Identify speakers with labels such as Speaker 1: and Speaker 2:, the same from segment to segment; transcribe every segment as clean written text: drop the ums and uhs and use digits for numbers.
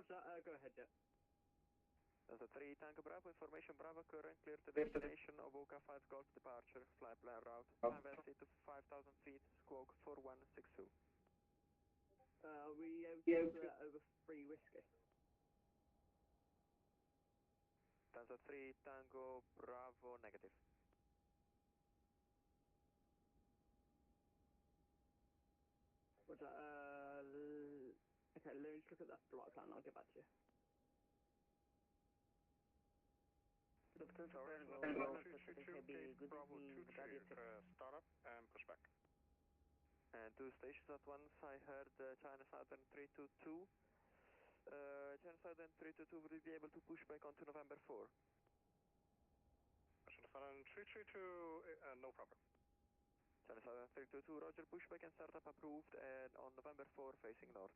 Speaker 1: Roger, go ahead, yeah.
Speaker 2: That's a 3 Tango Bravo, information Bravo, current, clear to destination of Oka 5 Golf departure, fly plan route, time velocity to 5,000 feet, squawk 4162.
Speaker 1: We over 3 Whiskey.
Speaker 2: That's a 3 Tango Bravo, negative.
Speaker 1: Roger, okay, let me just look at that flight plan, I'll get back to you.
Speaker 3: Bravo 2 clear, start up and push back.
Speaker 2: And 2 stations at once, I heard China Southern 322. China Southern 322, will you be able to push back onto November 4?
Speaker 3: China Southern 332, no problem.
Speaker 2: China Southern 322, roger, pushback and startup approved, and on November 4 facing north.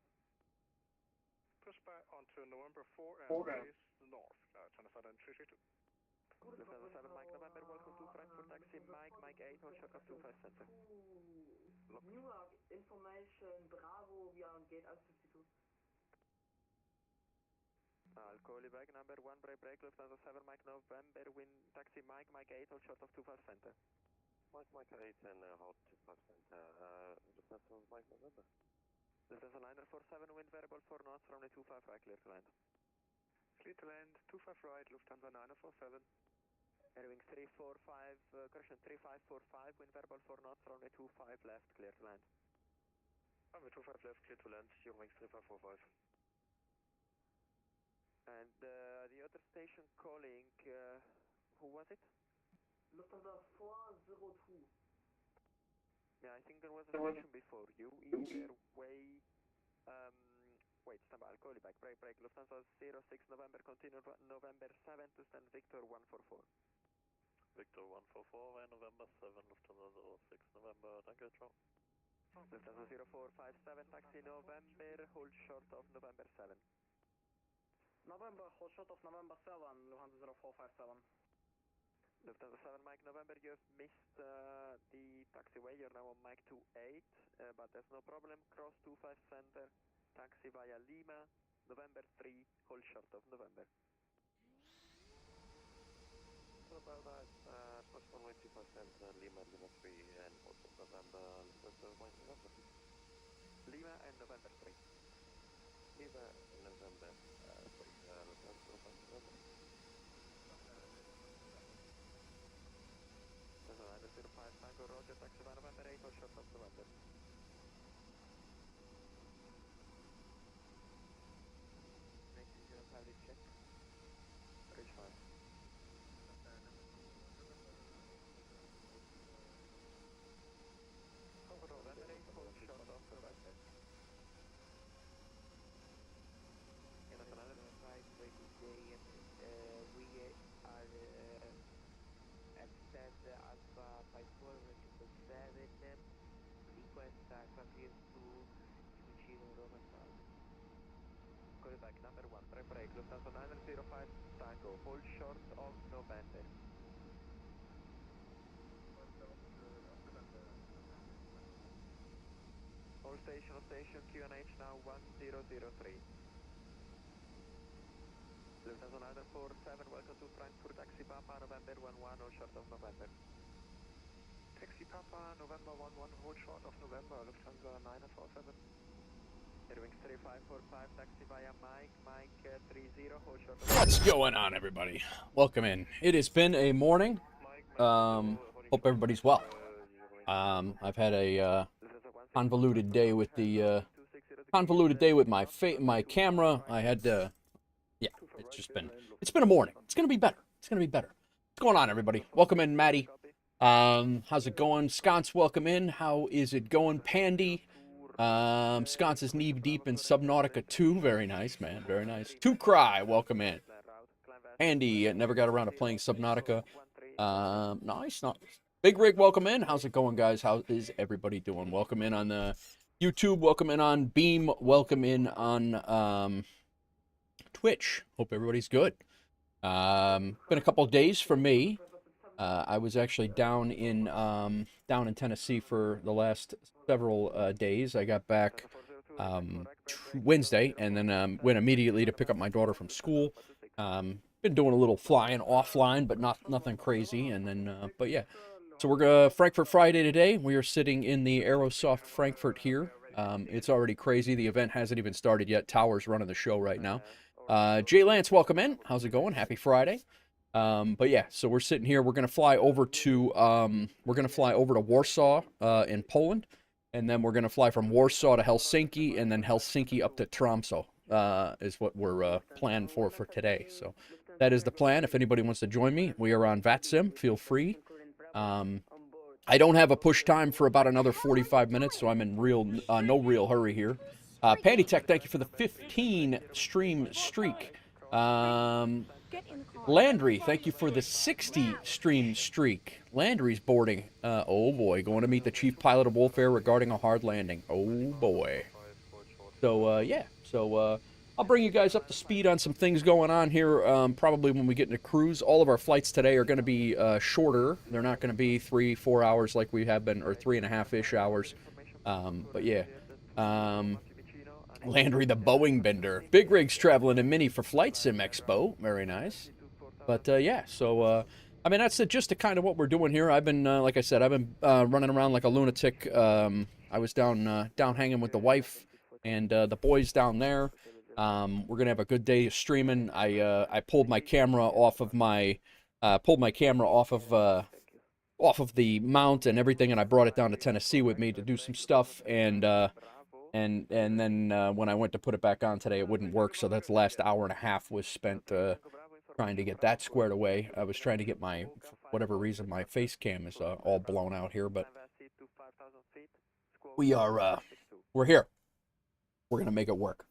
Speaker 3: Push back onto November 4 and face north, China Southern 332.
Speaker 2: Lufthansa 7 Mike November, welcome to Frankfurt taxi, Mike 8, hold short of 25 center.
Speaker 1: Newark, information, Bravo, we are on gate altitude.
Speaker 2: I'll call you back, number 1, break, Lufthansa 7 Mike November, wind taxi, Mike 8, hold short of 25 center.
Speaker 4: Mike 8 and hold 25 center, Lufthansa Mike November.
Speaker 2: Lufthansa liner 47, wind variable 4 knots, runway 25 right, clear to land.
Speaker 3: Clear to land, 25 right, Lufthansa 947.
Speaker 2: Airwings 345, correction, 3545, wind variable 4 knots, runway 25 left, clear to land.
Speaker 4: Runway 25 left, clear to land, Airwings 3545.
Speaker 2: And the other station calling, who was it?
Speaker 1: Lufthansa 402.
Speaker 2: Yeah, I think there was a station before you, either way, wait, stand by, I'll call you back, break, Lufthansa 06 November, continue November 7 to stand Victor 144.
Speaker 4: Victor 144, November 7, Lufthansa 06 November, danke, ciao.
Speaker 2: Lufthansa 0457, taxi November, hold short of November 7.
Speaker 1: November, hold short of November 7, Lufthansa 0457.
Speaker 2: Lufthansa 7 Mike November, you have missed the taxiway, you're now on Mike 28, but there's no problem, cross 25 center, taxi via Lima, November 3, hold short of November.
Speaker 4: What about that, plus 1 way 25 center, Lima 3 and hold short November, Lufthansa Mike November.
Speaker 2: Lima and November 3.
Speaker 4: Lima and November 3, Lufthansa Mike November.
Speaker 2: Lufthansa 05 Tango Roger, taxi via November 8, hold short of November. Next is 05 check. Bridge 5. November 8, hold short of November.
Speaker 5: Another flight for today, we are extend Alpha 54 7, request Alpha clear to Fiumicino, Roma South.
Speaker 2: Call it back, number 1, break, Lufthansa 905 Tango, hold short of November. All station, QNH now 1003. Lufthansa 947, welcome to Frankfurt, taxi Papa, November 11, hold short of November.
Speaker 3: Taxi Papa, November 11, hold short of November, Lufthansa 947.
Speaker 2: Airwings 3545, taxi via Mike 30, hold short of
Speaker 6: What's going on, everybody? Welcome in. It has been a morning. Hope everybody's well. I've had a convoluted day with the my camera. I had to, yeah, it's been a morning. It's gonna be better. What's going on, everybody? Welcome in, Maddie. How's it going? Sconce, welcome in. How is it going, Pandy? Sconce is knee deep in Subnautica 2. Very nice, man. Very nice. To Cry, welcome in. Andy never got around to playing Subnautica. Nice. Big Rig, welcome in. How's it going, guys? How is everybody doing? Welcome in on the YouTube. Welcome in on Beam. Welcome in on Twitch. Hope everybody's good. Been a couple of days for me. I was actually down in Tennessee for the last several days. I got back Wednesday, and then went immediately to pick up my daughter from school. Been doing a little flying offline, but nothing crazy. And then, but yeah, so we're going to Frankfurt Friday today. We are sitting in the Aerosoft Frankfurt here. It's already crazy. The event hasn't even started yet. Tower's running the show right now. Jay Lance, welcome in. How's it going? Happy Friday. But yeah, so we're sitting here. We're going to fly over to Warsaw in Poland, and then we're going to fly from Warsaw to Helsinki, and then Helsinki up to Tromsø is what we're planned for today. So that is the plan. If anybody wants to join me, we are on VATSIM. Feel free. I don't have a push time for about another 45 minutes, so I'm in no real hurry here. Panty Tech, thank you for the 15 stream streak. Landry, thank you for the 60 stream streak. Landry's boarding. Oh boy, going to meet the chief pilot of WolfAir regarding a hard landing. Oh boy. So yeah, so I'll bring you guys up to speed on some things going on here. Probably when we get into cruise. All of our flights today are going to be shorter. They're not going to be 3-4 hours like we have been, or 3.5-ish hours. But yeah. Landry the Boeing bender. Big rigs traveling in Mini for Flight Sim Expo. Very nice. But yeah, so I mean that's just kind of what we're doing here. I've been, like I said, I've been running around like a lunatic. I was down hanging with the wife and the boys down there. We're gonna have a good day of streaming. I pulled my camera off of off of the mount and everything, and I brought it down to Tennessee with me to do some stuff. And then when I went to put it back on today, it wouldn't work. So that's the last hour and a half was spent trying to get that squared away. I was trying to get for whatever reason, my face cam is all blown out here, but we're here. We're gonna make it work.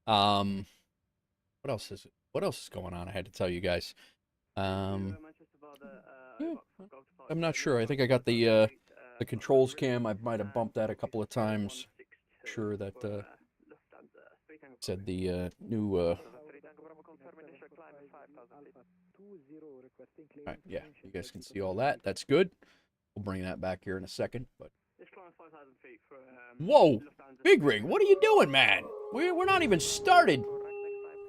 Speaker 6: What else is going on? I had to tell you guys. Yeah, I'm not sure. I think I got the controls cam. I might have bumped that a couple of times. Sure that said the new Alright, yeah, you guys can see all that. That's good. We'll bring that back here in a second. But whoa, Big Rig, what are you doing, man? We're not even started.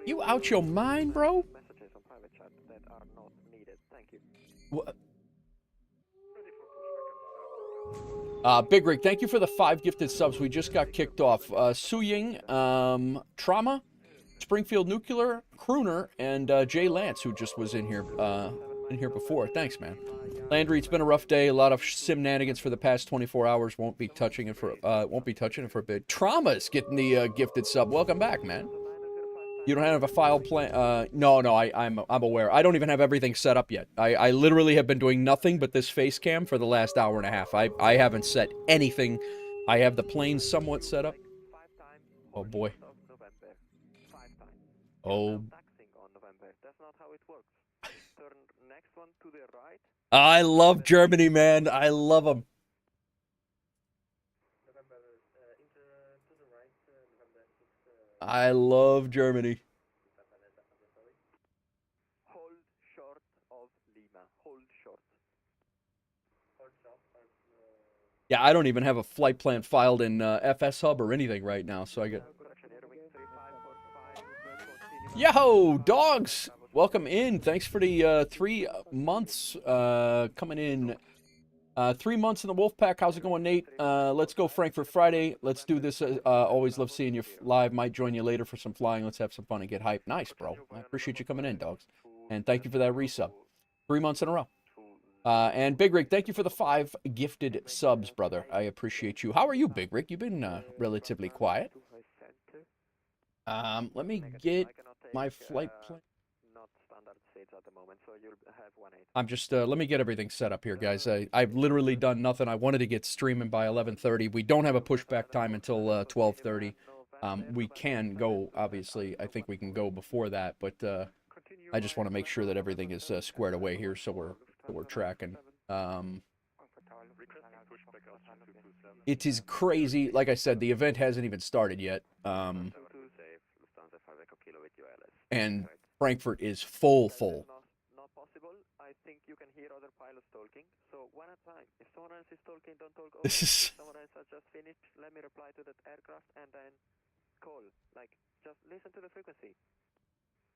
Speaker 6: You out your mind, bro? What? Big Rig, thank you for the 5 gifted subs. We just got kicked off. Suying, Trauma, Springfield Nuclear, Crooner, and Jay Lance, who just was in here before. Thanks, man. Landry, it's been a rough day. A lot of simnanigans for the past 24 hours. Won't be touching it for a bit. Trauma's getting the gifted sub. Welcome back, man. You don't have a file plan? No, I'm aware. I don't even have everything set up yet. I literally have been doing nothing but this face cam for the last hour and a half. I haven't set anything. I have the plane somewhat set up. Oh boy. Oh. I love Germany, man. I love them. I love Germany.
Speaker 2: Hold short of Lima. Hold short.
Speaker 6: Yeah, I don't even have a flight plan filed in FSHub or anything right now, so I get... Yo, dogs! Welcome in. Thanks for the 3 months coming in. 3 months in the Wolfpack. How's it going, Nate? Let's go Frankfurt Friday. Let's do this. Always love seeing you live. Might join you later for some flying. Let's have some fun and get hyped. Nice, bro. I appreciate you coming in, dogs. And thank you for that resub. 3 months in a row. And Big Rig, thank you for the 5 gifted subs, brother. I appreciate you. How are you, Big Rig? You've been relatively quiet. Let me get my flight plan. I'm just, let me get everything set up here, guys. I've literally done nothing. I wanted to get streaming by 11:30. We don't have a pushback time until 12:30. We can go, obviously. I think we can go before that, but I just want to make sure that everything is squared away here, so we're tracking. It is crazy. Like I said, the event hasn't even started yet. And Frankfurt is full.
Speaker 2: Not possible. I think you can hear other pilots talking. So So one at a time. If someone else is talking, don't talk over.
Speaker 6: This is...
Speaker 2: If someone else has just finished, let me reply to that aircraft and then call. Like, just listen to the frequency.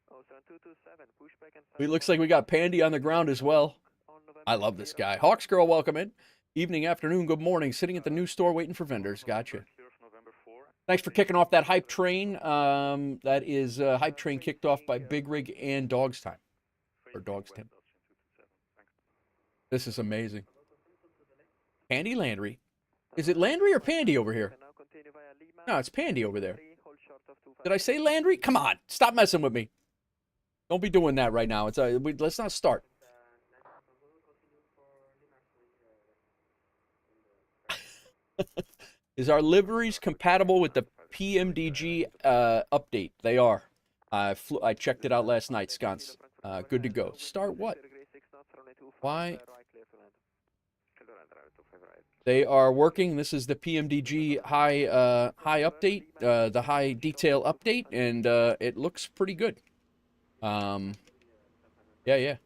Speaker 2: Oh, so 227, pushback and...
Speaker 6: It looks like we got Pandy on the ground as well. I love this guy. Hawks Girl, welcome in. Evening, afternoon, good morning. Sitting at the new store waiting for vendors. Gotcha. Thanks for kicking off that hype train. That is hype train kicked off by Big Rig and Dog's Time. Or Dog's Time. This is amazing. Pandy Landry. Is it Landry or Pandy over here? No, it's Pandy over there. Did I say Landry? Come on, stop messing with me. Don't be doing that right now. It's let's not start. Is our liveries compatible with the PMDG update? They are. I checked it out last night, Sconce. Good to go. Start what? Why? They are working. This is the PMDG high update, the high detail update, and it looks pretty good. Yeah.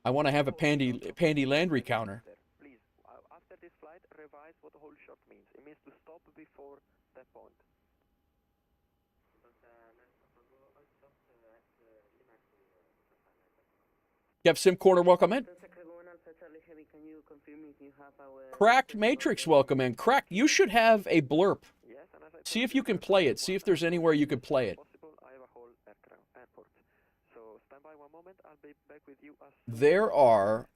Speaker 6: I want to have a Pandy Landry counter.
Speaker 2: Please, after this flight, revise what the whole shot means. It means to stop before that point.
Speaker 6: Kev Sim Corner, welcome in. Cracked Matrix, welcome in. Cracked, you should have a blurb. See if you can play it. See if there's anywhere you could play it. There are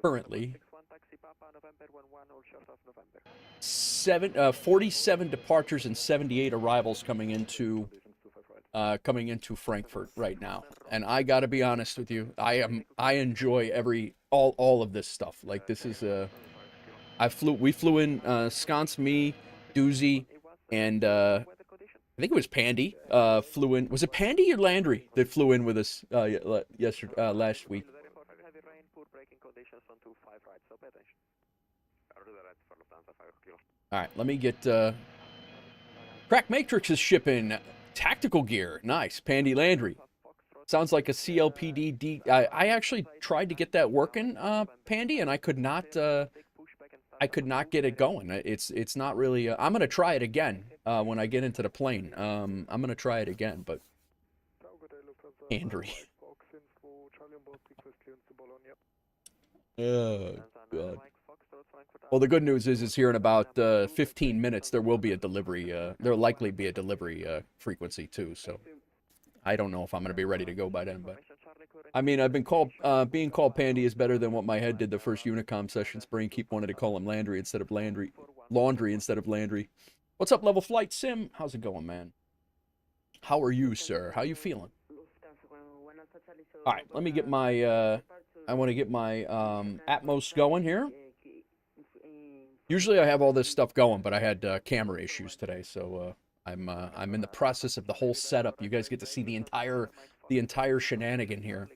Speaker 6: currently 47 departures and 78 arrivals coming into Frankfurt right now, and I got to be honest with you, I enjoy all of this stuff. Like, this is we flew in Sconce, me, Doozy, and I think it was Pandy flew in. Was it Pandy or Landry that flew in with us last week? All right, let me get Crack Matrix is shipping tactical gear. Nice. Pandy Landry. Sounds like a CLPD. I actually tried to get that working, Pandy, and I could not get it going. It's not really. I'm gonna try it again when I get into the plane. I'm gonna try it again, but Andrew. Oh God. Well, the good news is here in about 15 minutes there will be a delivery. There'll likely be a delivery frequency too. So I don't know if I'm gonna be ready to go by then, but I mean, I've been called being called Pandy is better than what my head did the first Unicom session. Brain keep wanted to call him Landry instead of Laundry instead of Landry. What's up, Level Flight Sim? How's it going, man? How are you, sir? How you feeling? All right, let me get my. I want to get my Atmos going here. Usually I have all this stuff going, but I had camera issues today, so I'm in the process of the whole setup. You guys get to see the entire shenanigan here.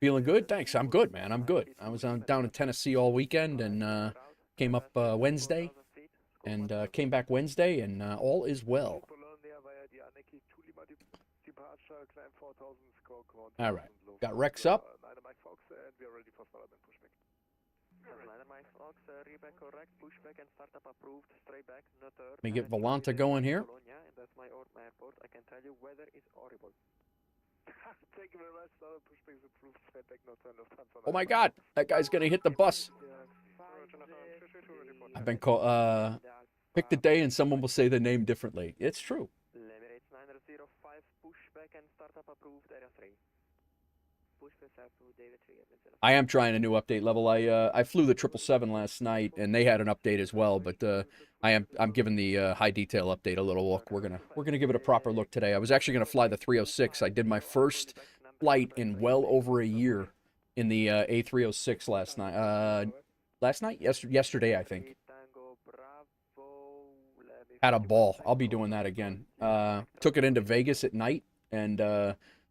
Speaker 6: Feeling good? Thanks. I'm good, man. I'm good. I was down in Tennessee all weekend and came up Wednesday and came back Wednesday, and all is well. All right. Got Rex up. Let me get Volanta going here. Oh my God, that guy's gonna hit the bus. I've been called. Pick the day and someone will say the name differently. It's true. I am trying a new update level. I flew the 777 last night, and they had an update as well. But I'm giving the high detail update a little look. We're gonna give it a proper look today. I was actually gonna fly the 306. I did my first flight in well over a year in the A306 last night. Yesterday, I think. Had a ball. I'll be doing that again. Took it into Vegas at night, and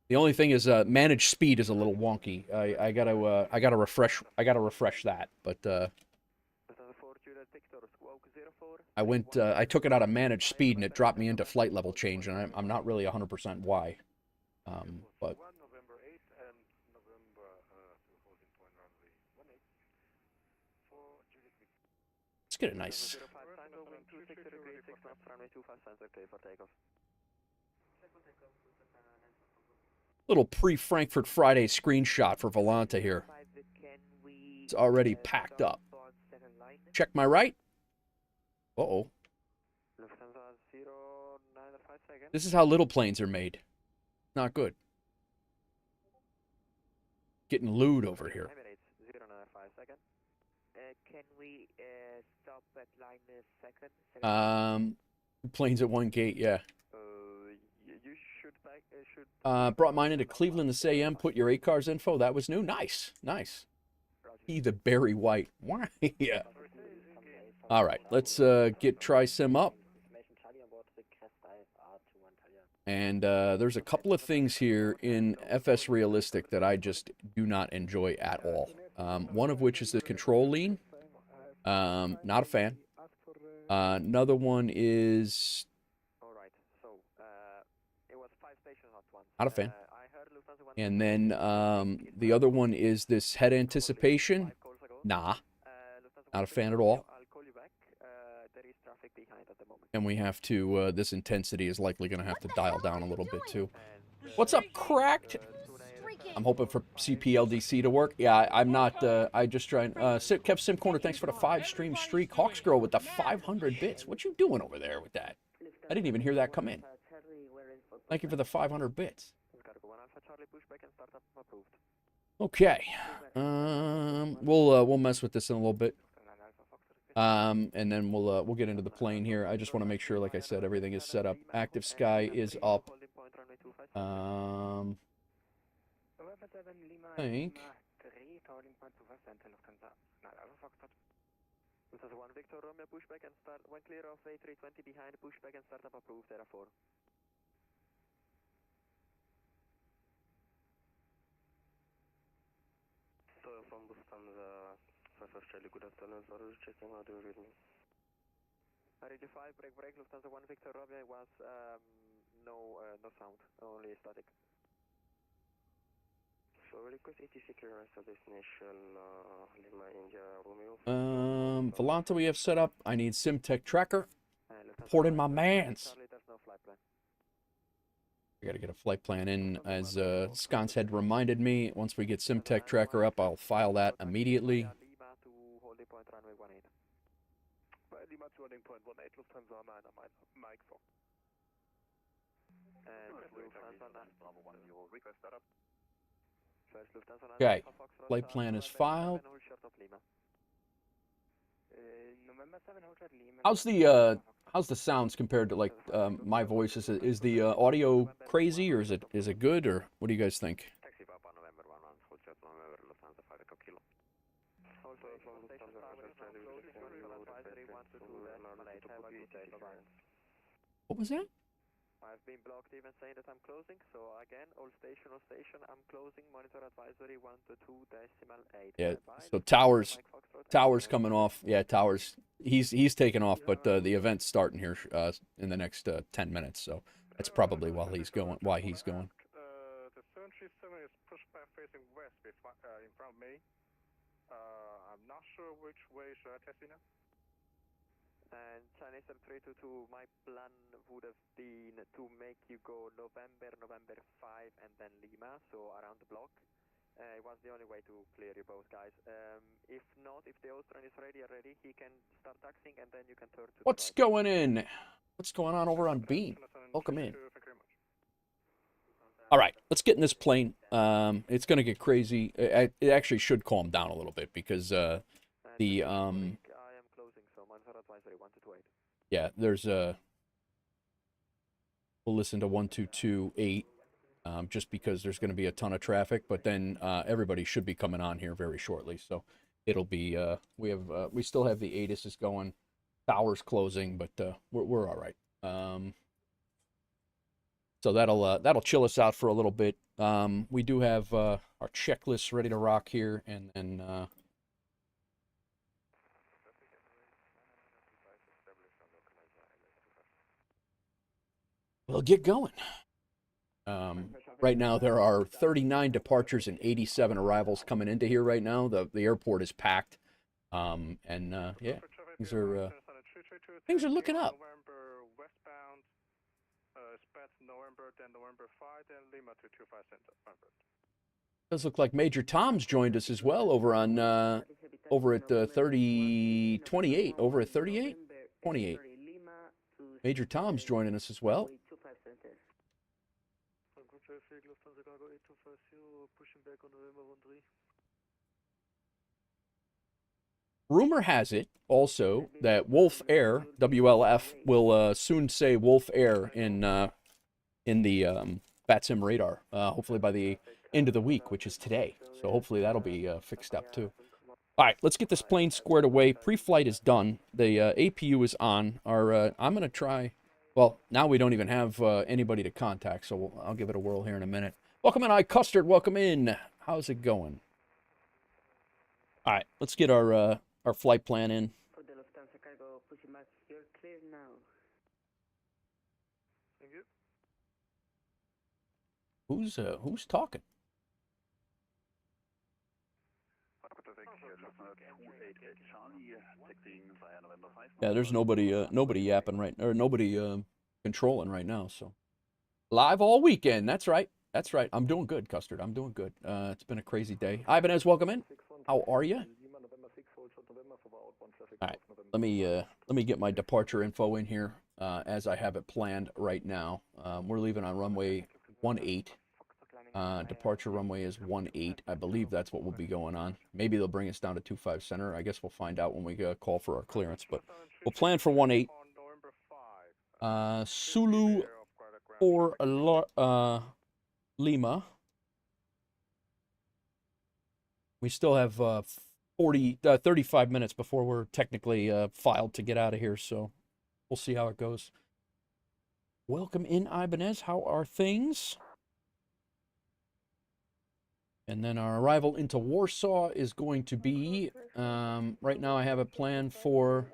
Speaker 6: the only thing is managed speed is a little wonky. I gotta refresh that. But I took it out of managed speed, and it dropped me into flight level change, and I'm not really 100% why. But get a nice
Speaker 2: 05 Tango, wind 260 degrees, 6 knots, runway 25 sensor, clear for takeoff.
Speaker 6: little pre-Frankfurt Friday screenshot for Volanta here. It's already packed up. Check my right. Uh-oh.
Speaker 2: Lufthansa 095 seconds.
Speaker 6: This is how little planes are made. Not good. Getting lewd over here.
Speaker 2: Emirates 095 seconds.
Speaker 5: Can we stop at line second?
Speaker 6: Planes at one gate, yeah.
Speaker 2: You should
Speaker 6: Brought mine into Cleveland this AM. Put your ACARS info. That was new. Nice, nice. The Barry White. Why? Yeah. All right, let's get TriSim up. And there's a couple of things here in FS Realistic that I just do not enjoy at all. One of which is the control lean. Not a fan. Another one is not a fan. And then the other one is this head anticipation. Nah, not a fan at all. And we have to, this intensity is likely going to have to dial down a little bit too. What's up, Cracked? I'm hoping for CPLDC to work. Yeah, I'm not, I just trying, Kev Sim Corner, thanks for the 5-stream streak. Hawks Girl with the 500 bits. What you doing over there with that? I didn't even hear that come in. Thank you for the 500 bits. Okay. We'll mess with this in a little bit. And then we'll get into the plane here. I just want to make sure, like I said, everything is set up. Active Sky is up. I think.
Speaker 2: Lufthansa 1 Victor Romeo pushback and start when clear of A320 behind pushback and startup approved there 4.
Speaker 4: So from Lufthansa 5 Charlie, good afternoon. Sorry, checking how do you read me?
Speaker 2: Radio 5 break Lufthansa 1 Victor Romeo was no sound, only static.
Speaker 4: So request ATC clearance of destination Lima India Romeo.
Speaker 6: Volanta we have set up. I need SimTech tracker. Port in my mans. I gotta get a flight plan in, as Sconce had reminded me. Once we get SimTech tracker up, I'll file that immediately. Okay, flight plan is filed. How's the sounds compared to, like, my voice? Is the audio crazy, or is it good, or what do you guys think? What was that?
Speaker 2: I've been blocked even saying that I'm closing, so again, all station, I'm closing, monitor advisory 122.8.
Speaker 6: Yeah, so towers coming off. Yeah, towers, he's taking off, but the event's starting here in the next 10 minutes, so that's probably why he's going.
Speaker 3: The 737 is pushed back facing west in front of me. I'm not sure which way should I taxi now.
Speaker 2: And Chinese 322, my plan would have been to make you go November 5, and then Lima, so around the block. It was the only way to clear you both, guys. If not, if the Austrian is ready already, he can start taxiing, and then you can turn to
Speaker 6: What's going in? What's going on over on Beam? Welcome in. All right, let's get in this plane. It's going to get crazy. It actually should calm down a little bit, because yeah, there's a. We'll listen to 122.8, just because there's going to be a ton of traffic. But then everybody should be coming on here very shortly, so it'll be. We still have the ATIS going, towers closing, but we're all right. So that'll chill us out for a little bit. We do have our checklists ready to rock here, and then. We'll get going. Right now, there are 39 departures and 87 arrivals coming into here right now. The airport is packed. Yeah. Things are looking up.
Speaker 3: November westbound, expect November, then November 5, then Lima to 25 center, Frankfurt.
Speaker 6: Does look like Major Tom's joined us as well over on over at 3028, over at 38, 28. Major Tom's joining us as well. Rumor has it also that WolfAir, WLF, will soon say WolfAir in the VATSIM radar, hopefully by the end of the week, which is today. So hopefully that'll be fixed up too. All right, let's get this plane squared away. Pre-flight is done. The APU is on. I'm going to try... Well, now we don't even have anybody to contact, so I'll give it a whirl here in a minute. Welcome in, Custard. Welcome in. How's it going? All right, let's get our flight plan in. Who's talking? Yeah, there's nobody yapping right, or nobody controlling right now. So live all weekend. That's right. That's right. I'm doing good, Custard. I'm doing good. It's been a crazy day. Ibanez, welcome in. How are you? All right. Let me get my departure info in here as I have it planned right now. We're leaving on runway 18. Departure runway is 18. I believe that's what we'll be going on. Maybe they'll bring us down to 25 center. I guess we'll find out when we call for our clearance. But we'll plan for 18. Sulu for Lima. We still have 35 minutes before we're technically filed to get out of here. So we'll see how it goes. Welcome in, Ibanez. How are things? And then our arrival into Warsaw is going to be, right now I have a plan for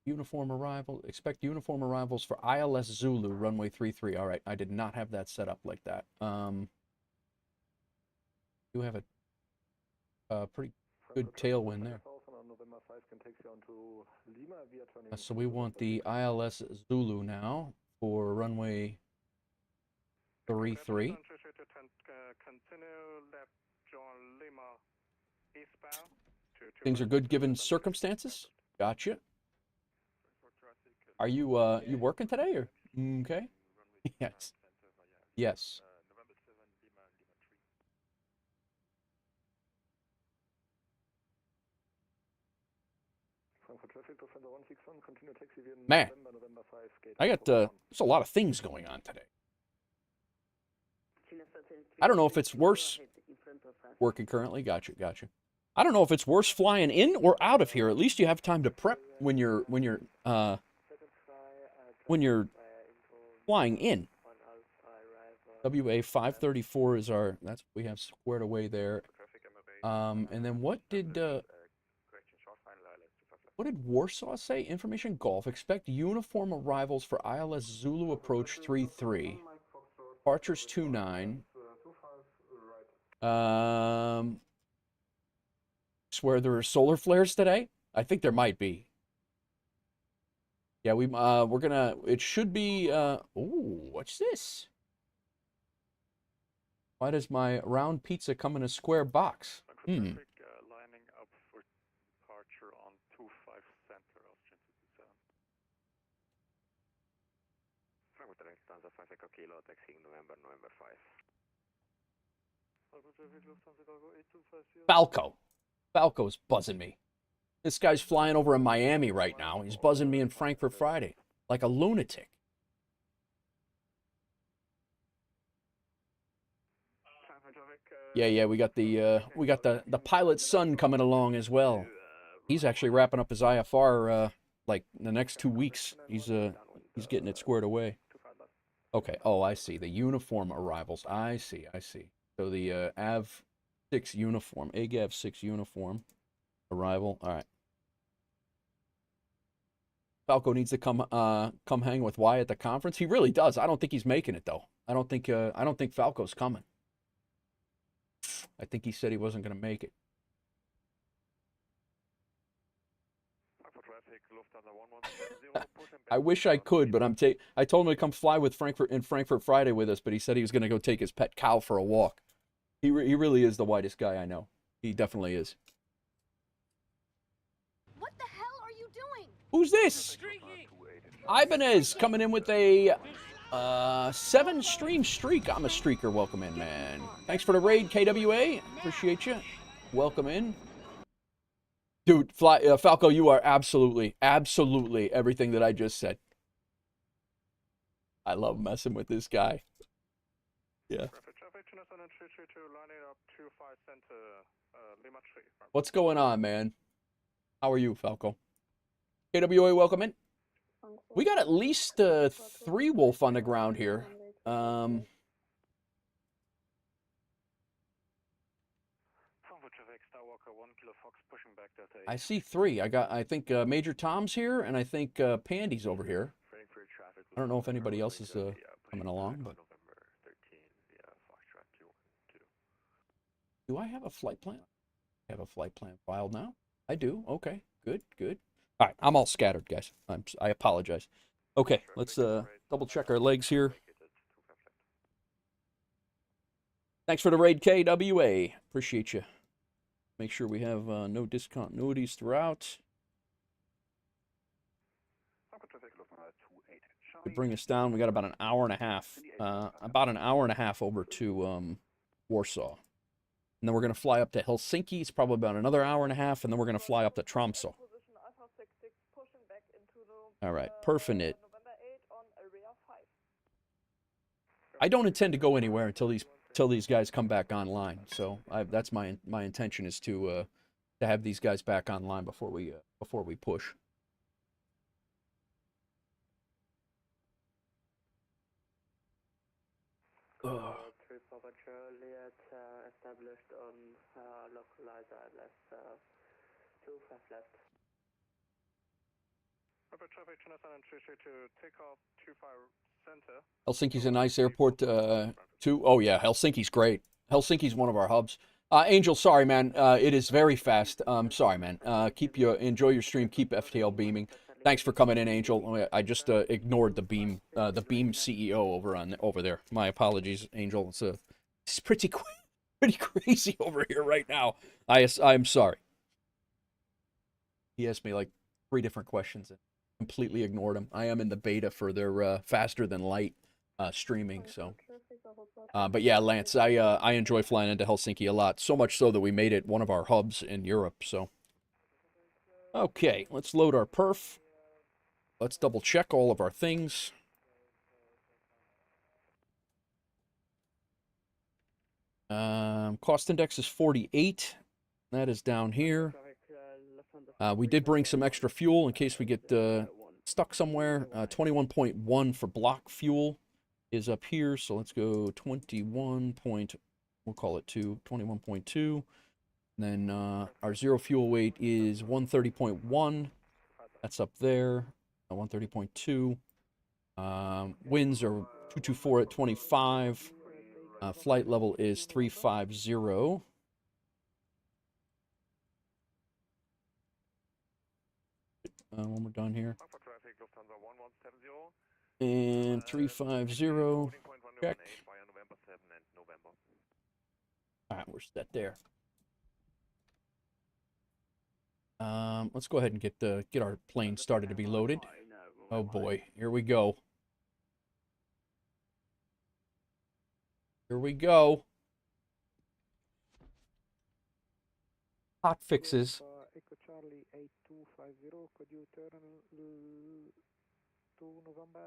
Speaker 6: uniform arrival. Expect uniform arrivals for ILS Zulu, runway 33. All right, I did not have that set up like that. You have a pretty good tailwind there. So we want the ILS Zulu now for runway 33. Things are good given circumstances. Gotcha. Are you working today or okay? Yes. Yes. Man, I got there's a lot of things going on today. I don't know if it's worse working currently. Gotcha. I don't know if it's worse flying in or out of here. At least you have time to prep when you're flying in. WA 534 is our, that's what we have squared away there. And then what did Warsaw say? Information Golf. Expect uniform arrivals for ILS Zulu approach 33. Departures 29. Swear there are solar flares today? I think there might be. Yeah, we're gonna, it should be, ooh, what's this? Why does my round pizza come in a square box?
Speaker 3: Lining up for departure on 25 center of 227.
Speaker 4: Frankfurt Lufthansa 5 Echo Kilo, taxiing November 5.
Speaker 6: Falco's buzzing me. This guy's flying over in Miami right now. He's buzzing me in Frankfurt Friday like a lunatic. Yeah, we got the pilot's son coming along as well. He's actually wrapping up his IFR like the next 2 weeks. He's getting it squared away. Okay. Oh, I see. The uniform arrivals. I see. So the AV6 uniform, AGAV6 uniform arrival. All right. Falco needs to come hang with Wyatt at the conference. He really does. I don't think he's making it though. I don't think Falco's coming. I think he said he wasn't going to make it. I wish I could, but I told him to come fly with Frankfurt Friday with us, but he said he was going to go take his pet cow for a walk. He really is the whitest guy I know. He definitely is.
Speaker 7: What the hell are you doing?
Speaker 6: Who's this? Ibanez coming in with a 7-stream streak. I'm a streaker. Welcome in, man. Thanks for the raid, KWA. Appreciate you. Welcome in. Dude, Falco, you are absolutely everything that I just said. I love messing with this guy. Yeah. What's going on, man? How are you, Falco? KWA, welcome in. We got at least 3 wolf on the ground here. I see 3. I think Major Tom's here, and I think Pandy's over here. I don't know if anybody else is coming along, but do I have a flight plan? I have a flight plan filed now. I do. Okay, good. All right, I'm all scattered, guys. I apologize. Okay, let's double check our legs here. Thanks for the raid, KWA. Appreciate you. Make sure we have no discontinuities throughout. To bring us down, we got about an hour and a half. Over to Warsaw. And then we're going to fly up to Helsinki. It's probably about another hour and a half, and then we're going to fly up to Tromsø. All right, Perfinite. I don't intend to go anywhere until these guys come back online. So that's my intention is to have these guys back online before we push.
Speaker 5: Established on localizer left 25 left.
Speaker 6: Helsinki's a nice airport too. Oh yeah, Helsinki's great. Helsinki's one of our hubs. Angel, sorry man, it is very fast. Sorry man. Enjoy your stream. Keep FTL beaming. Thanks for coming in, Angel. I just ignored the beam CEO over there. My apologies, Angel. It's pretty crazy over here right now. I'm sorry. He asked me like 3 different questions and completely ignored him. I am in the beta for their faster than light streaming. So, but yeah, Lance, I enjoy flying into Helsinki a lot. So much so that we made it one of our hubs in Europe. So, okay, let's load our perf. Let's double check all of our things. Cost index is 48. That is down here. We did bring some extra fuel in case we get stuck somewhere. 21.1 for block fuel is up here. So let's go 21. We'll call it 21.2. And then our zero fuel weight is 130.1. That's up there. 130.2. Winds are 224 at 25. Flight level is 350. When we're done here. And 350. Check. Alright, we're set there. Let's go ahead and get our plane started to be loaded. Oh boy, here we go. Here we go. Hot fixes.
Speaker 8: Echo Charlie 8250, could you turn to November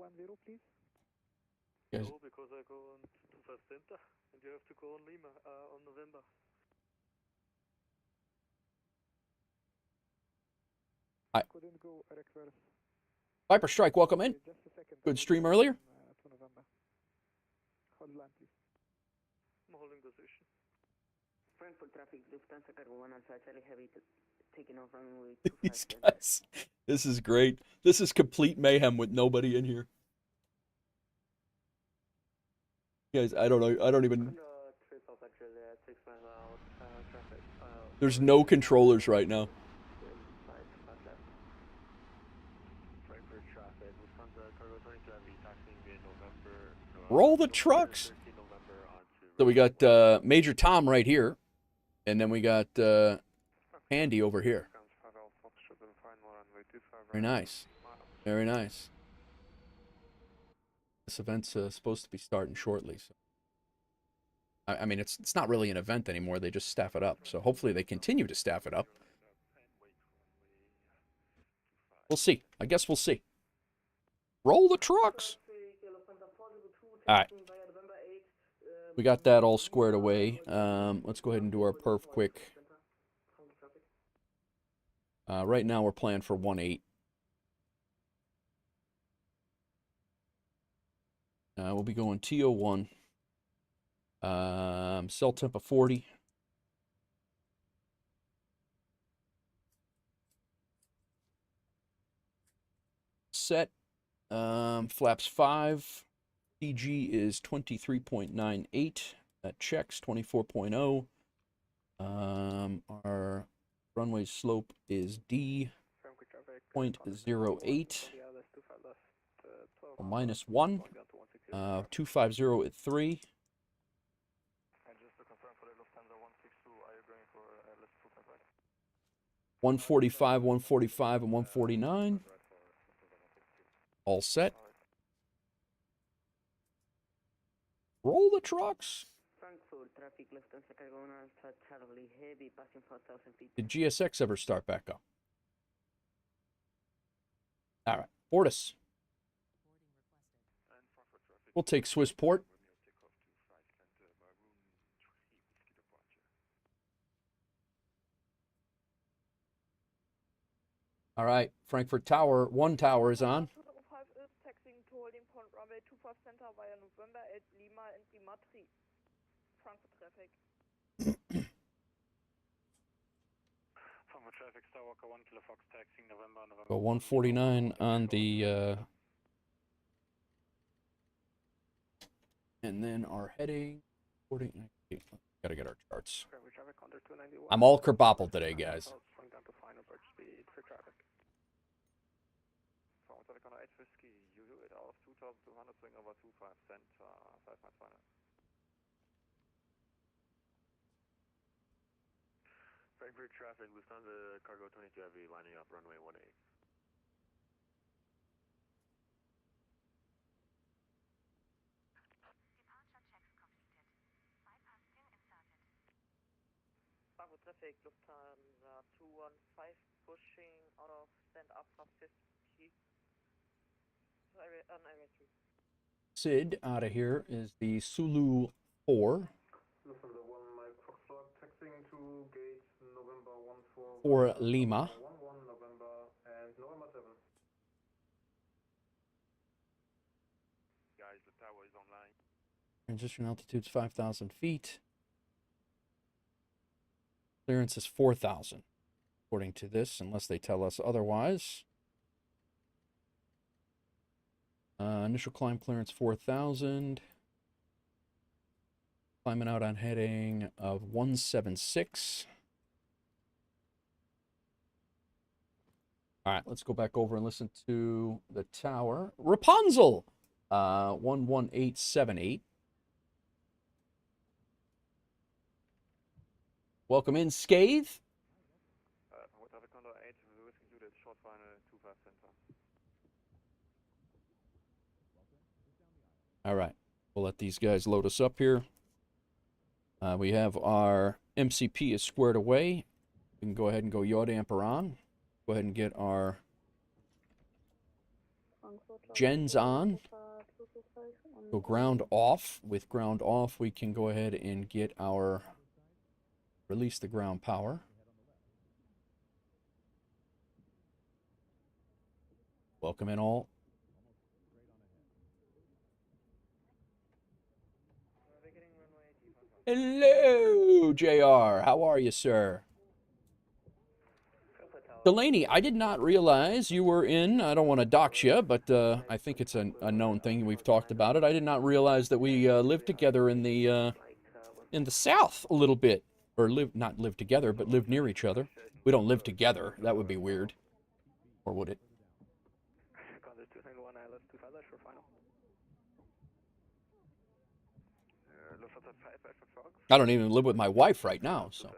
Speaker 8: 10, please?
Speaker 6: Yes.
Speaker 4: No, because I go on 25 center, and you have to go on Lima on November.
Speaker 8: Couldn't go reverse.
Speaker 6: Viper Strike, welcome in. Good stream earlier.
Speaker 8: To November. Hold line, please.
Speaker 4: I'm holding position.
Speaker 5: Frankfurt traffic, Lufthansa Cargo 1 Alpha Charlie Heavy taking off runway 25.
Speaker 6: These guys. This is great. This is complete mayhem with nobody in here. Guys, I don't know. I don't even. There's no controllers right now. Roll the trucks. So we got Major Tom right here, and then we got Andy over here. Very nice. Very nice. This event's supposed to be starting shortly. So. I mean, it's not really an event anymore. They just staff it up. So hopefully they continue to staff it up. We'll see. I guess we'll see. Roll the trucks. All right. We got that all squared away. Let's go ahead and do our perf quick. Right now we're planning for 1.8. We'll be going TO1. Cell temp of 40. Set. Flaps 5. DG is 23.98. That checks 24.0. Our runway slope is D.08. Minus 1. 250 at 3. 145, 145, and 149. All set. Roll the trucks. Did GSX ever start back up? All right, Fortis. We'll take Swissport. All right, Frankfurt Tower, 1 tower is on. Go 149 on the, and then our heading, gotta get our charts. I'm all kerboppled today, guys.
Speaker 4: Frankfurt traffic, Lufthansa Cargo 22 Heavy lining up runway 18.
Speaker 5: Departure checks completed. Bypass pin inserted. Frankfurt traffic, Lufthansa 215 pushing out of stand up for 50. Area 3.
Speaker 6: Sid out of here is the Sulu 4.
Speaker 3: Lufthansa 1 Mike Foxtrot taxiing to gate November 14.
Speaker 6: For Lima.
Speaker 3: 11 November and November 7.
Speaker 4: Guys, the tower is online.
Speaker 6: Transition altitude's 5,000 feet. Clearance is 4,000, according to this, unless they tell us otherwise. Initial climb clearance 4,000. Climbing out on heading of 176. All right, let's go back over and listen to the tower. Rapunzel, 11878. Welcome in, Scathe. All right, we'll let these guys load us up here. We have our MCP is squared away. We can go ahead and go yaw damper on. Go ahead and get our gens on. Go ground off. With ground off, we can go ahead and get our, release the ground power. Welcome in all. Hello, JR. How are you, sir? Delaney, I did not realize you were in, I don't want to dox you, but I think it's a known thing. We've talked about it. I did not realize that we lived together in the South a little bit. Or not live together, but live near each other. We don't live together. That would be weird. Or would it?
Speaker 2: ILS 291, ILS 250 for final.
Speaker 6: I don't even live with my wife right now, so.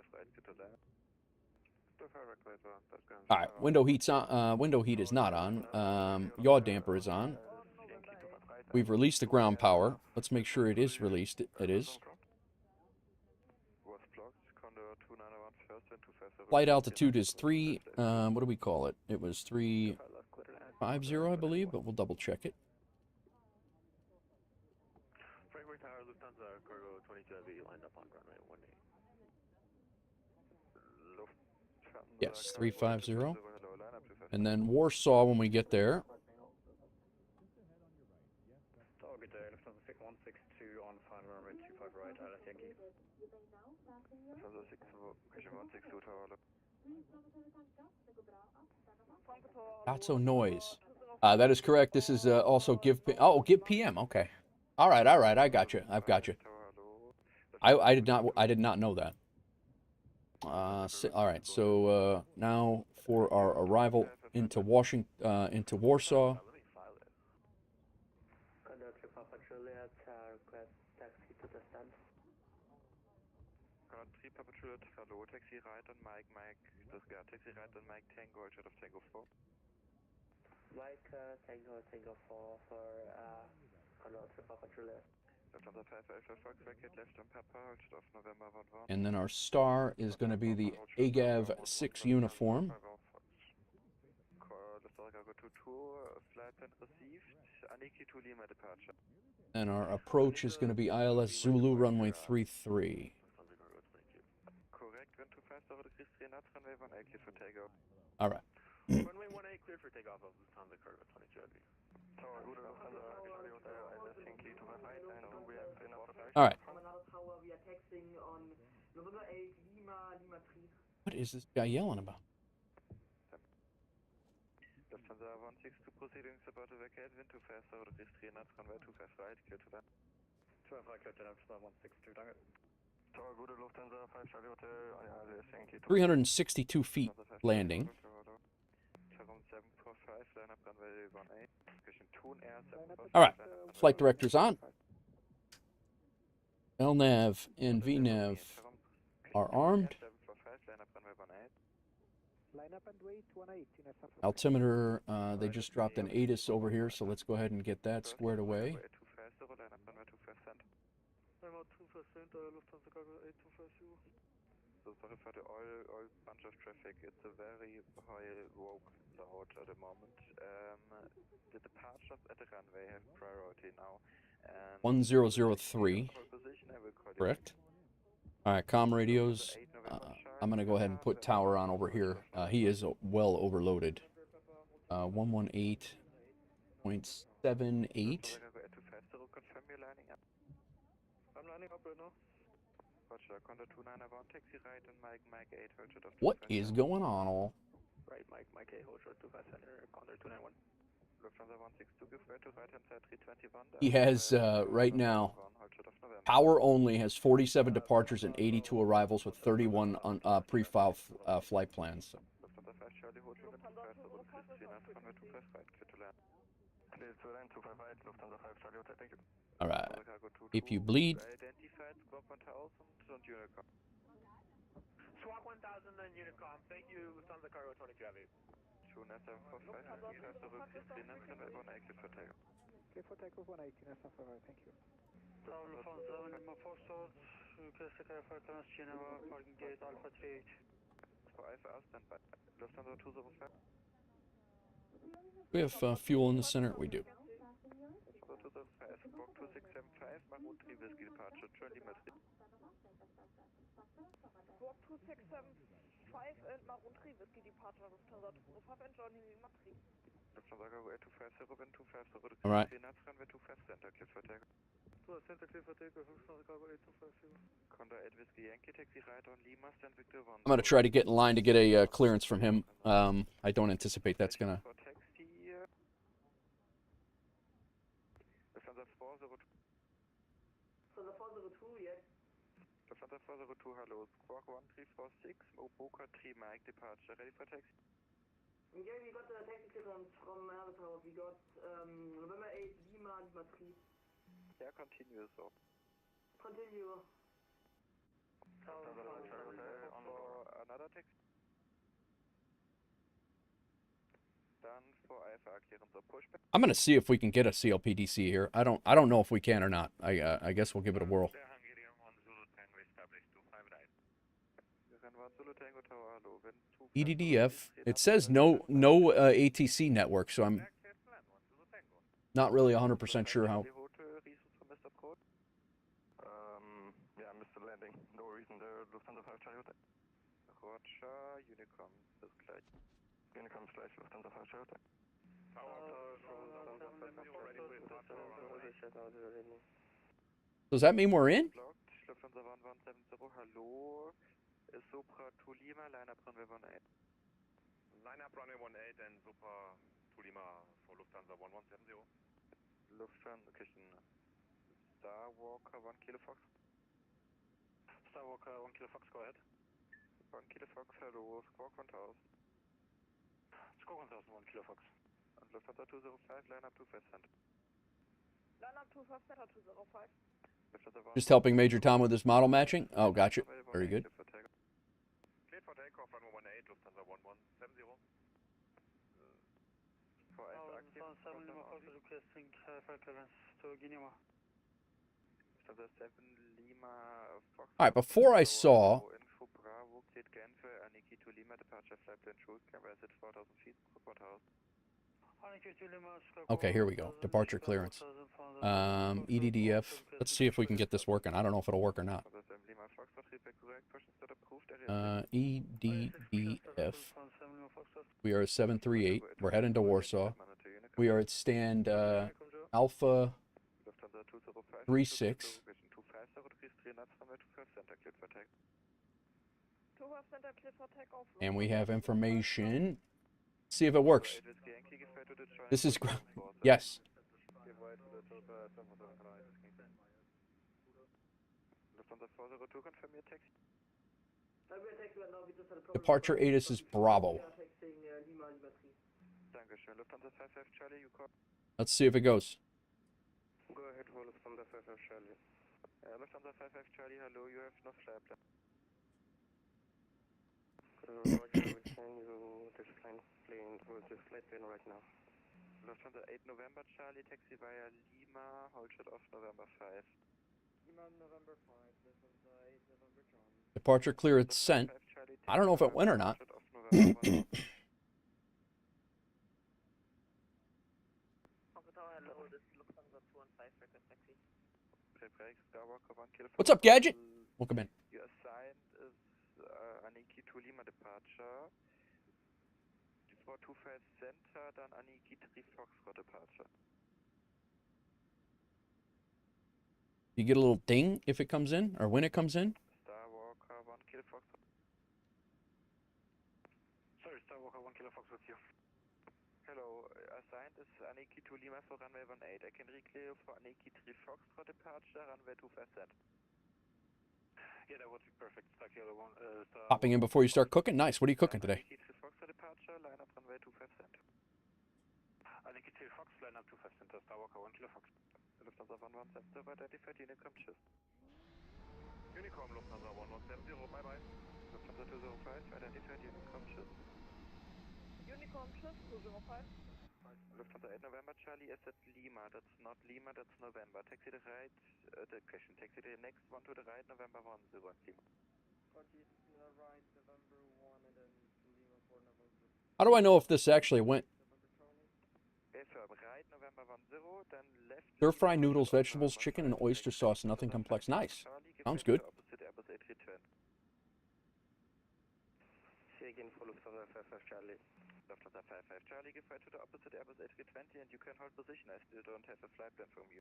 Speaker 6: All right, window heat's on. Window heat is not on. Yaw damper is on. We've released the ground power. Let's make sure it is released. It is. Flight altitude is 3. What do we call it? It was 350, I believe, but we'll double check it.
Speaker 4: Frankfurt Tower, Lufthansa Cargo 22 lined up on runway 18.
Speaker 6: Yes, 350. And then Warsaw when we get there.
Speaker 2: Good day, Lufthansa 6162 on final runway 25 right, ILS Yankee.
Speaker 6: Not so noise. That is correct. This is also give. Give PM. Okay. All right. I got you. I've got you. I did not know that. All right. So now for our arrival into into Warsaw.
Speaker 4: Taxi right on Mike, taxi right on Mike Tango, out of Tango 4.
Speaker 2: Mike Tango 4 for Conrad Papa Juliet.
Speaker 4: Lufthansa 5 Fox Racket, left on Papa, out of November 11.
Speaker 6: And then our star is going to be the AGAV 6 uniform. And our approach is going to be ILS Zulu runway 33. All right.
Speaker 4: Runway 18 clear for takeoff of Lufthansa Cargo 22 Heavy.
Speaker 6: All right. What is this guy yelling about?
Speaker 4: Lufthansa 162 proceedings about to vacate, wind too fast over the 3 knots, runway 25 right, clear to land.
Speaker 2: 25 clear to Lufthansa 162, danke.
Speaker 6: 362 feet landing. All right, flight director's on. LNAV and VNAV are armed. Altimeter, they just dropped an ATIS over here, so let's go ahead and get that squared away.
Speaker 4: So sorry for the all bunch of traffic. It's a very high rogue load at the moment. The departures at the runway have priority now.
Speaker 6: 1003. Correct. All right, comm radios. I'm going to go ahead and put tower on over here. He is well overloaded. 118.78. What is going on, all?
Speaker 2: Right, Mike 8, hold short 25 center, Condor 291.
Speaker 6: He has, right now, power only has 47 departures and 82 arrivals with 31 pre-file flight plans. So. All right. If you bleed.
Speaker 4: Swap 1000 and Unicom. Thank you, Lufthansa Cargo 22 Heavy.
Speaker 8: Okay, for takeoff 118, thank you.
Speaker 2: Lufthansa number 4 start, Classic Air Geneva, parking gate Alpha 38.
Speaker 6: We have fuel in the center. We do.
Speaker 5: Walk 2675 and Maroon 3 Whiskey departure Lufthansa 205 and joining Lima 3.
Speaker 6: All right. I'm going to try to get in line to get a clearance from him. I don't anticipate that's going to...
Speaker 5: So the 402, yes.
Speaker 4: Lufthansa 402, hello. Squawk 1346, Moboka 3 Mike departure, ready for taxi.
Speaker 1: Okay, we got the taxi clearance from Herbert Tower. We got November 8, Lima 3.
Speaker 4: Yeah, continue so.
Speaker 1: Continue.
Speaker 4: For another taxi. Done for Alpha clearance or pushback.
Speaker 6: I'm gonna see if we can get a CLPDC here. I don't know if we can or not. I guess we'll give it a whirl. EDDF. It says no ATC network, so I'm not really 100% sure how.
Speaker 3: Yeah, Mr. Landing. No reason there. Lufthansa 5 Charlie Hotel.
Speaker 4: Roger, Unicom, bis gleich.
Speaker 3: Unicom slash Lufthansa 5 Charlie Hotel.
Speaker 6: Does that mean we're in?
Speaker 4: Lufthansa 1170, hello. Sopra to Lima, line up runway 18.
Speaker 3: Line up runway 18 and Sopra to Lima for Lufthansa 1170.
Speaker 4: Lufthansa, Kitchen. Star Walker 1 Kilo Fox.
Speaker 3: Star Walker 1 Kilo Fox, go ahead.
Speaker 4: 1 Kilo Fox, hello. Squawk 1000.
Speaker 3: Squawk 1000, 1 Kilo Fox.
Speaker 4: And Lufthansa 205, line up 25 center.
Speaker 5: Line up 25 center, 205.
Speaker 6: Just helping Major Tom with his model matching. Oh, gotcha. Very good.
Speaker 3: Cleared for takeoff, runway 18, Lufthansa 1170.
Speaker 4: For Alpha active.
Speaker 8: Requesting flight clearance to Guinea.
Speaker 4: Lufthansa 7 Lima Fox.
Speaker 6: All right, before I saw.
Speaker 4: Info Bravo, cleared Genfer, Aniki to Lima, departure flight plan truth, camera is at 4,000 feet, 4,000.
Speaker 6: Okay, here we go. Departure clearance. EDDF. Let's see if we can get this working. I don't know if it'll work or not. EDDF. We are at 738. We're heading to Warsaw. We are at stand Alpha 36. And we have information. See if it works. This is yes. Departure ATIS is Bravo. Let's see if it goes.
Speaker 3: Go ahead for Lufthansa 55 Charlie.
Speaker 4: Lufthansa 55 Charlie, hello, you have no flight plan.
Speaker 3: Roger, we'll send you this flight plan right now.
Speaker 4: Lufthansa 8 November Charlie, taxi via Lima, hold shot off November 5.
Speaker 2: Lima November 5, Lufthansa 8 November Charlie.
Speaker 6: Departure clearance sent. I don't know if it went or not. What's up, Gadget? Welcome in.
Speaker 4: Your assigned is Aniki to Lima departure. 425 center, dann Aniki 3 Foxtrot departure.
Speaker 6: You get a little ding if it comes in, or when it comes in?
Speaker 4: Star Walker 1 Kilo Foxtrot.
Speaker 3: Sorry, Star Walker 1 Kilo Fox with you.
Speaker 4: Hello, assigned is Aniki to Lima for runway 18. I can reclear for Aniki 3 Foxtrot departure, runway 25 cent.
Speaker 3: Yeah, that would be perfect. Star Kilo 1.
Speaker 6: Popping in before you start cooking? Nice. What are you cooking today?
Speaker 4: Aniki 3 Foxtrot departure, line up runway 25 cent.
Speaker 3: Aniki 3 Fox, line up 25 cent. Star Walker 1 Kilo Fox.
Speaker 4: Lufthansa 1170, identified Unicom, tschüss.
Speaker 3: Unicom, Lufthansa 1170, bye bye.
Speaker 4: Lufthansa 205, identified Unicom, tschüss.
Speaker 5: Unicom, tschüss, 205.
Speaker 4: Lufthansa 8 November Charlie is at Lima, that's not Lima, that's November. Taxi the right, the question, taxi the next one to the right, November 10 at Lima.
Speaker 2: Copy to the right, November 1 and then Lima for November.
Speaker 6: How do I know if this actually went?
Speaker 4: FSHub, right, November 10, then left.
Speaker 6: Stir fry noodles, vegetables, chicken, and oyster sauce. Nothing complex. Nice. Sounds good.
Speaker 3: See again for Lufthansa 55 Charlie.
Speaker 4: Lufthansa 55 Charlie, give right to the opposite Airbus A320 and you can hold position. I still don't have a flight plan from you.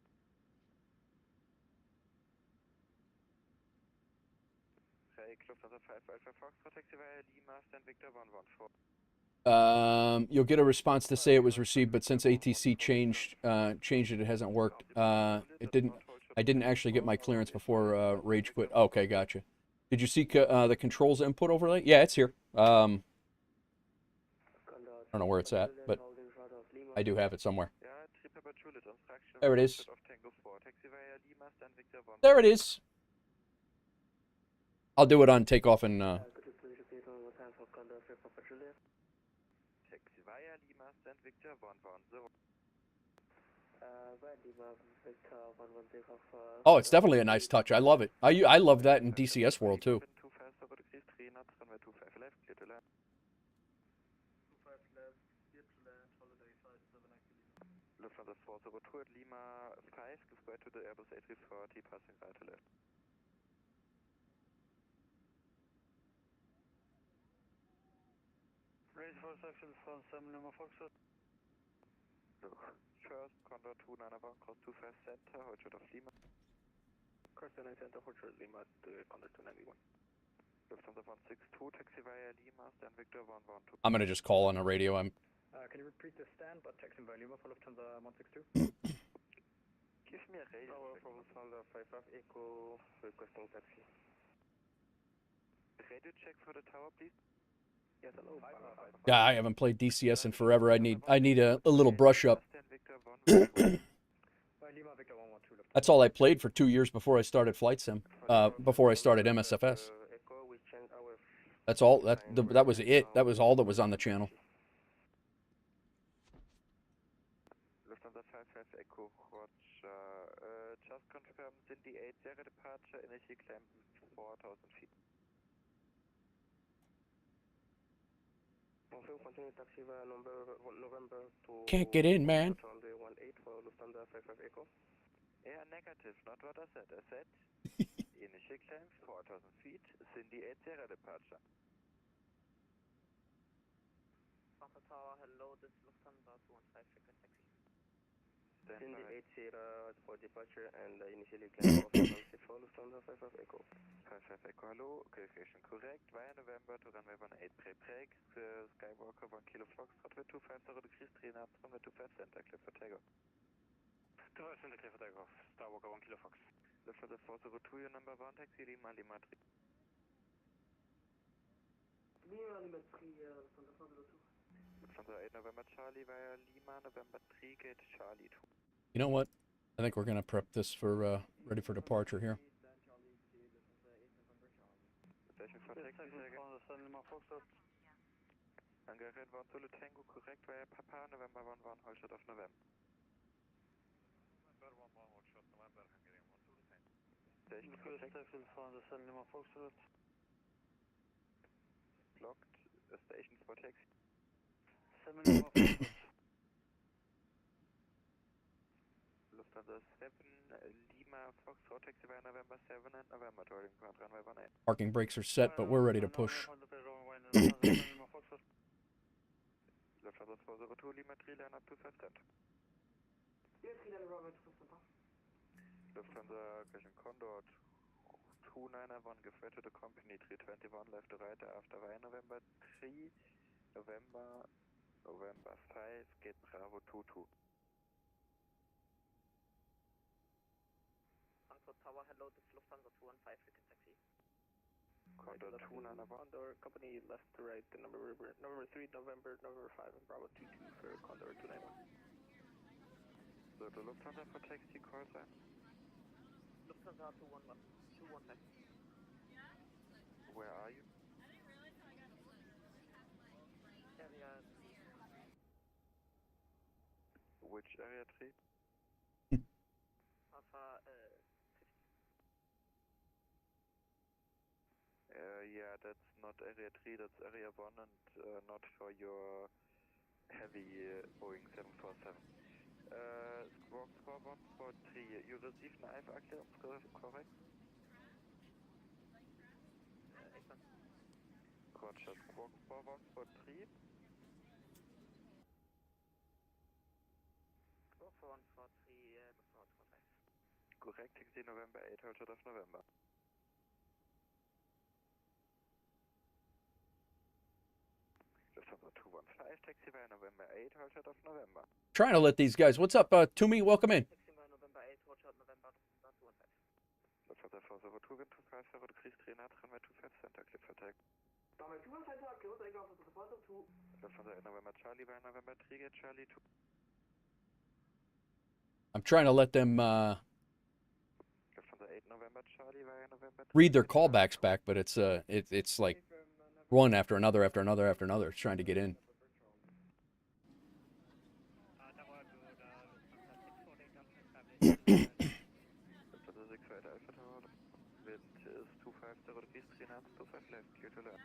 Speaker 4: Take Lufthansa 5 Alpha Foxtrot, taxi via Lima, stand Victor 114.
Speaker 6: You'll get a response to say it was received, but since ATC changed it, it hasn't worked. It didn't. I didn't actually get my clearance before Rage quit. Okay, gotcha. Did you see the controls input overlay? Yeah, it's here. All don't know where it's at, but I do have it somewhere.
Speaker 4: Yeah, triple Juliet instruction.
Speaker 6: There it is.
Speaker 4: Of Tango 4. Taxi via Lima, stand Victor 1.
Speaker 6: There it is. I'll do it on takeoff and.
Speaker 4: Taxi via Lima, stand Victor 110.
Speaker 6: Oh, it's definitely a nice touch. I love it. I love that in DCS world too.
Speaker 4: Lufthansa 40 at Lima 5, give way to the Airbus A340, passing right to left.
Speaker 8: Ready for section from 7 Lima Foxtrot.
Speaker 4: First, Condor 291, cross 25 center, hold short of Lima.
Speaker 2: Cross 29 center, hold short of Lima, Condor 291.
Speaker 4: Lufthansa 162, taxi via Lima, stand Victor 112.
Speaker 6: I'm gonna just call on the radio.
Speaker 2: Can you repeat the stand, but taxi via Lima for Lufthansa 162?
Speaker 4: Give me a radio.
Speaker 2: Tower for Lufthansa 55 Echo, requesting taxi.
Speaker 4: Radio check for the tower, please.
Speaker 2: Yes, hello.
Speaker 6: Yeah, I haven't played DCS in forever. I need a little brush up. That's all I played for 2 years before I started flight sim. Before I started MSFS. That's all. That was it. That was all that was on the channel.
Speaker 4: Lufthansa 55 Echo, Roger. Just confirm Cindy 80 departure, initial climb 4,000 feet.
Speaker 6: Can't get in, man.
Speaker 4: Yeah, negative, not what I said. I said initial climb 4,000 feet, Cindy 80 departure.
Speaker 5: Alpha Tower, hello, this is Lufthansa 215, request taxi.
Speaker 2: Cindy 80 for departure and initially climb 4,000 feet for Lufthansa 55 Echo.
Speaker 4: 55 Echo, hello, calculation correct. Via November to runway 18 pre-break, Skywalker 1 Kilo Foxtrot with 250 degrees, 3 knots, runway 25 center, clear for takeoff.
Speaker 3: 25 center, clear for takeoff. Skywalker 1 Kilo Fox.
Speaker 4: Lufthansa 402, your number 1, taxi Lima, Lima 3.
Speaker 1: Lima, Lima 3, Lufthansa 402.
Speaker 4: Lufthansa 8 November Charlie via Lima, November 3, gate Charlie 2.
Speaker 6: You know what? I think we're gonna prep this for ready for departure here.
Speaker 4: Station for taxi,
Speaker 8: From 7 Lima Foxtrot.
Speaker 4: Hungarian 1 Zulu Tango, correct via Papa, November 11, hold short of November. Station for taxi.
Speaker 8: From 7 Lima Foxtrot.
Speaker 4: Blocked, station for taxi.
Speaker 8: 7 Lima Foxtrot.
Speaker 4: Lufthansa 7, Lima, Foxtrot, taxi via November 7 and November, touring point runway 18.
Speaker 6: Parking brakes are set, but we're ready to push.
Speaker 4: Lufthansa 402, Lima 3, line up to 5 center. Lufthansa, question Condor 291, give way to the company 321, left to right after via November 3, November 5, gate Bravo 22.
Speaker 5: Frankfurt Tower, hello, this is Lufthansa 215, request taxi.
Speaker 4: Condor 291.
Speaker 2: Condor company left to right, the number 3, November 5, and Bravo 22 for Condor 291.
Speaker 4: So the Lufthansa for taxi call sign?
Speaker 5: Lufthansa 215.
Speaker 4: Where are you?
Speaker 5: Area
Speaker 4: Which area 3?
Speaker 5: Alpha,
Speaker 4: yeah, that's not area 3, that's area 1 and not for your heavy Boeing 747. Squawk 4143, you received an IFR clearance, correct? Roger, Squawk 4143.
Speaker 5: Squawk 4143, Lufthansa 215.
Speaker 4: Correct, taxi November 8, hold short of November. Lufthansa 215, taxi via November 8, hold short of November.
Speaker 6: Trying to let these guys. What's up, Toomey? Welcome in.
Speaker 5: Taxi by November 8, hold short November 215.
Speaker 4: Lufthansa 402, wind 250 degrees, 3 knots, runway 25 center, clear for takeoff.
Speaker 1: Runway 25 center, clear for takeoff, Lufthansa 402.
Speaker 4: Lufthansa 8 November Charlie via November 3, get Charlie 2.
Speaker 6: I'm trying to let them
Speaker 4: Lufthansa 8 November Charlie via November 3.
Speaker 6: read their callbacks back, but it's like one after another after another after another. It's trying to get in.
Speaker 4: Lufthansa 648 Alpha Tower, wind is 250 degrees 3 knots, 25 left, clear to land.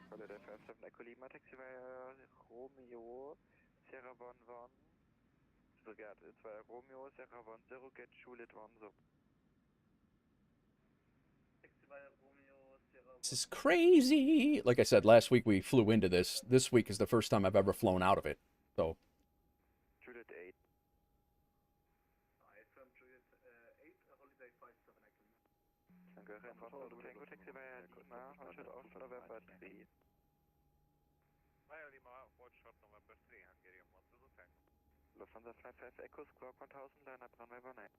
Speaker 4: Holiday 57 Echo Lima, taxi via Romeo, Sierra 11. So get, it's via Romeo, Sierra 10, get Juliet 10.
Speaker 6: This is crazy. Like I said, last week we flew into this. This week is the first time I've ever flown out of it. So.
Speaker 4: Juliet 8. Tango taxi via Lima, Hotel off November 3.
Speaker 3: Via Lima, watch shot November 3, Hungarian 1 Tango.
Speaker 4: Lufthansa 55 Echo, Squawk 1000, line up runway 18.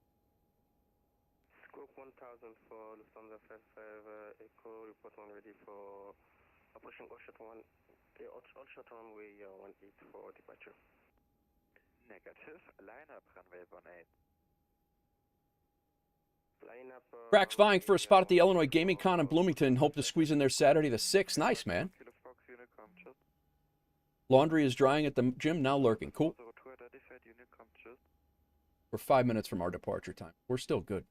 Speaker 9: Squawk 1000 for Lufthansa 55 Echo, report on ready for approaching Oshot 1, Oshot runway 18 for departure.
Speaker 4: Negative, line up runway 18.
Speaker 9: Line up.
Speaker 6: Crack's vying for a spot at the Illinois Gaming Con in Bloomington. Hope to squeeze in there Saturday the 6th. Nice, man. Laundry is drying at the gym, now lurking. Cool. We're 5 minutes from our departure time. We're still good.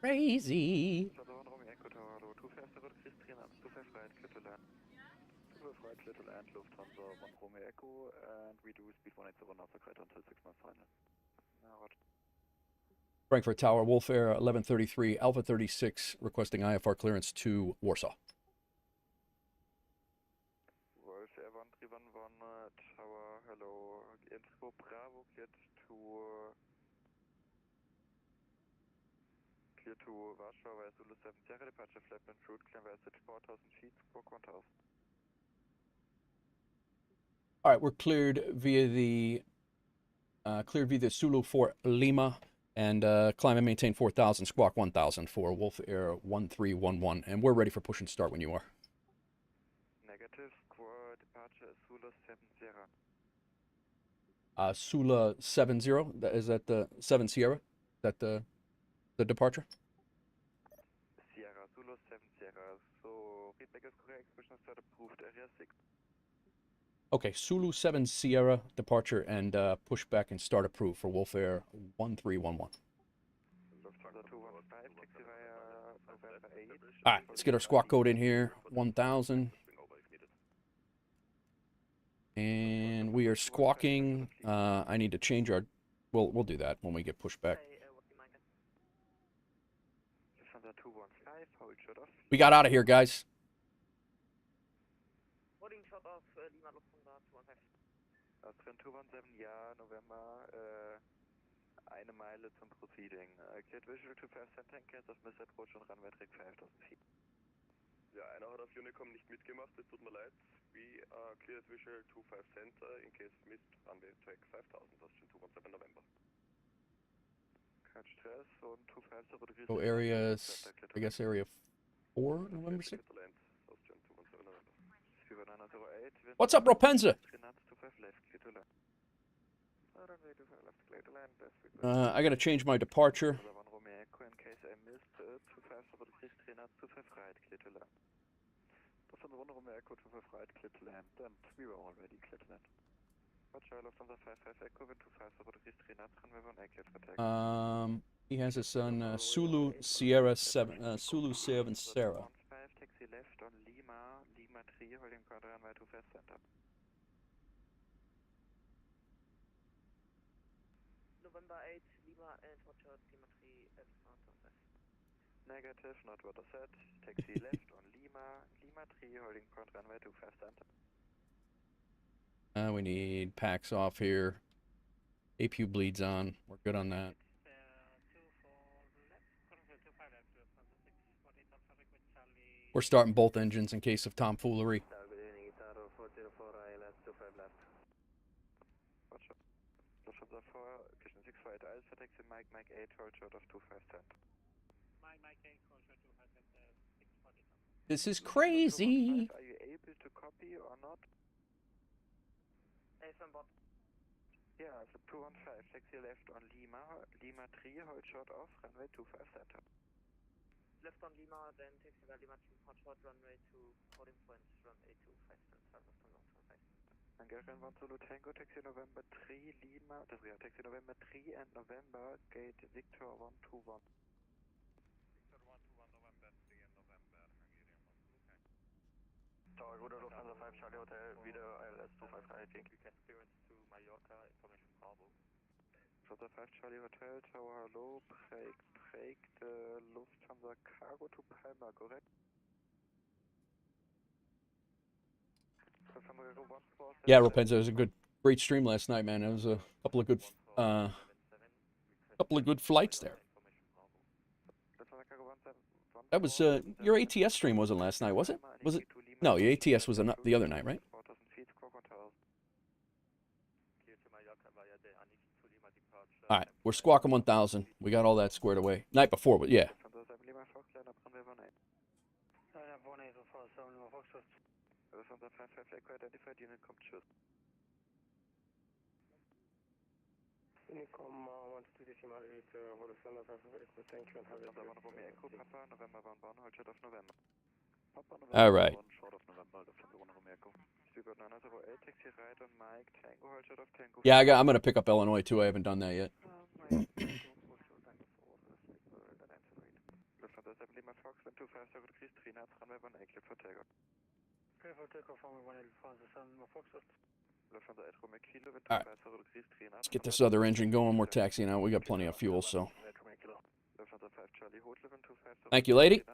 Speaker 6: Crazy.
Speaker 4: Lufthansa 1 Romeo Echo, and we do speed 180 knots until 6 months final.
Speaker 6: Frankfurt Tower, WolfAir 1133, Alpha 36, requesting IFR clearance to Warsaw.
Speaker 4: WolfAir 1311, Tower, hello, info Bravo, cleared to Warsaw via Zulu 7 Sierra, departure flatbed route, climb via 4,000 feet, squawk 1000.
Speaker 6: All right, we're cleared via the Zulu 4 Lima and climb and maintain 4,000, squawk 1,000 for WolfAir 1311, and we're ready for push and start when you are.
Speaker 4: Negative, squawk departure is Zulu 7 Sierra.
Speaker 6: Sula 70, is that the 7 Sierra? Is that the departure?
Speaker 4: Sierra, Zulu 7 Sierra. So feedback is correct, push and start approved, area 6.
Speaker 6: Okay, Zulu 7 Sierra departure and push back and start approved for WolfAir 1311.
Speaker 4: Lufthansa 215, taxi via November 8.
Speaker 6: All right, let's get our squawk code in here, 1,000. And we are squawking. I need to change our... We'll do that when we get pushed back.
Speaker 4: Lufthansa 215, hold shut off.
Speaker 6: We got out of here, guys.
Speaker 5: Holding shot off Lima Lufthansa 215.
Speaker 4: Austrian 217, ja, November, 1 Meile zum Proceeding. Cleared visual to fast and 10 cans of missed approach on runway track 5000 feet.
Speaker 9: Ja, einer hat auf Unicom nicht mitgemacht, es tut mir leid. We cleared visual 25 center in case missed runway track 5000, Austrian 217 November.
Speaker 4: Kein Stress und 250
Speaker 6: So area, I guess area 4, November 6th. What's up, Ropenza? I gotta change my departure. He has his son Zulu Sierra 7, Zulu 7 Sarah.
Speaker 4: Taxi left on Lima, Lima 3, holding ground runway 25 center.
Speaker 5: November 8, Lima and Roger, Lima 3 at Frankfurt.
Speaker 4: Negative, not what I said. Taxi left on Lima, Lima 3, holding ground runway 25 center.
Speaker 6: We need packs off here. APU bleeds on. We're good on that. We're starting both engines in case of tomfoolery.
Speaker 9: Good evening,
Speaker 4: 648 Alpha, taxi Mike 8, hold short of 25 cent.
Speaker 8: Mike 8, hold short 25 cent, 640.
Speaker 6: This is crazy.
Speaker 4: Are you able to copy or not? Yeah, so 215, taxi left on Lima 3, hold short off, runway 25 center.
Speaker 5: Left on Lima, then taxi by Lima 2, hot short runway to 14 points, runway 25 cents, left on long 25 cents.
Speaker 4: Hungarian 1 Zulu Tango, taxi November 3, Lima, das wäre taxi November 3 and November, gate Victor 121.
Speaker 3: Victor 121 November 3 and November, Hungarian 1 Zulu Tango.
Speaker 9: Tower, good Lufthansa 5 Charlie Hotel, wieder ILS 253, I think.
Speaker 2: You can clearance to Mallorca, information Bravo.
Speaker 4: Lufthansa 5 Charlie Hotel, Tower, hello, break Lufthansa Cargo to Palma, correct?
Speaker 6: Yeah, Ropenza, it was a great stream last night, man. It was a couple of good flights there. That was your ATS stream wasn't last night, was it? Was it? No, your ATS was the other night, right? All right, we're squawking 1000. We got all that squared away. Night before, but yeah.
Speaker 9: Unicom 1 decimal 8, Lufthansa 5 thank you and have a good day.
Speaker 6: All right. Yeah, I'm gonna pick up Illinois too. I haven't done that yet. All right. Let's get this other engine going. We're taxiing out. We got plenty of fuel, so. Thank you, lady.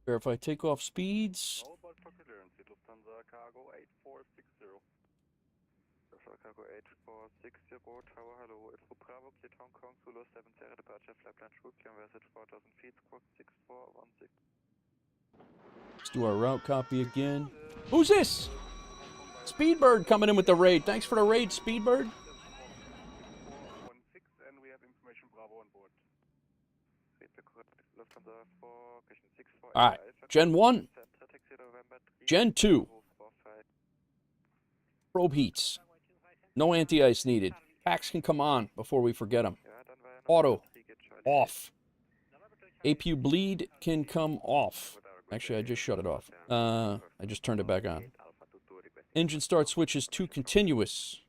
Speaker 6: Verify takeoff speeds.
Speaker 3: Lufthansa Cargo 8460.
Speaker 4: Cargo 8460, Tower, hello, it's Bravo, cleared Hong Kong, Zulu 7 Sierra, departure, flight plan, true, clear, message 4000 feet, squawk 6416.
Speaker 6: Let's do our route copy again. Who's this? Speedbird coming in with the raid. Thanks for the raid, Speedbird.
Speaker 3: 416, and we have information Bravo on board.
Speaker 6: All right, Gen 1, Gen 2. Probe heats. No anti-ice needed. Packs can come on before we forget them. Auto, off. APU bleed can come off. Actually, I just shut it off. I just turned it back on. Engine start switches to continuous.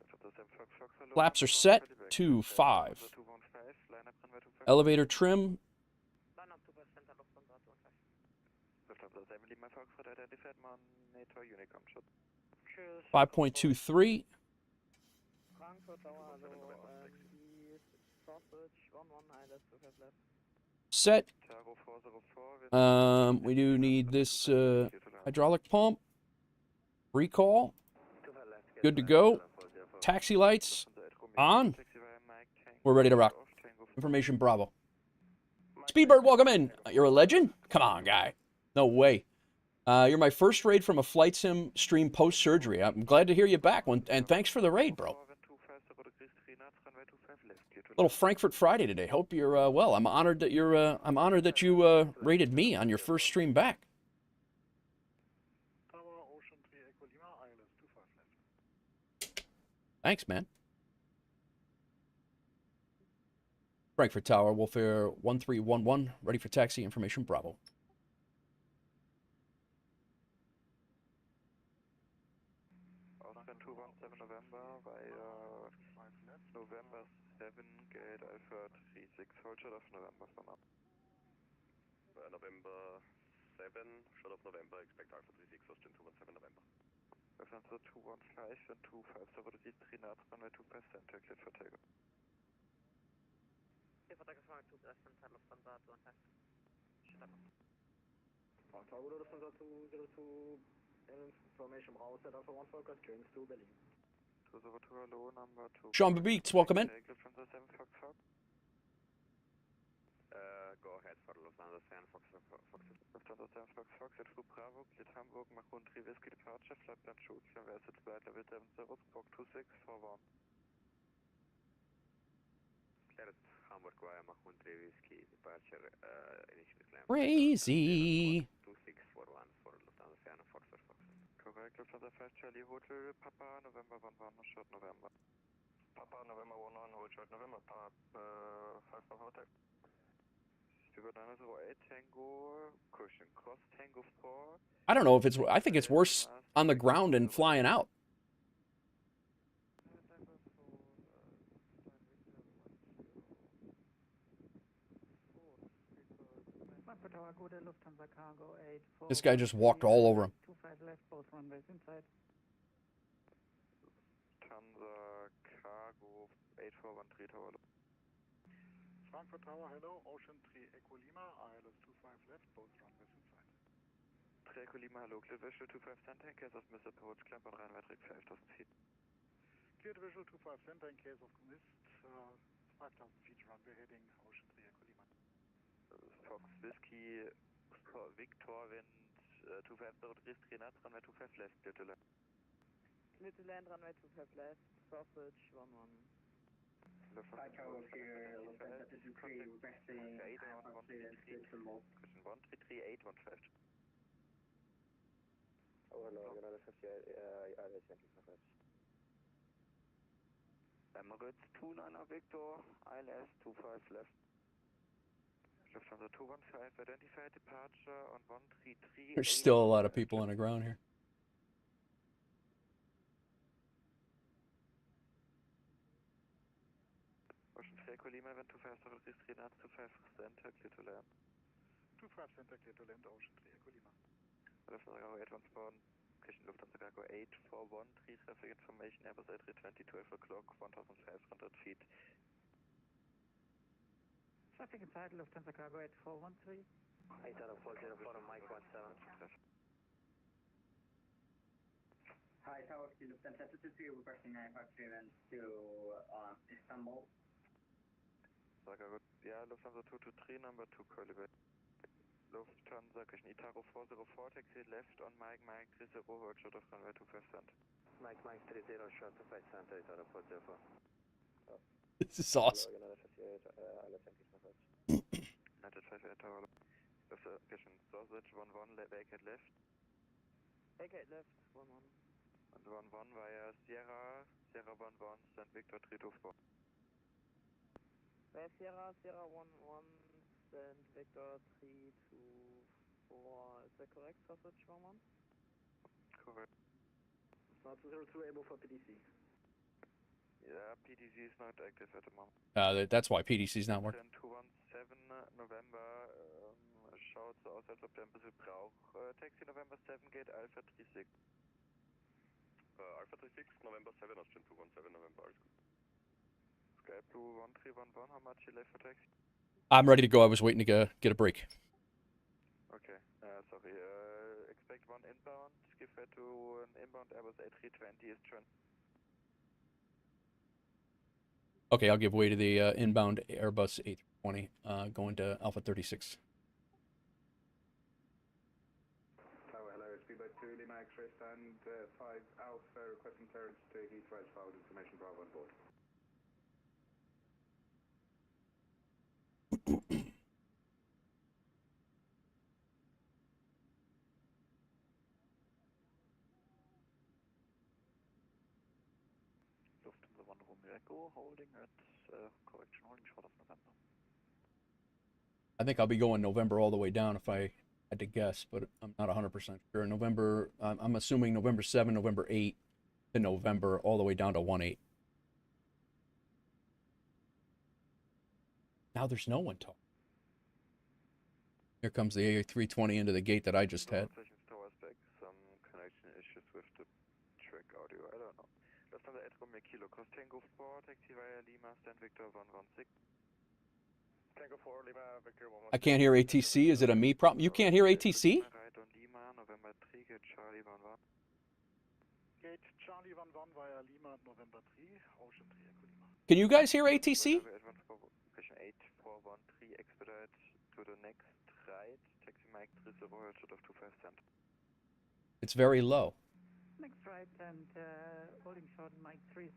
Speaker 6: Flaps are set to 5. Elevator trim. 5.23. Set. We do need this hydraulic pump. Recall. Good to go. Taxi lights on. We're ready to rock. Information Bravo. Speedbird, welcome in. You're a legend? Come on, guy. No way. You're my first raid from a flight sim stream post-surgery. I'm glad to hear you back, and thanks for the raid, bro. Little Frankfurt Friday today. Hope you're well. I'm honored that you raided me on your first stream back. Thanks, man. Frankfurt Tower, WolfAir 1311, ready for taxi. Information Bravo.
Speaker 4: November November 7, gate Alpha 36, hold short of November for now.
Speaker 3: November 7, short of November, expect Alpha 36, Austin 217 November.
Speaker 4: Lufthansa 215 and 25, so what is it, 3 knots, runway 2%, cleared for takeoff.
Speaker 5: Clear for takeoff, runway 2%, Lufthansa 215.
Speaker 9: Tower, Lufthansa 202, information Bravo, set Alpha 1 focus, clearance to Berlin.
Speaker 6: Sean Babix, welcome in.
Speaker 4: go ahead for Lufthansa 7 Fox Lufthansa 7 Fox at Flug Bravo, cleared Hamburg, Mach 1 3 Whiskey departure, flight plan shoot, clear West flight level 70, squawk 26 for 1. Cleared Hamburg via Mach 1 3 Whiskey departure, initial climb.
Speaker 6: Crazy.
Speaker 4: 26 for 1 for Lufthansa 7 Fox Fox. Correct, Lufthansa 5 Charlie Hotel, Papa, November 1 short November.
Speaker 9: Papa, November 1 hold short November, Papa, 5 Papa Hotel.
Speaker 4: Über 908 Tango, cushion, cross Tango 4.
Speaker 6: I don't know if it's, I think it's worse on the ground and flying out. This guy just walked all over him.
Speaker 8: 25 left, both runways inside.
Speaker 4: Lufthansa Cargo 8413 Tower.
Speaker 3: Frankfurt Tower, hello, Ocean 3 Echo Lima, ILS 25 left, both runways inside.
Speaker 4: 3 Echo Lima, hello, cleared visual 25 center in case of missed approach, clamp on runway trick 5000 feet.
Speaker 3: Cleared visual 25 center in case of missed, 5000 feet runway heading, Ocean 3 Echo Lima.
Speaker 4: Fox Whiskey, Victor wind 250 3 knots, runway 25 left, clear to land.
Speaker 5: Clear to land, runway 25 left, sausage 11.
Speaker 10: Hi, Tower here, Lufthansa 223, requesting IFR clearance to LOC.
Speaker 4: Question 133815.
Speaker 9: Oh, hello, United 58, ILS 25 left.
Speaker 4: Emirates 29 Victor, ILS 25 left. Lufthansa 215, identified departure on 133.
Speaker 6: There's still a lot of people on the ground here.
Speaker 4: Ocean 3 Echo Lima, event 25 3 knots, 25 center, clear to land.
Speaker 3: 25 center, clear to land, Ocean 3 Echo Lima.
Speaker 4: Lufthansa Cargo 814, Christian Lufthansa Cargo 8413, traffic information, Airbus A320, 12 o'clock, 1500 feet.
Speaker 8: Traffic inside, Lufthansa Cargo 8413.
Speaker 9: 80404 on Mike 17.
Speaker 10: Hi, Tower to Lufthansa 223, requesting IFR clearance to Istanbul.
Speaker 4: Yeah, Lufthansa 223, number 2, Curly Bay. Lufthansa, Christian Itaro 404, taxi left on Mike 30, hold short of runway 25 center.
Speaker 9: Mike 30, short 25 center, Itaro 404.
Speaker 6: This is awesome.
Speaker 4: United 58 Tower. Christian Sausage 11, vacate left.
Speaker 5: Vacate left, 11.
Speaker 4: And 11 via Sierra 11, St. Victor 324.
Speaker 5: Via Sierra 11, St. Victor 324. Is that correct, sausage 11?
Speaker 4: Correct.
Speaker 9: Not 02 able for PDC.
Speaker 4: Yeah, PDC is not active at the moment.
Speaker 6: That's why PDC is not working.
Speaker 4: 217 November, schaut so aus, als ob der ein bisschen braucht. Taxi November 7 Gate Alpha 36.
Speaker 9: Alpha 36, November 7, Austin 217 November, alles gut.
Speaker 4: Sky Blue 1311, how much you left for taxi?
Speaker 6: I'm ready to go. I was waiting to get a break.
Speaker 4: Okay, sorry. Expect one inbound. Give way to an inbound Airbus A320 is turn.
Speaker 6: Okay, I'll give way to the inbound Airbus A320 going to Alpha 36.
Speaker 3: Tower, hello, it's Speedboat 2, Lima X-ray stand 5 Alpha, requesting clearance to Heathrow as filed information Bravo on board.
Speaker 4: Lufthansa 1 Romeo Echo, holding at correction, holding short of November.
Speaker 6: I think I'll be going November all the way down if I had to guess, but I'm not 100% sure. November, I'm assuming November 7, November 8 to November all the way down to 1/8. Now there's no one talking. Here comes the A320 into the gate that I just had.
Speaker 4: Some connection issues with the track audio, I don't know. Lufthansa 8 Romeo Kilo, cross Tango 4, taxi via Lima, Stand Victor 116.
Speaker 9: Tango 4, Lima, Victor 116.
Speaker 6: I can't hear ATC. Is it a me problem? You can't hear ATC?
Speaker 4: Right on Lima, November 3, get Charlie 11.
Speaker 3: Gate Charlie 11 via Lima, November 3, Ocean 3 Echo Lima.
Speaker 6: Can you guys hear ATC?
Speaker 4: Question 8413, expedite to the next right, taxi Mike 30, hold short of 25 cent.
Speaker 6: It's very low.
Speaker 8: Next right and holding short Mike 30,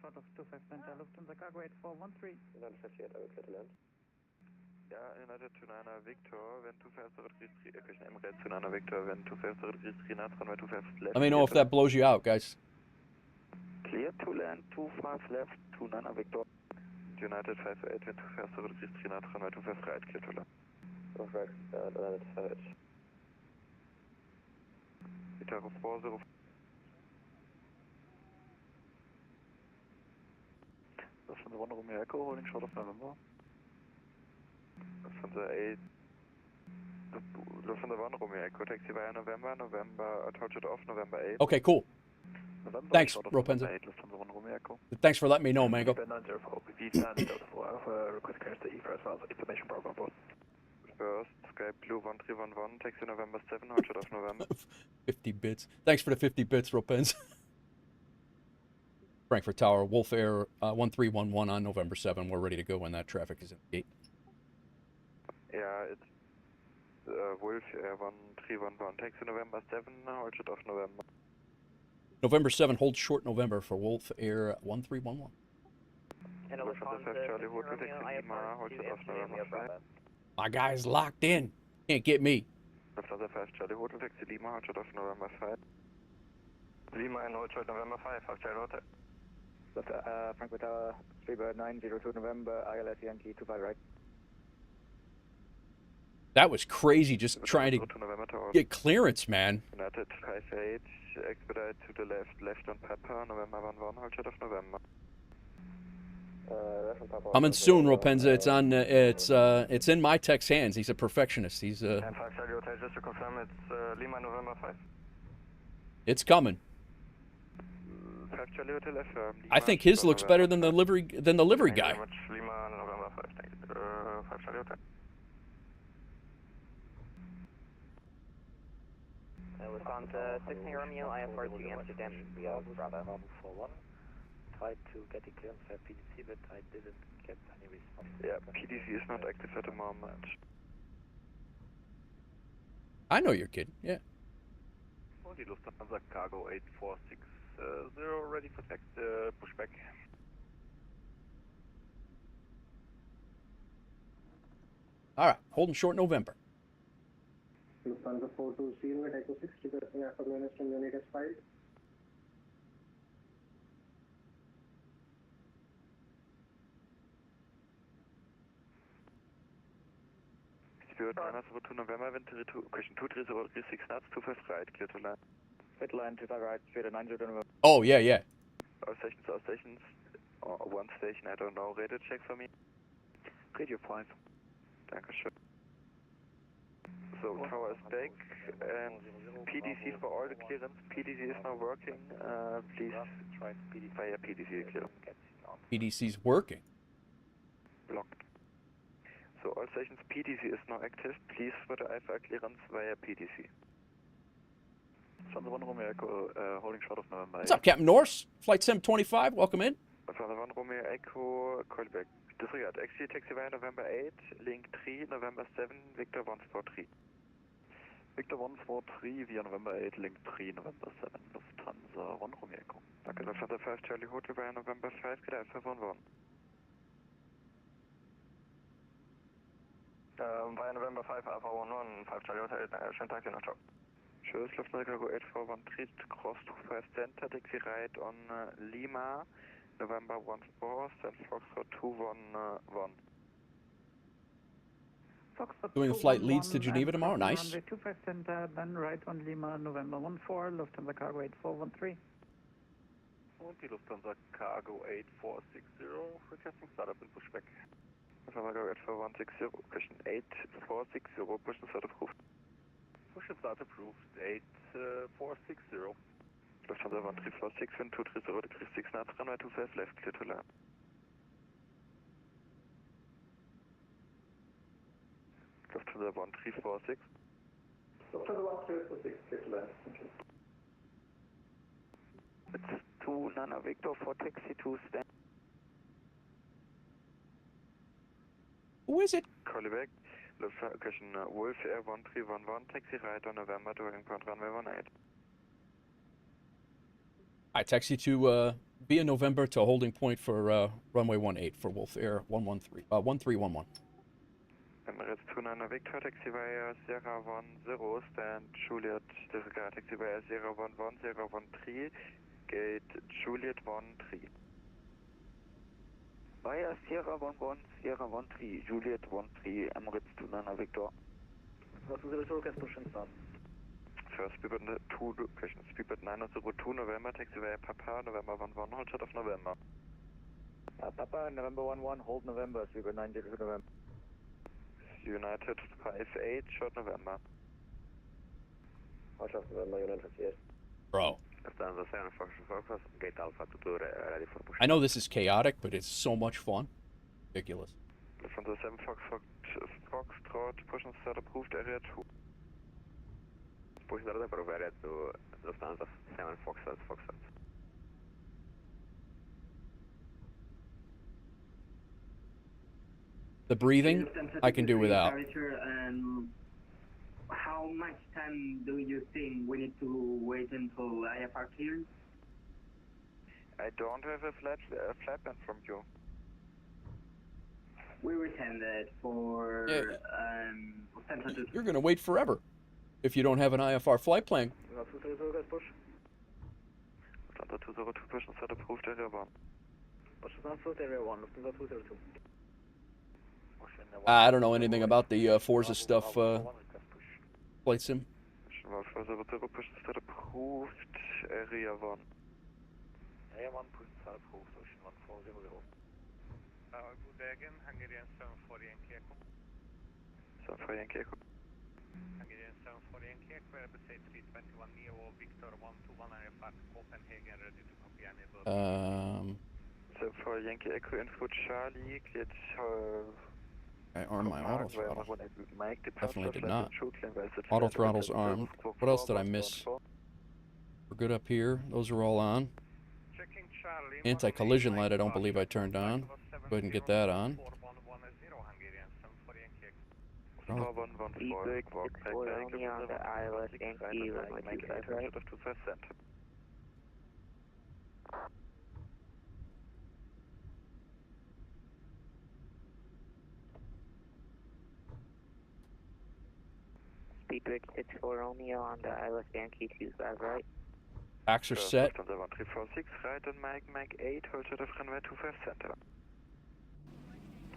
Speaker 8: short of 25 center, Lufthansa cargo 8413.
Speaker 9: United 58, I will clear to land.
Speaker 4: Yeah, United to Nana Victor, when 2533, question Emirates to Nana Victor, when 2533 knots, runway 25 left.
Speaker 6: Let me know if that blows you out, guys.
Speaker 4: Clear to land, 25 left to Nana Victor. United 58, when 2533 knots, runway 25 right, clear to land.
Speaker 9: Right, United 58.
Speaker 4: Victor 40. Lufthansa 1 Romeo Echo, holding short of November. Lufthansa 8. Lufthansa 1 Romeo Echo, taxi via November, hold short off November 8.
Speaker 6: Okay, cool.
Speaker 4: November,
Speaker 6: thanks,
Speaker 4: Ropenza.
Speaker 6: Lufthansa 1 Romeo Echo. Thanks for letting me know, Mango.
Speaker 4: Request clearance to E for as well, information program board. First, Sky Blue 1311, taxi November 7, hold short of November.
Speaker 6: 50 bits. Thanks for the 50 bits, Ropenza. Frankfurt Tower, WolfAir 1311 on November 7. We're ready to go when that traffic is in the gate.
Speaker 4: Yeah, it's WolfAir 1311, taxi November 7, hold short of November.
Speaker 6: November 7, hold short November for WolfAir 1311.
Speaker 5: And Lufthansa
Speaker 4: Charlie Hotel, taxi Lima, hold short of November 5.
Speaker 6: My guy's locked in. Can't get me.
Speaker 4: Lufthansa 5, Charlie Hotel, taxi Lima, hold short of November 5.
Speaker 9: Lima and hold short November 5, Charlie Hotel. Frankfurt Tower, 3bird 902 November, ILS Yankee 25 right.
Speaker 6: That was crazy, just trying to get clearance, man.
Speaker 4: United 58, expedite to the left on Pepper, November 11, hold short of November.
Speaker 6: Coming soon, Ropenza. It's on. It's in my tech's hands. He's a perfectionist. He's
Speaker 9: And 5 Charlie Hotel, just to confirm, it's Lima November 5.
Speaker 6: It's coming.
Speaker 4: 5 Charlie Hotel affirm.
Speaker 6: I think his looks better than the livery guy.
Speaker 9: Thank you very much, Lima November 5. Thank you. 5 Charlie Hotel.
Speaker 5: Lufthansa 16 Romeo, IFR2 Amsterdam, Bravo.
Speaker 9: 41. Tried to get a clearance for PDC, but I didn't get any response.
Speaker 4: Yeah, PDC is not active at the moment.
Speaker 6: I know you're kidding. Yeah.
Speaker 3: The Lufthansa Cargo 8460, ready for pushback.
Speaker 6: All right, holding short November.
Speaker 10: Lufthansa 420 at Echo 6, requesting after minutes from unit is filed.
Speaker 4: Spirit 902 November, wind 32, question 23036 knots, 25 right, clear to land.
Speaker 9: Fit line 25 right, Spirit 902 November.
Speaker 6: Oh, yeah, yeah.
Speaker 4: All stations, one station, I don't know, radio check for me. Radio 5. Dankeschön. So, tower is back, and PDC for all the clearance. PDC is now working, please try via PDC clearance.
Speaker 6: PDC's working.
Speaker 4: Blocked. So all stations, PDC is now active. Please for the IFR clearance via PDC. Lufthansa 1 Romeo Echo, holding short of November 8.
Speaker 6: What's up, Captain Norse? Flight Sim 25, welcome in.
Speaker 4: Lufthansa 1 Romeo Echo, call back. Disregard, XG taxi via November 8, link 3, November 7, Victor 143. Victor 143 via November 8, link 3, November 7, Lufthansa 1 Romeo Echo. Danke, Lufthansa 5 Charlie Hotel via November 5, get IFR 11.
Speaker 9: Via November 5, Alpha 11, 5 Charlie Hotel, schönen Tag, noch, ciao.
Speaker 4: Tschüss, Lufthansa Cargo 8413, cross 25 center, taxi right on Lima, November 14, San Foxtrot 211.
Speaker 6: Doing a flight leads to Geneva tomorrow, nice.
Speaker 8: Runway 25 center, then right on Lima, November 14, Lufthansa cargo 8413.
Speaker 3: Und die Lufthansa Cargo 8460, requesting startup and pushback.
Speaker 4: Lufthansa Cargo 8460, question 8460, push and start approved.
Speaker 3: Push and start approved, 8460.
Speaker 4: Lufthansa 1346, wind 230, decrease 6 knots, runway 25 left, clear to land. Lufthansa 1346.
Speaker 10: Lufthansa 1346, clear to land. Thank you.
Speaker 4: It's 2 Nana Victor for taxi to stand.
Speaker 6: Who is it?
Speaker 4: Call you back. Location WolfAir 1311, taxi right on November to point runway 18.
Speaker 6: I taxi to via November to holding point for runway 18 for WolfAir 1311.
Speaker 4: Emirates 29 Victor, taxi via Sierra 10, stand Juliet, disregard taxi via Sierra 11013, gate Juliet 13. Via Sierra 13, Juliet 13, Emirates 29 Victor. First speedbird 2 location, speedbird 902 November, taxi via Papa, November 11, hold short of November.
Speaker 9: Papa, November 11, hold November, speedbird 902 November.
Speaker 4: United 58, short November.
Speaker 9: Hold short of November, United, yes.
Speaker 6: Bro.
Speaker 9: Lufthansa 7 Fox, gate Alpha to ready for push.
Speaker 6: I know this is chaotic, but it's so much fun. Ridiculous.
Speaker 4: Lufthansa 7 Foxtrot, push and start approved area 2.
Speaker 9: Push and start approved area 2, Lufthansa 7 Foxtrot.
Speaker 6: The breathing, I can do without.
Speaker 10: How much time do you think we need to wait until IFR clears?
Speaker 4: I don't have a flat plan from you.
Speaker 10: We retend it for
Speaker 6: You're going to wait forever if you don't have an IFR flight plan.
Speaker 4: Lufthansa 202, push and start approved area 1.
Speaker 2: Push and start area 1, Lufthansa 202.
Speaker 6: I don't know anything about the Forza stuff, flight sim.
Speaker 4: Push and start approved area 1.
Speaker 9: Area 1, push and start approved, ocean 1400. Copenhagen, Hungarian 74 Yankee Echo.
Speaker 4: 74 Yankee Echo.
Speaker 9: Hungarian 74 Yankee Echo, Airbus A321 Neo, Victor 121, IFR Copenhagen, ready to copy enable.
Speaker 4: 74 Yankee Echo, info Charlie, cleared.
Speaker 6: I armed my auto throttle. Definitely did not. Auto throttle's armed. What else did I miss? We're good up here. Those are all on. Anti-collision light I don't believe I turned on. Go ahead and get that on.
Speaker 11: Speedbird 64 Romeo on the ILS Yankee 25 right.
Speaker 6: Backs are set.
Speaker 4: Lufthansa 1346, right on Mike 8, hold short of runway 25 center.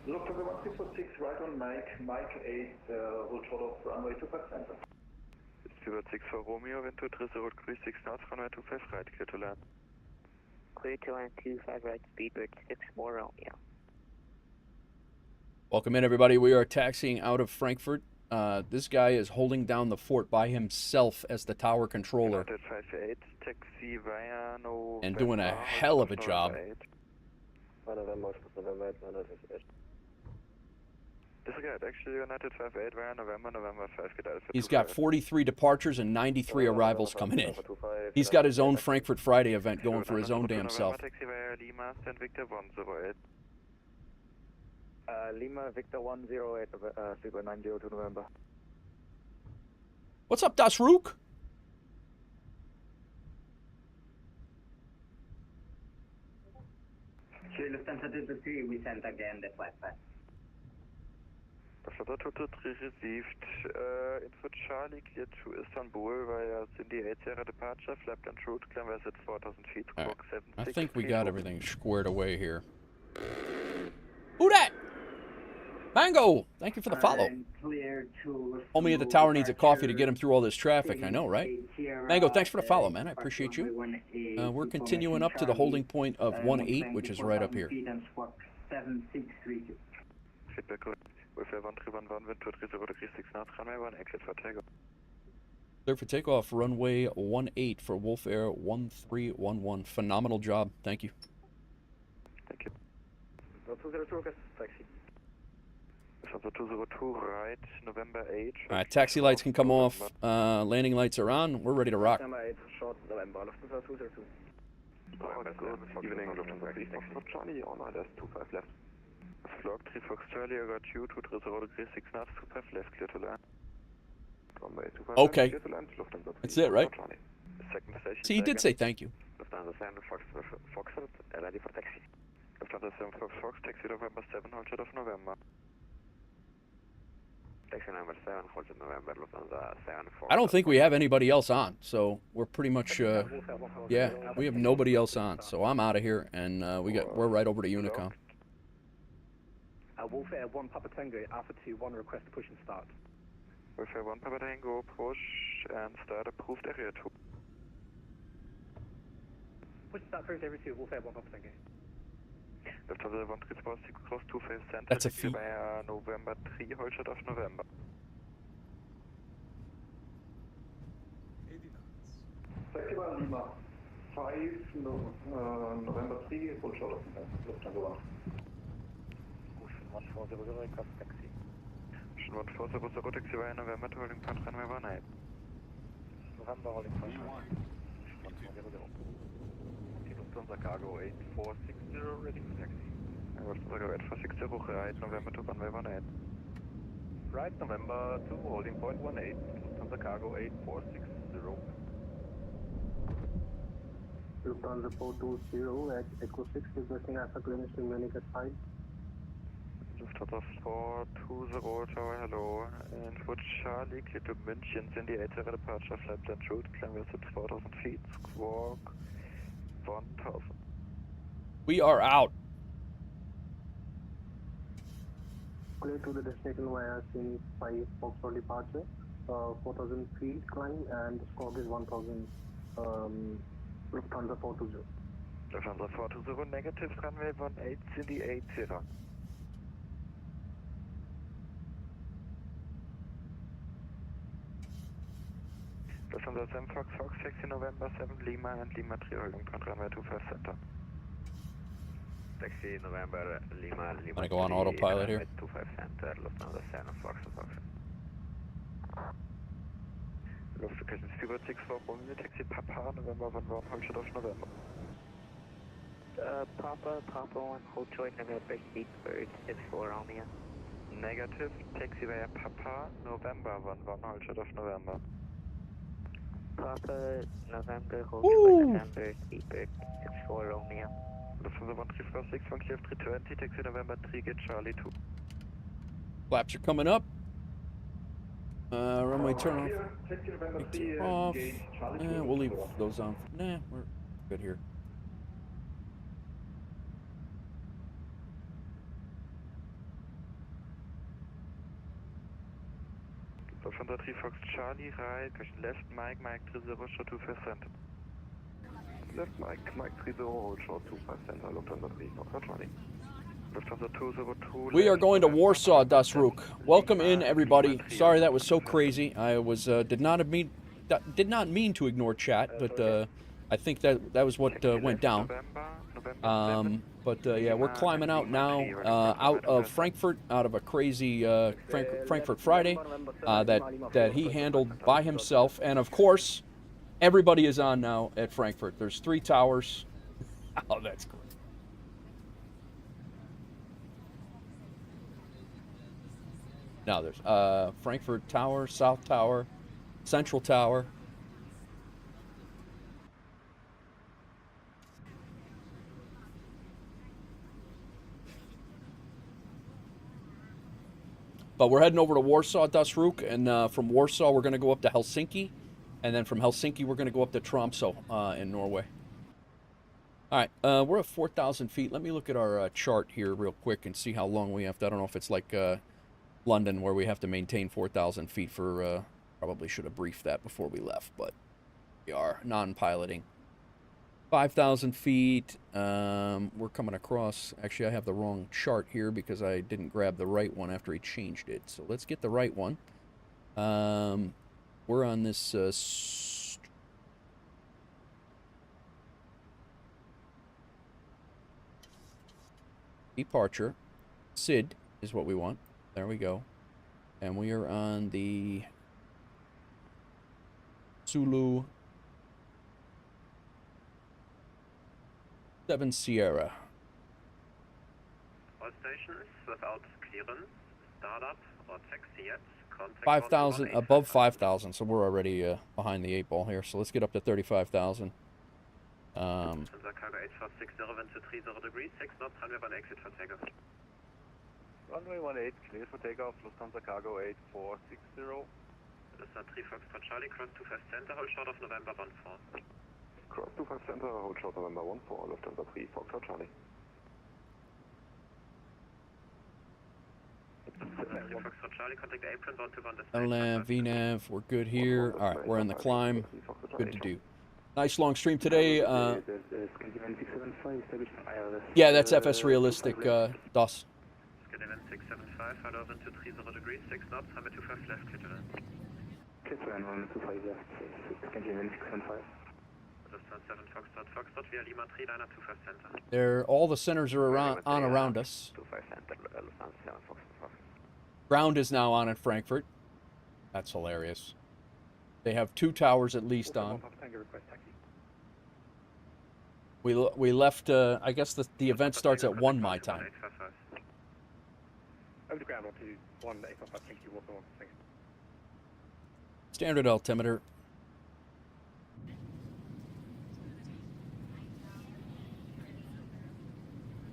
Speaker 10: Lufthansa 1346, right on Mike 8, hold short of runway 25 center.
Speaker 4: Speedbird 64 Romeo, wind 230, 6 knots, runway 25 right, clear to land.
Speaker 11: Clear to land 25 right, Speedbird 64 Romeo.
Speaker 6: Welcome in, everybody. We are taxiing out of Frankfurt. This guy is holding down the fort by himself as the tower controller and doing a hell of a job. He's got 43 departures and 93 arrivals coming in. He's got his own Frankfurt Friday event going for his own damn self.
Speaker 9: Lima Victor 108, Super 902 November.
Speaker 6: What's up, Das Rook?
Speaker 10: Lufthansa 223, we sent again the flight plan.
Speaker 4: Lufthansa 223 received info Charlie, cleared to Istanbul via Cindy 8 Sierra departure, flapped and route, climb at 4,000 feet, squawk 7.
Speaker 6: I think we got everything squared away here. Who dat? Mango, thank you for the follow. Homie at the tower needs a coffee to get him through all this traffic. I know, right? Mango, thanks for the follow, man. I appreciate you. We're continuing up to the holding point of 18, which is right up here. Clear for takeoff, runway 18 for WolfAir 1311. Phenomenal job. Thank you.
Speaker 4: Thank you. 202 right, November 8.
Speaker 6: All right, taxi lights can come off. Landing lights are on. We're ready to rock.
Speaker 9: November 8, short November, Lufthansa 202.
Speaker 4: Evening, Lufthansa 3 Charlie, on ILS 25 left. Flock 3 Fox Charlie, I got you, 2 3 0 degree 6 knots, 2 5 left, clear to land.
Speaker 6: Okay. That's it, right?
Speaker 4: Second station.
Speaker 6: See, he did say thank you.
Speaker 4: Lufthansa 7 Fox, ready for taxi. Lufthansa 7 Fox, taxi November 7, hold short of November. Taxi number 7, hold short November, Lufthansa 7 Fox.
Speaker 6: I don't think we have anybody else on, so we're pretty much, yeah, we have nobody else on, so I'm out of here, and we're right over to Unicom.
Speaker 10: WolfAir 1 Papa Tango, Alpha 2 1, request push and start.
Speaker 4: WolfAir 1 Papa Tango, push and start approved area 2.
Speaker 10: Push and start first area 2, WolfAir 1 Papa Tango.
Speaker 4: Lufthansa 1 3 cross 2 face center.
Speaker 6: That's a feat.
Speaker 4: Via November 3, hold short of November.
Speaker 10: Festival Lima 5, November 3, hold short of Lufthansa 1.
Speaker 9: 1400, request taxi.
Speaker 4: 1400, taxi via November to holding point runway 18.
Speaker 9: November holding point 1400. Lufthansa Cargo 8460, ready for taxi.
Speaker 4: Lufthansa Cargo 8460, right November to runway 18.
Speaker 9: Right November to holding point 18, Lufthansa Cargo 8460.
Speaker 10: Lufthansa 420 at Echo 6, requesting Alpha clearance to Munich at 5.
Speaker 4: Lufthansa 420, tower, hello. Input Charlie, clear to München, Cindy 80 departure, flight plan route, climb at 4,000 feet, squawk 1,000.
Speaker 6: We are out.
Speaker 10: Clear to the destination via Cine 5 Foxtrot departure, 4,000 feet climb, and the squawk is 1,000, Lufthansa 420.
Speaker 4: Lufthansa 420, negative, runway 18, Cindy 80. Lufthansa 7 Fox, taxi November 7 Lima and Lima 3 holding point runway 25 center. Taxi November Lima, Lima.
Speaker 6: Gonna go on autopilot here.
Speaker 4: 25 center, Lufthansa 7 Fox. Location Speedbird 6 for Romeo, taxi Papa November 1 hold short of November.
Speaker 11: Papa 1, hold short November, Speedbird 6 for Romeo.
Speaker 4: Negative, taxi via Papa November 1 hold short of November.
Speaker 11: Papa November, hold short November, Speedbird 6 for Romeo.
Speaker 4: Lufthansa 1346, one clear 320, taxi November 3, get Charlie 2.
Speaker 6: Flaps are coming up. Runway turn off.
Speaker 10: Taxi November 3,
Speaker 6: Off.
Speaker 10: gate Charlie 2.
Speaker 6: We'll leave those on. Nah, we're good here.
Speaker 4: Lufthansa 3 Fox Charlie, right, question left, Mike 30, short 25 center. Left Mike 30, hold short 25 center, Lufthansa 3 Fox Charlie. Lufthansa 202.
Speaker 6: We are going to Warsaw, Das Rook. Welcome in, everybody. Sorry that was so crazy. I was did not mean to ignore chat, but I think that was what went down. But yeah, we're climbing out now, out of Frankfurt, out of a crazy Frankfurt Friday that he handled by himself, and of course, everybody is on now at Frankfurt. There's 3 towers. Oh, that's great. Now there's Frankfurt Tower, South Tower, Central Tower. But we're heading over to Warsaw, Das Rook, and from Warsaw we're going to go up to Helsinki, and then from Helsinki we're going to go up to Tromsø in Norway. All right, we're at 4,000 feet. Let me look at our chart here real quick and see how long we have to. I don't know if it's like London where we have to maintain 4,000 feet for, probably should have briefed that before we left, but we are non-piloting. 5,000 feet, we're coming across. Actually, I have the wrong chart here because I didn't grab the right one after he changed it. So let's get the right one. We're on this departure. SID is what we want. There we go. And we are on the Zulu 7 Sierra.
Speaker 12: stations without clearance, startup or taxi yet.
Speaker 6: 5,000, above 5,000, so we're already behind the 8 ball here. So let's get up to 35,000.
Speaker 12: Lufthansa cargo 8460, wind to 30 degrees, 6 knots, runway 18 clear for takeoff.
Speaker 3: Runway 18 clear for takeoff, Lufthansa cargo 8460.
Speaker 12: Lufthansa 3 Foxtrot Charlie, cross 25 center, hold short of November 14.
Speaker 10: Cross 25 center, hold short November 14, Lufthansa 3 Foxtrot Charlie.
Speaker 12: 3 Foxtrot Charlie, contact apron, 121
Speaker 6: LNAV, VNAV, we're good here. All right, we're in the climb. Good to do. Nice long stream today. Yeah, that's FS Realistic, DOS.
Speaker 12: Event 675, follow wind to 30 degrees, 6 knots, runway 25 left, clear to land.
Speaker 10: Clear to land, runway 25 left, 6 event 675.
Speaker 12: Lufthansa 7 Foxtrot via Lima 3 liner 25 center.
Speaker 6: They're, all the centers are around us.
Speaker 11: 25 center, Lufthansa 7 Foxtrot.
Speaker 6: Ground is now on in Frankfurt. That's hilarious. They have 2 towers at least on. We left, I guess the event starts at 1 my time.
Speaker 3: Over the ground onto 1855, thank you, Wolf 1, thank you.
Speaker 6: Standard altimeter.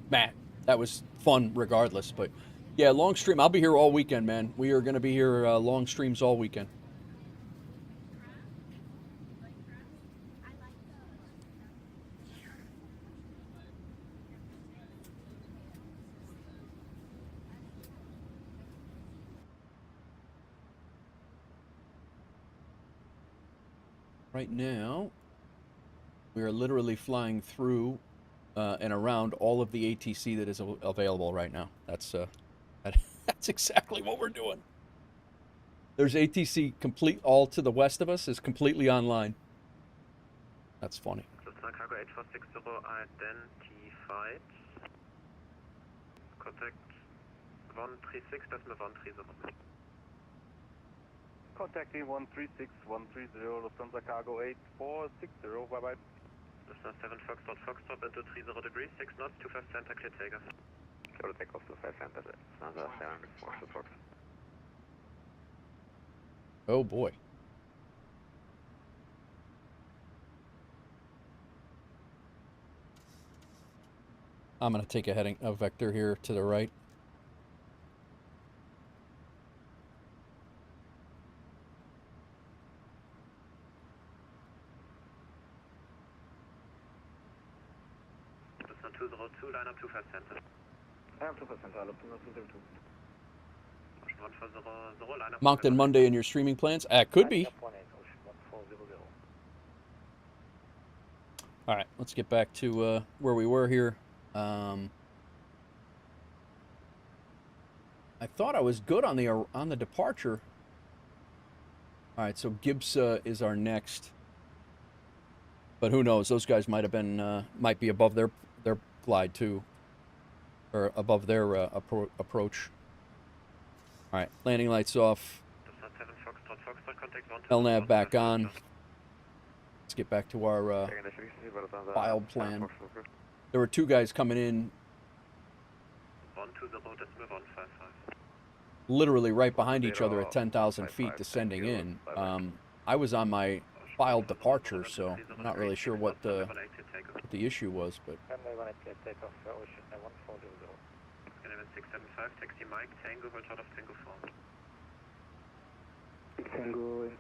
Speaker 6: Matt, that was fun regardless, but yeah, long stream. I'll be here all weekend, man. We are going to be here long streams all weekend. Right now, we are literally flying through and around all of the ATC that is available right now. That's that's exactly what we're doing. There's ATC complete all to the west of us is completely online. That's funny.
Speaker 12: Cargo 8460 identified. Contact 136.130.
Speaker 3: Contacting 136, 130, Lufthansa cargo 8460, bye-bye.
Speaker 12: Lufthansa 7 Foxtrot into 30 degrees, 6 knots, 25 center, clear takeoff.
Speaker 11: Clear takeoff, 25 center, Lufthansa 7 Foxtrot.
Speaker 6: Oh boy. I'm going to take a vector here to the right.
Speaker 12: Lufthansa 202, line up 25 center.
Speaker 3: I am 25 center, Lufthansa 202.
Speaker 6: Moncton Monday in your streaming plans? Could be. All right, let's get back to where we were here. I thought I was good on the departure. All right, so Gibbs is our next, but who knows? Those guys might have been might be above their glide too, or above their approach. All right, landing lights off. LNAV back on. Let's get back to our filed plan. There were 2 guys coming in literally right behind each other at 10,000 feet descending in. I was on my filed departure, so I'm not really sure what the issue was, but...
Speaker 12: 675, taxi Mike, Tango, hold short of Tango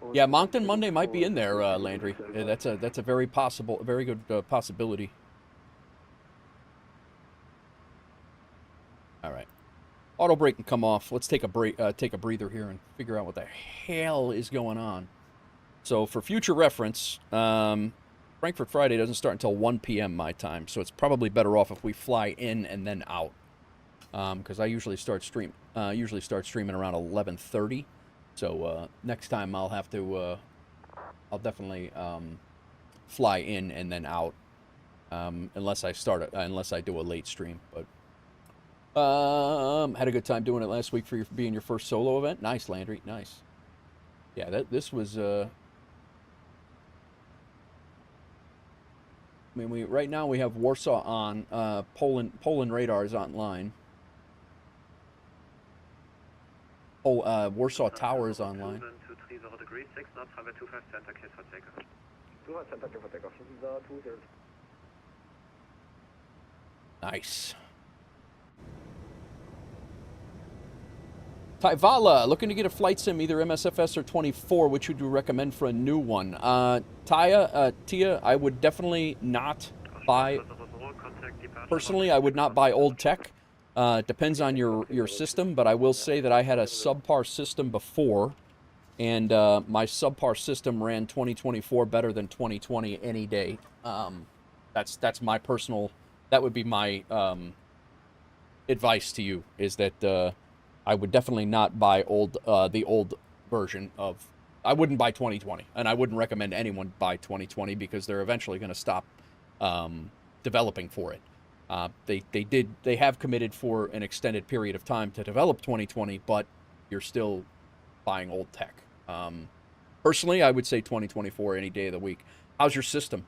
Speaker 12: 4.
Speaker 6: Yeah, Moncton Monday might be in there, Landry. Yeah, that's a very good possibility. All right, auto brake can come off. Let's take a breather here and figure out what the hell is going on. So for future reference, Frankfurt Friday doesn't start until 1 p.m. my time, so it's probably better off if we fly in and then out. Because I usually start streaming around 11:30. So next time I'll have to, I'll definitely fly in and then out, unless I do a late stream. But had a good time doing it last week for being your first solo event. Nice, Landry, nice. Yeah, this was. I mean, right now we have Warsaw on. Poland radar is online. Oh, Warsaw Tower is online.
Speaker 12: 230 degrees, 6 knots, runway 25 center, clear for takeoff.
Speaker 9: 25 center, clear for takeoff. This is 20.
Speaker 6: Nice. Tyvala, looking to get a flight sim, either MSFS or 24. Which would you recommend for a new one? Tia, I would definitely not buy. Personally, I would not buy old tech. Depends on your system, but I will say that I had a subpar system before, and my subpar system ran 2024 better than 2020 any day. That's my personal. That would be my advice to you, is that I would definitely not buy the old version of. I wouldn't buy 2020, and I wouldn't recommend anyone buy 2020 because they're eventually going to stop developing for it. They have committed for an extended period of time to develop 2020, but you're still buying old tech. Personally, I would say 2024 any day of the week. How's your system?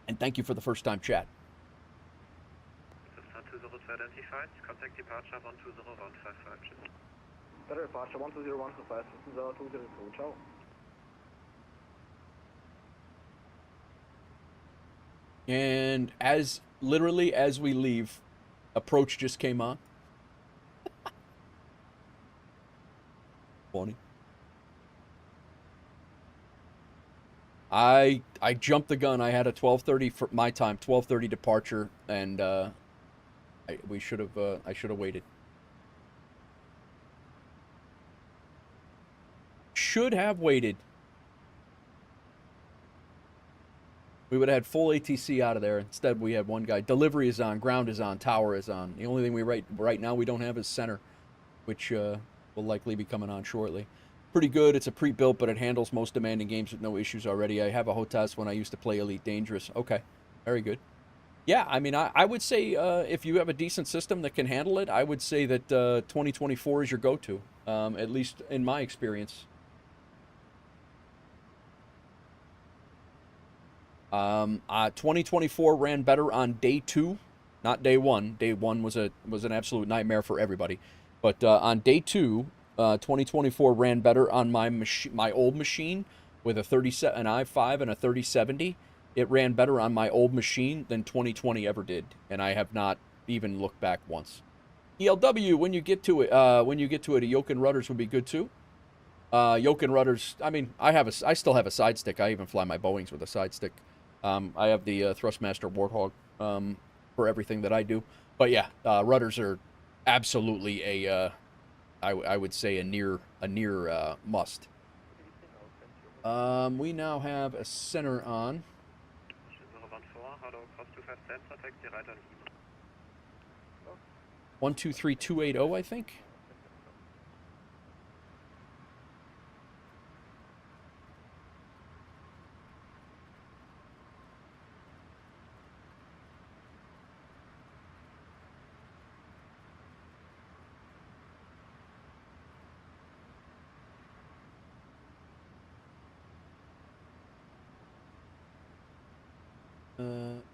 Speaker 6: And thank you for the first time chat.
Speaker 12: Cessna 202 identified. Contact departure 12015.
Speaker 9: Better departure 12015. This is 202. Ciao.
Speaker 6: And literally as we leave, approach just came on. Funny. I jumped the gun. I had a 12:30 for my time, 12:30 departure, and I should have waited. Should have waited. We would have had full ATC out of there. Instead, we had one guy. Delivery is on, ground is on, tower is on. The only thing we right now we don't have is center, which will likely be coming on shortly. Pretty good. It's a pre-built, but it handles most demanding games with no issues already. I have a HOTAS when I used to play Elite Dangerous. Okay, very good. Yeah, I mean, I would say if you have a decent system that can handle it, I would say that 2024 is your go-to, at least in my experience. 2024 ran better on day 2, not day 1. Day 1 was an absolute nightmare for everybody, but on day 2, 2024 ran better on my old machine with an i5 and a 3070. It ran better on my old machine than 2020 ever did, and I have not even looked back once. ELW, when you get to it, a yoke and rudders would be good too. Yoke and rudders. I mean, I still have a side stick. I even fly my Boeings with a side stick. I have the Thrustmaster Warthog for everything that I do. But yeah, rudders are absolutely I would say a near must. We now have a center on. 123280, I think.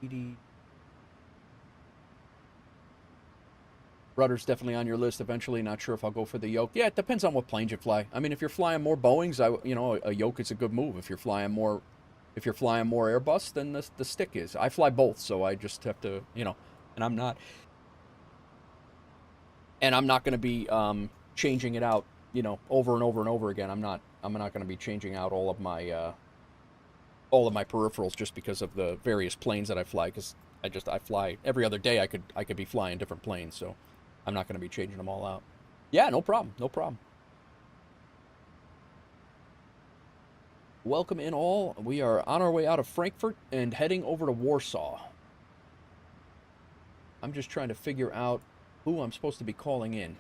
Speaker 6: ED. Rudder's definitely on your list eventually. Not sure if I'll go for the yoke. Yeah, it depends on what planes you fly. I mean, if you're flying more Boeings, a yoke is a good move. If you're flying more Airbus, then the stick is. I fly both, so I just have to, and I'm not going to be changing it out, over and over and over again. I'm not going to be changing out all of my peripherals just because of the various planes that I fly, because I fly every other day. I could be flying different planes, so I'm not going to be changing them all out. Yeah, no problem. Welcome in all. We are on our way out of Frankfurt and heading over to Warsaw. I'm just trying to figure out who I'm supposed to be calling in.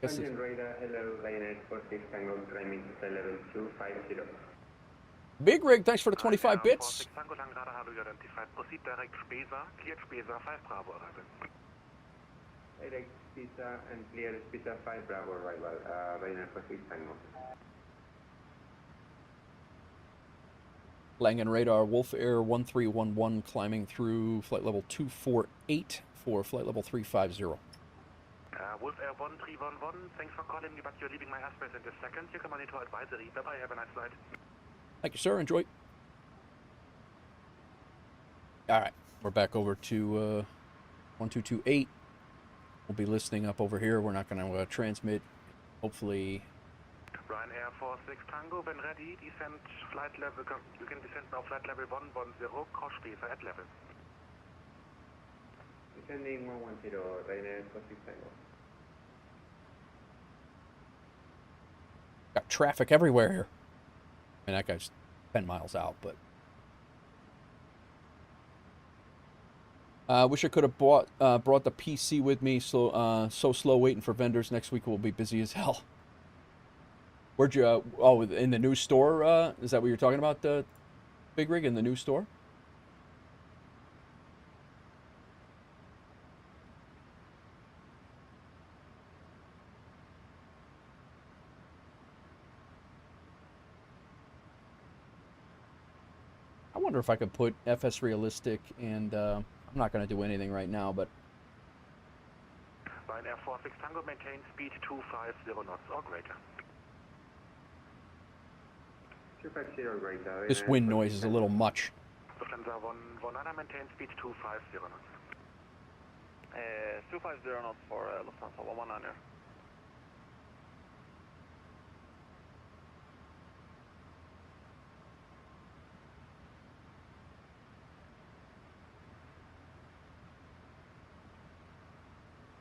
Speaker 13: Engine radar, hello, Lionel 46 Tango, climbing to level 250.
Speaker 6: Big Rig, thanks for the 25 bits.
Speaker 13: Proceed direct Spesa, cleared Spesa 5 Bravo arrival. Direct Spesa and clear Spesa 5 Bravo arrival, Lionel 46 Tango.
Speaker 6: Langen radar, WolfAir 1311, climbing through flight level 248 for flight level 350.
Speaker 3: WolfAir 1311, thanks for calling me, but you're leaving my airspace in this second. You can monitor advisory. Bye-bye, have a nice flight.
Speaker 6: Thank you, sir. Enjoy. All right, we're back over to 1228. We'll be listening up over here. We're not going to transmit. Hopefully.
Speaker 3: Ryanair 46 Tango, when ready, descend flight level. You can descend now flight level 110, cross spacer at level.
Speaker 13: Descending 110, Ryanair 46 Tango.
Speaker 6: Got traffic everywhere here. And that guy's 10 miles out, but. Wish I could have brought the PC with me. So slow waiting for vendors. Next week we'll be busy as hell. Where'd you? Oh, in the new store. Is that what you're talking about? The Big Rig in the new store. I wonder if I could put FS Realistic and. I'm not going to do anything right now, but.
Speaker 3: Ryanair 46 Tango, maintain speed 250 knots or greater.
Speaker 13: 250 or greater.
Speaker 6: This wind noise is a little much.
Speaker 3: Lufthansa 119, maintain speed 250 knots.
Speaker 2: 250 knots for Lufthansa 119.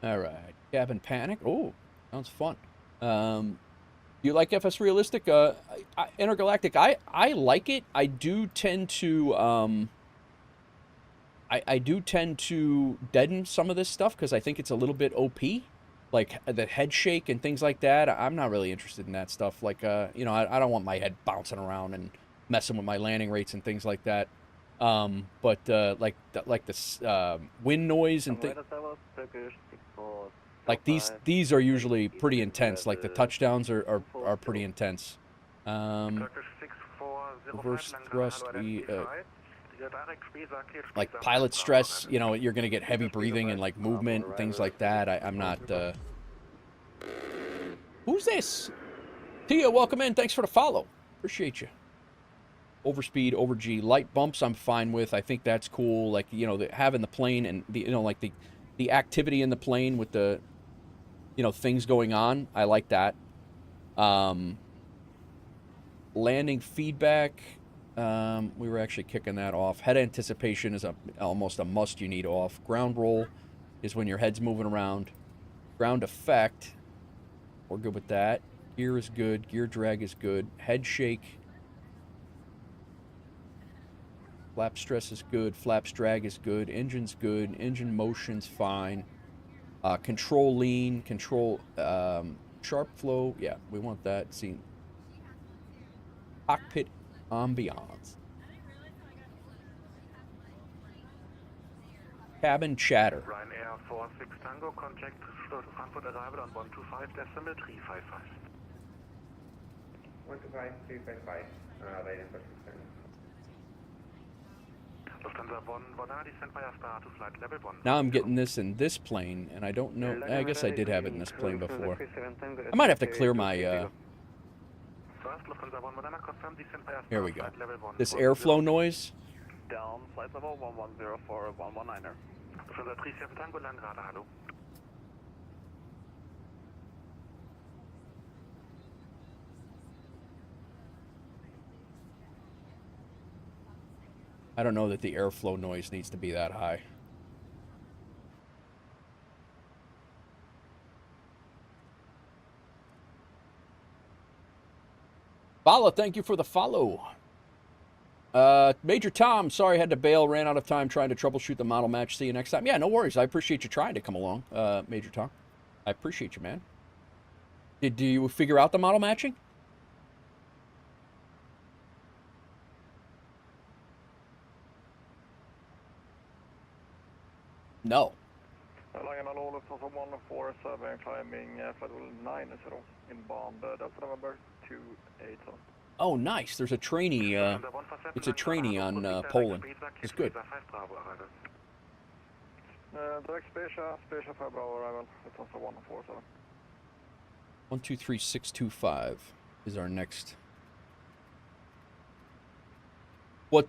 Speaker 6: All right, cabin panic. Oh, sounds fun. You like FS Realistic? Intergalactic. I like it. I do tend to I do tend to deaden some of this stuff because I think it's a little bit OP, like the head shake and things like that. I'm not really interested in that stuff. Like you know, I don't want my head bouncing around and messing with my landing rates and things like that. But like this wind noise and things. Like these are usually pretty intense. Like the touchdowns are pretty intense. Reverse thrust, like pilot stress. You know, you're gonna get heavy breathing and like movement and things like that. I'm not. Who's this? Tia, welcome in. Thanks for the follow. Appreciate you. Overspeed, over G, light bumps. I'm fine with. I think that's cool. Like having the plane and like the activity in the plane with the things going on. I like that. Landing feedback. We were actually kicking that off. Head anticipation is almost a must. You need off. Ground roll is when your head's moving around. Ground effect. We're good with that. Gear is good. Gear drag is good. Head shake. Flap stress is good. Flaps drag is good. Engine's good. Engine motion's fine. Control lean. Control sharp flow. Yeah, we want that. See. Cockpit ambiance. Cabin chatter.
Speaker 3: Ryanair 46 Tango, contact Frankfurt arrival on 125.355.
Speaker 13: 125.355. Ryanair 46 Tango.
Speaker 6: Now I'm getting this in this plane, and I don't know. I guess I did have it in this plane before. I might have to clear my. Here we go. This airflow noise.
Speaker 2: Down, flight level 110 for 119er.
Speaker 6: I don't know that the airflow noise needs to be that high. Bala, thank you for the follow. Major Tom, sorry I had to bail, ran out of time trying to troubleshoot the model match. See you next time. Yeah, no worries. I appreciate you trying to come along, Major Tom. I appreciate you, man. Did you figure out the model matching? No.
Speaker 14: Lion Alone, Lufthansa 147, climbing flight level 90 inbound, Delta November 280.
Speaker 6: Oh, nice. There's a trainee, it's a trainee on Poland. It's good.
Speaker 14: Direct Spacia 5 Bravo arrival, Lufthansa 147.
Speaker 6: 123625 is our next. What,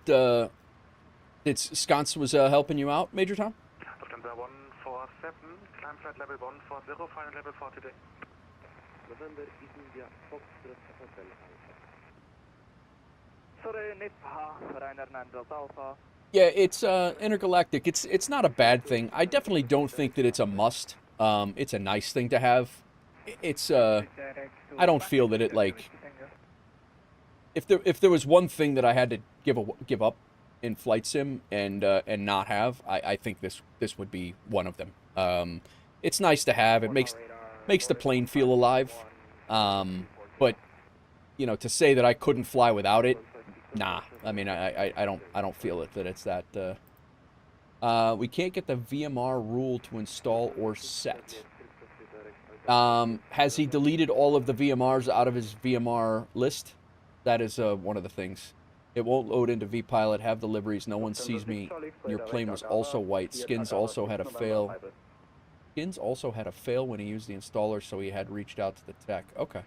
Speaker 6: Sconce was helping you out, Major Tom?
Speaker 14: Lufthansa 147, climb flight level 140, final level 40 day.
Speaker 9: November India Foxtrot Hotel Alpha.
Speaker 14: Sorry, Nipha, Ryanair 9 Delta Alpha.
Speaker 6: Yeah, it's intergalactic. It's not a bad thing. I definitely don't think that it's a must. It's a nice thing to have. It's I don't feel that it, like, if there was one thing that I had to give up in flight sim and not have, I think this would be one of them. It's nice to have. It makes the plane feel alive. But you know, to say that I couldn't fly without it, nah. I mean, I don't feel it that it's that. We can't get the VMR rule to install or set. Has he deleted all of the VMRs out of his VMR list? That is one of the things. It won't load into VPilot. Have the liveries. No one sees me. Your plane was also white. Skins also had a fail. Skins also had a fail when he used the installer, so he had reached out to the tech. Okay.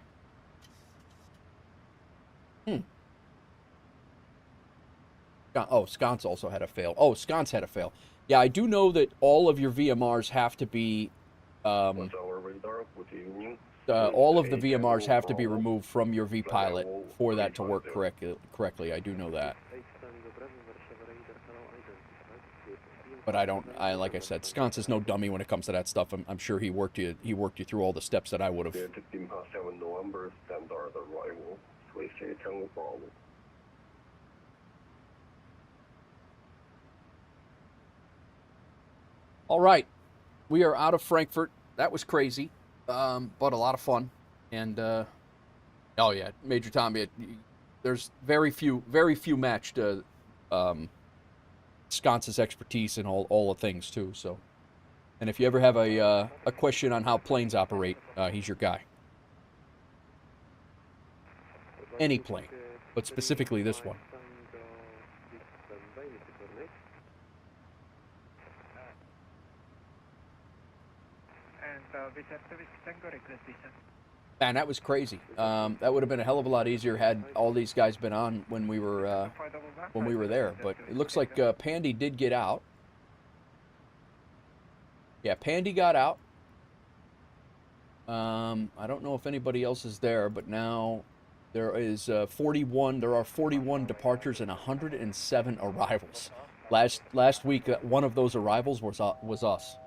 Speaker 6: Oh, Sconce also had a fail. Oh, Sconce had a fail. Yeah, I do know that all of your VMRs have to be... all of the VMRs have to be removed from your VPilot for that to work correctly. I do know that. But like I said, Sconce is no dummy when it comes to that stuff. I'm sure he worked you through all the steps that I would have. All right, we are out of Frankfurt. That was crazy, but a lot of fun. And oh yeah, Major Tom, there's very few matched Sconce's expertise in all the things too. So, and if you ever have a question on how planes operate, he's your guy. Any plane, but specifically this one. Man, that was crazy. That would have been a hell of a lot easier had all these guys been on when we were there. But it looks like Pandy did get out. Yeah, Pandy got out. I don't know if anybody else is there, but now there is 41. There are 41 departures and 107 arrivals. Last week, one of those arrivals was us.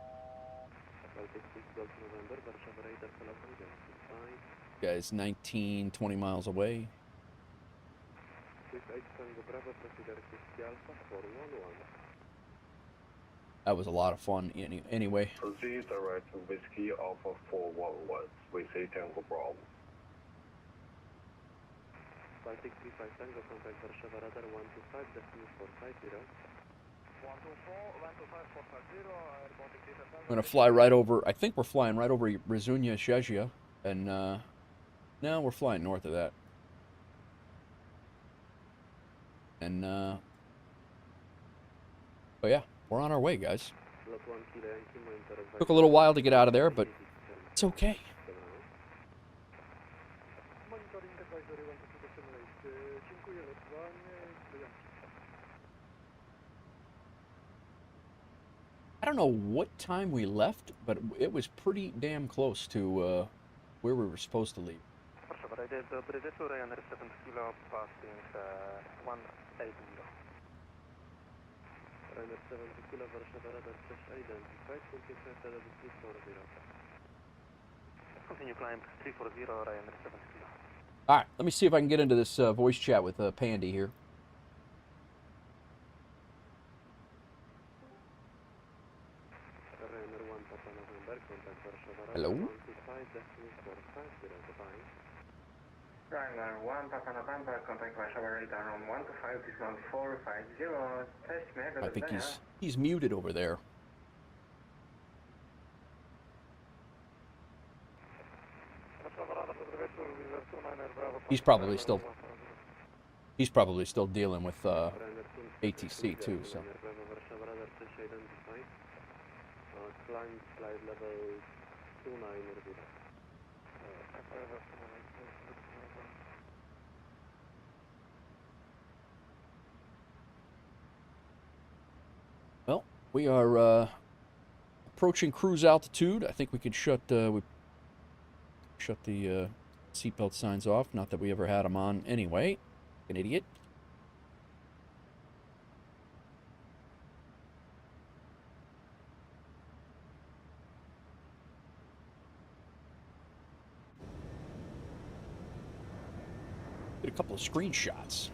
Speaker 6: Guys, 19, 20 miles away. That was a lot of fun anyway.
Speaker 10: Proceed direct to Whiskey Alpha 411. We say Tango Bravo. Baltic 35 Tango, contact Warszawa radar 125, destiny 450.
Speaker 6: 125, 450, I'm going to fly right over, I think we're flying right over Rizunia, Szezia, and no, we're flying north of that. And, oh yeah, we're on our way, guys. Took a little while to get out of there, but it's okay. I don't know what time we left, but it was pretty damn close to where we were supposed to leave.
Speaker 14: Ryanair 7 kilo passing 180.
Speaker 9: Ryanair 7 kilo, Warszawa radar 6 identified, continue 340.
Speaker 14: Continue climb 340, Ryanair 7 kilo.
Speaker 6: All right, let me see if I can get into this voice chat with Pandy here. Hello?
Speaker 13: Ryanair 1, Papa November, contact Warszawa radar on 125, dismount 450, test me.
Speaker 6: I think he's muted over there. He's probably still dealing with ATC too, so.
Speaker 9: climb flight level 290.
Speaker 6: Well, we are approaching cruise altitude. I think we could shut the seatbelt signs off. Not that we ever had them on anyway. An idiot. Did a couple of screenshots.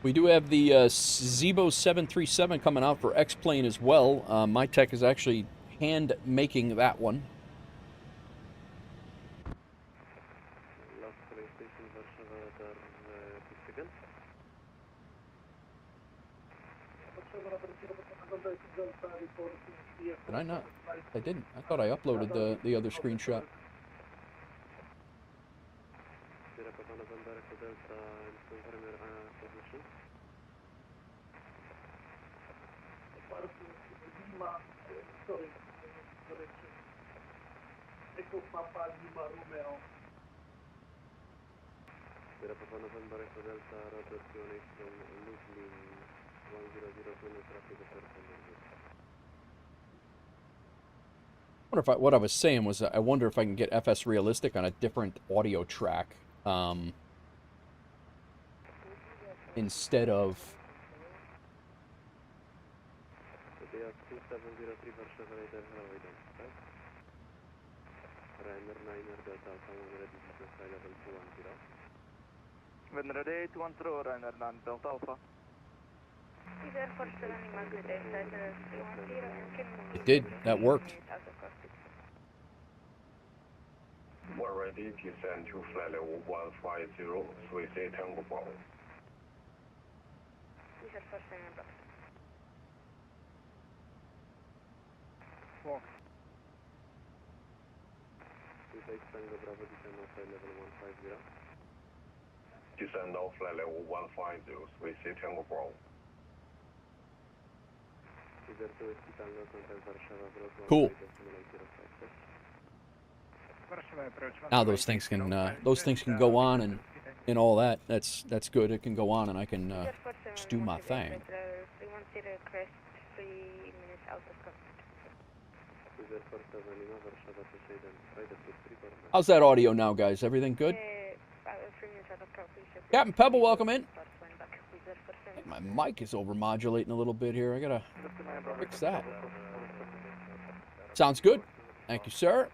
Speaker 6: We do have the Zibo 737 coming out for X-Plane as well. My tech is actually hand making that one. Did I not? I didn't. I thought I uploaded the other screenshot. What I was saying was I wonder if I can get FS Realistic on a different audio track instead of
Speaker 14: When ready, 210, Ryanair 9 Delta Alpha.
Speaker 6: It did. That worked.
Speaker 10: We're ready, descend to flight level 150, Swiss Tango Bravo.
Speaker 14: Walk.
Speaker 9: Tango Bravo, descend on flight level 150.
Speaker 10: Descend on flight level 150, Swiss Tango Bravo.
Speaker 6: Cool. Now those things can go on and all that. That's good. It can go on and I can just do my thing. How's that audio now, guys? Everything good? Captain Pebble, welcome in. My mic is overmodulating a little bit here. I gotta fix that. Sounds good. Thank you, sir.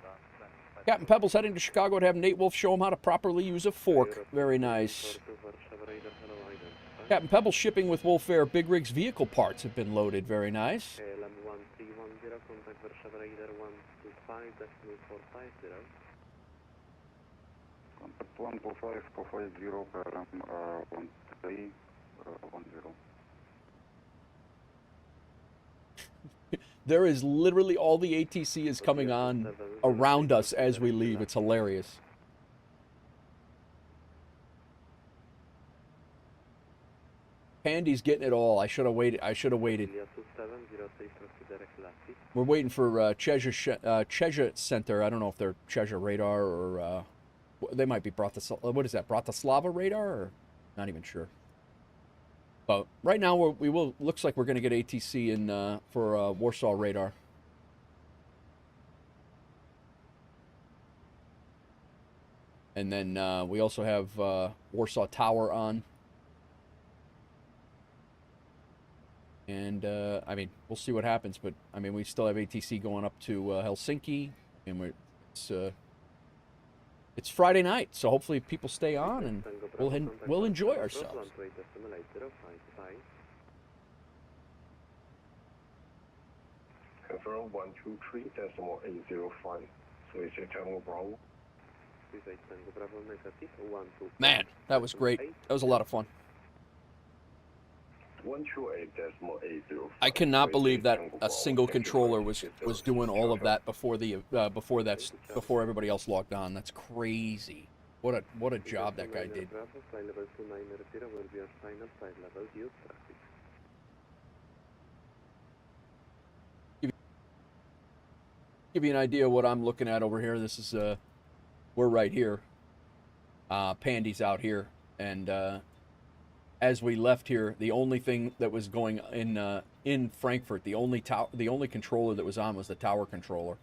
Speaker 6: Captain Pebble's heading to Chicago to have Nate Wolf show him how to properly use a fork. Very nice. Captain Pebble shipping with WolfAir Big Rigs vehicle parts have been loaded. Very nice.
Speaker 14: 125, 450, 13, 10.
Speaker 6: There is literally all the ATC is coming on around us as we leave. It's hilarious. Pandy's getting it all. I should have waited. We're waiting for Cheshire Center. I don't know if they're Cheshire radar or they might be what is that? Bratislava radar or not even sure. But right now looks like we're going to get ATC in for Warsaw radar. And then we also have Warsaw Tower on. And I mean, we'll see what happens, but I mean, we still have ATC going up to Helsinki, and it's Friday night, so hopefully people stay on and we'll enjoy ourselves.
Speaker 10: Confirm 123.805. So it's a Tango Bravo.
Speaker 6: Man, that was great. That was a lot of fun. I cannot believe that a single controller was doing all of that before the before everybody else logged on. That's crazy. What a job that guy did. Give you an idea of what I'm looking at over here. This is we're right here. Pandy's out here, and as we left here, the only thing that was going in Frankfurt, the only controller that was on was the tower controller,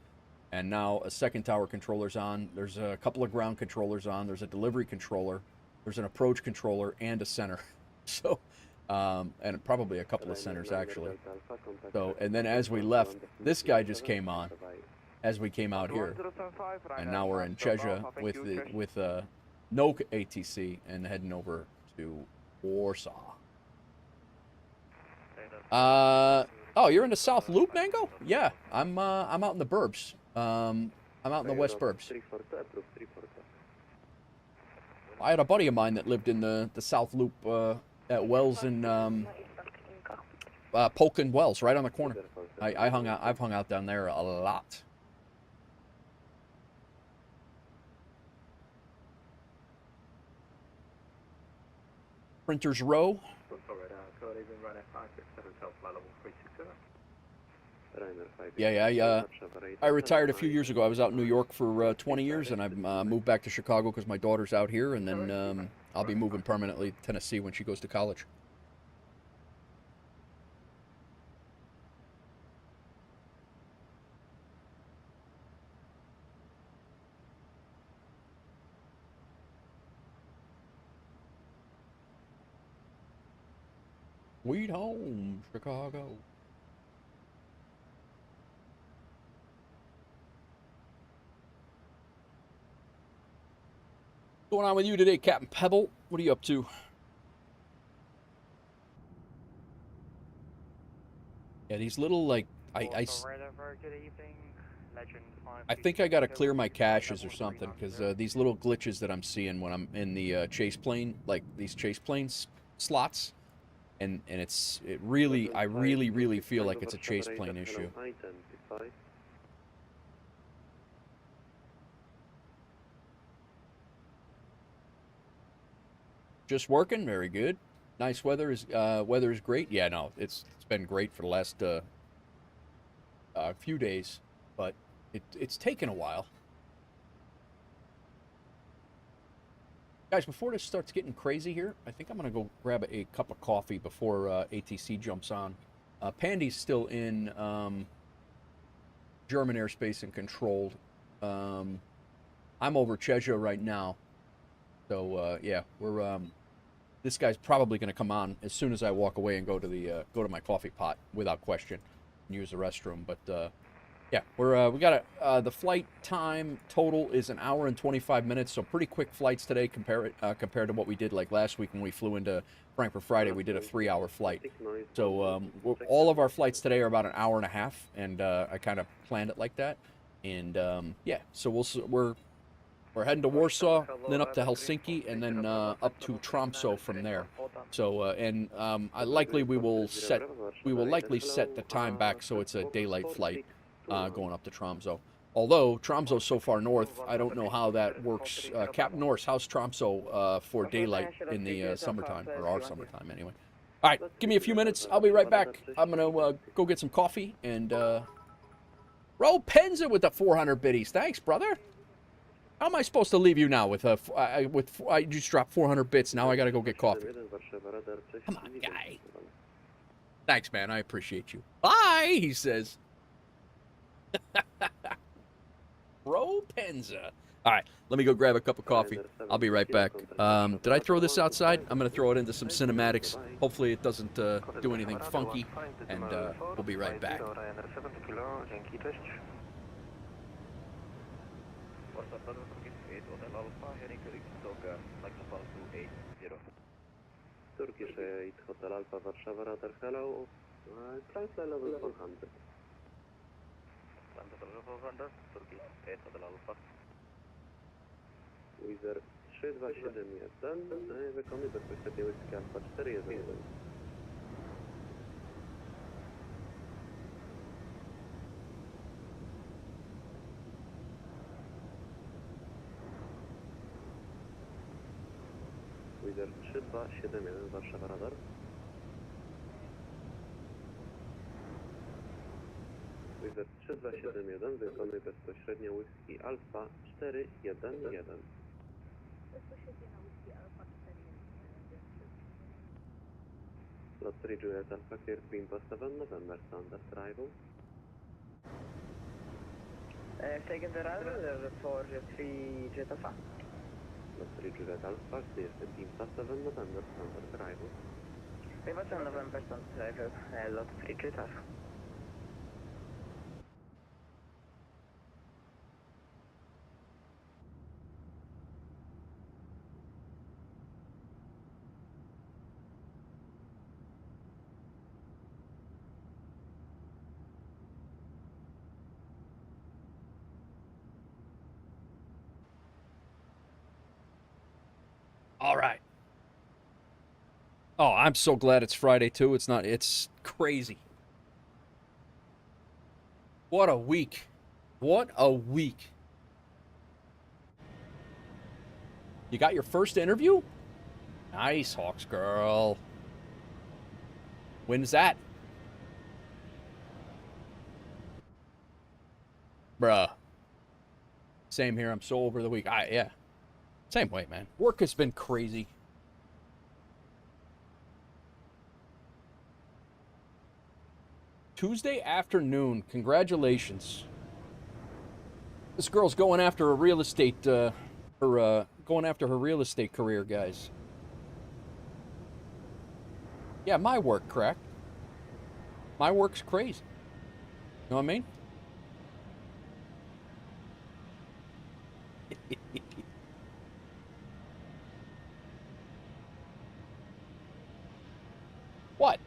Speaker 6: and now a second tower controller's on. There's a couple of ground controllers on. There's a delivery controller. There's an approach controller and a center. So, and probably a couple of centers actually. So, and then as we left, this guy just came on. As we came out here, and now we're in Czechia with no ATC and heading over to Warsaw. Oh, you're in the South Loop, Mango? Yeah, I'm out in the burbs. I'm out in the West Burbs. I had a buddy of mine that lived in the South Loop at Wells and Polk and Wells, right on the corner. I've hung out down there a lot. Printers Row. Yeah, I retired a few years ago. I was out in New York for 20 years, and I've moved back to Chicago because my daughter's out here, and then I'll be moving permanently to Tennessee when she goes to college. Sweet home, Chicago. What's going on with you today, Captain Pebble? What are you up to? Yeah, these little, like, I think I gotta clear my caches or something, because these little glitches that I'm seeing when I'm in the chase plane, like these chase planes slots, and I really feel like it's a chase plane issue. Just working, very good. Nice weather is great. Yeah, no, it's been great for the last few days, but it's taken a while. Guys, before this starts getting crazy here, I think I'm going to go grab a cup of coffee before ATC jumps on. Pandy's still in German airspace and controlled. I'm over Czechia right now. So, yeah, we're... this guy's probably going to come on as soon as I walk away and go to my coffee pot, without question, and use the restroom. But, yeah, we got the flight time total is 1 hour and 25 minutes, so pretty quick flights today compared to what we did like last week when we flew into Frankfurt Friday. We did a 3-hour flight. So all of our flights today are about 1.5 hours, and I kind of planned it like that. And yeah, so we're heading to Warsaw, then up to Helsinki, and then up to Tromsø from there. So we will likely set the time back so it's a daylight flight. Going up to Tromsø. Although Tromsø's so far north, I don't know how that works. Captain Norse, how's Tromsø for daylight in the summertime, or our summertime anyway? All right, give me a few minutes. I'll be right back. I'm gonna go get some coffee and Ro Penza with the 400 biddies. Thanks, brother. How am I supposed to leave you now with I just dropped 400 bits. Now I gotta go get coffee. Come on, guy. Thanks, man. I appreciate you. Bye, he says. Bro Penza. All right, let me go grab a cup of coffee. I'll be right back. Did I throw this outside? I'm going to throw it into some cinematics. Hopefully it doesn't do anything funky, and we'll be right back.
Speaker 10: Turkish 8 Hotel Alpha Warszawa radar hello. Climb flight level 400. Wizard 3271, wykonuj bezpośrednio Whiskey Alpha 411.
Speaker 12: Wizard 3271 Warszawa Radar. Wizard 3271 wykonuj bezpośrednio Whisky Alpha 411.
Speaker 5: Bezpośrednio na Whisky Alpha 411.
Speaker 12: Lot 3 Juliet Alpha clear to Impost 7 November standard arrival.
Speaker 11: Second arrival for 3 Jet Alpha.
Speaker 12: Lot 3 Juliet Alpha clear to Impost 7 November standard arrival.
Speaker 11: Pivot on November standard arrival, Lot 3 Jet Alpha.
Speaker 6: All right. Oh, I'm so glad it's Friday, too. It's crazy. What a week. What a week. You got your first interview? Nice, Hawks girl. When's that? Bruh. Same here. I'm so over the week. Yeah. Same way, man. Work has been crazy. Tuesday afternoon. Congratulations. This girl's going after a real estate, going after her real estate career, guys. Yeah, my work, correct? My work's crazy. You know what I mean? What?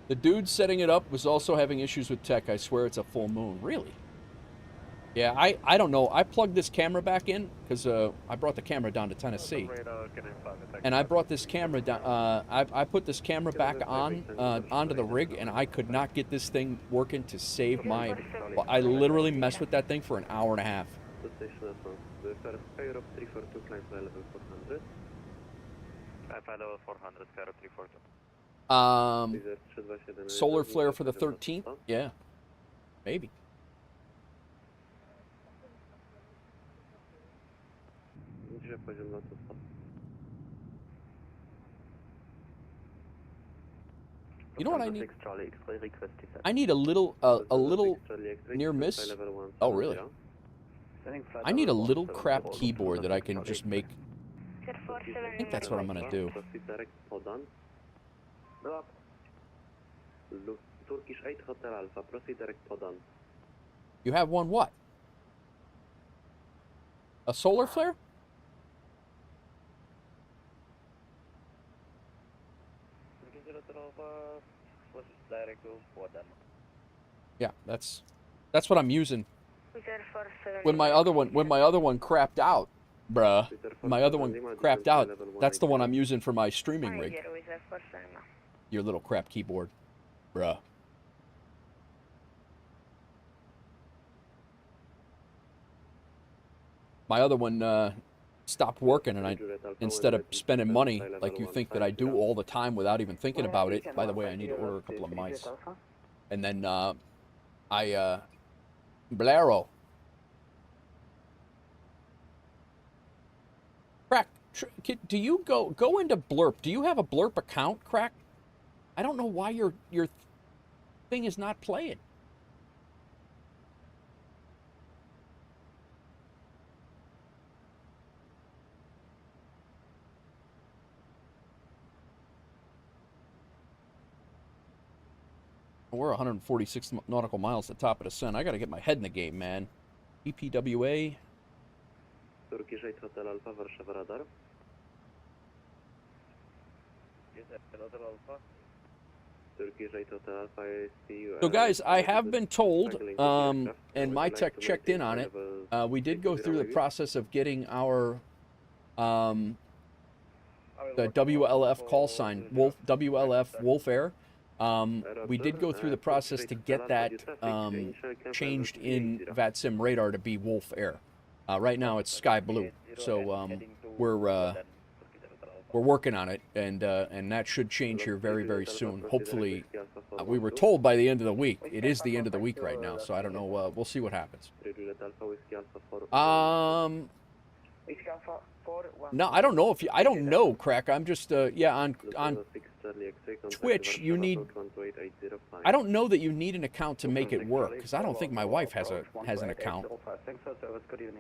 Speaker 6: The dude setting it up was also having issues with tech. I swear it's a full moon. Really? Yeah, I don't know. I plugged this camera back in because I brought the camera down to Tennessee. And I brought this camera down. I put this camera back on onto the rig, and I could not get this thing working to save my. I literally messed with that thing for an hour and a half.
Speaker 4: level 400, Skyro 342.
Speaker 6: Solar flare for the 13th? Yeah, maybe. You know what I need? I need a little near miss. Oh, really? I need a little crap keyboard that I can just make. I think that's what I'm gonna do.
Speaker 12: Turkish 8 Hotel Alpha, proceed direct Podan.
Speaker 6: You have one what? A solar flare? Yeah, that's what I'm using. When my other one crapped out, bruh. My other one crapped out. That's the one I'm using for my streaming rig. Your little crap keyboard, bruh. My other one stopped working, and instead of spending money like you think that I do all the time without even thinking about it. By the way, I need to order a couple of mice. And then Blaro. Crack, do you go into Blurp? Do you have a Blurp account, Crack? I don't know why your thing is not playing. We're 146 nautical miles at the top of the sun. I got to get my head in the game, man. EPWA.
Speaker 12: Turkish 8 Hotel Alpha, Warszawa Radar. Turkish 8 Hotel Alpha, I see you.
Speaker 6: So, guys, I have been told, and my tech checked in on it. We did go through the process of getting our the WLF call sign, WLF WolfAir. We did go through the process to get that changed in VATSIM radar to be WolfAir. Right now it's sky blue, so we're working on it, and that should change here very, very soon. Hopefully, we were told by the end of the week. It is the end of the week right now, so I don't know. We'll see what happens. No, I don't know if you. I don't know, Crack. I'm just yeah on Twitch. You need. I don't know that you need an account to make it work, because I don't think my wife has an account.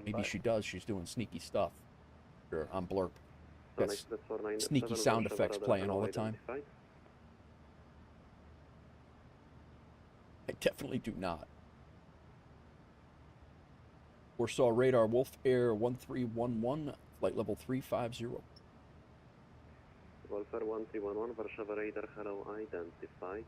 Speaker 6: Maybe she does. She's doing sneaky stuff. Sure, on Blurp. That's sneaky sound effects playing all the time. I definitely do not. Warsaw radar, WolfAir 1311, flight level 350.
Speaker 12: WolfAir 1311, Warszawa radar, hello, identified.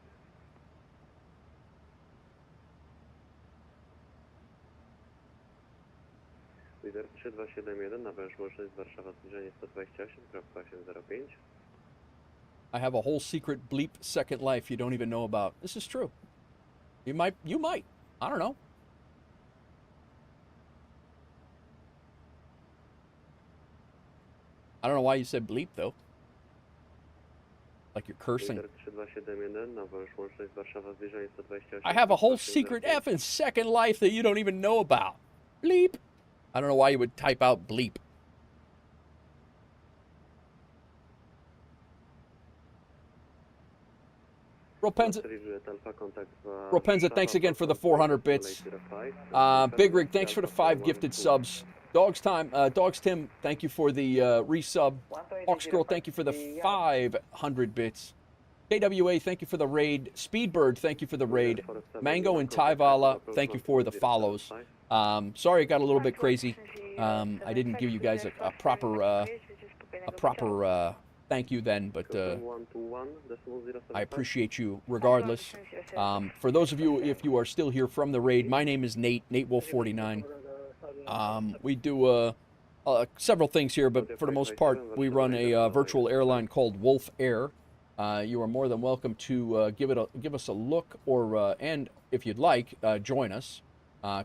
Speaker 12: Lider 3271, nawiąż łączność Warszawa, zbliżenie 128.805.
Speaker 6: I have a whole secret bleep second life you don't even know about. This is true. You might. I don't know. I don't know why you said bleep, though. Like you're cursing. I have a whole secret F and second life that you don't even know about. Bleep. I don't know why you would type out bleep. Ropenza, thanks again for the 400 bits. Big Rig, thanks for the 5 gifted subs. Dogs Tim, thank you for the resub. Hawks Girl, thank you for the 500 bits. KWA, thank you for the raid. Speedbird, thank you for the raid. Mango and Tyvala, thank you for the follows. Sorry it got a little bit crazy. I didn't give you guys a proper thank you then, but I appreciate you regardless. For those of you, if you are still here from the raid, my name is Nate Wolf49. We do several things here, but for the most part, we run a virtual airline called WolfAir. You are more than welcome to give us a look, or and if you'd like, join us.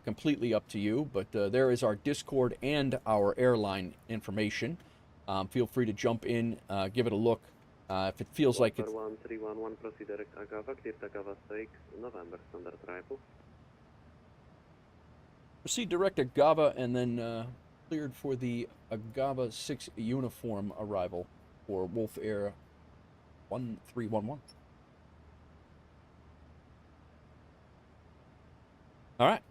Speaker 6: Completely up to you, but there is our Discord and our airline information. Feel free to jump in, give it a look. If it feels like it's... Proceed direct to Agava and then cleared for the Agava 6 uniform arrival for WolfAir 1311. All right.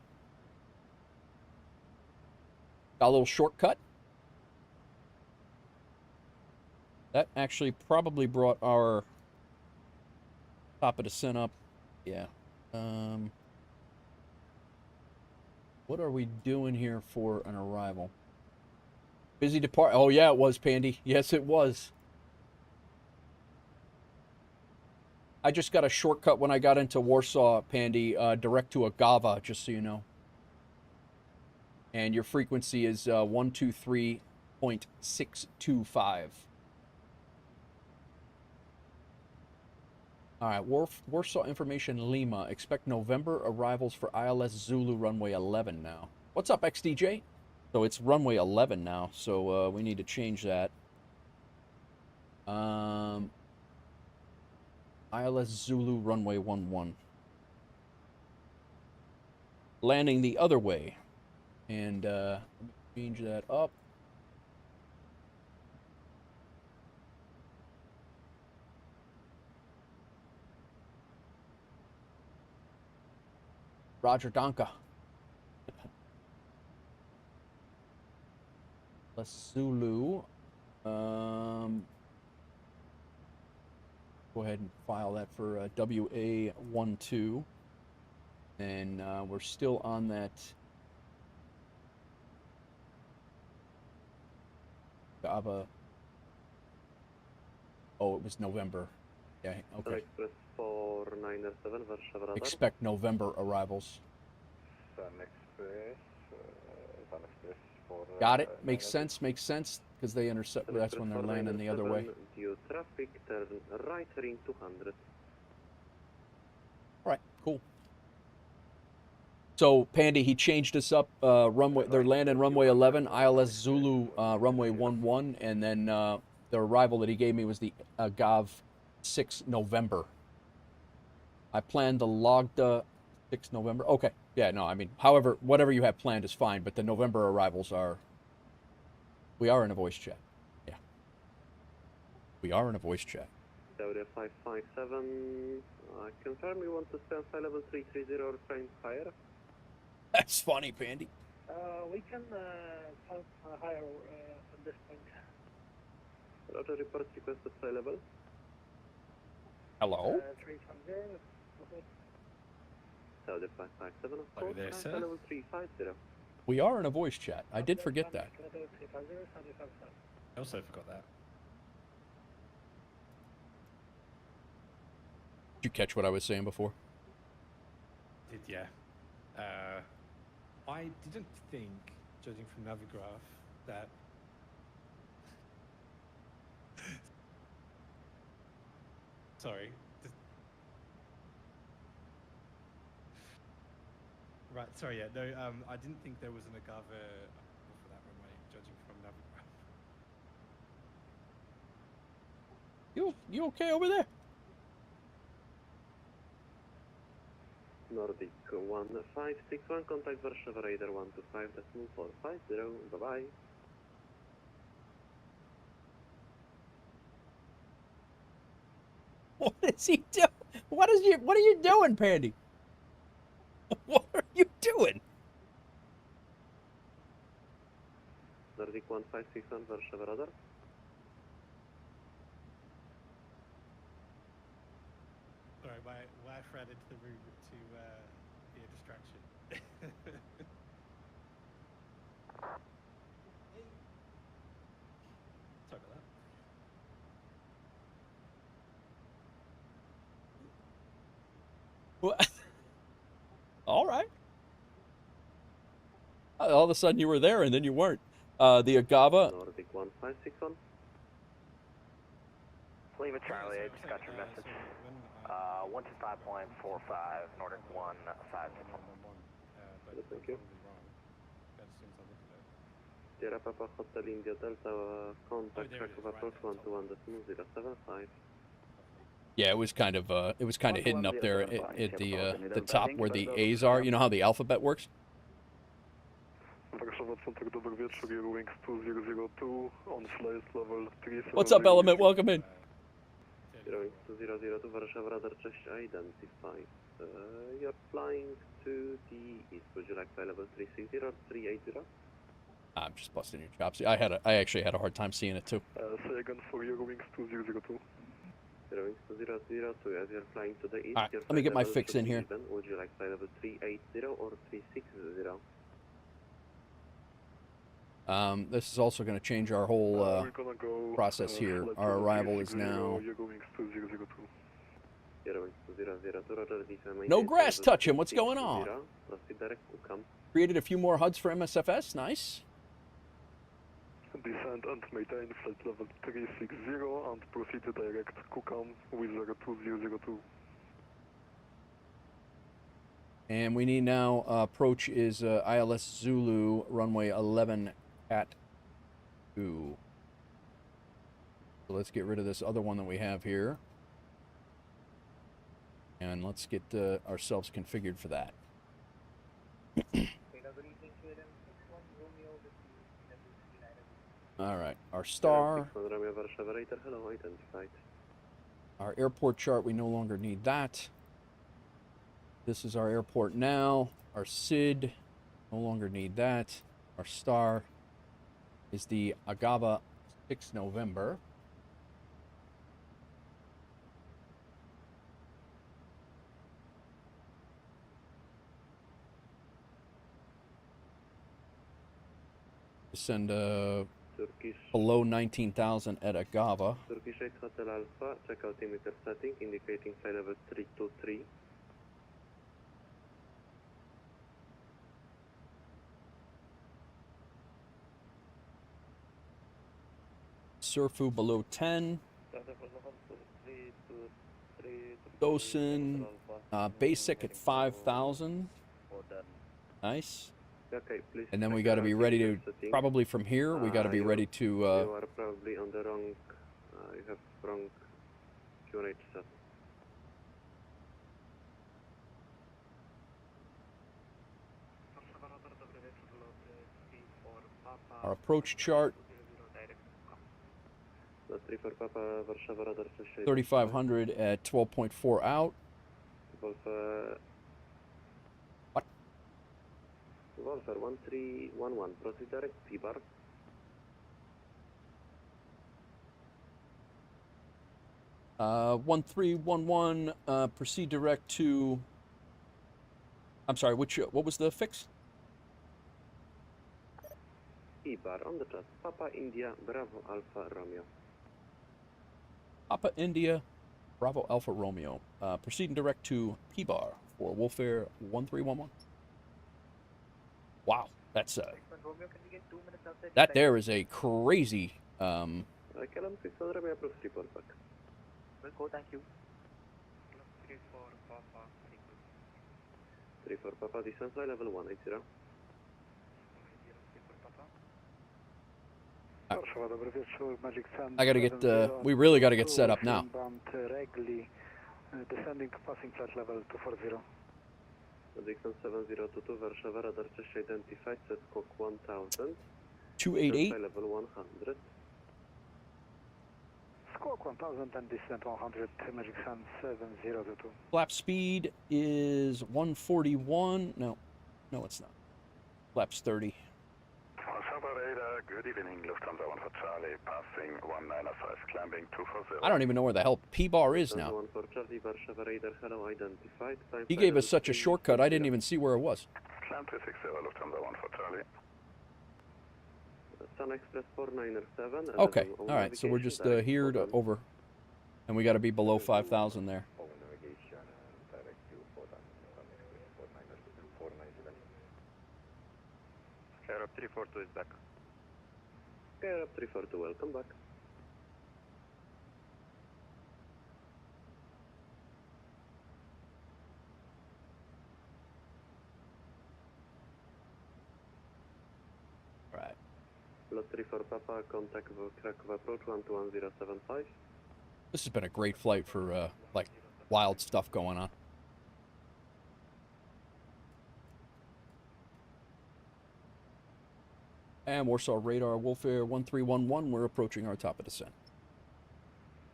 Speaker 6: Got a little shortcut. That actually probably brought our top of descent up. Yeah. What are we doing here for an arrival? Busy depart. Oh, yeah, it was, Pandy. Yes, it was. I just got a shortcut when I got into Warsaw, Pandy, direct to Agava, just so you know. And your frequency is 123.625. All right, Warsaw Information Lima. Expect November arrivals for ILS Zulu runway 11 now. What's up, XDJ? So it's runway 11 now, so we need to change that. ILS Zulu runway 11. Landing the other way. And let me change that up. Roger Donka. Zulu. Go ahead and file that for WA12. And we're still on that Java. Oh, it was November. Yeah, okay. Expect November arrivals. Got it. Makes sense. Makes sense. Because they intercept. That's when they're landing the other way. Cool. So, Pandy, he changed us up runway. They're landing runway 11, ILS Zulu runway 11, and then the arrival that he gave me was the Gav 6 November. I planned the Logda 6 November. Okay. Yeah, no, I mean, however, whatever you have planned is fine, but the November arrivals are... We are in a voice chat. Yeah. We are in a voice chat.
Speaker 12: Saudia 557, confirm you want to stay on flight level 330 or train higher?
Speaker 6: That's funny, Pandy.
Speaker 1: We can count higher at this point.
Speaker 12: Roger, report request of flight level.
Speaker 6: Hello?
Speaker 1: 350.
Speaker 12: Saudia 557, of course,
Speaker 15: there, sir.
Speaker 12: flight level 350.
Speaker 6: We are in a voice chat. I did forget that.
Speaker 15: I also forgot that.
Speaker 6: Did you catch what I was saying before?
Speaker 15: Yeah. I didn't think, judging from Navigraph, that... Sorry. Right, sorry, yeah, no, I didn't think there was an Agave for that runway, judging from Navigraph.
Speaker 6: You okay over there?
Speaker 12: Nordic 1561, contact Warszawa Radar 125.450, bye-bye.
Speaker 6: What is he doing? What are you doing, Pandy? What are you doing?
Speaker 12: Nordic 1561, Warszawa Radar.
Speaker 15: Sorry, my wife ran into the room to be a distraction. Sorry about that.
Speaker 6: What? All right. All of a sudden you were there and then you weren't. The Agave.
Speaker 12: Nordic 1561.
Speaker 11: Leave it, Charlie. I just got your message. 125.45, Nordic 156.
Speaker 12: Thank you. Sierra Papa Hotel India Delta, contact Krakow approach 121.075.
Speaker 6: Yeah, it was kind of hidden up there at the top where the A's are. You know how the alphabet works? What's up, Element? Welcome in.
Speaker 12: 0202 Warszawa Radar, cześć, identified. You're flying to the east. Would you like flight level 360 or 380?
Speaker 6: I'm just busting your chops. I actually had a hard time seeing it too.
Speaker 14: Say again for Eurowings 2002.
Speaker 12: Eurowings 2002, as you're flying to the east.
Speaker 6: All right, let me get my fix in here.
Speaker 12: Would you like flight level 380 or 360?
Speaker 6: This is also going to change our whole process here. Our arrival is now... No grass touching. What's going on? Created a few more HUDs for MSFS. Nice.
Speaker 14: Descend and maintain flight level 360 and proceed to direct Kukam with 2002.
Speaker 6: And we need now, approach is ILS Zulu, runway 11 at 2. So let's get rid of this other one that we have here. And let's get ourselves configured for that. All right, our star. Our airport chart, we no longer need that. This is our airport now. Our SID, no longer need that. Our star is the Agava 6 November. Send below 19,000 at Agava.
Speaker 12: Turkish 8 Hotel Alpha, checkout emitter setting, indicating flight level 323.
Speaker 6: Surfu below 10. Dosen, basic at 5,000. Nice.
Speaker 12: Okay, please.
Speaker 6: And then we got to be ready to, probably from here, we got to be ready to...
Speaker 12: you are probably on the wrong, you have wrong QNH set.
Speaker 6: Our approach chart. 3,500 at 12.4 out.
Speaker 12: WolfAir 1311, proceed direct, P-bar.
Speaker 6: Uh, 1311, proceed direct to... I'm sorry, which, what was the fix?
Speaker 12: P-bar on the chat. Papa India, Bravo Alpha Romeo.
Speaker 6: Papa India, Bravo Alpha Romeo. Proceeding direct to P-bar for WolfAir 1311. Wow, that's that there is a crazy
Speaker 12: Thank you. 3-4 Papa, descent fly level 180.
Speaker 6: I gotta get, we really gotta get set up now.
Speaker 16: Descending passing flight level 240.
Speaker 12: Dixon 7022, Warszawa, radar just identified, set squawk 1000.
Speaker 6: 288.
Speaker 12: Level 100.
Speaker 16: Squawk 1000 and descent 100, Magic Sun 7022.
Speaker 6: Flap speed is 141. No, it's not. Flaps 30.
Speaker 17: Good evening, Lufthansa 1 for Charlie, passing 195, climbing 240.
Speaker 6: I don't even know where the hell P-bar is now.
Speaker 12: 1 for Charlie, Warszawa, radar, hello, identified.
Speaker 6: He gave us such a shortcut, I didn't even see where it was.
Speaker 17: Climb 260, Lufthansa 1 for Charlie.
Speaker 12: Sun Express 497.
Speaker 6: Okay, alright, so we're just here to over, and we got to be below 5,000 there.
Speaker 4: Air up 342 is back.
Speaker 12: Air up 342, welcome back.
Speaker 6: Right.
Speaker 12: Lot 34 Papa, contact Krakow approach 121.075.
Speaker 6: This has been a great flight for, like, wild stuff going on. And Warsaw radar, WolfAir 1311, we're approaching our top of descent.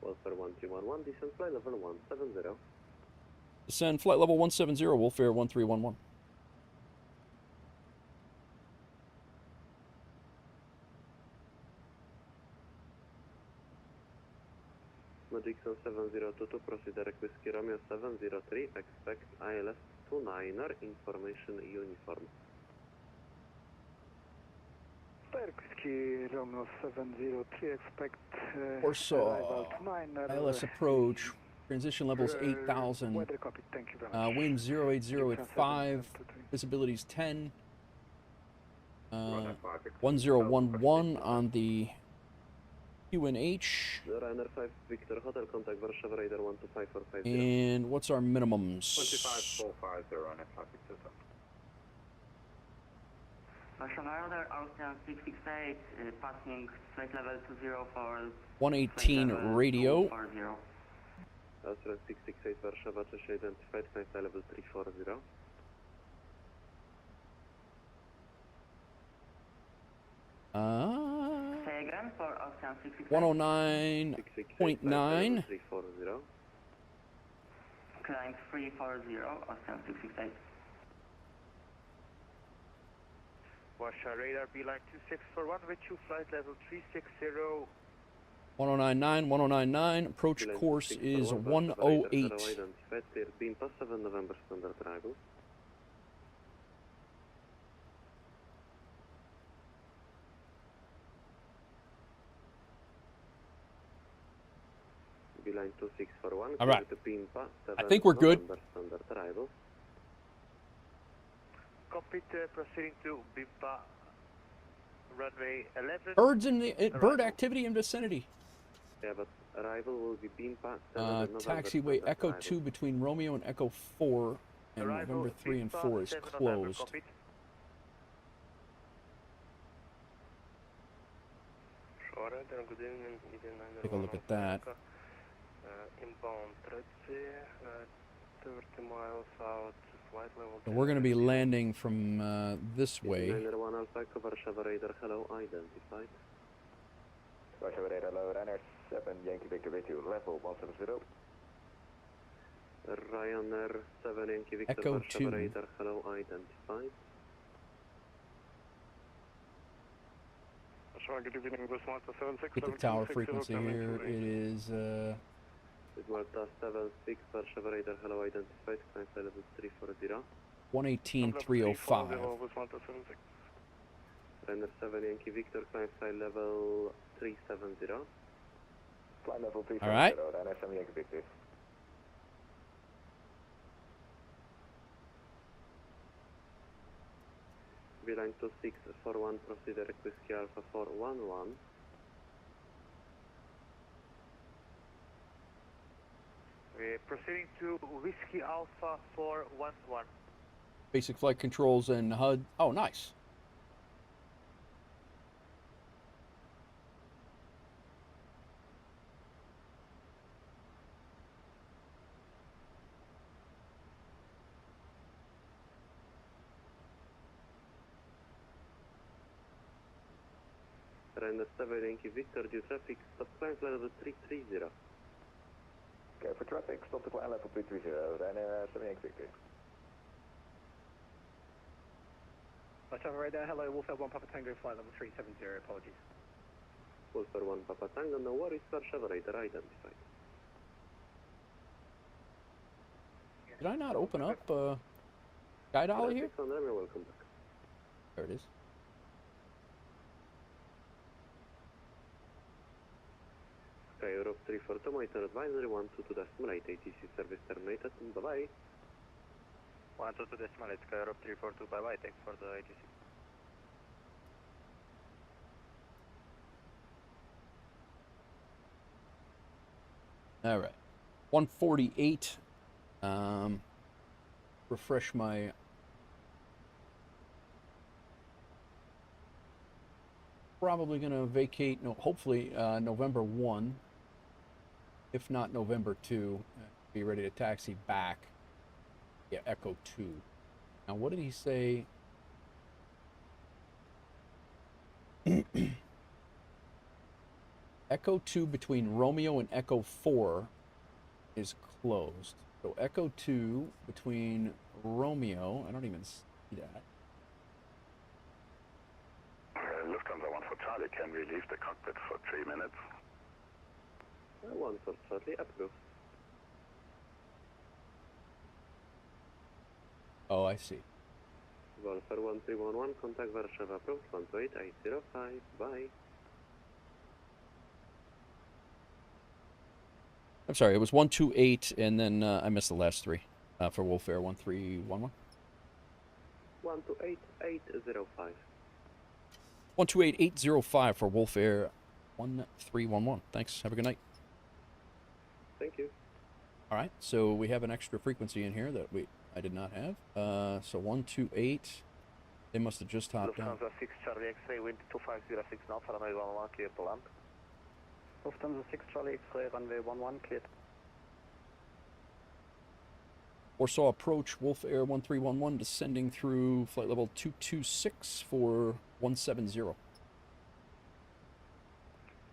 Speaker 12: WolfAir 1311, descent flight level 170.
Speaker 6: Descend flight level 170, WolfAir 1311.
Speaker 12: Dixon 7022, proceed direct Whiskey Romeo 703, expect ILS 29er, information uniform.
Speaker 16: Whiskey Romeo 703, expect
Speaker 6: Warsaw, ILS approach, transition levels 8,000,
Speaker 16: weather copy, thank you very much.
Speaker 6: wind 08085, visibility is 10, 1011 on the QNH.
Speaker 12: Ryanair 5 Victor Hotel, contact Warszawa radar 125.450.
Speaker 6: And what's our minimums?
Speaker 13: 25.450, Ryanair 5 Victor Hotel.
Speaker 11: Warszawa radar, Austrian 668, passing flight level 20 for
Speaker 6: 118 radio.
Speaker 12: Austrian 668, Warszawa, just identified, flight level 340.
Speaker 11: Say again for Austrian 668.
Speaker 6: 109.9.
Speaker 12: 340.
Speaker 11: Climb 340, Austrian 668.
Speaker 2: Warsaw radar, beeline 2641, with you, flight level 360.
Speaker 6: 1099, 1099. Approach course is 108.
Speaker 12: Beam pass 7 November standard arrival. Beeline 2641.
Speaker 6: All right. I think we're good.
Speaker 12: Standard arrival.
Speaker 2: Cockpit proceeding to Bimpa, runway 11.
Speaker 6: Birds in the bird activity in vicinity.
Speaker 12: Yeah, but Arrival will be beam path 7
Speaker 6: taxiway Echo 2 between Romeo and Echo 4 and November 3 and 4 is closed. Take a look at that.
Speaker 9: Inbound 30 miles out, flight level.
Speaker 6: So we're going to be landing from this way.
Speaker 12: 1 Alpha, Warszawa Radar, hello, identified.
Speaker 18: Warszawa Radar, hello, Ryanair 7, Yankee Victor V2, level 170.
Speaker 12: Ryanair 7, Yankee Victor,
Speaker 6: Echo
Speaker 12: Warszawa
Speaker 6: 2.
Speaker 12: Radar, hello, identified.
Speaker 6: Get the tower frequency here. It is
Speaker 12: Malta 76, Warszawa Radar, hello, identified, climb flight level 340.
Speaker 6: 118,305.
Speaker 12: Ryanair 7, Yankee Victor, climb flight level 370.
Speaker 18: Flight level 370,
Speaker 6: all right.
Speaker 18: Ryanair 7, Yankee Victor.
Speaker 12: Beeline 2641, proceed direct Whiskey Alpha 411.
Speaker 19: We're proceeding to Whiskey Alpha 411.
Speaker 6: Basic flight controls and HUD. Oh, nice.
Speaker 12: Ryanair 7, Yankee Victor, due traffic, stop climb flight level 330.
Speaker 18: Okay, for traffic, stop the climb level 330, Ryanair 7, Yankee Victor.
Speaker 16: Warszawa Radar, hello, WolfAir 1 Papa Tango, flight level 370, apologies.
Speaker 12: WolfAir 1 Papa Tango, no worries, Warszawa Radar identified.
Speaker 6: Did I not open up Sky Dolly here?
Speaker 12: Welcome back.
Speaker 6: There it is.
Speaker 12: Sky Europe 342, monitor advisory 122.8, ATC service terminated, bye-bye.
Speaker 2: 122.8, Sky Europe 342, bye-bye, thanks for the ATC.
Speaker 6: All right. 148. Refresh my... Probably going to vacate, no, hopefully November 1. If not November 2. Be ready to taxi back. Yeah, Echo 2. Now, what did he say? Echo 2 between Romeo and Echo 4 is closed. So Echo 2 between Romeo, I don't even see that.
Speaker 17: Lufthansa 1 for Charlie, can we leave the cockpit for 3 minutes?
Speaker 12: 1 for Charlie, approve.
Speaker 6: Oh, I see.
Speaker 12: WolfAir 1311, contact Warszawa approach 128.805, bye.
Speaker 6: I'm sorry, it was 128, and then I missed the last three for WolfAir 1311.
Speaker 12: 128.805.
Speaker 6: 128.805 for WolfAir 1311. Thanks. Have a good night.
Speaker 12: Thank you.
Speaker 6: All right, so we have an extra frequency in here that I did not have. So 128. They must have just hopped down.
Speaker 19: Lufthansa 6 Charlie X-ray, wind 2506 knots, runway 11, clear to land.
Speaker 16: Lufthansa 6 Charlie X-ray, runway 11, cleared.
Speaker 6: Warsaw approach, WolfAir 1311, descending through flight level 226 for 170.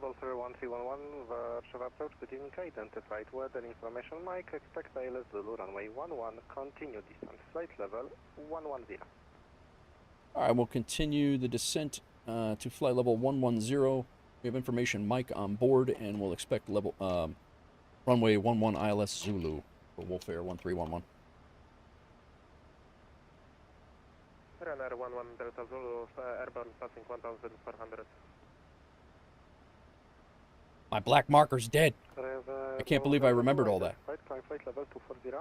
Speaker 9: WolfAir 1311, Warszawa approach, good evening, identified weather information, Mike, expect ILS Zulu, runway 11, continue descent, flight level 110.
Speaker 6: All right, we'll continue the descent to flight level 110. We have information, Mike, on board, and we'll expect level runway 11 ILS Zulu for WolfAir 1311.
Speaker 9: Runner 11 Delta Zulu, airborne passing 1,400.
Speaker 6: My black marker's dead. I can't believe I remembered all that.
Speaker 9: Flight level 240.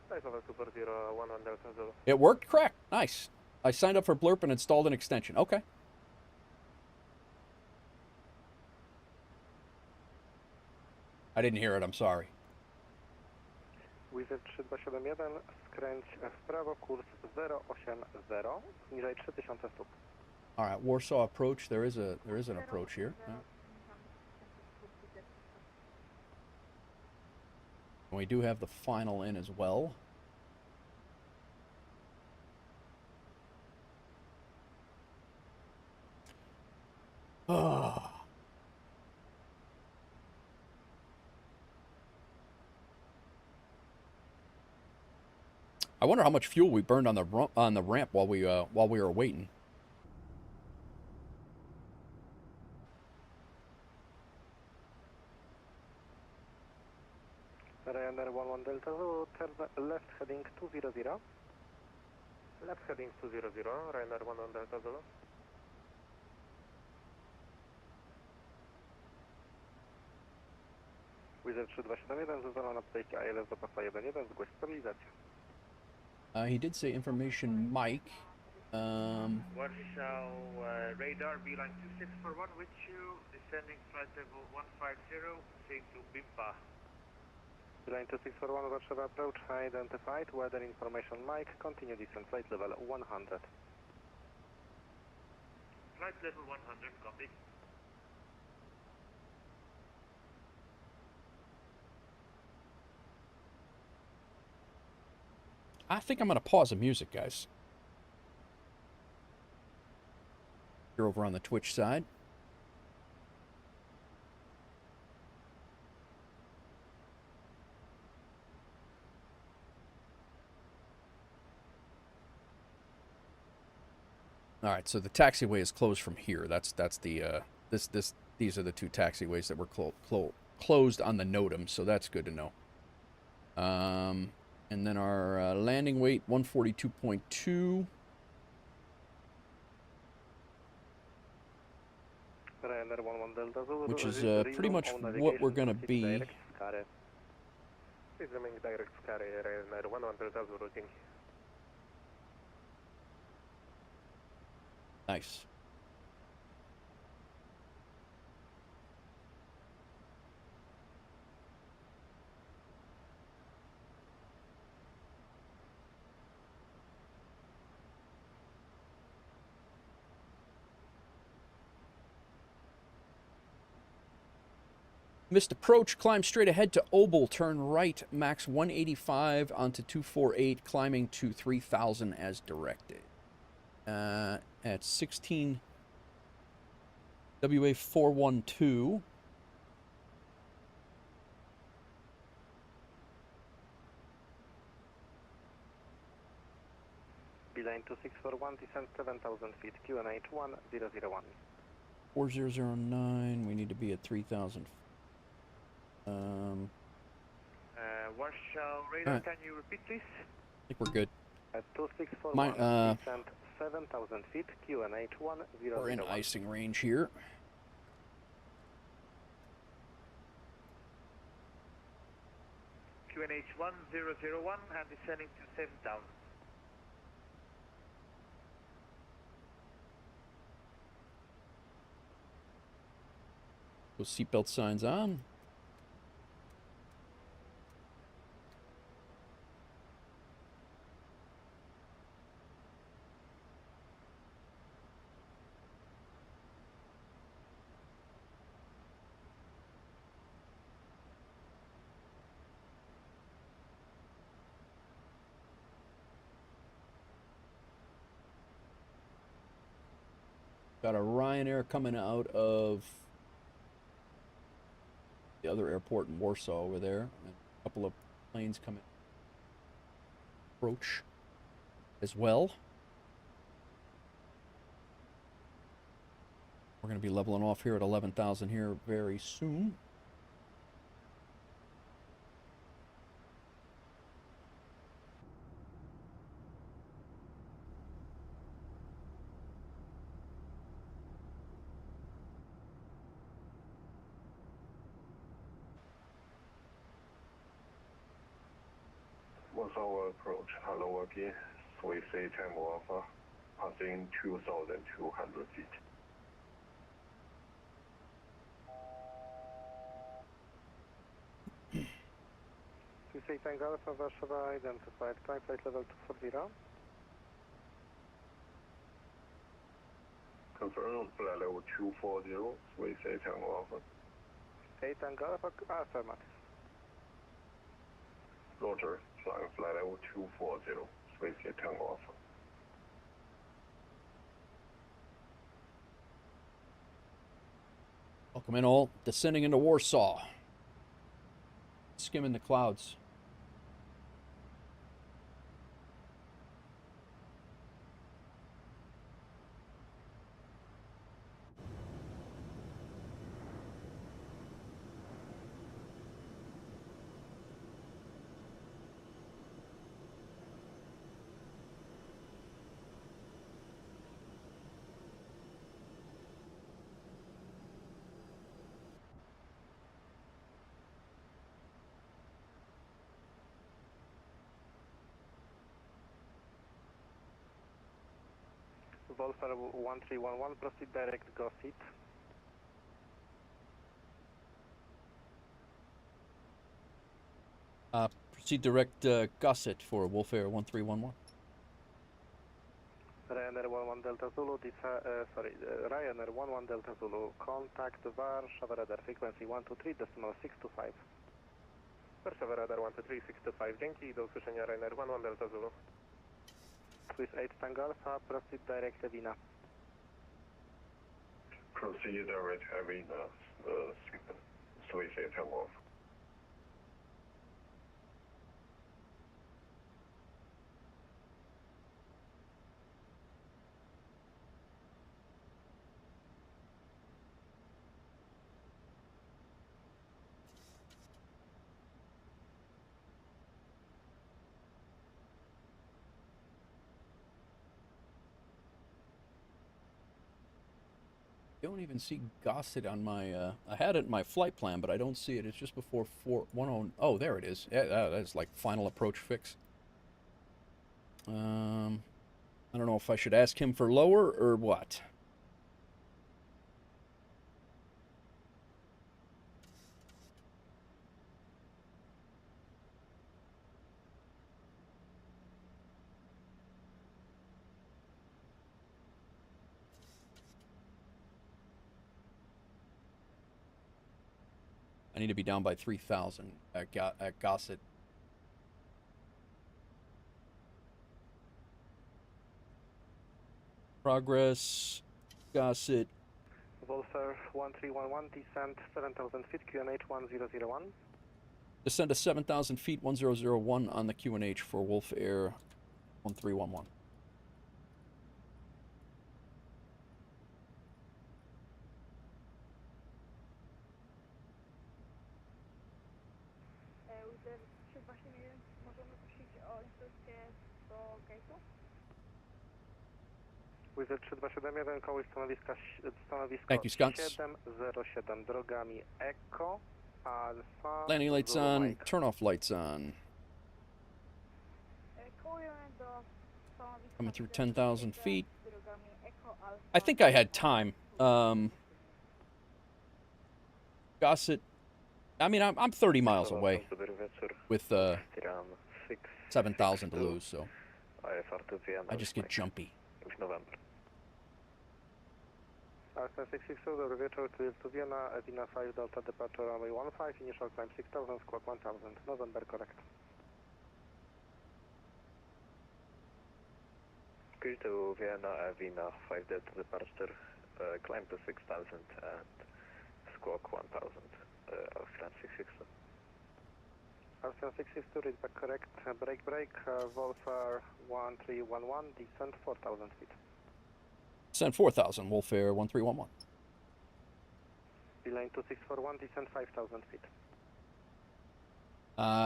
Speaker 9: Flight level 240, 11 Delta Zulu.
Speaker 6: It worked? Correct. Nice. I signed up for Blurp and installed an extension. Okay. I didn't hear it, I'm sorry.
Speaker 16: Wizard 3271, skręć w prawo, kurs 080, zniżaj 3000 stóp.
Speaker 6: All right, Warsaw approach. There is an approach here. And we do have the final in as well. Oh. I wonder how much fuel we burned on the ramp while we were waiting.
Speaker 16: Ryanair 11 Delta Zulu, turn left heading 200.
Speaker 9: Left heading 200, Ryanair 11 Delta Zulu.
Speaker 16: Wizard 3271, zezwolono na podejście ILS do pasa 1.1, zgłoś stabilizację.
Speaker 6: He did say information, Mike.
Speaker 20: Warsaw radar, beeline 2641 with you, descending flight level 150, saying to Bimpa.
Speaker 16: Beeline 2641, Warszawa approach, identified, weather information, Mike, continue descent, flight level 100.
Speaker 20: Flight level 100, copy.
Speaker 6: I think I'm going to pause the music, guys. You're over on the Twitch side. All right, so the taxiway is closed from here. That's the these are the two taxiways that were closed on the NOTAM, so that's good to know. And then our landing weight 142.2. Which is pretty much what we're going to be.
Speaker 9: Please remain direct Scary, Ryanair 11 Delta Zulu routing.
Speaker 6: Nice. Missed approach, climb straight ahead to Obel, turn right, max 185 onto 248, climbing to 3000 as directed. At 16 WA 412.
Speaker 16: Beeline 2641, descent 7000 feet, QNH 1001.
Speaker 6: 4009, we need to be at 3000.
Speaker 20: Warsaw radar,
Speaker 6: right.
Speaker 20: can you repeat please?
Speaker 6: I think we're good.
Speaker 16: At 2641, descent 7000 feet, QNH 1001.
Speaker 6: We're in icing range here.
Speaker 20: QNH 1001 and descending to 7000.
Speaker 6: Those seatbelt signs on. Got a Ryanair coming out of the other airport in Warsaw over there. And a couple of planes coming approach as well. We're going to be leveling off here at 11,000 here very soon.
Speaker 17: Warsaw approach, hello again. We say time of passing 2,200 feet.
Speaker 16: 3 Tango Alpha, Warszawa, identified, climb flight level 240.
Speaker 17: Confirm, flight level 240, Swiss 8 Tango Alpha.
Speaker 16: 8 Tango Alpha, affirmative.
Speaker 17: Roger, flying flight level 240, Swiss 8 Tango Alpha.
Speaker 6: Welcome in all, descending into Warsaw. Skimming the clouds.
Speaker 16: WolfAir 1311, proceed direct, go seat.
Speaker 6: Proceed direct gusset for WolfAir 1311.
Speaker 16: Ryanair 11 Delta Zulu, Ryanair 11 Delta Zulu, contact Warszawa radar frequency 123.625.
Speaker 3: Warszawa radar 123.625, dzięki, do usłyszenia Ryanair 11 Delta Zulu.
Speaker 16: Swiss 8 Tango Alpha, proceed direct Avina.
Speaker 17: Proceed direct Avina, Swiss 8 Tango Alpha.
Speaker 6: Don't even see Gosset on my, I had it in my flight plan, but I don't see it. It's just before 410. Oh, there it is. Yeah, that's like final approach fix. I don't know if I should ask him for lower or what. I need to be down by 3,000 at Gosset. Progress, Gosset.
Speaker 16: WolfAir 1311, descent 7,000 feet, QNH 1001.
Speaker 6: Descend to 7,000 feet, 1001 on the QNH for WolfAir 1311.
Speaker 16: Wizard 3271, koło stanowisko
Speaker 6: Thank you, Scots.
Speaker 16: 707 drogami Echo, Alpha,
Speaker 6: Landing lights on, turn off lights on. Coming through 10,000 feet. I think I had time. Gosset, I mean, I'm 30 miles away with 7,000 to lose, so I just get jumpy.
Speaker 16: Alpha 662, dobry wieczór, clear to Vienna, Avina 5 Delta departure runway 15, initial climb 6,000, squawk 1000, November correct.
Speaker 4: Clear to Vienna, Avina 5 Delta departure, climb to 6,000 and squawk 1000, Austrian 662.
Speaker 16: Austrian 662, read back correct, break, WolfAir 1311, descent 4,000 feet.
Speaker 6: Descend 4,000, WolfAir 1311.
Speaker 16: Beeline 2641, descend 5,000 feet.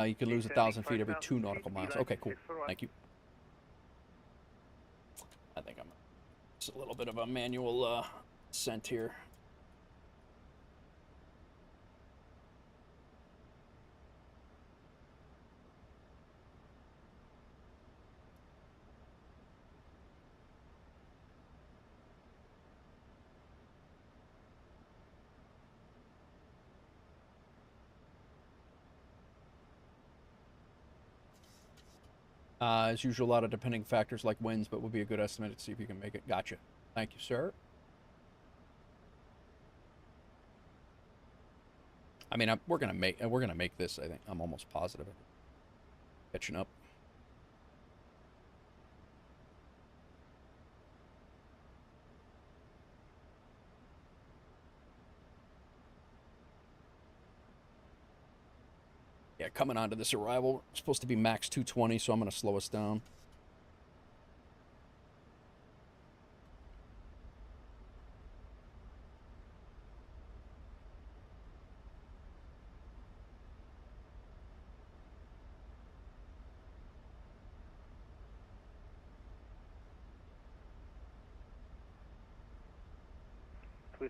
Speaker 6: You could lose 1,000 feet every 2 nautical miles. Okay, cool. Thank you. I think I'm just a little bit of a manual descent here. As usual, a lot of depending factors like winds, but would be a good estimate to see if you can make it. Gotcha. Thank you, sir. I mean, we're gonna make this. I think I'm almost positive. Catching up. Yeah, coming onto this arrival, it's supposed to be max 220, so I'm gonna slow us down.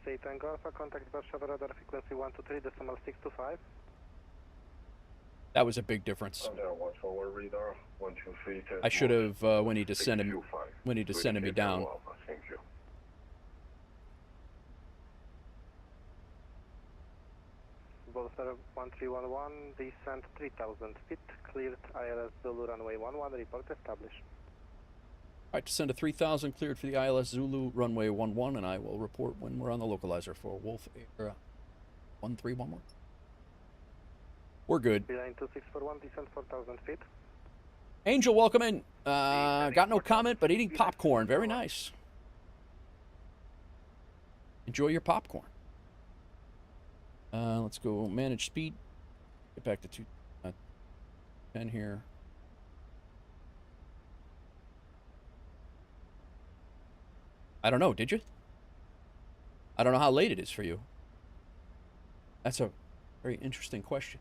Speaker 16: Say Tango Alpha, contact Warszawa radar frequency 123, decimal 625.
Speaker 6: That was a big difference.
Speaker 17: Watch forward radar 123.
Speaker 6: I should have when he descended me down.
Speaker 17: Thank you.
Speaker 16: WolfAir 1311, descent 3000 feet, cleared ILS Zulu runway 11, report established.
Speaker 6: All right, descend to 3,000, cleared for the ILS Zulu runway 11, and I will report when we're on the localizer for WolfAir 1311. We're good.
Speaker 16: Beeline 2641, descent 4,000 feet.
Speaker 6: Angel, welcome in. Got no comment, but eating popcorn. Very nice. Enjoy your popcorn. Let's go manage speed. Get back to 210 here. I don't know, did you? I don't know how late it is for you. That's a very interesting question.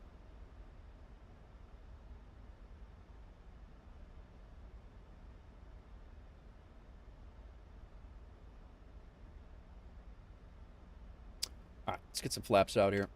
Speaker 6: All right, let's get some flaps out here.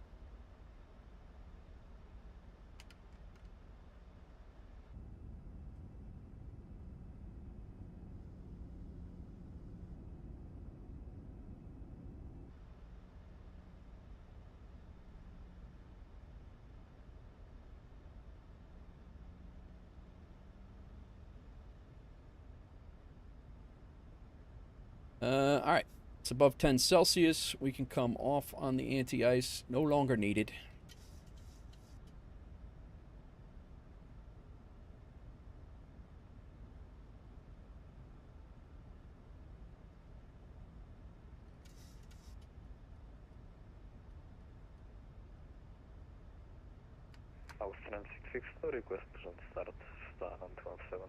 Speaker 6: All right, it's above 10 Celsius. We can come off on the anti-ice. No longer needed.
Speaker 18: Austrian 662, request present start, star on 127.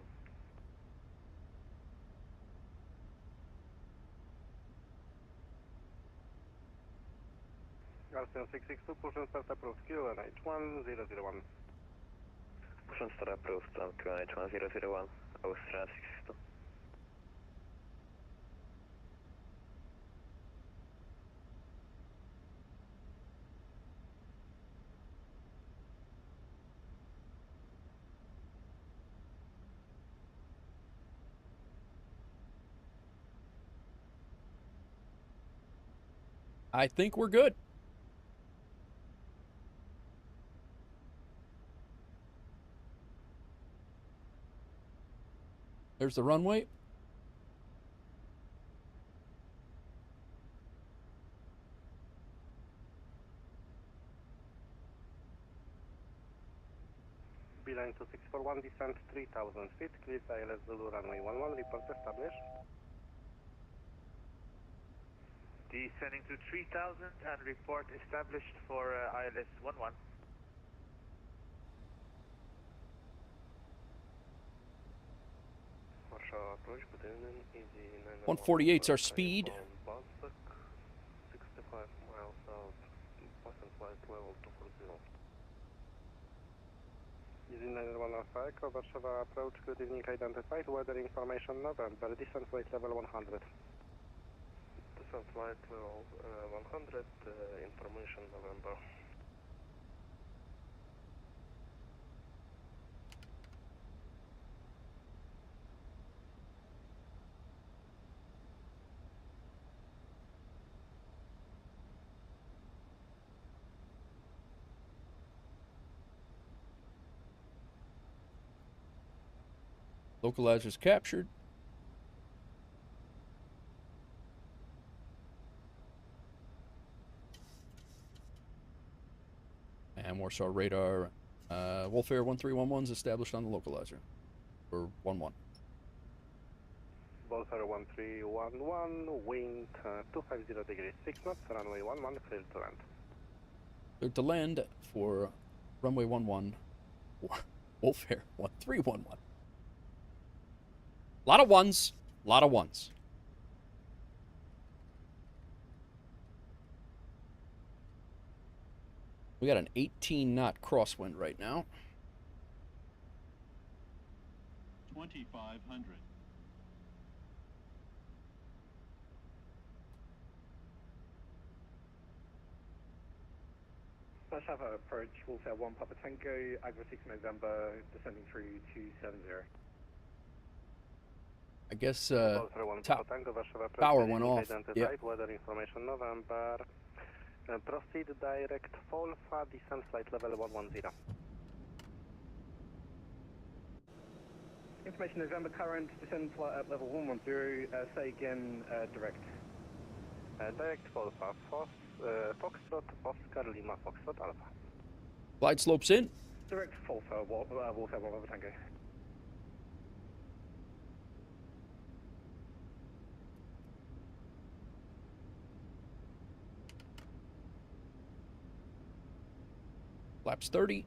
Speaker 16: Austrian 662, push and start approved, QNH 1001.
Speaker 18: Push and start approved on QNH 1001, Austrian 662.
Speaker 6: I think we're good. There's the runway.
Speaker 16: Beeline 2641, descent 3,000 feet, cleared ILS Zulu runway 11, report established.
Speaker 20: Descending to 3,000 and report established for ILS 11.
Speaker 9: Warsaw approach, good evening, easy
Speaker 6: 148's our speed.
Speaker 9: 65 miles out, passing flight level 240.
Speaker 16: Easy 911 Alpha Echo, Warszawa approach, good evening, identified, weather information November, descent flight level 100.
Speaker 9: Descent flight level 100, information November.
Speaker 6: Localizer's captured. And Warsaw radar. WolfAir 1311 is established on the localizer. Or 11.
Speaker 16: WolfAir 1311, wind 250 degrees 6 knots, runway 11, clear to land.
Speaker 6: Clear to land for runway 11. WolfAir 1311. A lot of ones. A lot of ones. We got an 18-knot crosswind right now.
Speaker 21: 2,500.
Speaker 22: FSHub approach, WolfAir 1 Papa Tango, Agro 6 November, descending through 270.
Speaker 6: I guess
Speaker 16: Tango,
Speaker 6: power went off.
Speaker 16: Yep. Weather information November. Proceed direct Volfa, descent flight level 110.
Speaker 22: Information November current, descend flight at level 110, say again, direct.
Speaker 16: Direct Volfa, Foxtrot, Oscar, Lima, Foxtrot, Alpha.
Speaker 6: Glide slopes in.
Speaker 22: Direct Volfa, WolfAir 1 Papa Tango.
Speaker 6: Flaps 30.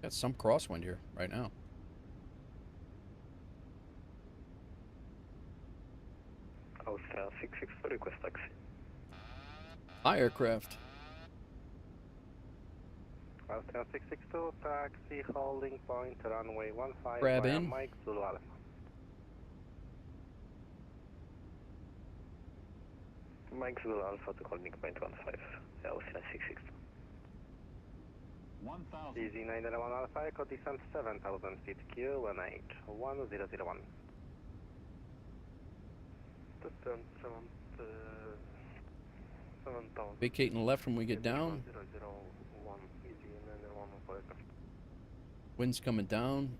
Speaker 6: Got some crosswind here right now.
Speaker 9: Australia 664, request taxi.
Speaker 6: Hi, aircraft.
Speaker 16: Australia 662, taxi, holding point, runway 15,
Speaker 6: Grab in.
Speaker 16: Mike, Zulu Alpha.
Speaker 9: Mike Zulu Alpha to holding point 15, Australia 662.
Speaker 21: 1,000.
Speaker 16: Easy 911 Alpha, Echo descent 7,000 feet, QNH 1001.
Speaker 9: Descent 7,000.
Speaker 6: Vacating left when we get down.
Speaker 9: 001, easy 911 for Echo.
Speaker 6: Wind's coming down.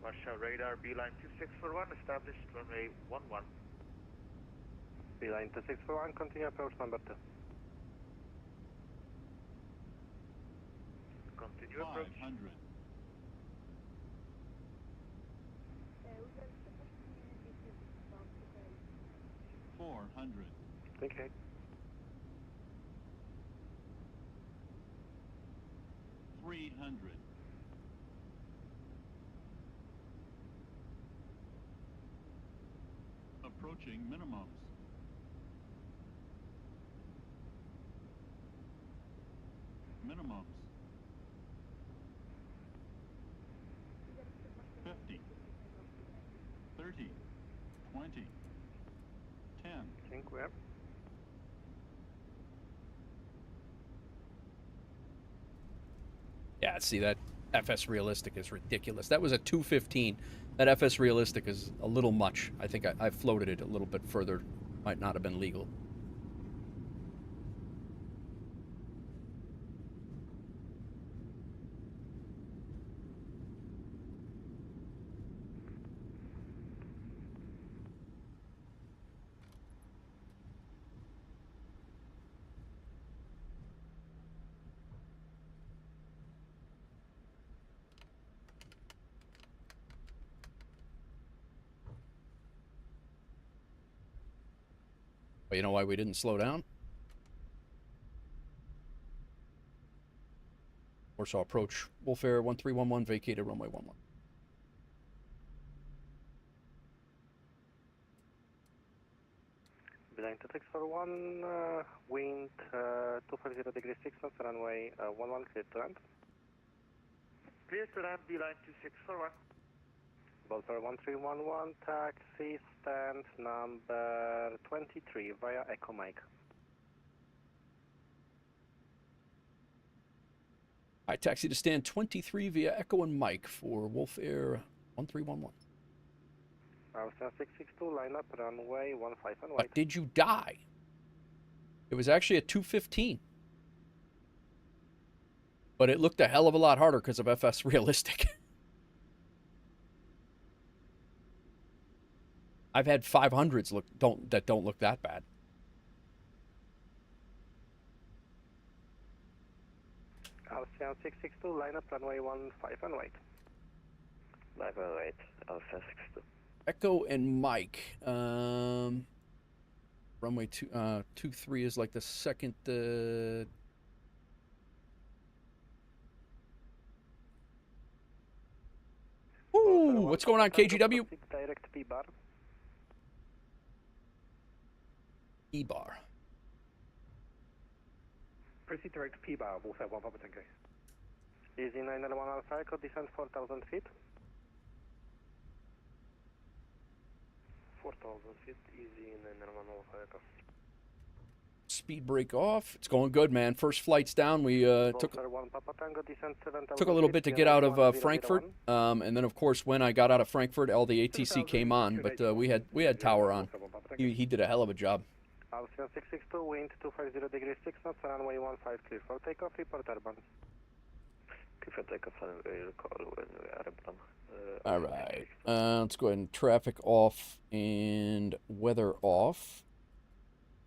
Speaker 20: Warsaw radar, beeline 2641, established runway 11.
Speaker 16: Beeline 2641, continue approach number 2.
Speaker 20: Continue approach.
Speaker 21: 500.
Speaker 16: Okay.
Speaker 21: 300. Approaching minimums. Minimums. 50. 30. 20. 10.
Speaker 16: Think we have.
Speaker 6: Yeah, see, that FS realistic is ridiculous. That was a 215. That FS realistic is a little much. I think I floated it a little bit further. Might not have been legal. But you know why we didn't slow down? Warsaw approach. WolfAir 1311, vacated runway 11.
Speaker 16: Beeline 2641, wind 250 degrees 6 knots, runway 11, clear to land.
Speaker 20: Clear to land, beeline 2641.
Speaker 16: WolfAir 1311, taxi, stand number 23 via Echo Mike.
Speaker 6: Hi, taxi to stand 23 via Echo and Mike for WolfAir 1311.
Speaker 16: Stand 662, line up, runway 15 and wait.
Speaker 6: But did you die? It was actually at 2:15. But it looked a hell of a lot harder because of FS Realistic. I've had 500s that don't look that bad.
Speaker 16: Austrian 662, line up, runway 15 and wait.
Speaker 2: Live and wait, Austrian 662.
Speaker 6: Echo and Mike. Runway 23 is like the second. Ooh, what's going on, KGW?
Speaker 16: Direct P-bar.
Speaker 6: E-bar.
Speaker 22: Proceed direct P-bar, WolfAir 1 Papa Tango.
Speaker 16: Easy 901 Alpha Echo, descend 4,000 feet.
Speaker 9: 4,000 feet, easy 901 Alpha Echo.
Speaker 6: Speed brake off. It's going good, man. First flight's down. We took a little bit to get out of Frankfurt, and then of course when I got out of Frankfurt, all the ATC came on, but we had tower on. He did a hell of a job.
Speaker 16: Austrian 662, wind 250 degrees 6 knots, runway 15 clear for takeoff, report airborne.
Speaker 2: Clear for takeoff, and call when we are airborne.
Speaker 6: All right, let's go ahead and traffic off and weather off.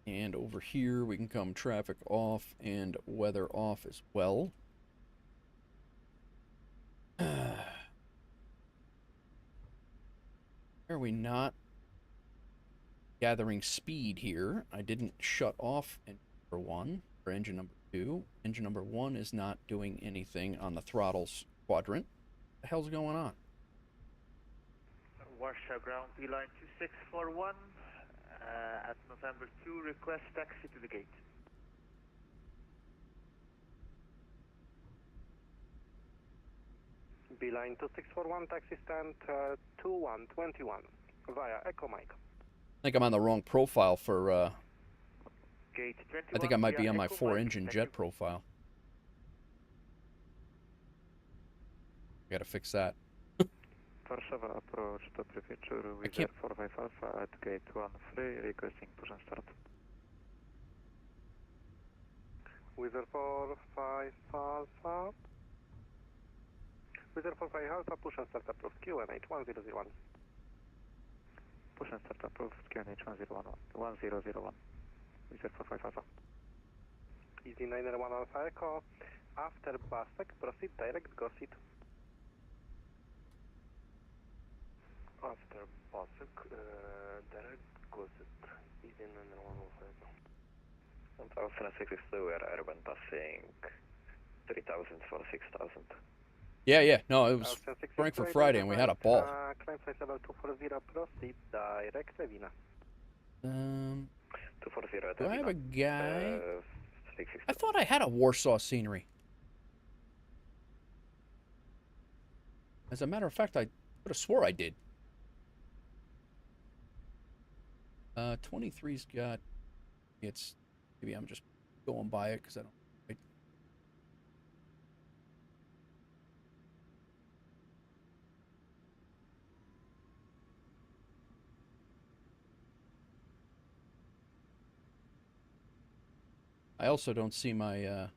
Speaker 6: And over here, we can come traffic off and weather off as well. Are we not gathering speed here? I didn't shut off engine number 1 or engine number 2. Engine number 1 is not doing anything on the throttles quadrant. What the hell's going on?
Speaker 20: Warsaw ground, P-line 2641. At November 2, request taxi to the gate.
Speaker 16: Beeline 2641, taxi stand 2121 via Echo Mike.
Speaker 6: I think I'm on the wrong profile for,
Speaker 20: Gate 21,
Speaker 6: I think I might be on my
Speaker 20: Echo
Speaker 6: 4-engine
Speaker 20: Mike.
Speaker 6: jet profile. Gotta fix that.
Speaker 4: Warszawa approach to prefecture with 45 Alpha at gate 13, requesting push and start.
Speaker 16: Wizard 45 Alpha. Wizard 45 Alpha, push and start approved, QNH 1001.
Speaker 4: Push and start approved, QNH 1001. Wizard 45 Alpha.
Speaker 16: Easy 901 Alpha Echo. After Basek, proceed direct Gossip.
Speaker 9: After Basek, direct Gossip. Easy 901 Alpha Echo.
Speaker 2: And Austrian 662, we are airborne passing 3,000 for 6,000.
Speaker 6: Yeah, no, it was Frankfurt Friday, and we had a ball.
Speaker 16: Climb flight level 240, proceed direct Evina.
Speaker 2: 240
Speaker 6: Do I have a guy?
Speaker 2: 662.
Speaker 6: I thought I had a Warsaw scenery. As a matter of fact, I could have swore I did. 23's got... It's... Maybe I'm just going by it because I don't... I also don't see my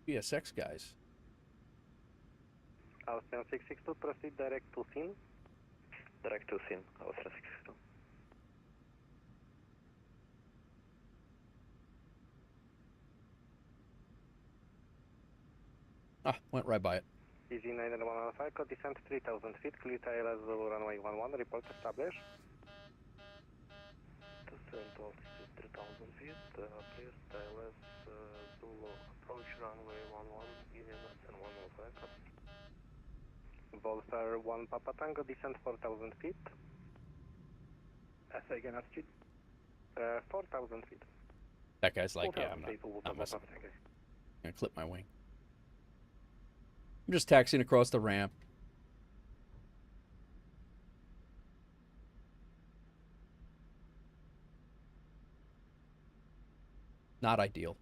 Speaker 6: PSX guys.
Speaker 16: Austrian 662, proceed direct to Sin.
Speaker 2: Direct to Sin, Austrian 662.
Speaker 6: Ah, went right by it.
Speaker 16: Easy 901 Alpha Echo, descent 3,000 feet, clear tail as runway 11, report established.
Speaker 9: Descent altitude 3,000 feet, clear tail as Zulu, approach runway 11, Easy 901 Alpha Echo.
Speaker 16: WolfAir 1 Papa Tango, descent 4,000 feet.
Speaker 22: Say again, altitude?
Speaker 16: 4,000 feet.
Speaker 6: That guy's like, yeah, I'm not messing.
Speaker 22: Papa Tango.
Speaker 6: I'm gonna clip my wing. I'm just taxiing across the ramp. Not ideal.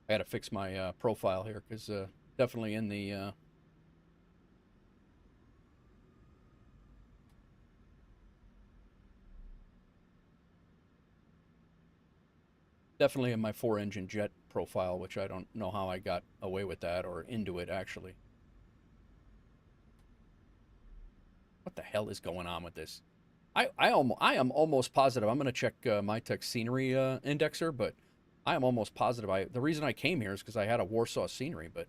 Speaker 6: I got to fix my profile here because definitely in the definitely in my 4-engine jet profile, which I don't know how I got away with that or into it actually. What the hell is going on with this? I am almost positive. I'm going to check my tech scenery indexer, but I am almost positive. The reason I came here is because I had a Warsaw scenery, but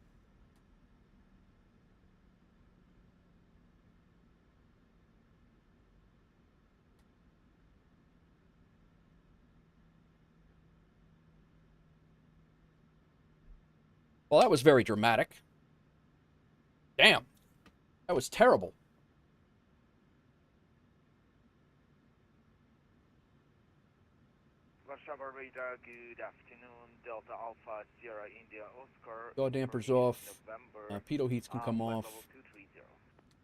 Speaker 6: well, that was very dramatic. Damn, that was terrible.
Speaker 20: Warszawa radar, good afternoon. Delta Alpha Sierra India Oscar.
Speaker 6: Yaw dampers off. Pitot heats can come off.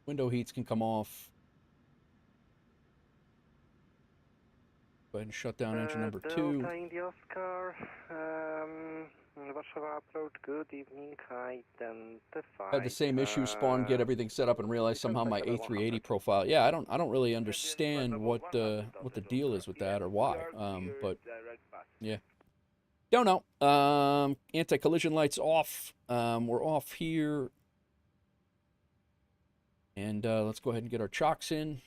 Speaker 6: Window heats can come off. Go ahead and shut down engine number 2.
Speaker 16: Delta India Oscar. Warszawa approach, good evening. Identify.
Speaker 6: Had the same issue spawn, get everything set up, and realize somehow my A380 profile. Yeah, I don't really understand what the deal is with that or why. But yeah, don't know. Anti-collision lights off. We're off here, and let's go ahead and get our chocks in.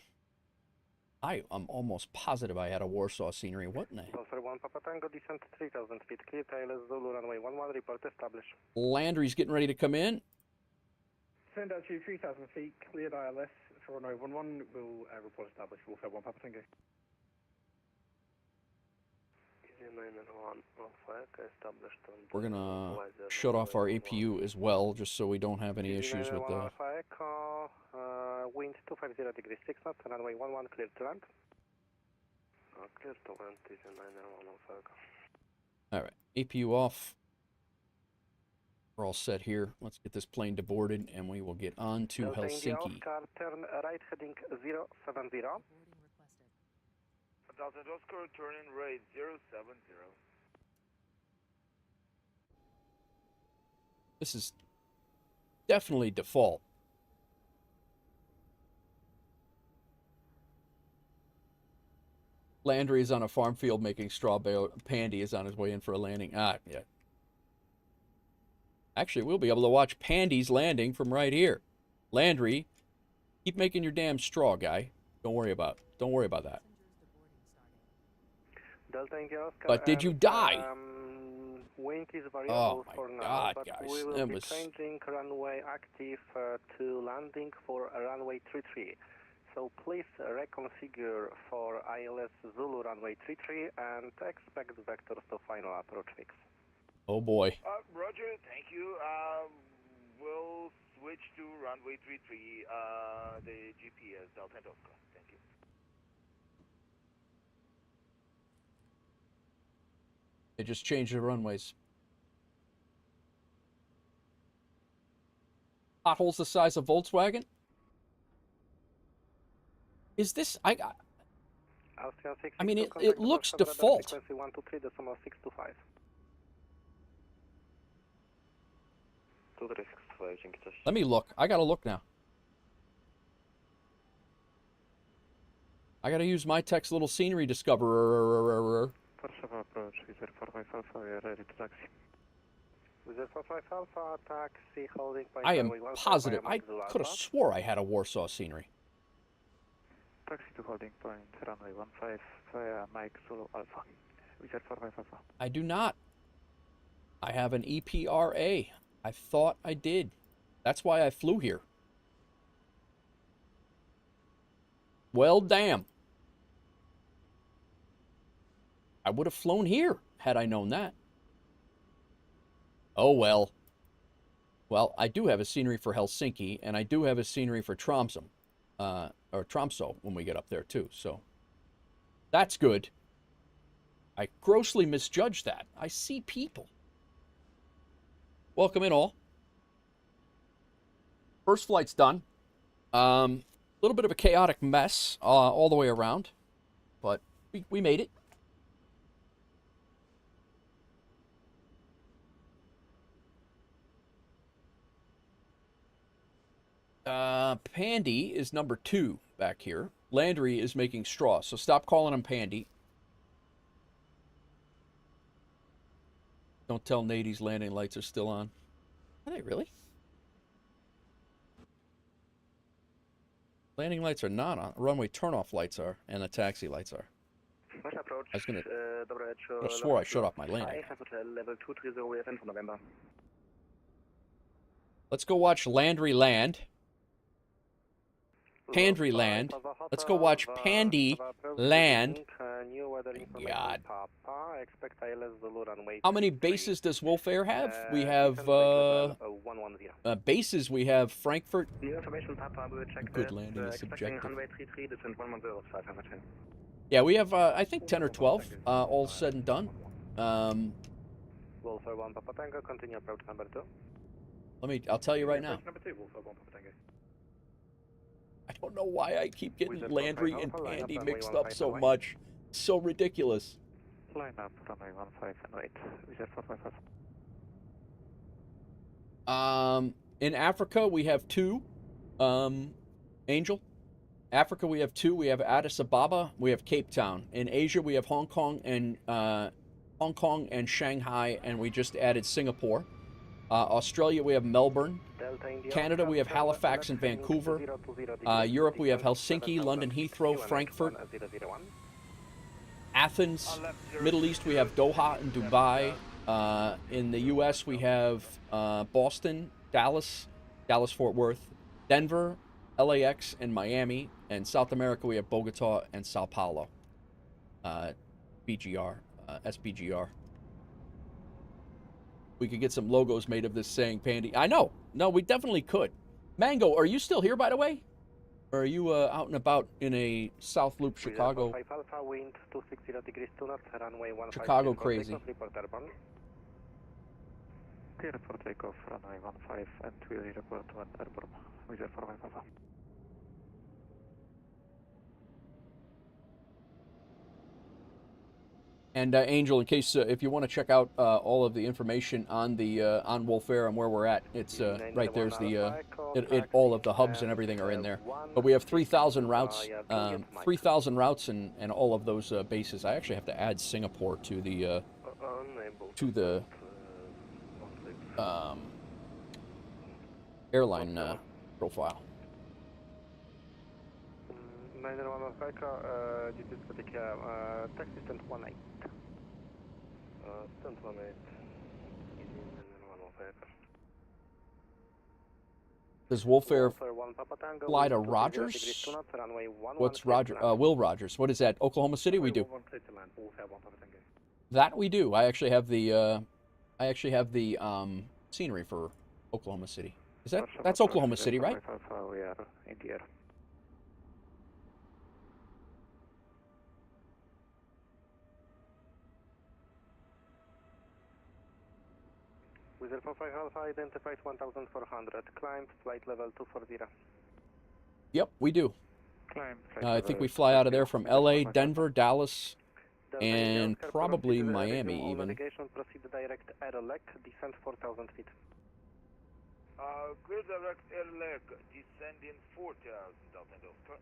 Speaker 6: I am almost positive I had a Warsaw scenery. What in the hell?
Speaker 16: 1 Papa Tango, descent 3,000 feet, clear tail, Zulu, runway 11, report established.
Speaker 6: Landry's getting ready to come in.
Speaker 22: Send out to 3,000 feet, cleared ILS for runway 11, we'll report established, WolfAir 1 Papa Tango.
Speaker 6: We're going to shut off our APU as well, just so we don't have any issues with the...
Speaker 16: Wind 250 degrees 6 knots, runway 11, clear to land. Clear to land,
Speaker 6: all right, APU off. We're all set here. Let's get this plane deboarded, and we will get on to Helsinki.
Speaker 16: Oscar, turn right heading 070.
Speaker 20: Delta Oscar, turning right 070.
Speaker 6: This is definitely default. Landry is on a farm field making straw bale. Pandy is on his way in for a landing. Ah, yeah. Actually, we'll be able to watch Pandy's landing from right here. Landry, keep making your damn straw, guy. Don't worry about that.
Speaker 16: Delta India Oscar,
Speaker 6: but did you die?
Speaker 16: Wind is variable for now,
Speaker 6: God,
Speaker 16: but
Speaker 6: guys,
Speaker 16: we will be changing runway active to landing for runway 33. So please reconfigure for ILS Zulu runway 33 and expect vectors to final approach fix.
Speaker 6: Oh boy.
Speaker 20: Roger, thank you. We'll switch to runway 33, the GPS Delta Oscar. Thank you.
Speaker 6: They just changed the runways. Potholes the size of Volkswagen? Is this... I mean, it looks default. Let me look. I gotta look now. I gotta use my tech's little scenery discoverer.
Speaker 16: Approach, Wizard 45 Alpha, we are ready to taxi. Wizard 45 Alpha, taxi, holding by
Speaker 6: I am positive. I could have swore I had a Warsaw scenery.
Speaker 16: Taxi to holding point, runway 15, via Mike Zulu Alpha. Wizard 45 Alpha.
Speaker 6: I do not. I have an EPRA. I thought I did. That's why I flew here. Well, damn. I would have flown here had I known that. Oh, well. Well, I do have a scenery for Helsinki, and I do have a scenery for Tromsø, or Tromsø when we get up there, too. So, that's good. I grossly misjudged that. I see people. Welcome in, all. First flight's done. A little bit of a chaotic mess all the way around, but we made it. Pandy is number 2 back here. Landry is making straw, so stop calling him Pandy. Don't tell Nady's landing lights are still on. Are they really? Landing lights are not on. Runway turnoff lights are, and the taxi lights are.
Speaker 19: Approach,
Speaker 6: I was gonna.
Speaker 19: I
Speaker 6: I swore I shut off my landing.
Speaker 19: Level 230, we have info November.
Speaker 6: Let's go watch Landry land. Pandry land. Let's go watch Pandy land. God. How many bases does WolfAir have? We have bases. We have Frankfurt. Good landing is subjective. Yeah, we have I think 10 or 12 all said and done.
Speaker 16: WolfAir 1 Papa Tango, continue approach number 2.
Speaker 6: I'll tell you right now.
Speaker 22: Number 2, WolfAir 1 Papa Tango.
Speaker 6: I don't know why I keep getting Landry and Pandy mixed up so much. It's so ridiculous.
Speaker 9: Line up runway 15 and wait. Reserve
Speaker 6: 455. In Africa we have 2. Angel. Africa we have 2. We have Addis Ababa. We have Cape Town. In Asia we have Hong Kong and Shanghai, and we just added Singapore. Australia we have Melbourne. Canada we have Halifax and Vancouver. Europe we have Helsinki, London Heathrow, Frankfurt. Athens. Middle East we have Doha and Dubai. In the US we have Boston, Dallas, Fort Worth, Denver, LAX, and Miami. And South America we have Bogota and Sao Paulo. SBGR. We could get some logos made of this saying Pandy. I know. No, we definitely could. Mango, are you still here, by the way? Or are you out and about in a South Loop Chicago? Chicago crazy.
Speaker 9: Clear for takeoff, runway 15 and we'll report to airport. Reserve for Papa.
Speaker 6: And Angel, in case if you want to check out all of the information on the on WolfAir and where we're at, it's right there's the all of the hubs and everything are in there. But we have 3,000 routes, 3,000 routes, and all of those bases. I actually have to add Singapore to the airline profile.
Speaker 16: Taxi stand 18. Stand 18.
Speaker 6: Does WolfAir fly to Rogers? What's Roger? Will Rogers. What is that? Oklahoma City? We do. That we do. I actually have the scenery for Oklahoma City. Is that's Oklahoma City, right?
Speaker 9: We are in the air.
Speaker 16: Wizard 45 Alpha identifies 1400. Climb, flight level 240.
Speaker 6: Yep, we do.
Speaker 9: Climb,
Speaker 6: I think we fly out of there from LA, Denver, Dallas, and probably Miami even.
Speaker 16: Navigation, proceed direct air-leg, descend 4,000 feet.
Speaker 20: Clear direct air-leg, descending 4,000, Delta Delta.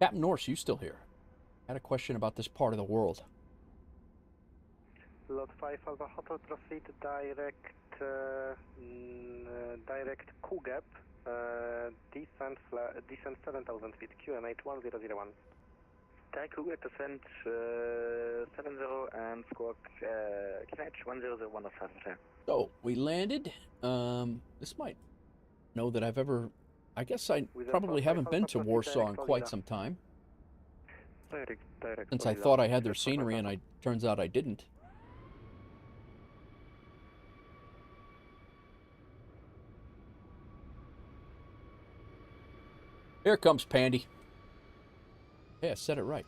Speaker 6: Captain Norse, you still here? I had a question about this part of the world.
Speaker 16: Lot 5 Alpha Hotel, proceed direct QGAP, descend 7,000 feet, QNH 1001.
Speaker 19: Direct QGAP, descend 70 and squawk QNH 1001 of 7.
Speaker 6: So, we landed. This might know that I've ever... I guess I probably haven't been to Warsaw in quite some time. Since I thought I had their scenery and turns out I didn't. Here comes Pandy. Yeah, I said it right.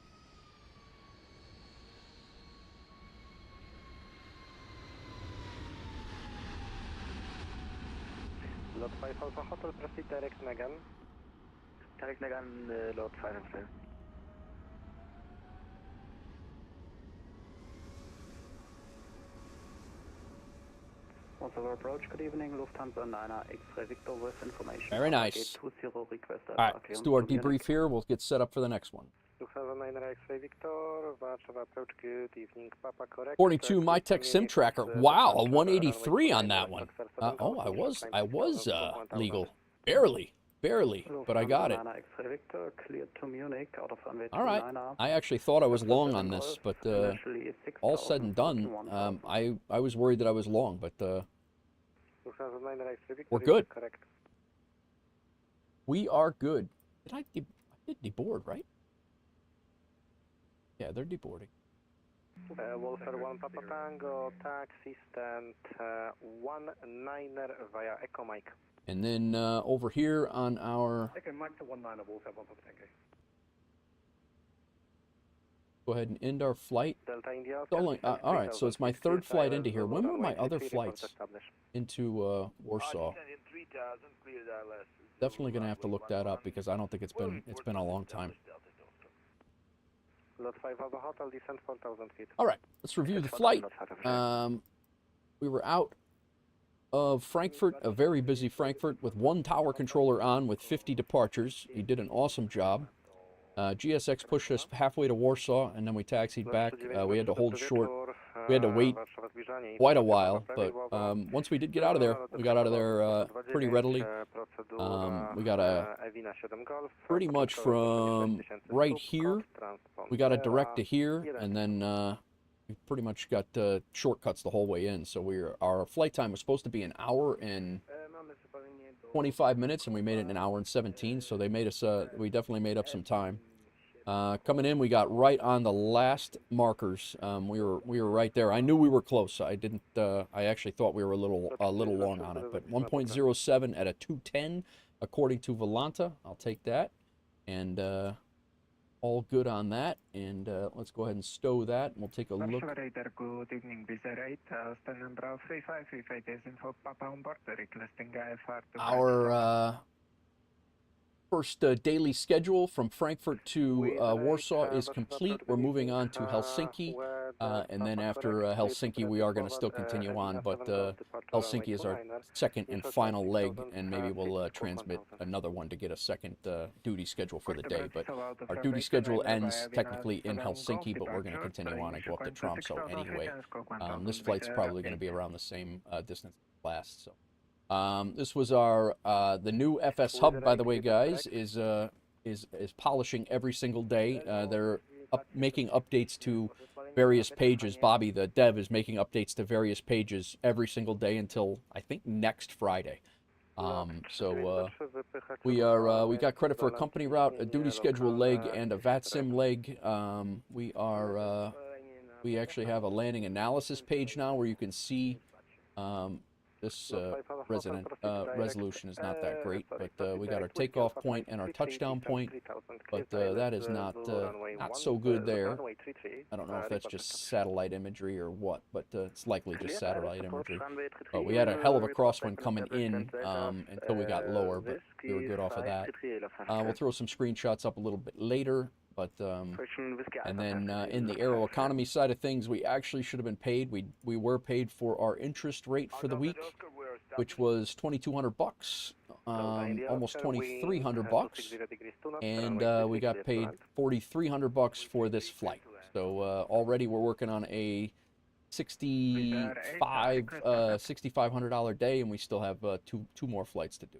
Speaker 16: Lot 5 Alpha Hotel, proceed direct Megan.
Speaker 19: Direct Megan, Lot 5 and 5.
Speaker 7: Responsible approach, good evening, Lufthansa 9er X-ray Victor with information.
Speaker 6: Very nice.
Speaker 7: 20 request.
Speaker 6: All right, let's do our debrief here. We'll get set up for the next one.
Speaker 16: Lufthansa 9er X-ray Victor, Warszawa approach, good evening, Papa correct.
Speaker 6: According to my tech sim tracker, wow, a 183 on that one. Oh, I was legal, barely, but I got it. All right, I actually thought I was long on this, but all said and done, I was worried that I was long, but we're good. We are good. I did deboard, right? Yeah, they're deboarding.
Speaker 16: WolfAir 1 Papa Tango, taxi stand 19er via Echo Mike.
Speaker 6: And then over here on our...
Speaker 22: Echo Mike to 19er, WolfAir 1 Papa Tango.
Speaker 6: Go ahead and end our flight.
Speaker 16: Delta India.
Speaker 6: All right, so it's my third flight into here. When were my other flights into Warsaw? Definitely gonna have to look that up because I don't think it's been a long time.
Speaker 16: Lot 5 Alpha Hotel, descent 4,000 feet.
Speaker 6: All right, let's review the flight. We were out of Frankfurt, a very busy Frankfurt, with one tower controller on with 50 departures. He did an awesome job. GSX pushed us halfway to Warsaw, and then we taxied back. We had to hold short. We had to wait quite a while, but once we did get out of there, we got out of there pretty readily. We got pretty much from right here, we got a direct to here, and then we pretty much got shortcuts the whole way in. So our flight time was supposed to be an hour and 25 minutes, and we made it an hour and 17. So they made us. We definitely made up some time. Coming in, we got right on the last markers. We were right there. I knew we were close. I didn't. I actually thought we were a little long on it. But 1.07 at a 210, according to Volanta. I'll take that. And all good on that. And let's go ahead and stow that. And we'll take a look.
Speaker 7: Good evening, Visa 8. Stand number 3535 is info Papa on board. Requesting IFR to
Speaker 6: Our first daily schedule from Frankfurt to Warsaw is complete. We're moving on to Helsinki, and then after Helsinki, we are going to still continue on, but Helsinki is our second and final leg, and maybe we'll transmit another one to get a second duty schedule for the day. But our duty schedule ends technically in Helsinki, but we're going to continue on and go up to Tromsø anyway. This flight's probably going to be around the same distance as last, so. This was our the new FSHub, by the way, guys, is polishing every single day. They're making updates to various pages. Bobby, the dev, is making updates to various pages every single day until I think next Friday. So we got credit for a company route, a duty schedule leg, and a VATSIM leg. We actually have a landing analysis page now where you can see. This resolution is not that great, but we got our takeoff point and our touchdown point, but that is not so good there. I don't know if that's just satellite imagery or what, but it's likely just satellite imagery. But we had a hell of a crosswind coming in until we got lower, but we were good off of that. We'll throw some screenshots up a little bit later. But and then in the Aeroconomy side of things, we actually should have been paid. We were paid for our interest rate for the week, which was $2,200, almost $2,300, and we got paid $4,300 for this flight. So already we're working on a $6,500 day, and we still have two more flights to do.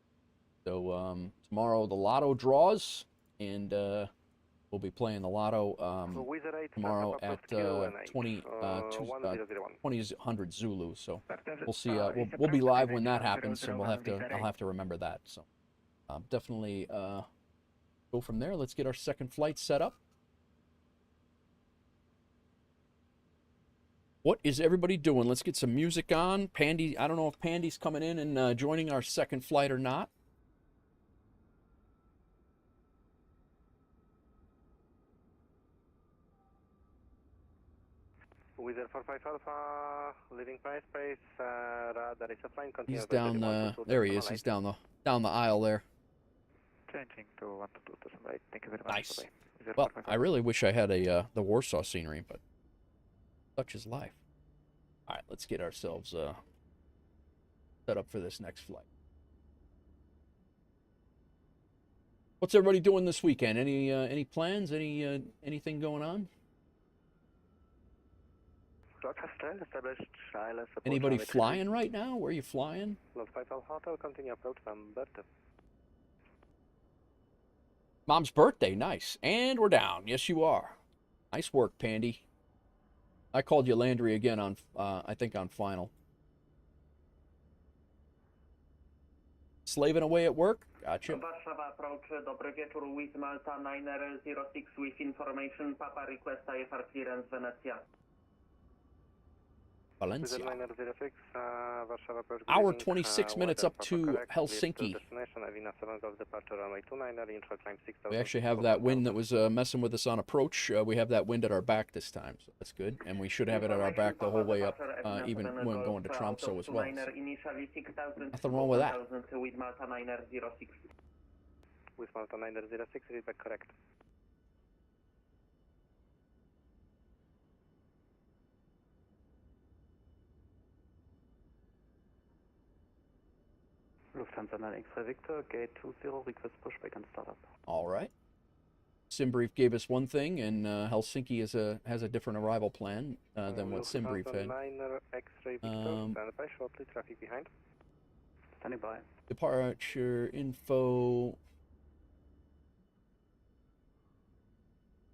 Speaker 6: So tomorrow the lotto draws, and we'll be playing the lotto tomorrow at 2000 Zulu. So we'll see. We'll be live when that happens, so I'll have to remember that. So definitely go from there. Let's get our second flight set up. What is everybody doing? Let's get some music on. Pandy, I don't know if Pandy's coming in and joining our second flight or not.
Speaker 16: Wizard 45 Alpha, leaving space, radar is offline.
Speaker 6: He's down the, there he is, he's down the aisle there.
Speaker 7: Changing to 122.8, thank you very much.
Speaker 6: Nice. Well, I really wish I had the Warsaw scenery, but such is life. Alright, let's get ourselves set up for this next flight. What's everybody doing this weekend? Any plans? Anything going on? Anybody flying right now? Where are you flying?
Speaker 16: Hotel, continue approach number 2.
Speaker 6: Mom's birthday, nice. And we're down. Yes, you are. Nice work, Pandy. I called you Landry again on, I think on final. Slaving away at work? Gotcha.
Speaker 11: Warszawa approach, dobry wieczór, with Malta 906 with information, Papa request IFR clearance Venezia.
Speaker 6: Valencia. Hour 26 minutes up to Helsinki. We actually have that wind that was messing with us on approach. We have that wind at our back this time, so that's good. And we should have it at our back the whole way up, even when going to Tromsø as well. So nothing wrong with that.
Speaker 11: With Malta 906.
Speaker 16: With Malta 906, feedback correct.
Speaker 8: Lufthansa 9 X-ray Victor, gate 20, request pushback and startup.
Speaker 6: All right. SimBrief gave us one thing, and Helsinki has a different arrival plan than what SimBrief had.
Speaker 16: 9 X-ray Victor, stand by shortly, traffic behind.
Speaker 8: Standing by.
Speaker 6: Departure info.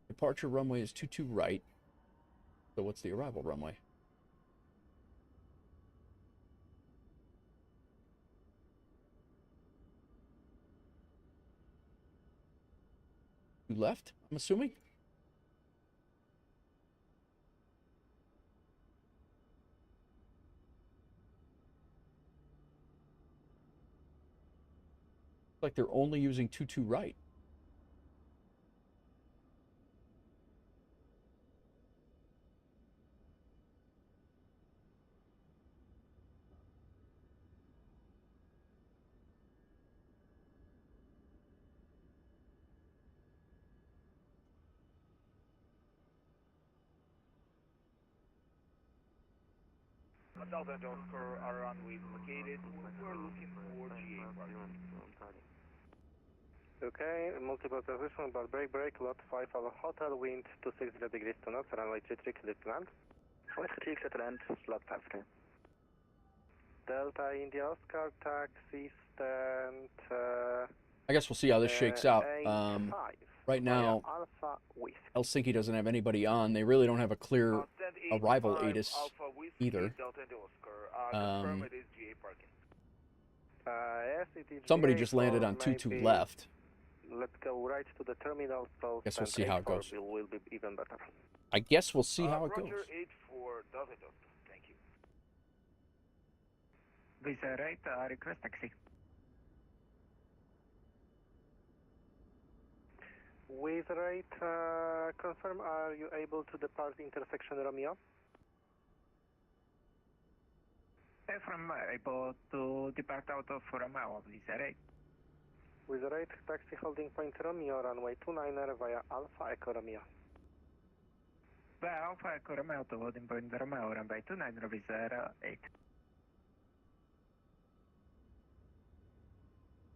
Speaker 6: Departure runway is 22 right. So what's the arrival runway? Left, I'm assuming. Like they're only using 22 right.
Speaker 20: Delta and Oscar, our runway is located. We're looking for GA parking.
Speaker 16: Okay, multiple position, but break, lot 5 our hotel, wind 260 degrees to north, runway 33, clear to land.
Speaker 8: Runway 33, clear to land, slot 53.
Speaker 16: Delta India Oscar, taxi stand.
Speaker 6: I guess we'll see how this shakes out. Right now, Helsinki doesn't have anybody on. They really don't have a clear arrival ATIS either. Somebody just landed on 22 left.
Speaker 16: Let's go right to the terminal. So
Speaker 6: guess we'll see how it goes.
Speaker 16: Will be even better.
Speaker 6: I guess we'll see how it goes.
Speaker 20: Roger 84, thank you.
Speaker 7: Visa right, request taxi.
Speaker 16: With rate, confirm, are you able to depart intersection Romeo?
Speaker 7: From able to depart out of Romeo, please, right?
Speaker 16: With rate, taxi holding point Romeo, runway 29er via Alpha Echo Romeo.
Speaker 7: Via Alpha Echo Romeo to holding point Romeo, runway 29er with 08.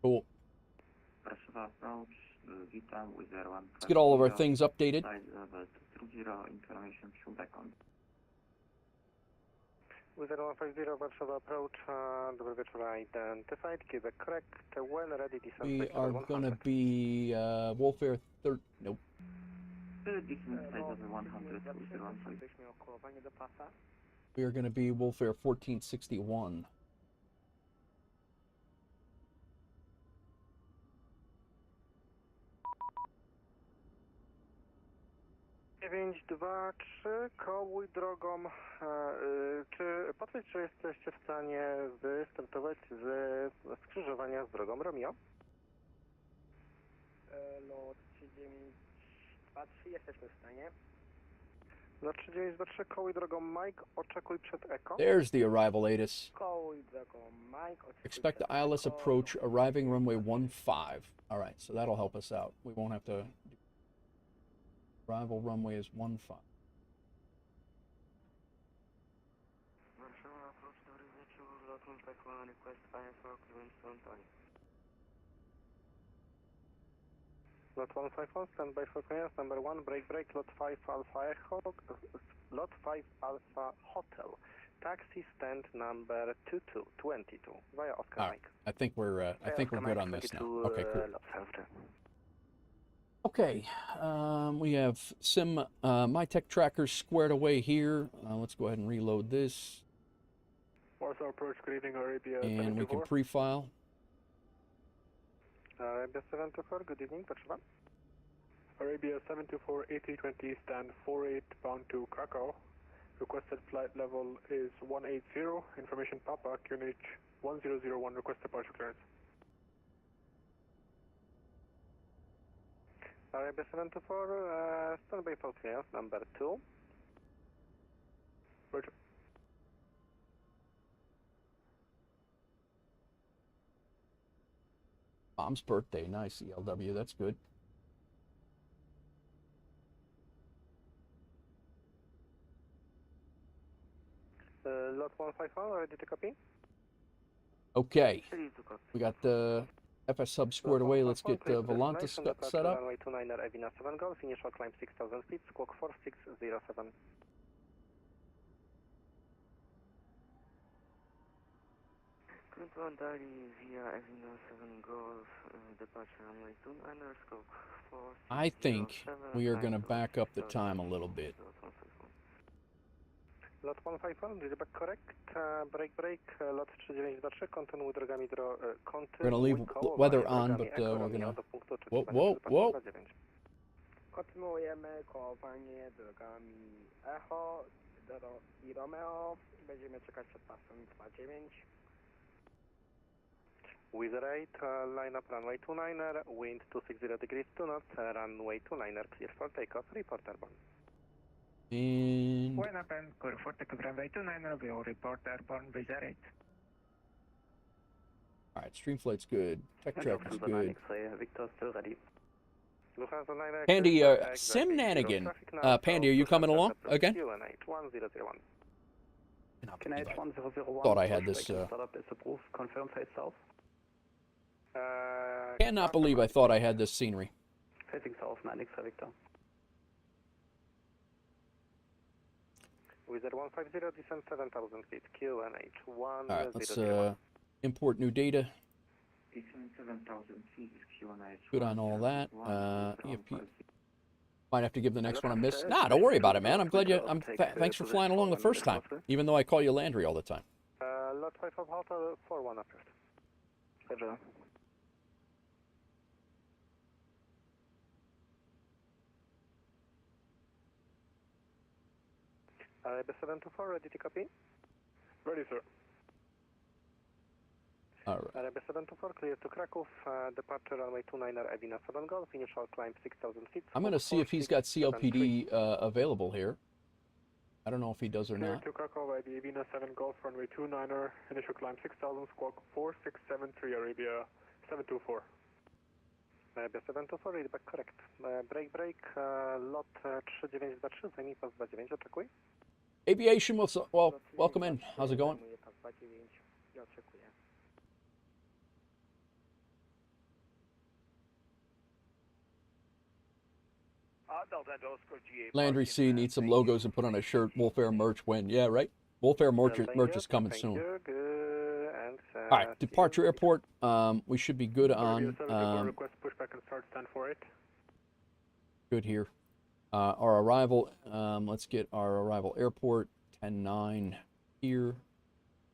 Speaker 6: Cool.
Speaker 11: Approach.
Speaker 6: Let's get all of our things updated.
Speaker 11: Information should back on.
Speaker 16: With 150 Warszawa approach, dobry wieczór identified, Quebec correct, when ready descent.
Speaker 6: We are going to be WolfAir 30, nope. We are going to be WolfAir 1461.
Speaker 16: 923, kołuj drogą, czy potwierdź, czy jesteście w stanie wystartować z skrzyżowania z drogą Romeo?
Speaker 22: Lot 3923, jesteśmy w stanie.
Speaker 16: Lot 3923, kołuj drogą Mike, oczekuj przed Echo.
Speaker 6: There's the arrival ATIS.
Speaker 22: Kołuj drogą Mike, oczekuj
Speaker 6: Expect the ILS approach, arriving runway 15. All right, so that'll help us out. We won't have to... Arrival runway is 15.
Speaker 16: Warszawa, approach, dobry wieczór,
Speaker 19: Lot 151, request ISR clearance on time. Lot 151, stand by for clearance. Number 1, break, lot 5 Alpha Echo, lot 5 Alpha Hotel. Taxi stand number 2222 via Oscar Mike.
Speaker 6: I think we're good on this now. Okay, cool. Okay, we have sim MyTech trackers squared away here. Let's go ahead and reload this.
Speaker 22: Warsaw approach, good evening, Arabia
Speaker 6: and we can pre-file.
Speaker 22: Arabia 724, good evening, Patrzyma. Arabia 724, A320, stand 48, bound to Krakow. Requested flight level is 180, information Papa, QNH 1001, request departure clearance.
Speaker 16: Arabia 724, standby for clearance, number 2.
Speaker 22: Roger.
Speaker 6: Mom's birthday, nice, ELW, that's good.
Speaker 16: Lot 151, ready to copy?
Speaker 6: Okay, we got the FSHub squared away. Let's get Volanta set up.
Speaker 16: Runway 29er, Avina 7 Golf, initial climb 6,000 feet, squawk 4607.
Speaker 19: Current one diary via Avina 7 Golf, departure runway 29er, squawk 4607.
Speaker 6: I think we are going to back up the time a little bit.
Speaker 16: Lot 151, did you back correct? Break, lot 3923, continue drogami
Speaker 6: We're going to leave weather on, but we're going to... Whoa.
Speaker 5: Kontynuujemy kołowanie drogami Echo i Romeo. Będziemy czekać przed pasem 29.
Speaker 16: With right, line up runway 29er, wind 260 degrees 2 knots, runway 29er, clear for takeoff, report airborne.
Speaker 6: And...
Speaker 7: When up and clear for takeoff runway 29er, we will report airborne with right.
Speaker 6: Alright, Streamflight's good, Tech Tracker's good.
Speaker 8: Victor still ready.
Speaker 6: Pandy, Simnanigan. Pandy, are you coming along again?
Speaker 8: QNH 1001.
Speaker 6: Thought I had this.
Speaker 8: Startup is approved. Confirm fade south.
Speaker 6: Cannot believe I thought I had this scenery.
Speaker 8: Facing south, 9 X-ray Victor.
Speaker 16: Wizard 150, descend 7,000 feet, QNH 1001.
Speaker 6: Alright, let's import new data.
Speaker 11: Descend 7,000 feet, QNH.
Speaker 6: Good on all that. EFP. Might have to give the next one a miss. Nah, don't worry about it, man. I'm glad you. Thanks for flying along the first time, even though I call you Landry all the time.
Speaker 16: Lot 5 of Hotel 41 approved.
Speaker 8: Roger.
Speaker 16: Arabia 724, ready to copy?
Speaker 22: Ready, sir.
Speaker 6: Alright.
Speaker 16: Arabia 724, clear to Kraków, departure runway 29er, Avina 7 Golf, initial climb 6,000 feet.
Speaker 6: I'm going to see if he's got CLPD available here. I don't know if he does or not.
Speaker 22: Clear to Krakow, Avina 7 Golf, runway 29er, initial climb 6,000, squawk 4673, Arabia 724.
Speaker 16: Arabia 724, read back correct. Break, lot 3923, zajmij pas 29, oczekuj.
Speaker 6: Aviation, well, welcome in. How's it going? Landry C needs some logos and put on a shirt. WolfAir merch when. Yeah, right? WolfAir merch is coming soon. All right, departure airport. We should be good on.
Speaker 22: Request pushback and start stand for it.
Speaker 6: Good here. Our arrival. Let's get our arrival airport 10-9 here.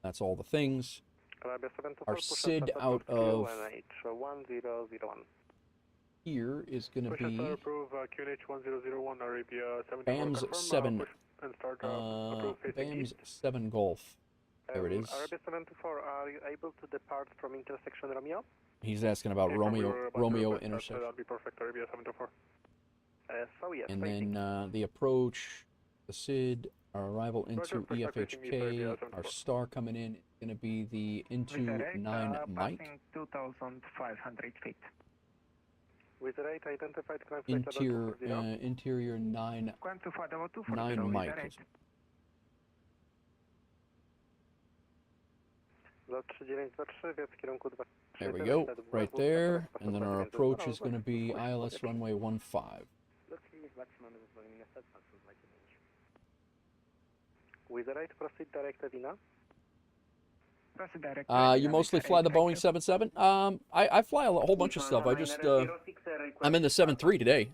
Speaker 6: That's all the things. Our SID out of here is going to be BAMS 7. BAMS 7 Golf. There it is.
Speaker 16: Arabia 724, are you able to depart from intersection Romeo?
Speaker 6: He's asking about Romeo intersection.
Speaker 22: That'd be perfect, Arabia 724.
Speaker 16: So yes,
Speaker 6: and then the approach, the SID, our arrival into EFHK, our star coming in is going to be the into 9 Mike.
Speaker 7: 2,500 feet.
Speaker 16: With rate identified
Speaker 6: interior 9 Mike. There we go, right there. And then our approach is going to be ILS runway 15.
Speaker 19: With the right, proceed direct Adina.
Speaker 6: You mostly fly the Boeing 77? I fly a whole bunch of stuff. I just, I'm in the 7.3 today,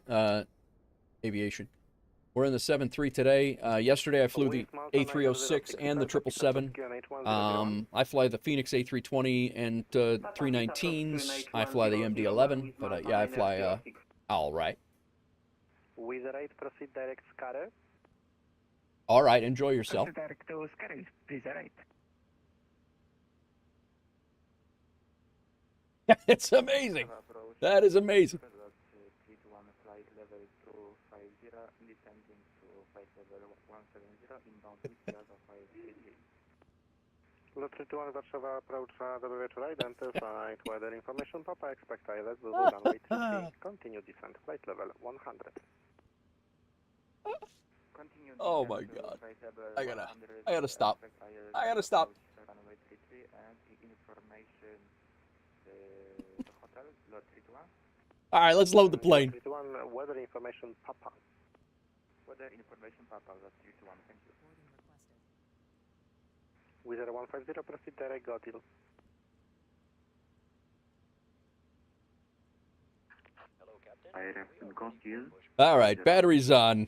Speaker 6: aviation. We're in the 7.3 today. Yesterday I flew the A306 and the 777. I fly the Phoenix A320 and 319s. I fly the MD-11, but yeah, I fly all right.
Speaker 19: With the right, proceed direct Scarre.
Speaker 6: All right, enjoy yourself.
Speaker 7: Direct to Scarre, please right.
Speaker 6: It's amazing. That is amazing.
Speaker 19: Lot 321 Warszawa approach dobry wieczór, identified weather information, Papa expect ILS Zulu runway 33, continue descent, flight level 100.
Speaker 6: Oh my god. I gotta stop. I gotta stop. Alright, let's load the plane.
Speaker 19: Weather information, Papa.
Speaker 13: Weather information, Papa, lot 321, thank you.
Speaker 19: Wizard 150, proceed direct, Gotil.
Speaker 6: Alright, batteries on.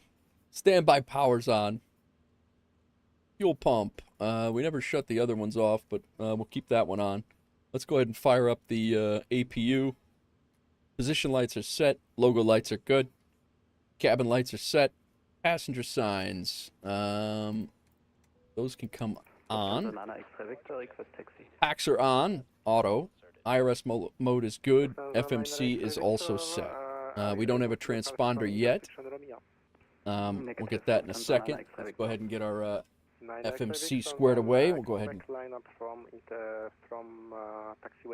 Speaker 6: Standby power's on. Fuel pump. We never shut the other ones off, but we'll keep that one on. Let's go ahead and fire up the APU. Position lights are set. Logo lights are good. Cabin lights are set. Passenger signs. Those can come on. Packs are on. Auto. IRS mode is good. FMC is also set. We don't have a transponder yet. We'll get that in a second. Let's go ahead and get our FMC squared away. We'll go ahead and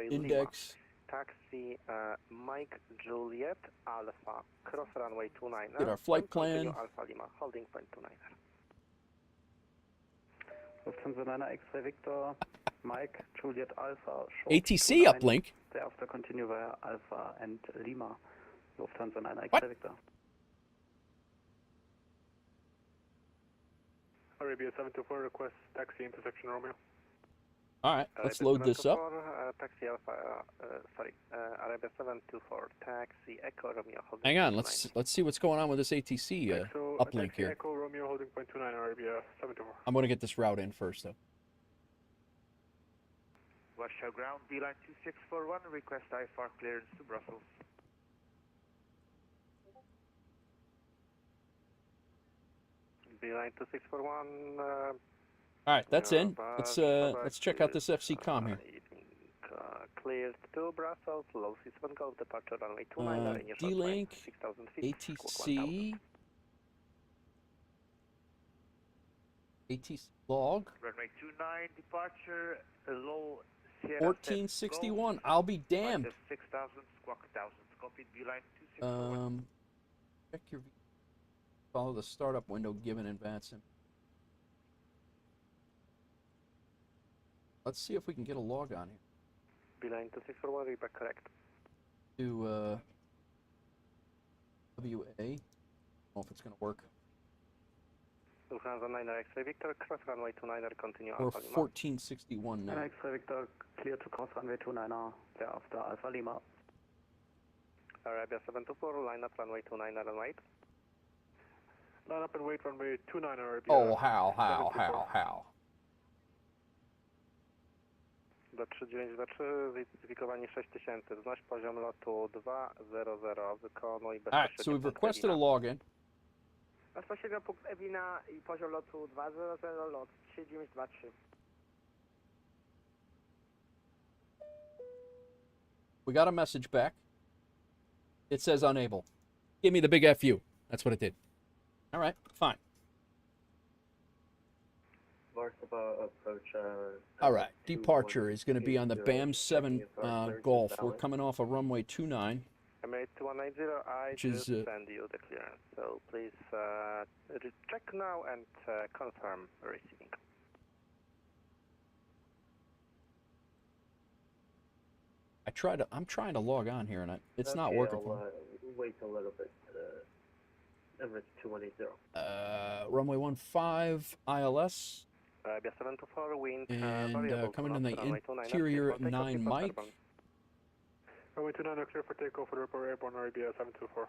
Speaker 6: index.
Speaker 19: Taxi Mike Juliet Alpha cross runway 29.
Speaker 6: Get our flight plan.
Speaker 19: Alpha Lima holding point 29.
Speaker 8: Lufthansa 9 X-ray Victor Mike Juliet Alpha
Speaker 6: ATC uplink.
Speaker 8: Thereafter continue via Alpha and Lima. Lufthansa 9 X-ray Victor.
Speaker 22: Arabia 724 request taxi intersection Romeo.
Speaker 6: Alright, let's load this up.
Speaker 19: Taxi Alpha, Arabia 724, taxi Echo Romeo.
Speaker 6: Hang on, let's see what's going on with this ATC uplink here.
Speaker 22: Echo Romeo holding point 29, Arabia 724.
Speaker 6: I'm going to get this route in first, though.
Speaker 20: Warsaw ground, B-line 2641, request IFR clearance to Brussels.
Speaker 19: B-line 2641.
Speaker 6: All right, that's in. Let's check out this FC comm here.
Speaker 19: Cleared to Brussels, low C7 Golf, departure runway 29,
Speaker 6: D-Link, ATC, ATC log.
Speaker 20: Runway 29, departure, low Sierra
Speaker 6: 1461. I'll be damned.
Speaker 20: 6000, squawk 1000, copied B-line 2641.
Speaker 6: Check your. Follow the startup window given in VATSIM. Let's see if we can get a log on here.
Speaker 19: B-line 2641, read correct.
Speaker 6: To WA. I don't know if it's going to work.
Speaker 19: Lufthansa 9 X-ray Victor, cross runway 29, continue
Speaker 6: Or
Speaker 19: Alpha Lima.
Speaker 6: 1461 now.
Speaker 8: X-ray Victor, clear to cross runway 29, thereafter Alpha Lima.
Speaker 19: Arabia 724, line up runway 29 and wait.
Speaker 22: Line up and wait runway 29, Arabia.
Speaker 6: Oh, how?
Speaker 19: Do 3923, zidentyfikowanie 6000, wznoś poziom lotu 200, wykonuj bezpośrednio.
Speaker 6: Alright, so we've requested a login.
Speaker 5: Bezpośrednio punkt Ewina i poziom lotu 200, lot 3923.
Speaker 6: We got a message back. It says unable. Give me the big FU. That's what it did. Alright, fine. Alright, departure is going to be on the BAM 7 Golf. We're coming off of runway 29.
Speaker 19: Emirates 2190, I just send you the clearance. So please check now and confirm receiving.
Speaker 6: I'm trying to log on here, and it's not
Speaker 12: Okay,
Speaker 6: working for me.
Speaker 12: Wait a little bit. Emirates 2180.
Speaker 6: Runway 15 ILS.
Speaker 19: Arabia 724, wind
Speaker 6: And
Speaker 19: variable
Speaker 6: coming
Speaker 19: to
Speaker 6: in
Speaker 19: north,
Speaker 6: the
Speaker 19: runway 29,
Speaker 6: interior
Speaker 19: clear for takeoff,
Speaker 6: 9
Speaker 19: report
Speaker 6: mic.
Speaker 19: airborne.
Speaker 22: Runway 29 clear for takeoff for the report airborne Arabia 724.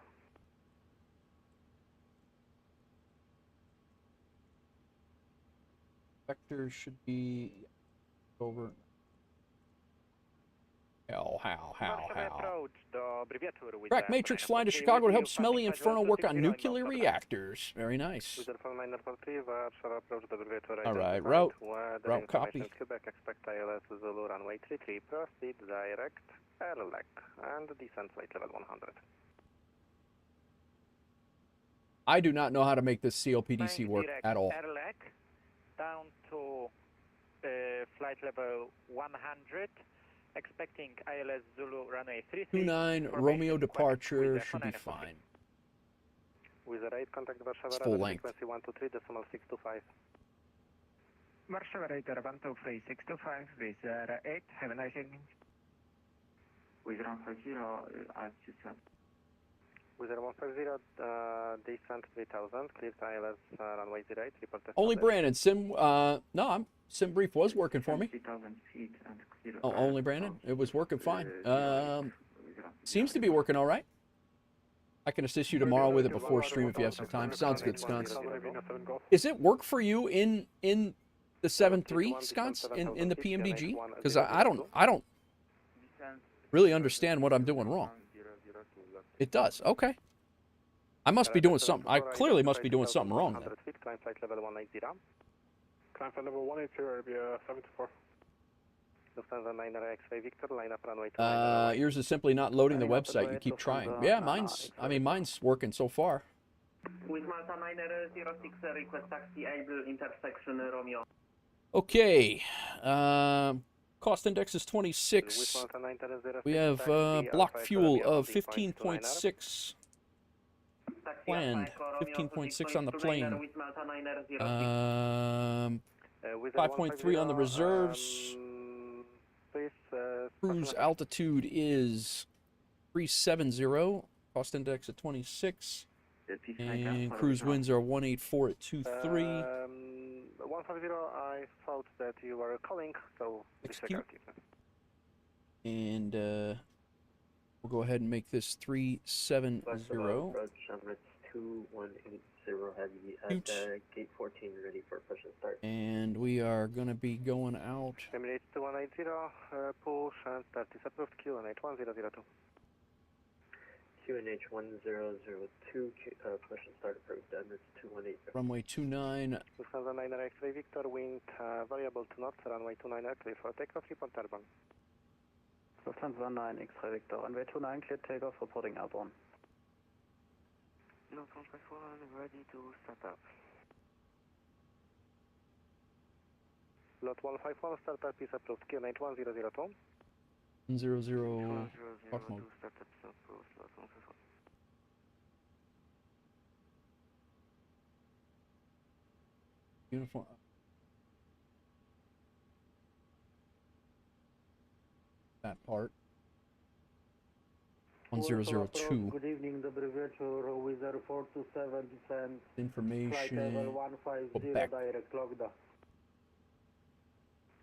Speaker 6: Vectors should be over. How? Crack Matrix flying to Chicago to help Smelly Inferno work on nuclear reactors. Very nice. Alright, route copy.
Speaker 19: Quebec, expect ILS Zulu runway 33, proceed direct, airlect, and descent flight level 100.
Speaker 6: I do not know how to make this CLPDC work at all.
Speaker 1: Airlect, down to flight level 100. Expecting ILS Zulu runway 33.
Speaker 6: 29 Romeo departure should be fine.
Speaker 19: With a right contact Warsaw
Speaker 6: It's full length.
Speaker 19: frequency 123.625.
Speaker 7: Warsaw radar 123.625 with 8. Have a nice evening.
Speaker 11: With 150, altitude.
Speaker 19: With 150, descent 3000, clear to ILS runway 08, report test.
Speaker 6: Only Brandon. Sim brief was working for me.
Speaker 11: 3,000 feet and clear.
Speaker 6: Oh, only Brandon. It was working fine. Seems to be working all right. I can assist you tomorrow with it before stream if you have some time. Sounds good, Sconce. Is it work for you in the 7.3, Sconce, in the PMDG? Because I don't really understand what I'm doing wrong. It does. Okay. I must be doing something. I clearly must be doing something wrong then.
Speaker 19: Climb flight level 180.
Speaker 22: Climb flight level 180, Arabia 724.
Speaker 19: Lufthansa 9 X-ray Victor, line up runway 29.
Speaker 6: Yours is simply not loading the website. You keep trying. Yeah, mine's working so far.
Speaker 11: With Malta 906, request taxi able intersection Romeo.
Speaker 6: Okay. Cost index is 26. We have block fuel of 15.6 planned. 15.6 on the plane. 5.3 on the reserves. Cruise altitude is 370. Cost index at 26. And cruise winds are 184 at 23.
Speaker 19: 150, I thought that you were calling, so disregard it.
Speaker 6: And we'll go ahead and make this 370.
Speaker 12: Approach Emirates 2180 heavy at gate 14, ready for push and start.
Speaker 6: And we are going to be going out.
Speaker 19: Emirates 2180, push and start is approved, QNH 1002.
Speaker 12: QNH 1002, push and start approved, Emirates 2180.
Speaker 6: Runway 29.
Speaker 19: Lufthansa 9 X-ray Victor, wind variable to north, runway 29 clear for takeoff, report airborne.
Speaker 8: Lufthansa 9 X-ray Victor, runway 29 clear takeoff, reporting airborne.
Speaker 11: Lufthansa 1 ready to start up.
Speaker 19: Lot 151, start up is approved, QNH 1002.
Speaker 6: 00 park mode. Uniform. That part. 1002.
Speaker 10: Good evening, dobry wieczór. Wizard 427 descent.
Speaker 6: Information.
Speaker 10: Flight level 150
Speaker 6: Quebec.
Speaker 10: direct logda.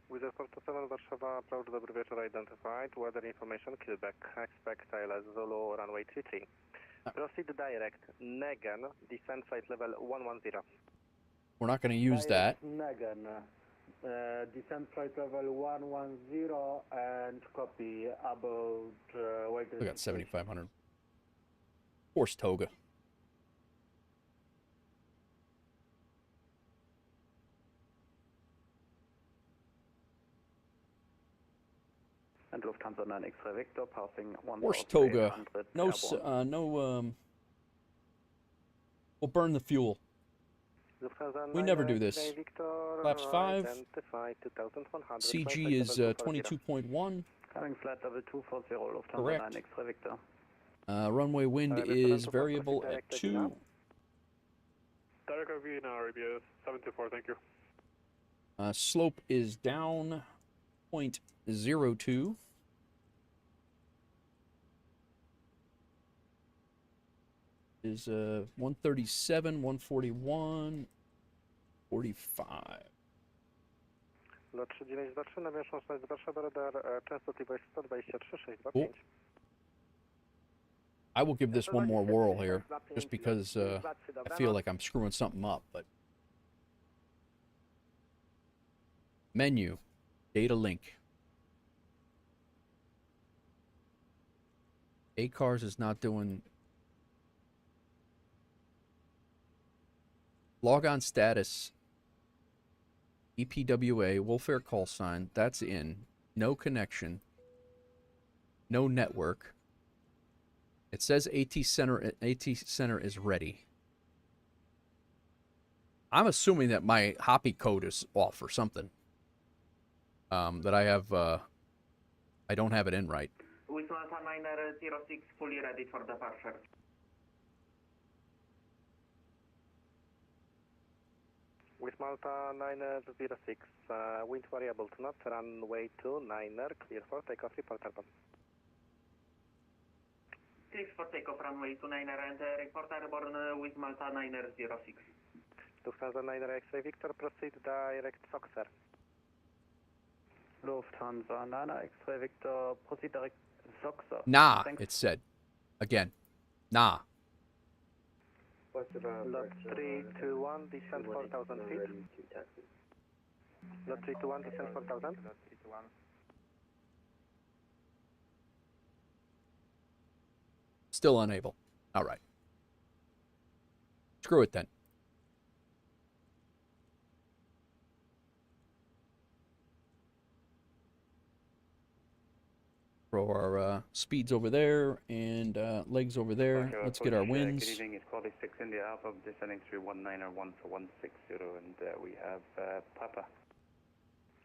Speaker 19: Wizard 427 Warszawa, approach dobry wieczór identified. Weather information Quebec. Expect ILS Zulu runway 33. Proceed direct. Negen, descent flight level 110.
Speaker 6: We're not going to use that.
Speaker 10: Negen. Descent flight level 110 and copy about weight.
Speaker 6: We got 7,500. Force Toga.
Speaker 8: And Lufthansa 9 X-ray Victor passing 1.
Speaker 6: Force Toga. No, we'll burn the fuel. We never do this. Flaps 5. CG is 22.1.
Speaker 8: Coming flight level 240, Lufthansa
Speaker 6: Correct.
Speaker 8: 9 X-ray Victor.
Speaker 6: Runway wind is variable at 2.
Speaker 22: Direct RV now, Arabia 724, thank you.
Speaker 6: Slope is down 0.02. is 137, 141, 45.
Speaker 19: Lot 3923, nawiasza z Warszawy, radar częstotliwość 123,625.
Speaker 6: Cool. I will give this one more whirl here, just because I feel like I'm screwing something up, but... Menu, data link. ACARS is not doing... Logon status, EPWA, WolfAir call sign, that's in. No connection. No network. It says AT Center is ready. I'm assuming that my Hoppy code is off or something. That I have, I don't have it in right.
Speaker 11: With Malta 906 fully ready for departure.
Speaker 19: With Malta 906, wind variable to not, runway 29er, clear for takeoff, report airborne.
Speaker 11: Clear for takeoff, runway 29er and report airborne with Malta 906.
Speaker 19: Lufthansa 9er X-ray Victor, proceed direct Soxer.
Speaker 8: Lufthansa 9er X-ray Victor, proceed direct Soxer.
Speaker 6: Nah, it said. Again. Nah.
Speaker 19: Lot 321, descent 4,000 feet. Lot 321, descent 4,000.
Speaker 6: Still unable. All right. Screw it then. Throw our speeds over there and legs over there. Let's get our winds.
Speaker 8: Good evening, it's Quality 6 India Alpha, descending through 191 for 160, and we have Papa.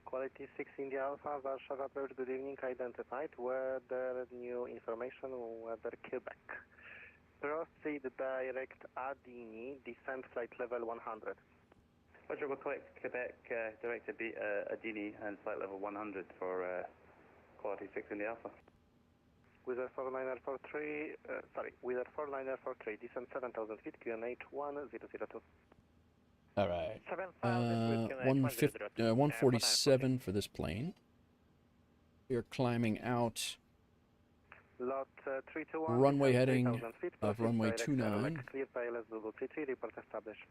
Speaker 19: Quality 6 India Alpha, Warsaw approach, good evening, identified. Weather new information, weather Quebec. Proceed direct Adini, descent flight level 100.
Speaker 8: Roger, we'll collect Quebec, direct Adini and flight level 100 for Quality 6 India Alpha.
Speaker 19: Wizard 4943, Wizard 4943, descent 7,000 feet, QNH 1002.
Speaker 6: All right. 147 for this plane. We are climbing out.
Speaker 19: Lot 321.
Speaker 6: Runway heading
Speaker 19: feet,
Speaker 6: of runway 29.
Speaker 19: Clear ILS Zulu 33, report established.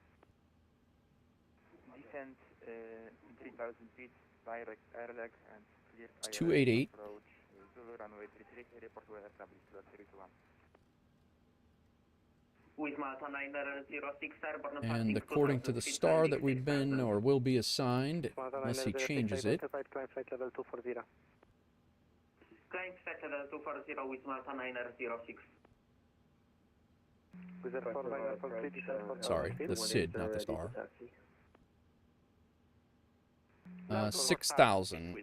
Speaker 14: Descent 3,000 feet, direct airleg and clear
Speaker 6: It's 288.
Speaker 14: approach Zulu runway 33, report well established, lot 321.
Speaker 11: With Malta 906 airborne.
Speaker 6: And according to the star that we've been or will be assigned, unless he changes it.
Speaker 19: Climb flight level 240.
Speaker 11: Climb flight level 240 with Malta 906.
Speaker 19: Wizard 4943, descent 4,000
Speaker 6: Sorry,
Speaker 19: feet.
Speaker 6: the SID, not the star. 6,000.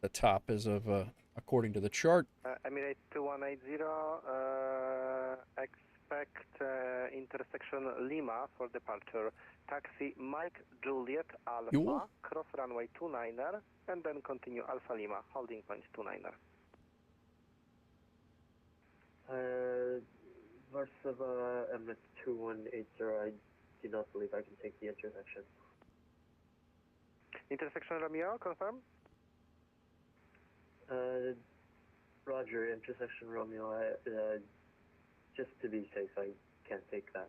Speaker 6: The top is of, according to the chart.
Speaker 19: Emirates 2180, expect intersection Lima for departure. Taxi Mike Juliet Alpha,
Speaker 6: Fuel?
Speaker 19: cross runway 29er, and then continue Alpha Lima, holding point 29er.
Speaker 12: Varsava Emirates 2180, I do not believe I can take the intersection.
Speaker 19: Intersection Romeo, confirm?
Speaker 12: Roger, intersection Romeo, just to be safe, I can't take that.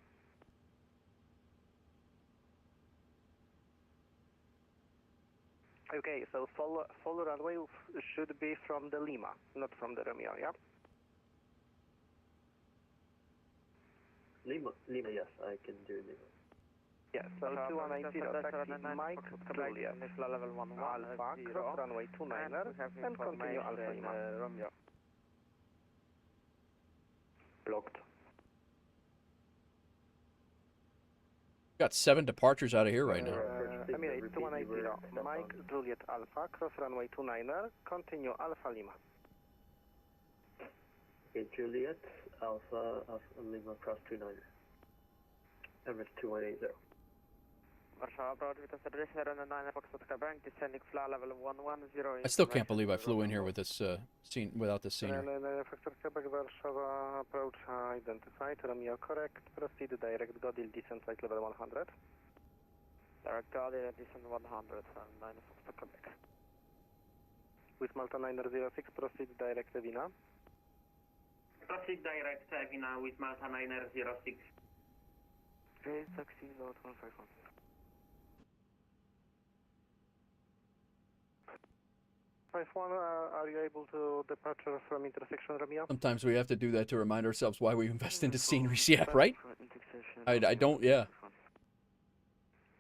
Speaker 19: Okay, so full runway should be from the Lima, not from the Romeo, yeah?
Speaker 12: Lima, yes, I can do Lima.
Speaker 19: Yes, so 2180, taxi Mike Juliet Alpha, cross runway 29er, and continue Alpha Lima.
Speaker 14: Romeo.
Speaker 19: Blocked.
Speaker 6: Got 7 departures out of here right now.
Speaker 19: Emirates 2180, Mike Juliet Alpha, cross runway 29er, continue Alpha Lima.
Speaker 12: Okay, Juliet, Alpha Lima, cross 29er. Emirates 2180.
Speaker 2: Warsaw approach with a suggestion on 9 Foxtrot Quebec, descending flight level 110.
Speaker 6: I still can't believe I flew in here with this scene without this scenery.
Speaker 19: Frankfurt Quebec, Warsaw approach identified. Romeo correct. Proceed direct Godil descent flight level 100.
Speaker 2: Direct Godil descent 100 from 9 Foxtrot Quebec.
Speaker 19: With Malta 906, proceed direct Evina.
Speaker 11: Proceed direct Evina with Malta 906.
Speaker 2: Okay, taxi lot 151.
Speaker 19: Are you able to departure from intersection Romeo?
Speaker 6: Sometimes we have to do that to remind ourselves why we invest into sceneries. Yeah, right? I don't, yeah.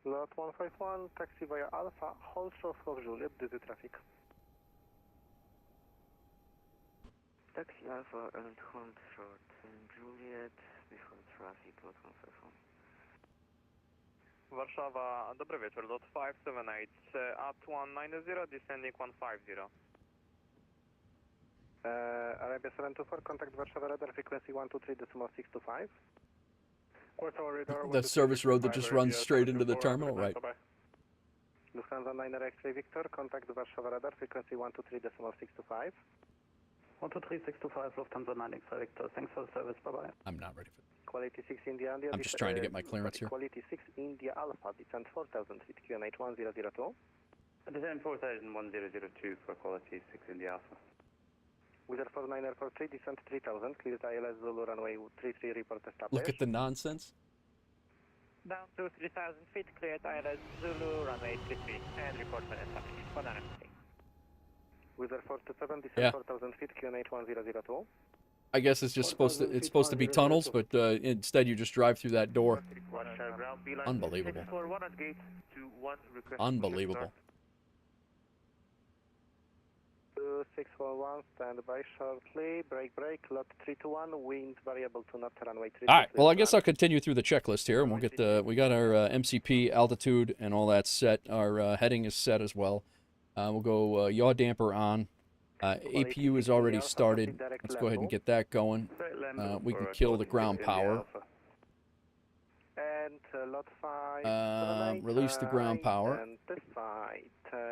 Speaker 19: Lot 151, taxi via Alpha, hold short of Juliet, due to traffic.
Speaker 2: Taxi Alpha and hold short Juliet, before traffic, lot 151.
Speaker 14: Warszawa, dobry wieczór, lot 578, at 190, descending 150.
Speaker 19: Arabia 724, contact Warszawa radar, frequency 123.625.
Speaker 6: The service road that just runs straight into the terminal, right?
Speaker 19: Lufthansa 9 X-ray Victor, contact Warszawa radar, frequency 123.625.
Speaker 18: 123.625, Lufthansa 9 X-ray Victor, thanks for the service, bye-bye.
Speaker 6: I'm not ready for that.
Speaker 19: Quality 6 India India.
Speaker 6: I'm just trying to get my clearance here.
Speaker 19: Quality 6 India Alpha, descent 4000 feet, QNH 1002.
Speaker 8: Descent 4000 for quality 6 India Alpha.
Speaker 19: Wizard 4943, descent 3000, cleared ILS Zulu runway 33, report established.
Speaker 6: Look at the nonsense.
Speaker 1: Down to 3000 feet, cleared ILS Zulu runway 33, and report when established. 190.
Speaker 19: Wizard 47, descent 4000 feet, QNH 1002.
Speaker 6: I guess it's just supposed to be tunnels, but instead you just drive through that door. Unbelievable. Unbelievable.
Speaker 19: 2641, stand by shortly. Break, lot 321, wind variable to not runway 33.
Speaker 6: All right. Well, I guess I'll continue through the checklist here, and we'll get we got our MCP altitude and all that set. Our heading is set as well. We'll go yaw damper on. APU is already started. Let's go ahead and get that going. We can kill the ground power.
Speaker 19: And lot 5.
Speaker 6: Release the ground power.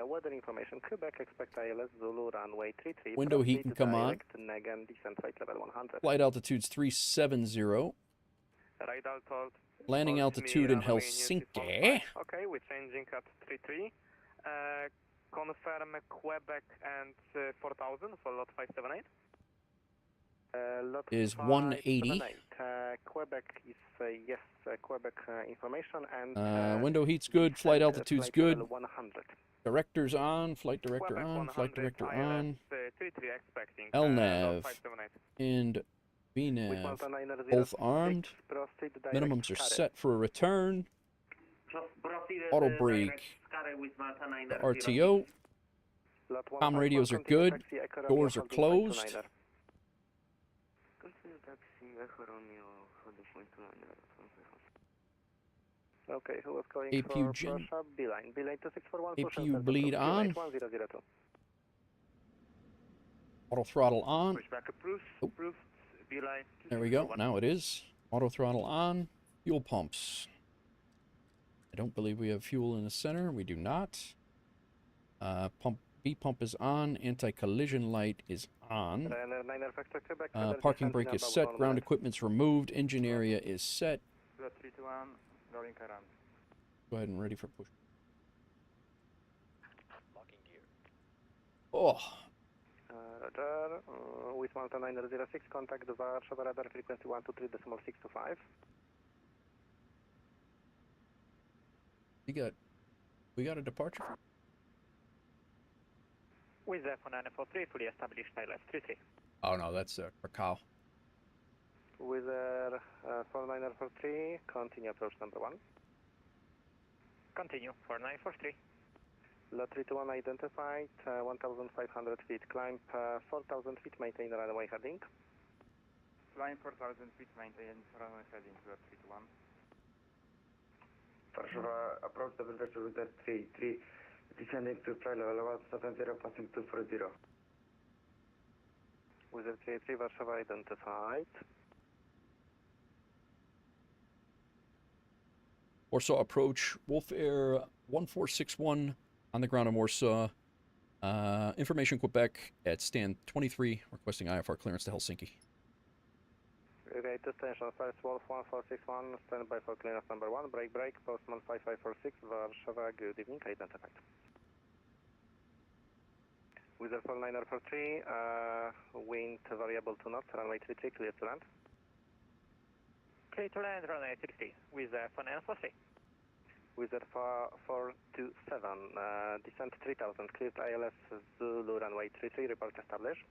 Speaker 19: Weather information. Quebec, expect ILS Zulu runway 33.
Speaker 6: Window heat can come on.
Speaker 19: Negan, descent flight level 100.
Speaker 6: Flight altitude's 370.
Speaker 14: Right altitude.
Speaker 6: Landing altitude in Helsinki.
Speaker 14: Okay, we're changing at 33. Confirm Quebec and 4000 for lot 578.
Speaker 19: Lot
Speaker 6: is 180.
Speaker 19: Quebec is yes, Quebec information and
Speaker 6: window heat's good, flight altitude's good.
Speaker 19: 100.
Speaker 6: Director's on, flight director on, flight director on.
Speaker 14: 33 expecting.
Speaker 6: LNAV and VNAV both armed. Minimums are set for a return. Auto brake. The RTO. Comm radios are good. Doors are closed.
Speaker 19: Okay, who was calling
Speaker 6: APU
Speaker 19: for Beeline 2641,
Speaker 6: APU bleed on. Auto throttle on. Oh. There we go. Now it is. Auto throttle on. Fuel pumps. I don't believe we have fuel in the center. We do not. B pump is on. Anti-collision light is on. Parking brake is set. Ground equipment's removed. Engine area is set. Go ahead and ready for push. Oh.
Speaker 19: Radar, with Malta 906, contact the Warsaw radar frequency 123.625.
Speaker 6: We got a departure.
Speaker 1: With F1943, fully established ILS 33.
Speaker 6: Oh no, that's Krakow.
Speaker 19: With 4943, continue approach number 1.
Speaker 1: Continue, 4943.
Speaker 19: Lot 321 identified, 1,500 feet, climb 4,000 feet, maintain runway heading.
Speaker 14: Climb 4,000 feet, maintain runway heading, Lot 321.
Speaker 13: Warsaw, approach double vector with 33, descending to flight level 170, passing 240.
Speaker 19: With 33, Warsaw identified.
Speaker 6: Warsaw approach, WolfAir 1461 on the ground in Warsaw. Information Quebec at stand 23, requesting IFR clearance to Helsinki.
Speaker 16: Okay, destination first Wolf 1461, stand by for clearance number 1, break, Postman 5546, Warszawa, good evening, identified. Wizard 4943, wind variable to knots, runway 33, clear to land.
Speaker 1: Clear to land, runway 33, with 4943.
Speaker 16: Wizard 427, descent 3000, cleared ILS Zulu runway 33, report established.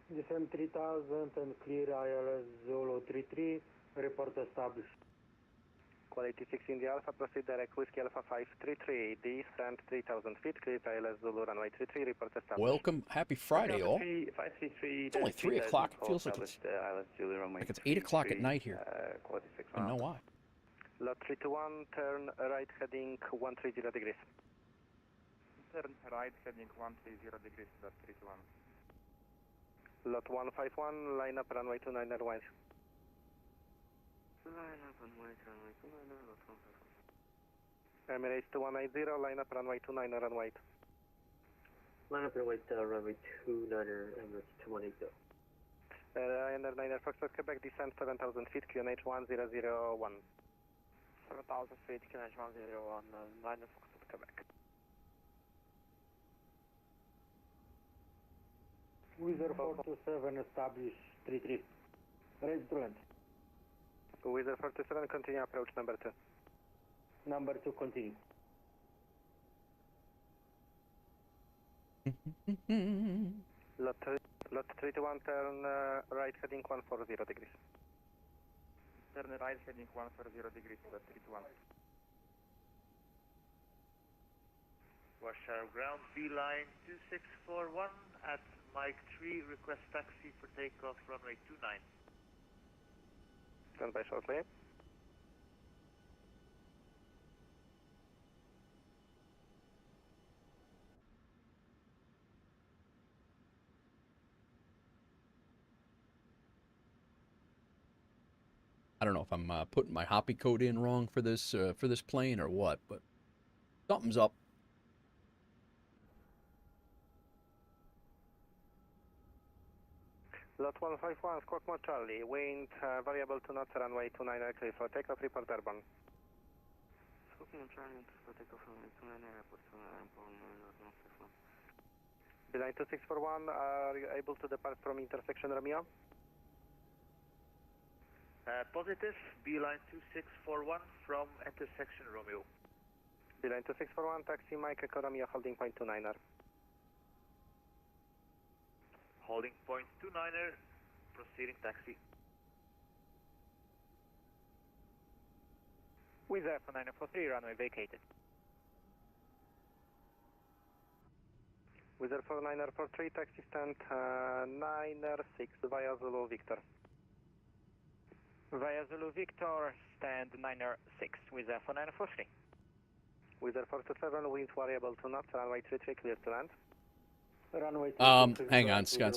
Speaker 10: Descent 3000 and clear ILS Zulu 33, report established.
Speaker 16: Quality 6 India Alpha, proceed direct Whiskey Alpha 533, descent 3000 feet, cleared ILS Zulu runway 33, report established.
Speaker 6: Welcome, happy Friday, all.
Speaker 8: 533.
Speaker 6: It's only 3 o'clock. It feels like it's 8 o'clock at night here. I don't know why.
Speaker 16: Lot 321, turn right heading 130 degrees.
Speaker 3: Turn right heading 130 degrees, lot 321.
Speaker 16: Lot 151, line up runway 29 wide.
Speaker 3: Line up runway 29, lot 151.
Speaker 16: Emirates 2180, line up runway 29 runway.
Speaker 2: Line up runway 29, Emirates 2180.
Speaker 16: Ryanair 9 Foxtrot Quebec, descent 7000 feet, QNH 1001.
Speaker 3: 7,000 feet, QNH 101, 9 Foxtrot Quebec.
Speaker 10: Wizard 427, establish 33. Ready to land.
Speaker 16: Wizard 47, continue approach number 2.
Speaker 10: Number 2, continue.
Speaker 16: Lot 321, turn right heading 140 degrees.
Speaker 3: Turn right heading 140 degrees, lot 321.
Speaker 20: Warsaw ground, beeline 2641 at Mike 3, request taxi for takeoff, runway 29.
Speaker 16: Stand by shortly.
Speaker 6: I don't know if I'm putting my hoppy code in wrong for this plane or what, but something's up.
Speaker 16: Lot 151, Squawk Mod Charlie, wind variable to knots, runway 29 clear for takeoff, report airborne.
Speaker 3: Squawk Mod Charlie, for takeoff, runway 29, report airborne, lot 151.
Speaker 16: Beeline 2641, are you able to depart from intersection Romeo?
Speaker 20: Positive, beeline 2641 from intersection Romeo.
Speaker 16: Beeline 2641, taxi Mike Echo Romeo, holding point 29er.
Speaker 20: Holding point 29er, proceeding taxi.
Speaker 1: Wizard 4943, runway vacated.
Speaker 16: Wizard 4943, taxi stand 906 via Zulu Victor.
Speaker 1: Via Zulu Victor, stand 906 with 4943.
Speaker 16: Wizard 427, wind variable to knots, runway 33, clear to land.
Speaker 10: Runway
Speaker 6: hang on, Scott.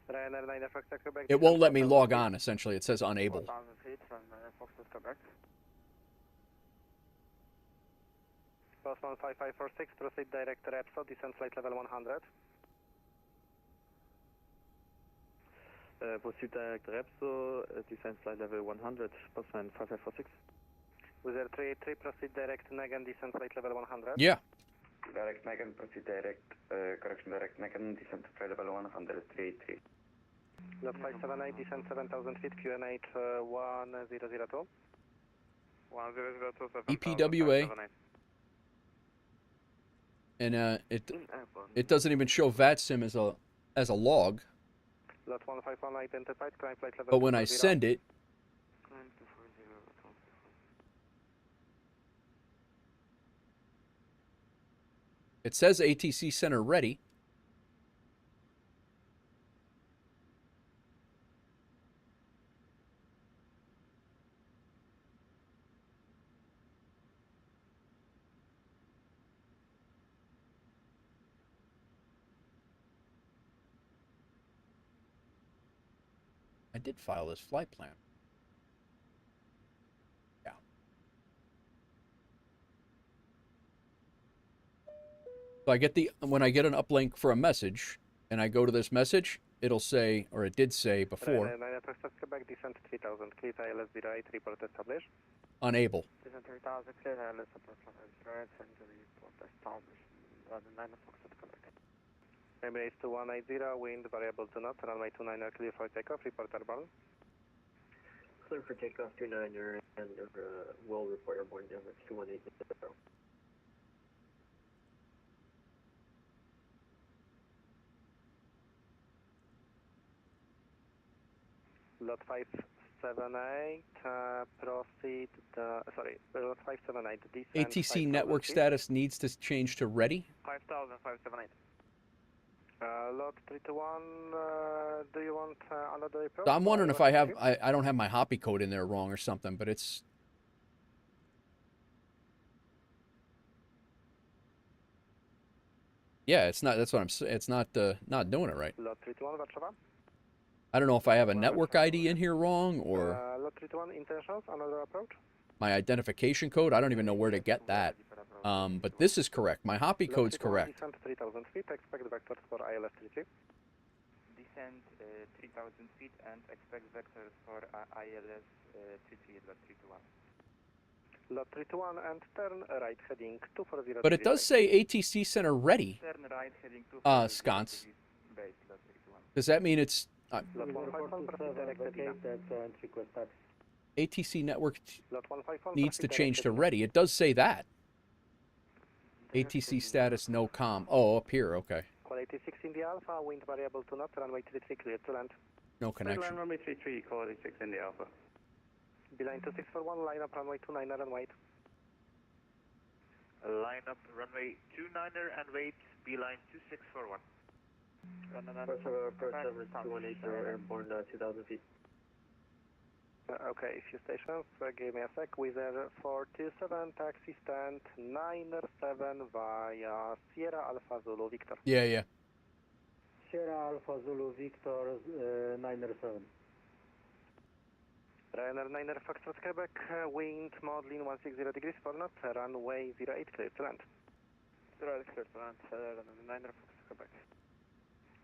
Speaker 16: Ryanair 9 Foxtrot Quebec.
Speaker 6: It won't let me log on, essentially. It says unable.
Speaker 3: 4,000 feet from Foxtrot Quebec.
Speaker 16: Postman 5546, proceed direct to Repsol, descent flight level 100.
Speaker 2: Proceed direct Repsol, descent flight level 100, Postman 5546.
Speaker 16: Wizard 383, proceed direct Negan, descent flight level 100.
Speaker 6: Yeah.
Speaker 8: Direct Megan, proceed direct, correction, direct Megan, descent flight level 100, 383.
Speaker 16: Lot 578, descent 7000 feet, QNH 1002.
Speaker 3: 1002,
Speaker 6: EPWA. And it doesn't even show VATSIM as a log.
Speaker 16: Lot 151 identified, climb flight level.
Speaker 6: But when I send it, it says ATC Center ready. I did file this flight plan. I get when I get an uplink for a message, and I go to this message, it'll say, or it did say before,
Speaker 19: Quebec, descent 3000, clear ILS 08, report established.
Speaker 6: unable.
Speaker 3: Descent 3000, clear ILS, approach runway 08, and report established. Runway 9 Foxtrot, Quebec.
Speaker 19: Emirates 2180, wind variable to not, runway 29 clear for takeoff, report airborne.
Speaker 2: Clear for takeoff, 29er, and will report airborne damage 2180.
Speaker 19: Lot 578, proceed, lot 578, descent
Speaker 6: ATC network status needs to change to ready.
Speaker 14: 5,578.
Speaker 19: Lot 321, do you want another approach?
Speaker 6: So I'm wondering if I don't have my hoppy code in there wrong or something, but it's... Yeah, it's not, that's what I'm saying, it's not doing it right.
Speaker 19: Lot 321, Warszawa.
Speaker 6: I don't know if I have a network ID in here wrong, or...
Speaker 19: Lot 321, intentions, another approach?
Speaker 6: My identification code, I don't even know where to get that. But this is correct. My hoppy code's correct.
Speaker 19: Descent 3000 feet, expect vectors for ILS 33.
Speaker 3: Descend 3000 feet and expect vectors for ILS 33, lot 321.
Speaker 19: Lot 321 and turn right heading 240.
Speaker 6: But it does say ATC Center ready.
Speaker 3: Turn right heading 240.
Speaker 6: Sconce.
Speaker 3: Base, lot 321.
Speaker 6: Does that mean it's... ATC network needs to change to ready. It does say that. ATC status no comm. Oh, up here, okay.
Speaker 19: Quality 6 in the Alpha, wind variable to not, runway 33 clear to land.
Speaker 6: No connection.
Speaker 8: Runway 33, quality 6 in the Alpha.
Speaker 19: Beeline 2641, line up runway 29er and wait.
Speaker 20: Line up runway 29er and wait, beeline 2641.
Speaker 2: Approach Everest 2180, airborne 2000 feet.
Speaker 19: Okay, few stations, give me a sec. Wizard 427, taxi stand 907 via Sierra Alpha Zulu Victor.
Speaker 6: Yeah.
Speaker 10: Sierra Alpha Zulu Victor 907.
Speaker 19: Ryanair 9er Foxtrot Quebec, wind modeling 160 degrees for knot, runway 08 clear to land.
Speaker 3: 08 clear to land, Ryanair 9er Foxtrot Quebec.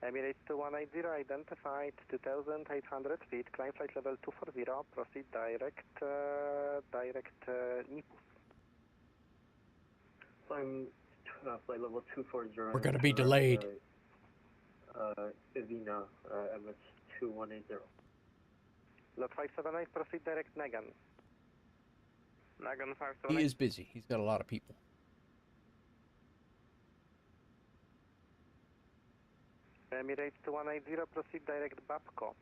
Speaker 19: Emirates 2180 identified 2800 feet, climb flight level 240, proceed direct Nipus.
Speaker 2: Climb flight level 240.
Speaker 6: We're going to be delayed.
Speaker 2: Ivina, MS 2180.
Speaker 19: Lot 578, proceed direct Nagan.
Speaker 14: Nagan 578.
Speaker 6: He is busy. He's got a lot of people.
Speaker 19: Emirates 2180, proceed direct Babco.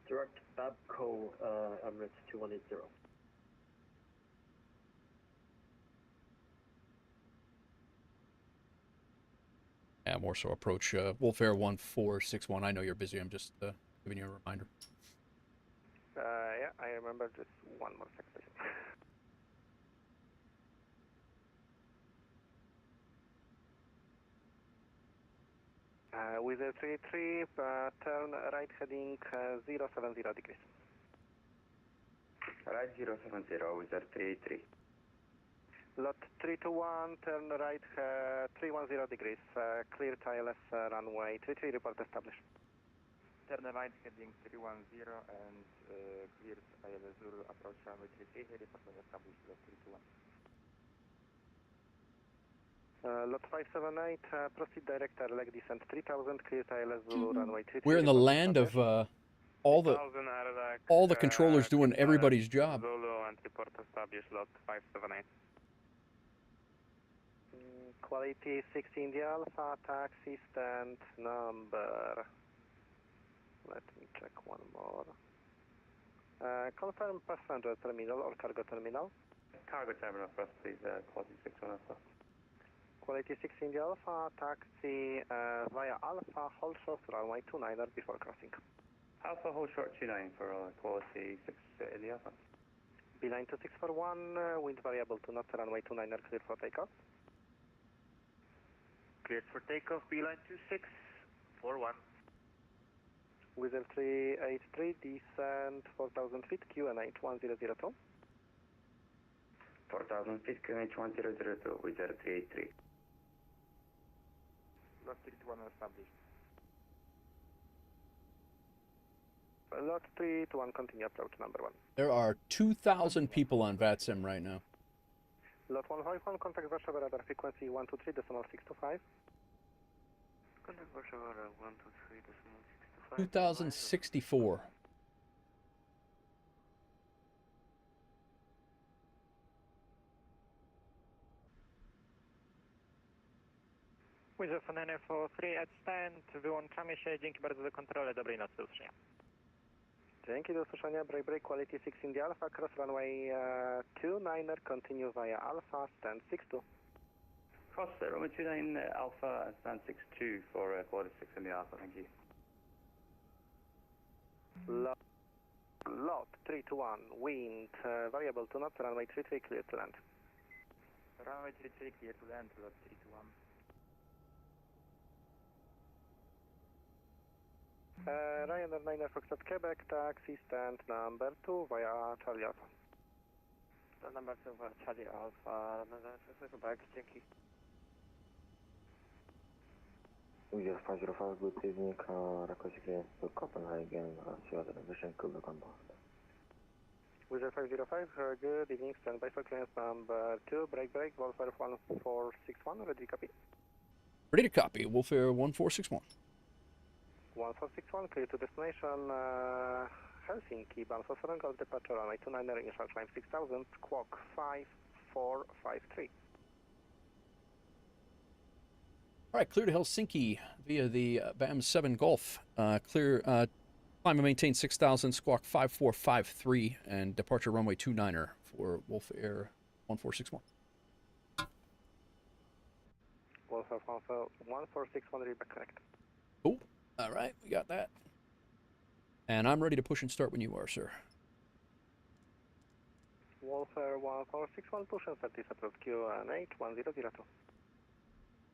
Speaker 2: Direct Babco, Emirates 2180.
Speaker 6: Yeah, more so approach WolfAir 1461. I know you're busy. I'm just giving you a reminder.
Speaker 19: Yeah, I remember, just one more second. With a 33, turn right heading 070 degrees.
Speaker 8: Right 070, Wizard 383.
Speaker 19: Lot 321, turn right 310 degrees, clear ILS runway 33, report established.
Speaker 3: Turn right heading 310 and clear ILS Zulu, approach runway 33, report established, lot 321.
Speaker 19: Lot 578, proceed direct leg descent 3000, clear ILS Zulu, runway 33.
Speaker 6: We're in the land of all the controllers doing everybody's job.
Speaker 14: Zulu and report established, lot 578.
Speaker 19: Quality 16 the Alpha, taxi stand number. Let me check one more. Confirm passenger terminal or cargo terminal.
Speaker 8: Cargo terminal first, please, quality 61 Alpha.
Speaker 19: Quality 16 the Alpha, taxi via Alpha, hold short runway 29er before crossing.
Speaker 8: Alpha, hold short 29 for quality 6 in the Alpha.
Speaker 19: Beeline 2641, wind variable to not, runway 29er clear for takeoff.
Speaker 20: Cleared for takeoff, beeline 2641.
Speaker 19: Wizard 383, descend 4000 feet, QNH 1002.
Speaker 8: 4000 4,000 feet, QNH 1002, with 0383.
Speaker 3: Lot 321 established.
Speaker 16: Lot 321, continue approach number 1.
Speaker 6: There are 2,000 people on VATSIM right now.
Speaker 16: Lot 151, contact Warsaw radar frequency 123.625.
Speaker 9: Contact Warsaw radar 123.625.
Speaker 6: 2,064.
Speaker 1: Wizard for 3 at stand, wyłączamy się, dzięki bardzo za kontrolę, dobrej nocy, do usłyszenia.
Speaker 16: Dzięki, do usłyszenia, break, quality 6 in the Alpha, cross runway 29er, continue via Alpha, stand 62.
Speaker 8: Cross runway 29 Alpha, stand 62 for quality 6 in the Alpha, thank you.
Speaker 16: Lot 321, wind, variable to knots, runway 33, clear to land.
Speaker 3: Runway 33 clear to land, lot 321.
Speaker 16: Ryanair 9 Foxtrot Quebec, taxi stand number 2 via Charlie Alpha.
Speaker 2: Stand number 2 via Charlie Alpha, Quebec, dzięki.
Speaker 18: Wizard 505, good evening, request clearance to Copenhagen, Seattle Aviation, Quebec on board.
Speaker 16: Wizard 505, good evening, stand by for clearance number 2, break, WolfAir 1461, ready copy.
Speaker 6: Ready to copy, WolfAir 1461.
Speaker 16: 1461, clear to destination, Helsinki, bound for Foreign Golf, departure runway 29er, initial climb 6000, squawk 5453.
Speaker 6: All right, clear to Helsinki via the BAM 7 Golf. Clear, climb and maintain 6,000, squawk 5453, and departure runway 29er for WolfAir 1461.
Speaker 16: WolfAir 1461, read back connect.
Speaker 6: Cool. All right, we got that. And I'm ready to push and start when you are, sir.
Speaker 16: WolfAir 1461, push and start this approach QNH 1002.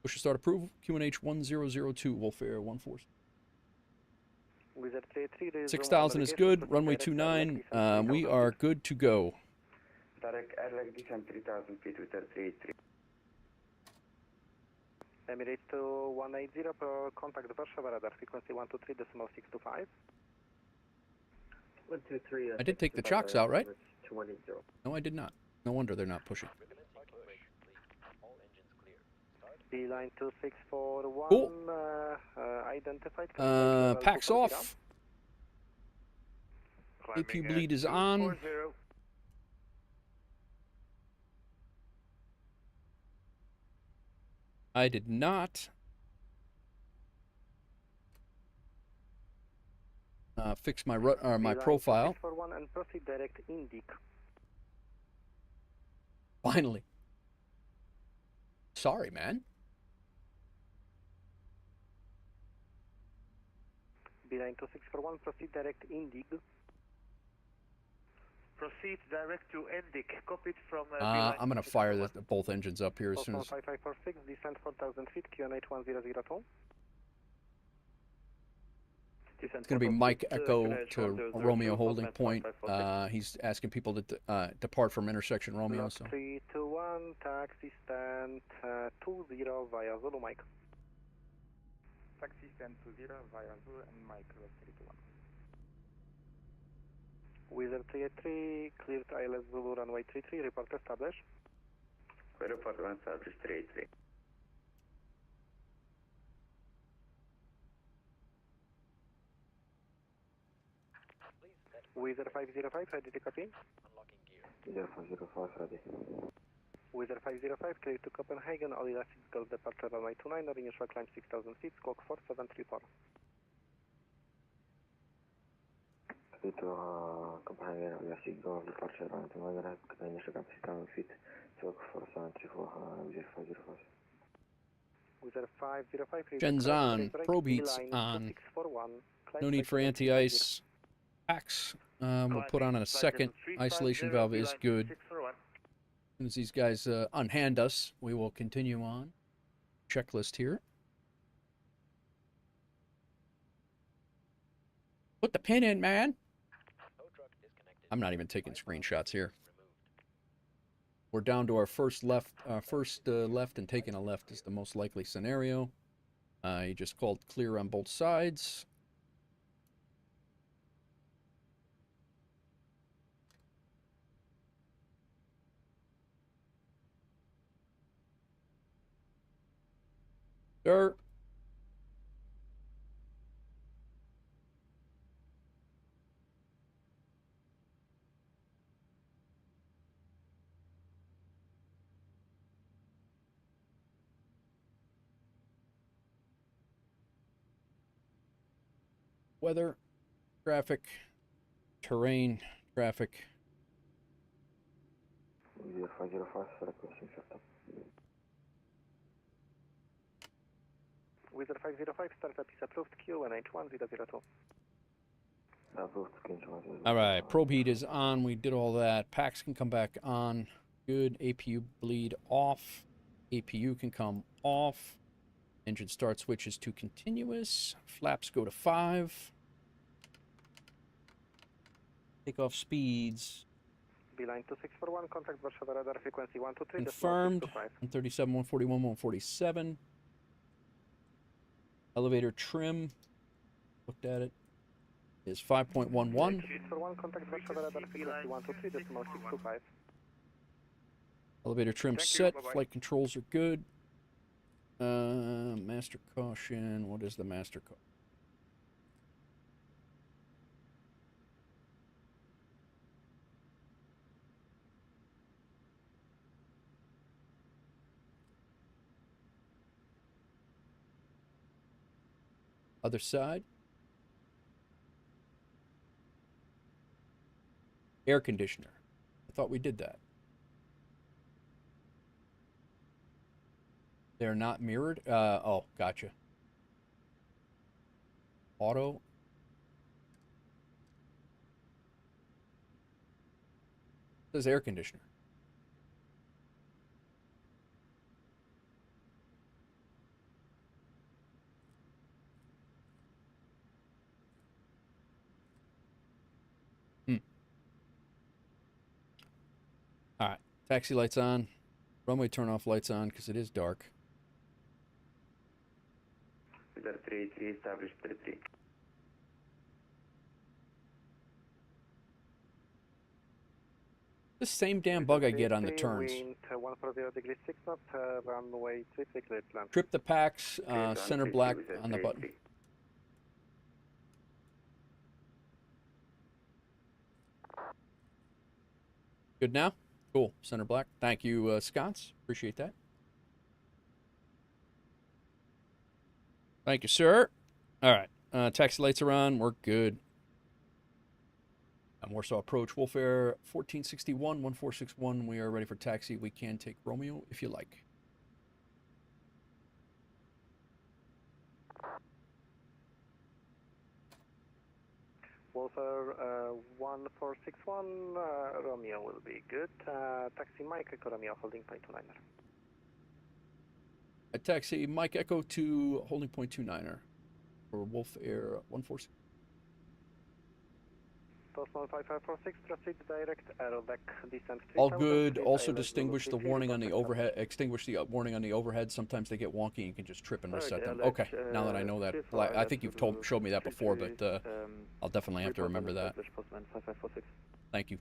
Speaker 6: Push and start approval, QNH 1002, WolfAir 14.
Speaker 16: Wizard 33,
Speaker 6: 6,000 is good, runway 29, we are good to go.
Speaker 8: Direct airline descent 3,000 feet with 383.
Speaker 16: Emirates to 180, contact Warsaw radar frequency 123.625.
Speaker 2: 123.
Speaker 6: I did take the chocks out, right?
Speaker 2: 210.
Speaker 6: No, I did not. No wonder they're not pushing.
Speaker 16: Beeline 2641,
Speaker 6: cool.
Speaker 16: Identified.
Speaker 6: Packs off. AP bleed is on. I did not fix my my profile.
Speaker 16: And proceed direct Indic.
Speaker 6: Finally. Sorry, man.
Speaker 16: Beeline 2641, proceed direct Indic.
Speaker 2: Proceed direct to Indic. Copied from
Speaker 6: I'm going to fire both engines up here as soon as...
Speaker 16: 5546, descent 4,000 feet, QNH 1002.
Speaker 6: It's going to be Mike Echo to Romeo holding point. He's asking people to depart from intersection Romeo. So.
Speaker 16: 321, taxi stand 20 via Zulu Mike.
Speaker 3: Taxi stand 20 via Zulu and Mike 321.
Speaker 16: Wizard 383, cleared ILS Zulu runway 33, report established.
Speaker 8: Report established 383.
Speaker 16: Wizard 505, ready to copy?
Speaker 18: Wizard 505, ready.
Speaker 16: Wizard 505, clear to Copenhagen, all elastic Golf departure runway 29, initial climb 6,000 feet, squawk 4734.
Speaker 18: Clear to Copenhagen, all elastic Golf departure runway 29, initial climb 6,000 feet, squawk 4734, Wizard 505.
Speaker 16: Wizard 505,
Speaker 6: Gen's on, probe heats on. No need for anti-ice. Packs. We'll put on in a second. Isolation valve is good. As soon as these guys unhand us, we will continue on. Checklist here. Put the pin in, man. I'm not even taking screenshots here. We're down to our first left, left, and taking a left is the most likely scenario. You just called clear on both sides. Sir. Weather, traffic, terrain, traffic.
Speaker 18: 0505, requesting setup.
Speaker 19: Wizard 505, startup is approved, QNH1002.
Speaker 18: Approved, QNH1002.
Speaker 6: All right, probe heat is on. We did all that. Packs can come back on. Good. APU bleed off. APU can come off. Engine start switches to continuous. Flaps go to 5. Takeoff speeds.
Speaker 19: Beeline 2641, contact Warsaw radar frequency 123.
Speaker 6: Confirmed. 137, 141, 147. Elevator trim. Looked at it. Is 5.11.
Speaker 19: 2641, contact Warsaw radar frequency 123, decimal 625.
Speaker 6: Elevator trim set. Flight controls are good. Master caution. What is the master caution? Other side. Air conditioner. I thought we did that. They're not mirrored? Oh, gotcha. Auto. It says air conditioner. All right. Taxi lights on. Runway turn off lights on because it is dark.
Speaker 8: 33, established 33.
Speaker 6: The same damn bug I get on the turns.
Speaker 19: Wind 140 degrees 6 knots, runway 33 cleared land.
Speaker 6: Trip the packs, center black on the button. Good now? Cool. Center black. Thank you, Scots. Appreciate that. Thank you, sir. All right. Taxi lights are on. We're good. Warsaw approach. WolfAir 1461, 1461. We are ready for taxi. We can take Romeo if you like.
Speaker 19: WolfAir 1461, Romeo will be good. Taxi Mike Echo Romeo holding point 29er.
Speaker 6: Taxi Mike Echo to holding point 29er for WolfAir 146.
Speaker 19: Postmon 5546, proceed direct aeroback descent 3000.
Speaker 6: All good. Also distinguish the warning on the overhead. Extinguish the warning on the overhead. Sometimes they get wonky and you can just trip and reset them. Okay, now that I know that. I think you've showed me that before, but I'll definitely have to remember that. Thank you.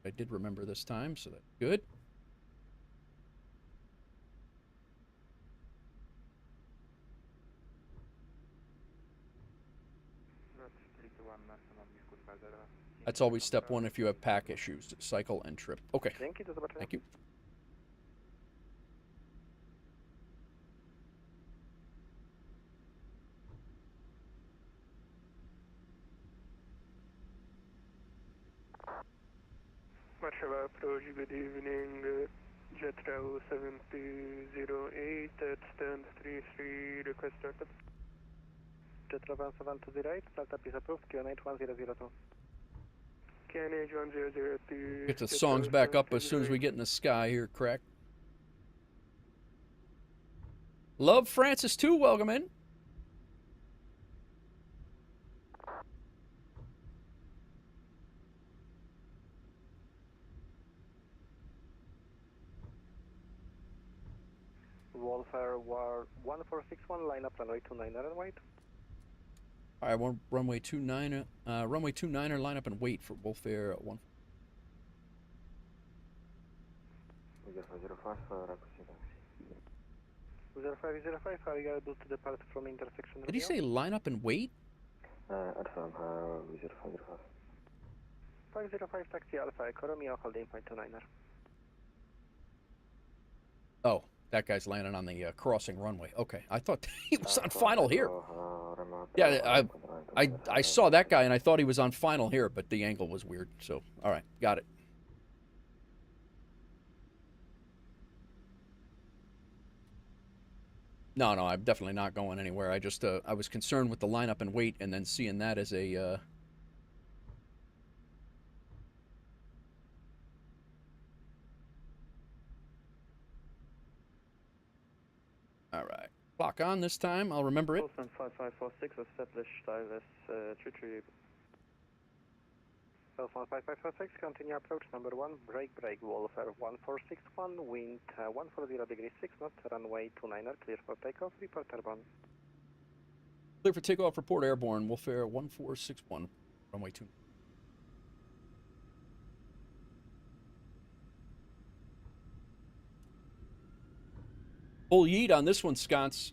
Speaker 6: I did remember this time, so that's good. That's always step one if you have pack issues. Cycle and trip. Okay. Thank you.
Speaker 22: Warsaw approach, good evening. Jet Bravo 7208 at stand 33, request startup.
Speaker 19: Jet Bravo 7208, startup is approved, QNH 1002.
Speaker 22: QNH 1002.
Speaker 6: Get the songs back up as soon as we get in the sky here, correct? Love Francis too, welcome in.
Speaker 19: WolfAir 1461, line up runway 29 and wait.
Speaker 6: All right, runway 29, runway 29er, line up and wait for WolfAir 1.
Speaker 19: 0505, are you able to depart from intersection?
Speaker 6: Did he say line up and wait?
Speaker 18: Affirm, 0505.
Speaker 19: 505 taxi Alpha Echo Romeo, holding point 29er.
Speaker 6: Oh, that guy's landing on the crossing runway. Okay, I thought he was on final here. Yeah, I saw that guy and I thought he was on final here, but the angle was weird. So, all right, got it. No, I'm definitely not going anywhere. I just I was concerned with the lineup and wait, and then seeing that as a all right, clock on this time. I'll remember it.
Speaker 2: 5546, establish ILS 33.
Speaker 19: 5546, continue approach number 1, break, WolfAir 1461, wind 140 degrees 6 knots, runway 29er, clear for takeoff, report airborne.
Speaker 6: Clear for takeoff, report airborne, WolfAir 1461, runway 2. Full yeet on this one, Sconce.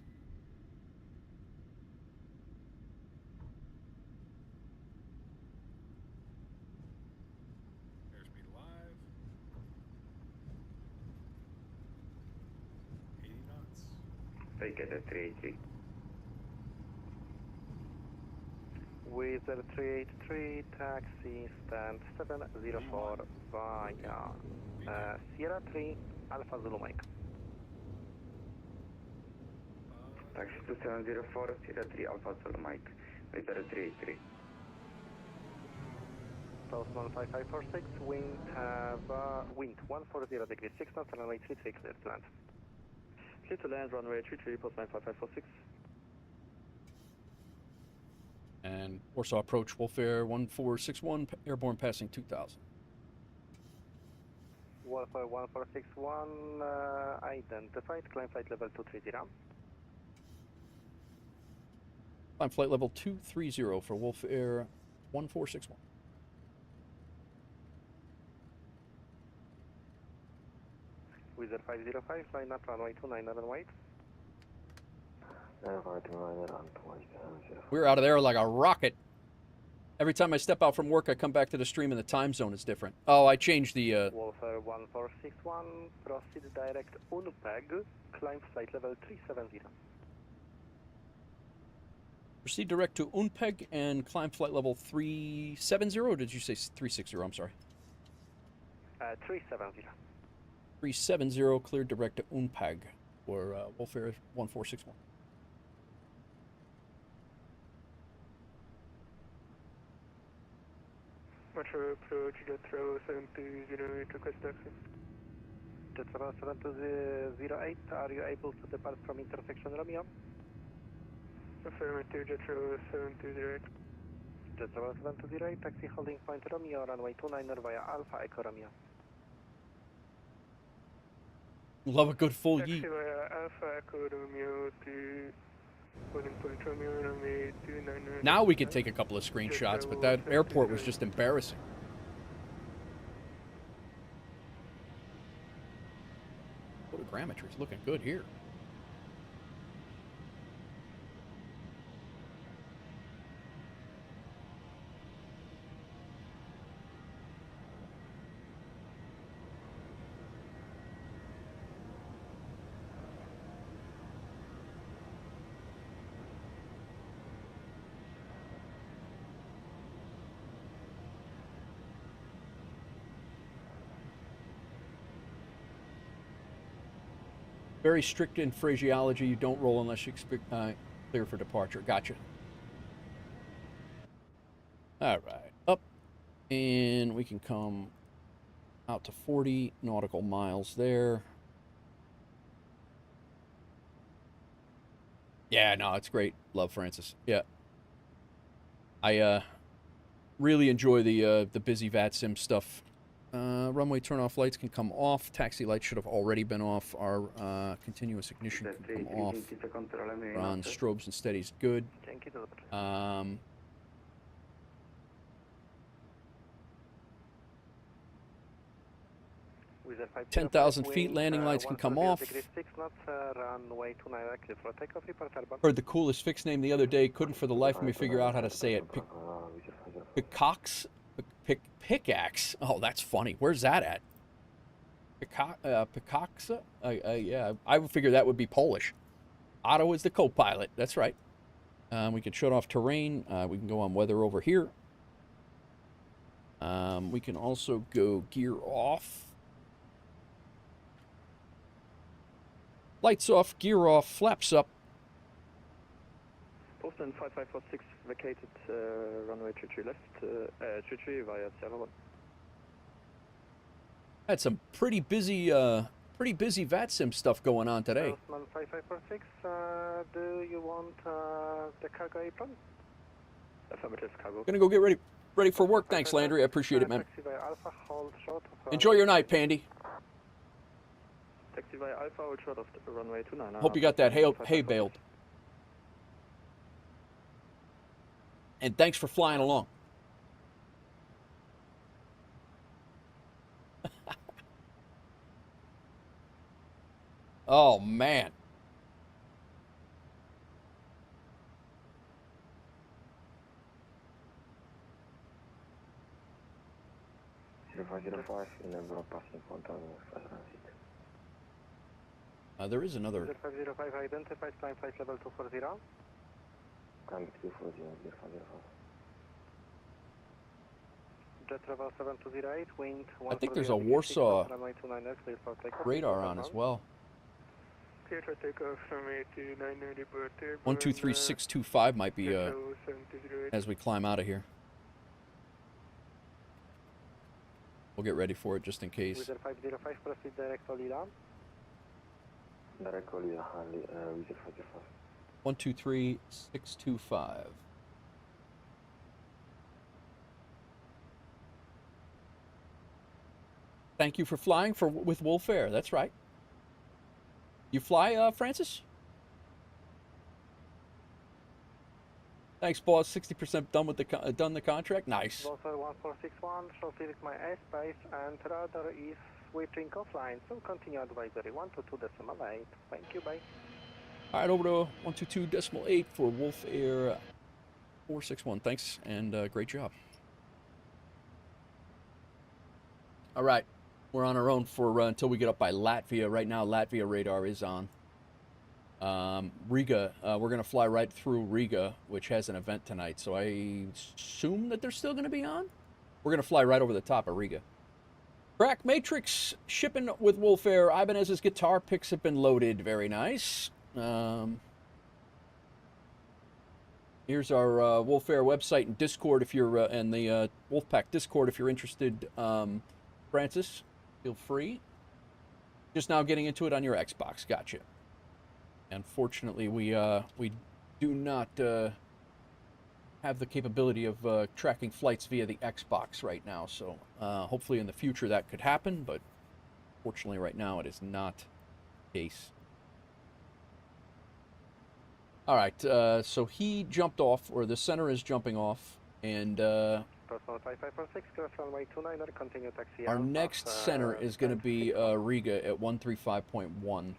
Speaker 15: Airspeed live. 80 knots.
Speaker 8: Take it at 383.
Speaker 19: With 383, taxi stand 704 via Sierra 3, Alpha Zulu Mike.
Speaker 8: Taxi 2704, Sierra 3, Alpha Zulu Mike. With 383.
Speaker 19: South 15546, wind 140 degrees 6 knots, runway 33, clear to land.
Speaker 2: Clear to land, runway 33, post 95546.
Speaker 6: And Warsaw approach, WolfAir 1461, airborne passing 2000.
Speaker 19: WolfAir 1461, identified, climb flight level 230.
Speaker 6: Climb flight level 230 for WolfAir 1461.
Speaker 19: Wizard 505, line up runway 29 and wait.
Speaker 6: We're out of there like a rocket. Every time I step out from work, I come back to the stream and the time zone is different. Oh, I changed the...
Speaker 19: WolfAir 1461, proceed direct UNPEG, climb flight level 370.
Speaker 6: Proceed direct to UNPEG and climb flight level 370, or did you say 360? I'm sorry.
Speaker 19: 370.
Speaker 6: 370, cleared direct to UNPEG for WolfAir 1461.
Speaker 22: Metro approach, Jetro 7208, request taxi.
Speaker 19: Jetro 7208, are you able to depart from intersection Romeo?
Speaker 22: Affirmative, Jetro 7208.
Speaker 19: Jetro 7208, taxi holding point Romeo, runway 29er via Alpha Echo Romeo.
Speaker 6: Love a good full
Speaker 22: Taxi
Speaker 6: yeet.
Speaker 22: via Alpha Echo Romeo to holding point Romeo, runway 29er.
Speaker 6: Now we could take a couple of screenshots, but that airport was just embarrassing. Photogrammetry's looking good here. Very strict in phraseology. You don't roll unless you clear for departure. Gotcha. All right. Up. And we can come out to 40 nautical miles there. Yeah, no, it's great. Love Francis. Yeah. I really enjoy the busy VATSIM stuff. Runway turn-off lights can come off. Taxi lights should have already been off. Our continuous ignition can come off. We're on strobes and steadies. Good. 10,000 feet, landing lights can come off. Heard the coolest fix name the other day. Couldn't for the life of me figure out how to say it. Pickaxe? Oh, that's funny. Where's that at? Pickaxe? Yeah, I would figure that would be Polish. Otto is the co-pilot. That's right. We can shut off terrain. We can go on weather over here. We can also go gear off. Lights off, gear off, flaps up.
Speaker 2: Boston 5546 vacated runway 33 left, 33 via Sierra 1.
Speaker 6: Had some pretty busy VATSIM stuff going on today.
Speaker 19: 5546, do you want the cargo apron?
Speaker 2: Affirmative, cargo.
Speaker 6: Gonna go get ready for work. Thanks, Landry. I appreciate it, man. Enjoy your night, Pandy.
Speaker 2: Taxi via Alpha, hold short of the runway 29.
Speaker 6: Hope you got that hay baled. And thanks for flying along. Oh, man. There is another.
Speaker 19: 0505 identified, climb flight level 240.
Speaker 18: Climb 240, 0505.
Speaker 19: Jet travel 7208, wind 140.
Speaker 6: I think there's a Warsaw radar on as well. 123625 might be as we climb out of here. We'll get ready for it just in case.
Speaker 19: 505 proceed direct Olila.
Speaker 18: Direct Olila,
Speaker 6: 123625. Thank you for flying with WolfAir. That's right. You fly, Francis? Thanks, boss. 60% done with done the contract. Nice.
Speaker 19: WolfAir 1461, shortly with my airspace, and radar is switching offline. So continue advisory 122.8. Thank you. Bye.
Speaker 6: All right, over to 122.8 for WolfAir 461. Thanks, and great job. All right. We're on our own for until we get up by Latvia. Right now, Latvia radar is on. Riga, we're going to fly right through Riga, which has an event tonight. So I assume that they're still going to be on. We're going to fly right over the top of Riga. Crack Matrix shipping with WolfAir. Ibanez's guitar picks have been loaded. Very nice. Here's our WolfAir website and Discord if you're and the Wolfpack Discord if you're interested. Francis, feel free. Just now getting into it on your Xbox. Gotcha. Unfortunately, we do not have the capability of tracking flights via the Xbox right now. So hopefully in the future that could happen, but fortunately right now it is not the case. All right, so he jumped off, or the center is jumping off, and our next center is going to be Riga at 135.1.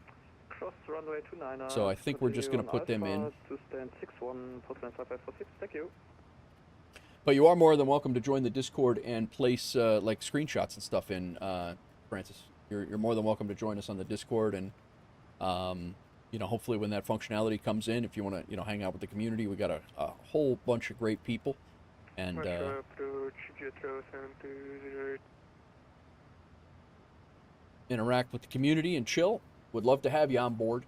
Speaker 2: Cross runway 29.
Speaker 6: So I think we're just going to put them in.
Speaker 2: To stand 61, Portland 5546. Thank you.
Speaker 6: But you are more than welcome to join the Discord and place like screenshots and stuff in, Francis. You're more than welcome to join us on the Discord, and you know, hopefully when that functionality comes in, if you want to, hang out with the community, we got a whole bunch of great people, and interact with the community and chill. Would love to have you on board.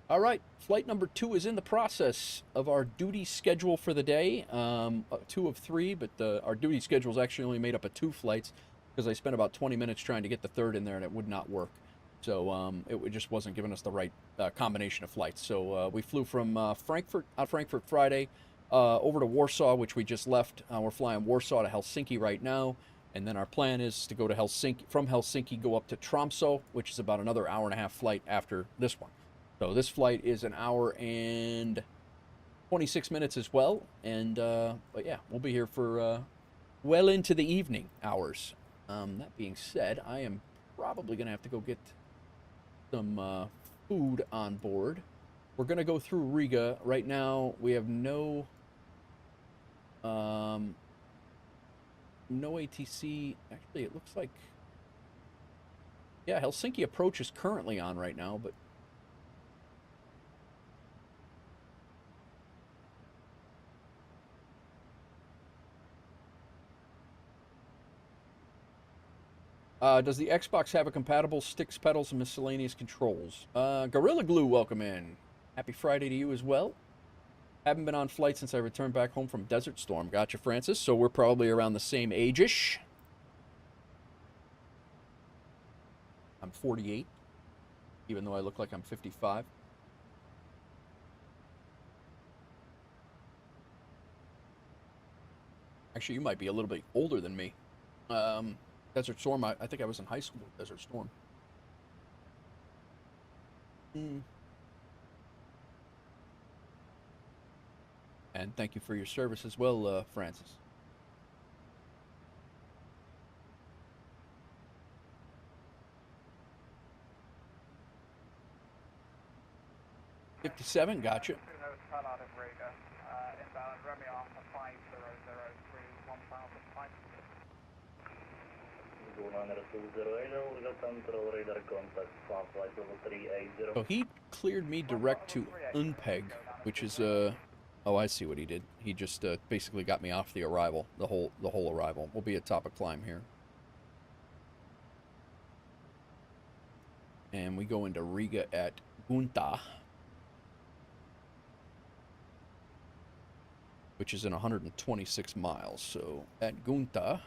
Speaker 6: All right, flight number 2 is in the process of our duty schedule for the day. 2 of 3, but our duty schedule is actually only made up of 2 flights because I spent about 20 minutes trying to get the 3rd in there and it would not work. So it just wasn't giving us the right combination of flights. So we flew from Frankfurt Friday over to Warsaw, which we just left. We're flying Warsaw to Helsinki right now. And then our plan is to go to Helsinki, from Helsinki, go up to Tromsø, which is about another hour-and-a-half flight after this one. So this flight is an hour and 26 minutes as well. And, but yeah, we'll be here for well into the evening hours. That being said, I am probably going to have to go get some food on board. We're going to go through Riga. Right now, we have no ATC. Actually, it looks like, yeah, Helsinki approach is currently on right now, but does the Xbox have a compatible sticks, pedals, and miscellaneous controls? Gorilla Glue, welcome in. Happy Friday to you as well. Haven't been on flight since I returned back home from Desert Storm. Gotcha, Francis. So we're probably around the same age-ish. I'm 48, even though I look like I'm 55. Actually, you might be a little bit older than me. Desert Storm, I think I was in high school with Desert Storm. And thank you for your service as well, Francis. $57, gotcha. So he cleared me direct to Unpeg, which is oh, I see what he did. He just basically got me off the arrival, the whole arrival. We'll be at top of climb here. And we go into Riga at Gunta, which is in 126 miles. So at Gunta,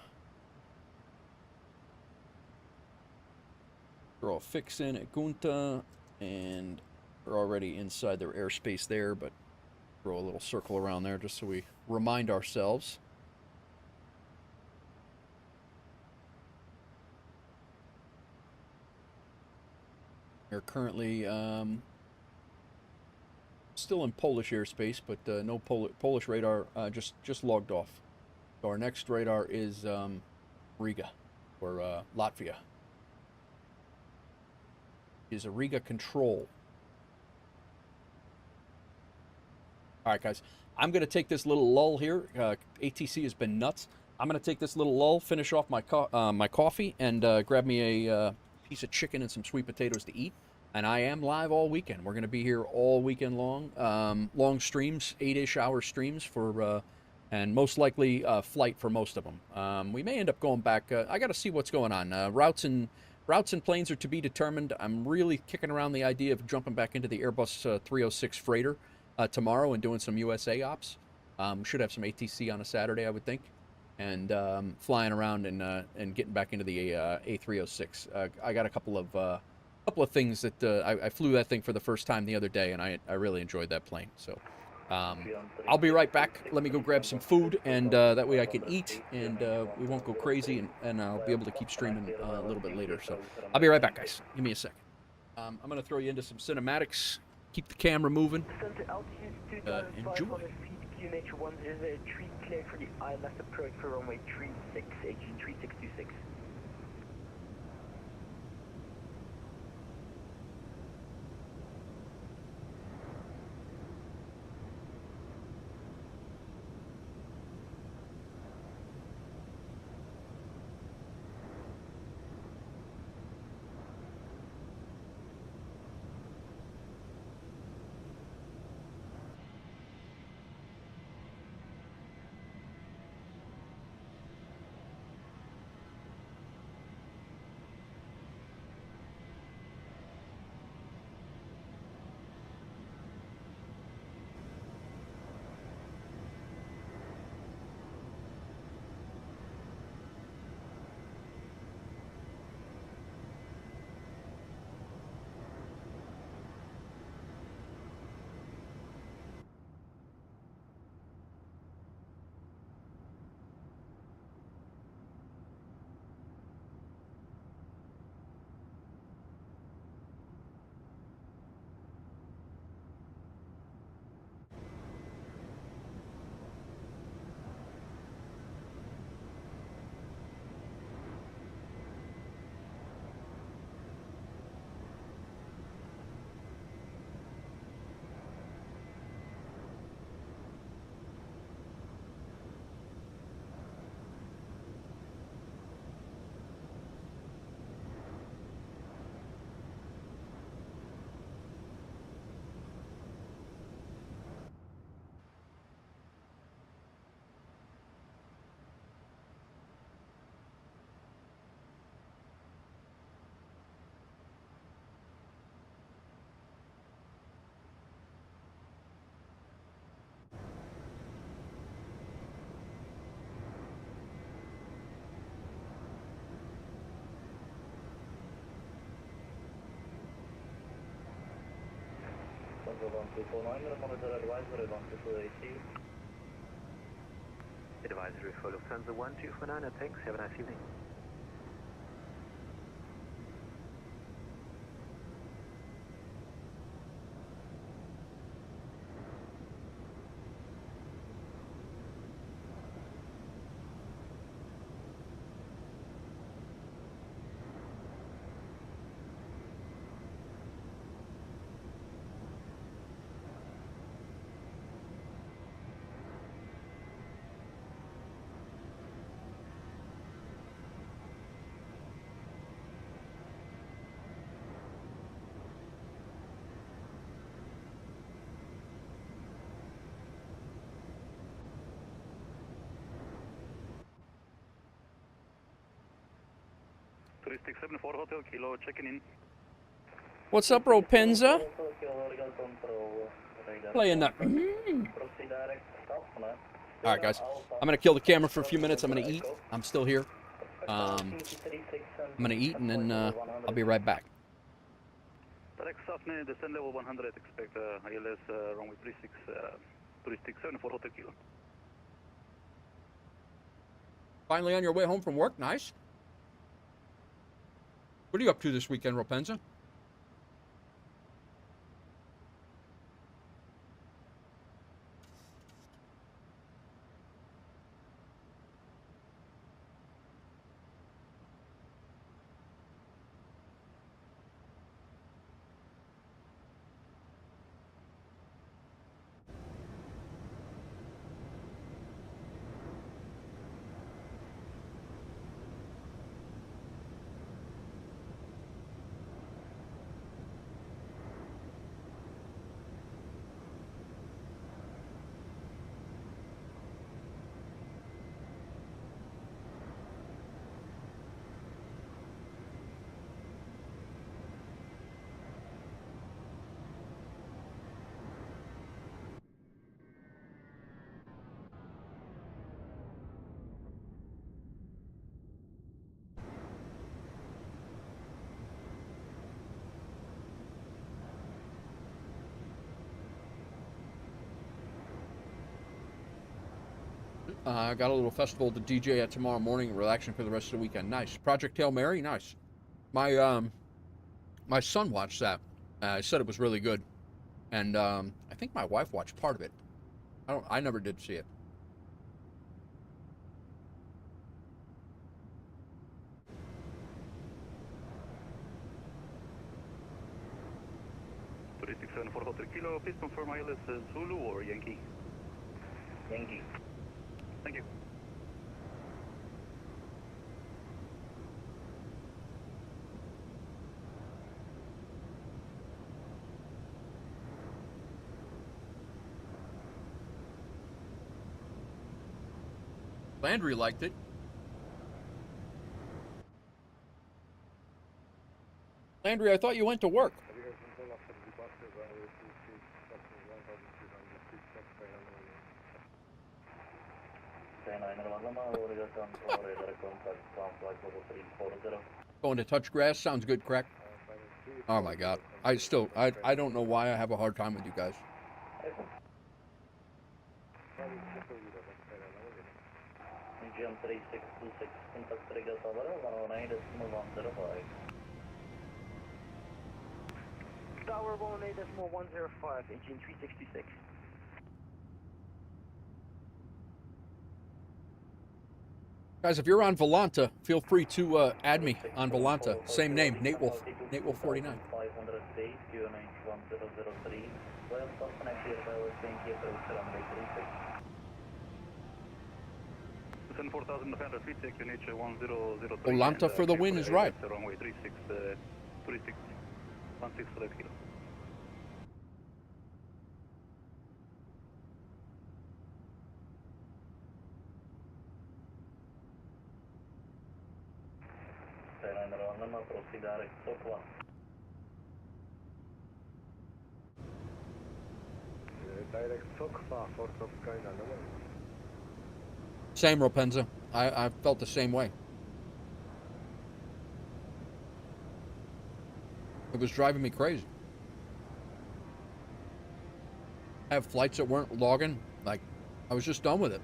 Speaker 6: throw a fix in at Gunta, and we're already inside their airspace there, but throw a little circle around there just so we remind ourselves. We're currently still in Polish airspace, but no Polish radar, just logged off. So our next radar is Riga, or Latvia. Is a Riga control. All right, guys. I'm going to take this little lull here. ATC has been nuts. I'm going to take this little lull, finish off my my coffee, and grab me a piece of chicken and some sweet potatoes to eat. And I am live all weekend. We're going to be here all weekend long. Long streams, 8-ish hour streams for, and most likely flight for most of them. We may end up going back. I got to see what's going on. Routes and planes are to be determined. I'm really kicking around the idea of jumping back into the Airbus 306 freighter tomorrow and doing some USA ops. Should have some ATC on a Saturday, I would think, and flying around and getting back into the A306. I got a couple of things that I flew that thing for the first time the other day, and I really enjoyed that plane. So I'll be right back. Let me go grab some food, and that way I can eat, and we won't go crazy, and I'll be able to keep streaming a little bit later. So I'll be right back, guys. Give me a second. I'm going to throw you into some cinematics. Keep the camera moving. Enjoy.
Speaker 15: QNH 103 cleared for the ILS approach for runway 36, HG 3626.
Speaker 12: Advisory for Lufthansa 1249, thanks, have a nice evening.
Speaker 17: Hotel Kilo, checking in.
Speaker 6: What's up, Ropenza? Playing that. All right, guys. I'm going to kill the camera for a few minutes. I'm going to eat. I'm still here. I'm going to eat, and then I'll be right back.
Speaker 17: Direct Safne, descend level 100, expect ILS runway 3674 Hotel Kilo.
Speaker 6: Finally on your way home from work? Nice. What are you up to this weekend, Ropenza? I got a little festival to DJ at tomorrow morning, relaxing for the rest of the weekend. Nice. Project Hail Mary, nice. My my son watched that. I said it was really good, and I think my wife watched part of it. I never did see it.
Speaker 17: For Hotel Kilo, please confirm ILS Zulu or Yankee?
Speaker 11: Yankee.
Speaker 17: Thank you.
Speaker 6: Landry liked it. Landry, I thought you went to work. Going to touch grass sounds good, Crack. Oh my God, I don't know why I have a hard time with you guys.
Speaker 15: Tower 118.105, engine 366.
Speaker 6: Guys, if you're on Volanta, feel free to add me on Volanta. Same name, Nate Wolf, Nate Wolf 49.
Speaker 11: 500 feet, QNH 1003. Well, stop connect here by Yankee approach runway 36.
Speaker 17: Descend 4,500 feet, QNH 1003.
Speaker 6: Volanta for the win is right.
Speaker 17: Runway 36, 16 for that kilo.
Speaker 11: Proceed direct, top 1.
Speaker 22: Direct SOC for Top Sky.
Speaker 6: Same, Ropenza. I felt the same way. It was driving me crazy. have flights that weren't logging. Like, I was just done with it.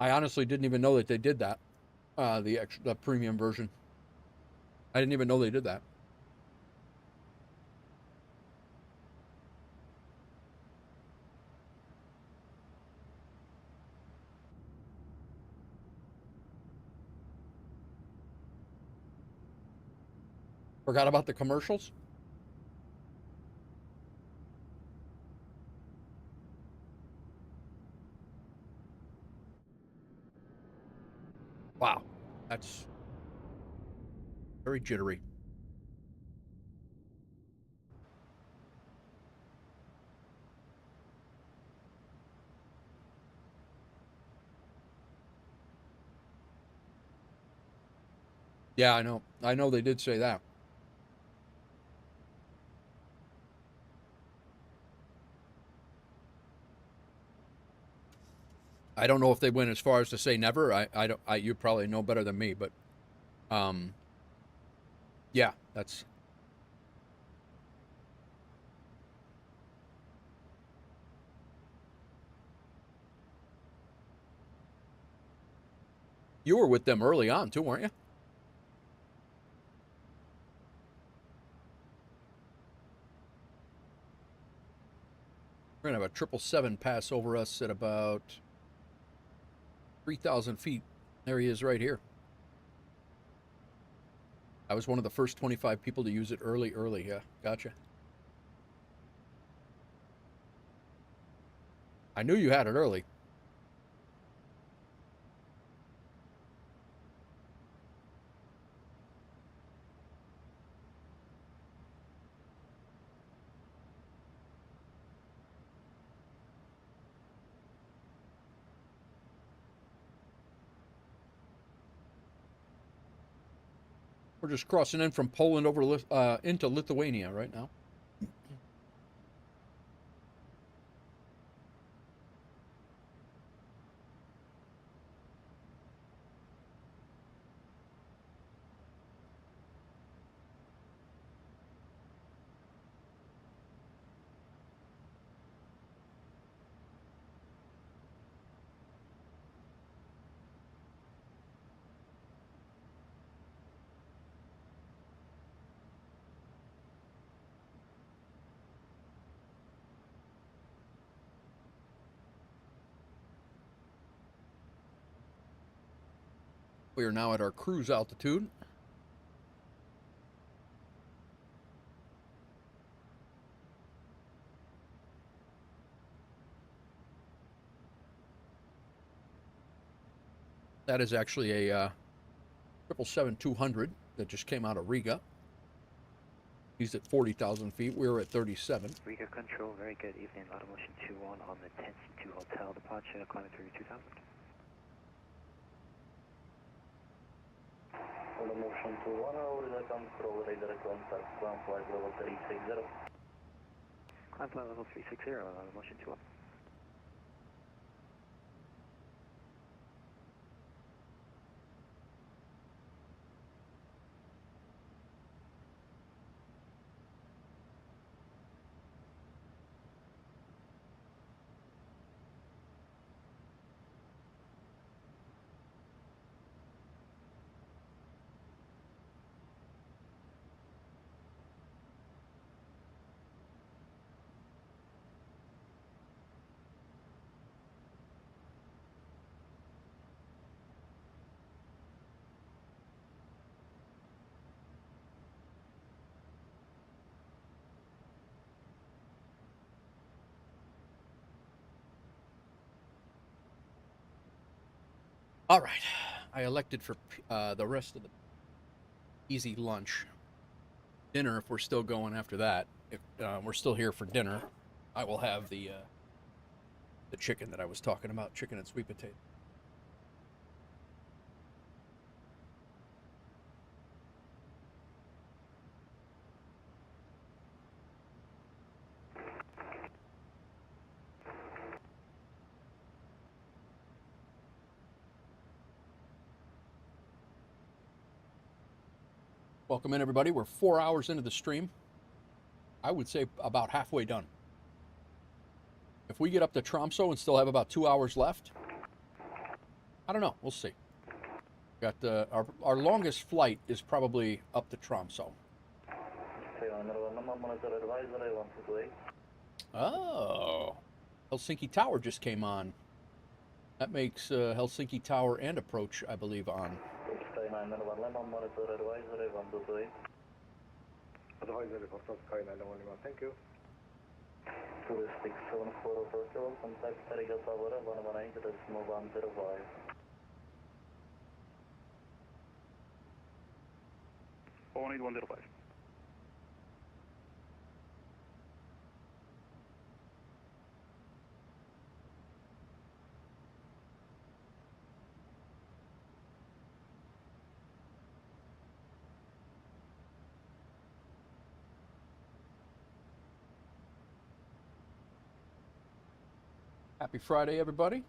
Speaker 6: I honestly didn't even know that they did that. The premium version. I didn't even know they did that. Forgot about the commercials? Wow, that's very jittery. Yeah, I know. I know they did say that. I don't know if they went as far as to say never. I don't. You probably know better than me, but, yeah, that's. You were with them early on too, weren't you? We're gonna have a 777 pass over us at about 3,000 feet. There he is, right here. I was one of the first 25 people to use it early. Yeah, gotcha. I knew you had it early. We're just crossing in from Poland over into Lithuania right now. We are now at our cruise altitude. That is actually a 777-200 that just came out of Riga. He's at 40,000 feet. We're at 37.
Speaker 18: Riga Control, very good evening. Automotion 21 on the 10C2 Hotel departure, climbing through 2000.
Speaker 4: Automotion 21, Riga Control, radar contact, climb flight level 360.
Speaker 18: Climb flight level 360, Automotion 21.
Speaker 6: All right. I elected for the rest of the easy lunch. Dinner, if we're still going after that. If we're still here for dinner, I will have the chicken that I was talking about, chicken and sweet potato. Welcome in, everybody. We're 4 hours into the stream. I would say about halfway done. If we get up to Tromsø and still have about 2 hours left, I don't know. We'll see. Got our longest flight is probably up to Tromsø. Oh, Helsinki Tower just came on. That makes Helsinki Tower and approach, I believe, on.
Speaker 19: Advisory for South Sky 911, thank you.
Speaker 4: 2674 Tokyo, contact Seriga Tower 118.105.
Speaker 17: On 8105.
Speaker 6: Happy Friday, everybody.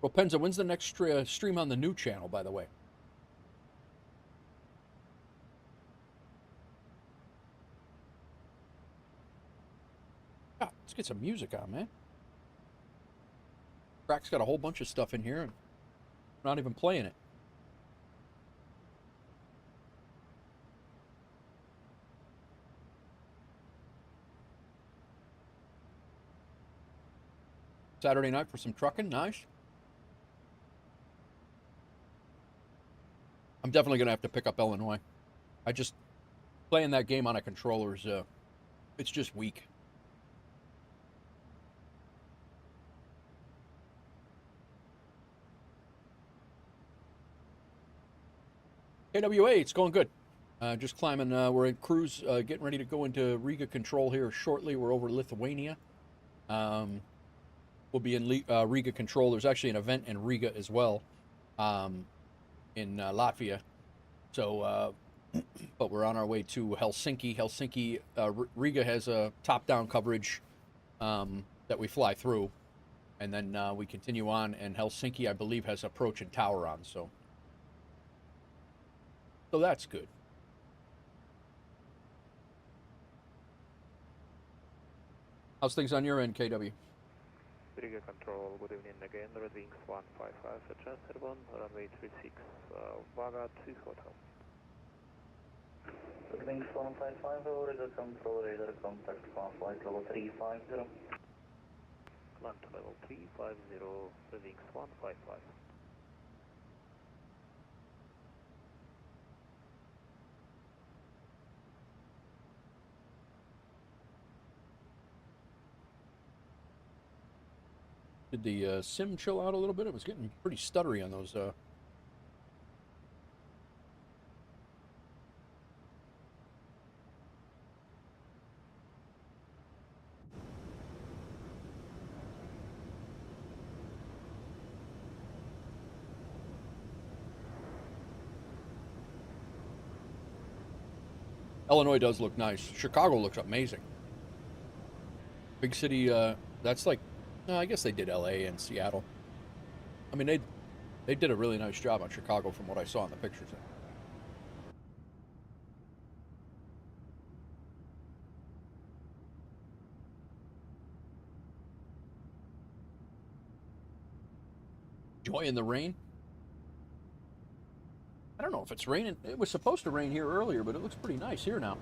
Speaker 6: Ropenza, when's the next stream on the new channel, by the way? Yeah, let's get some music on, man. Crack's got a whole bunch of stuff in here, and we're not even playing it. Saturday night for some trucking, nice. I'm definitely going to have to pick up Illinois. I just, playing that game on a controller is, it's just weak. KWA, it's going good. Just climbing, we're in cruise, getting ready to go into Riga control here shortly. We're over Lithuania. We'll be in Riga control. There's actually an event in Riga as well. In Latvia, so but we're on our way to Helsinki. Riga has a top-down coverage that we fly through, and then we continue on, and Helsinki, I believe, has approach and tower on, so that's good. How's things on your end, KW?
Speaker 2: Riga control, good evening again, Red Wings 155, transfer 1, runway 36, Vaga 2 hotel.
Speaker 4: Red Wings 155, Riga control, radar contact, flight level 350.
Speaker 2: Land to level 350, Red Wings 155.
Speaker 6: Did the sim chill out a little bit? It was getting pretty stuttery on those. Illinois does look nice. Chicago looks amazing. Big city, that's like, I guess they did LA and Seattle. I mean, they did a really nice job on Chicago from what I saw in the pictures. Enjoying the rain? know if it's raining. It was supposed to rain here earlier, but it looks pretty nice here now.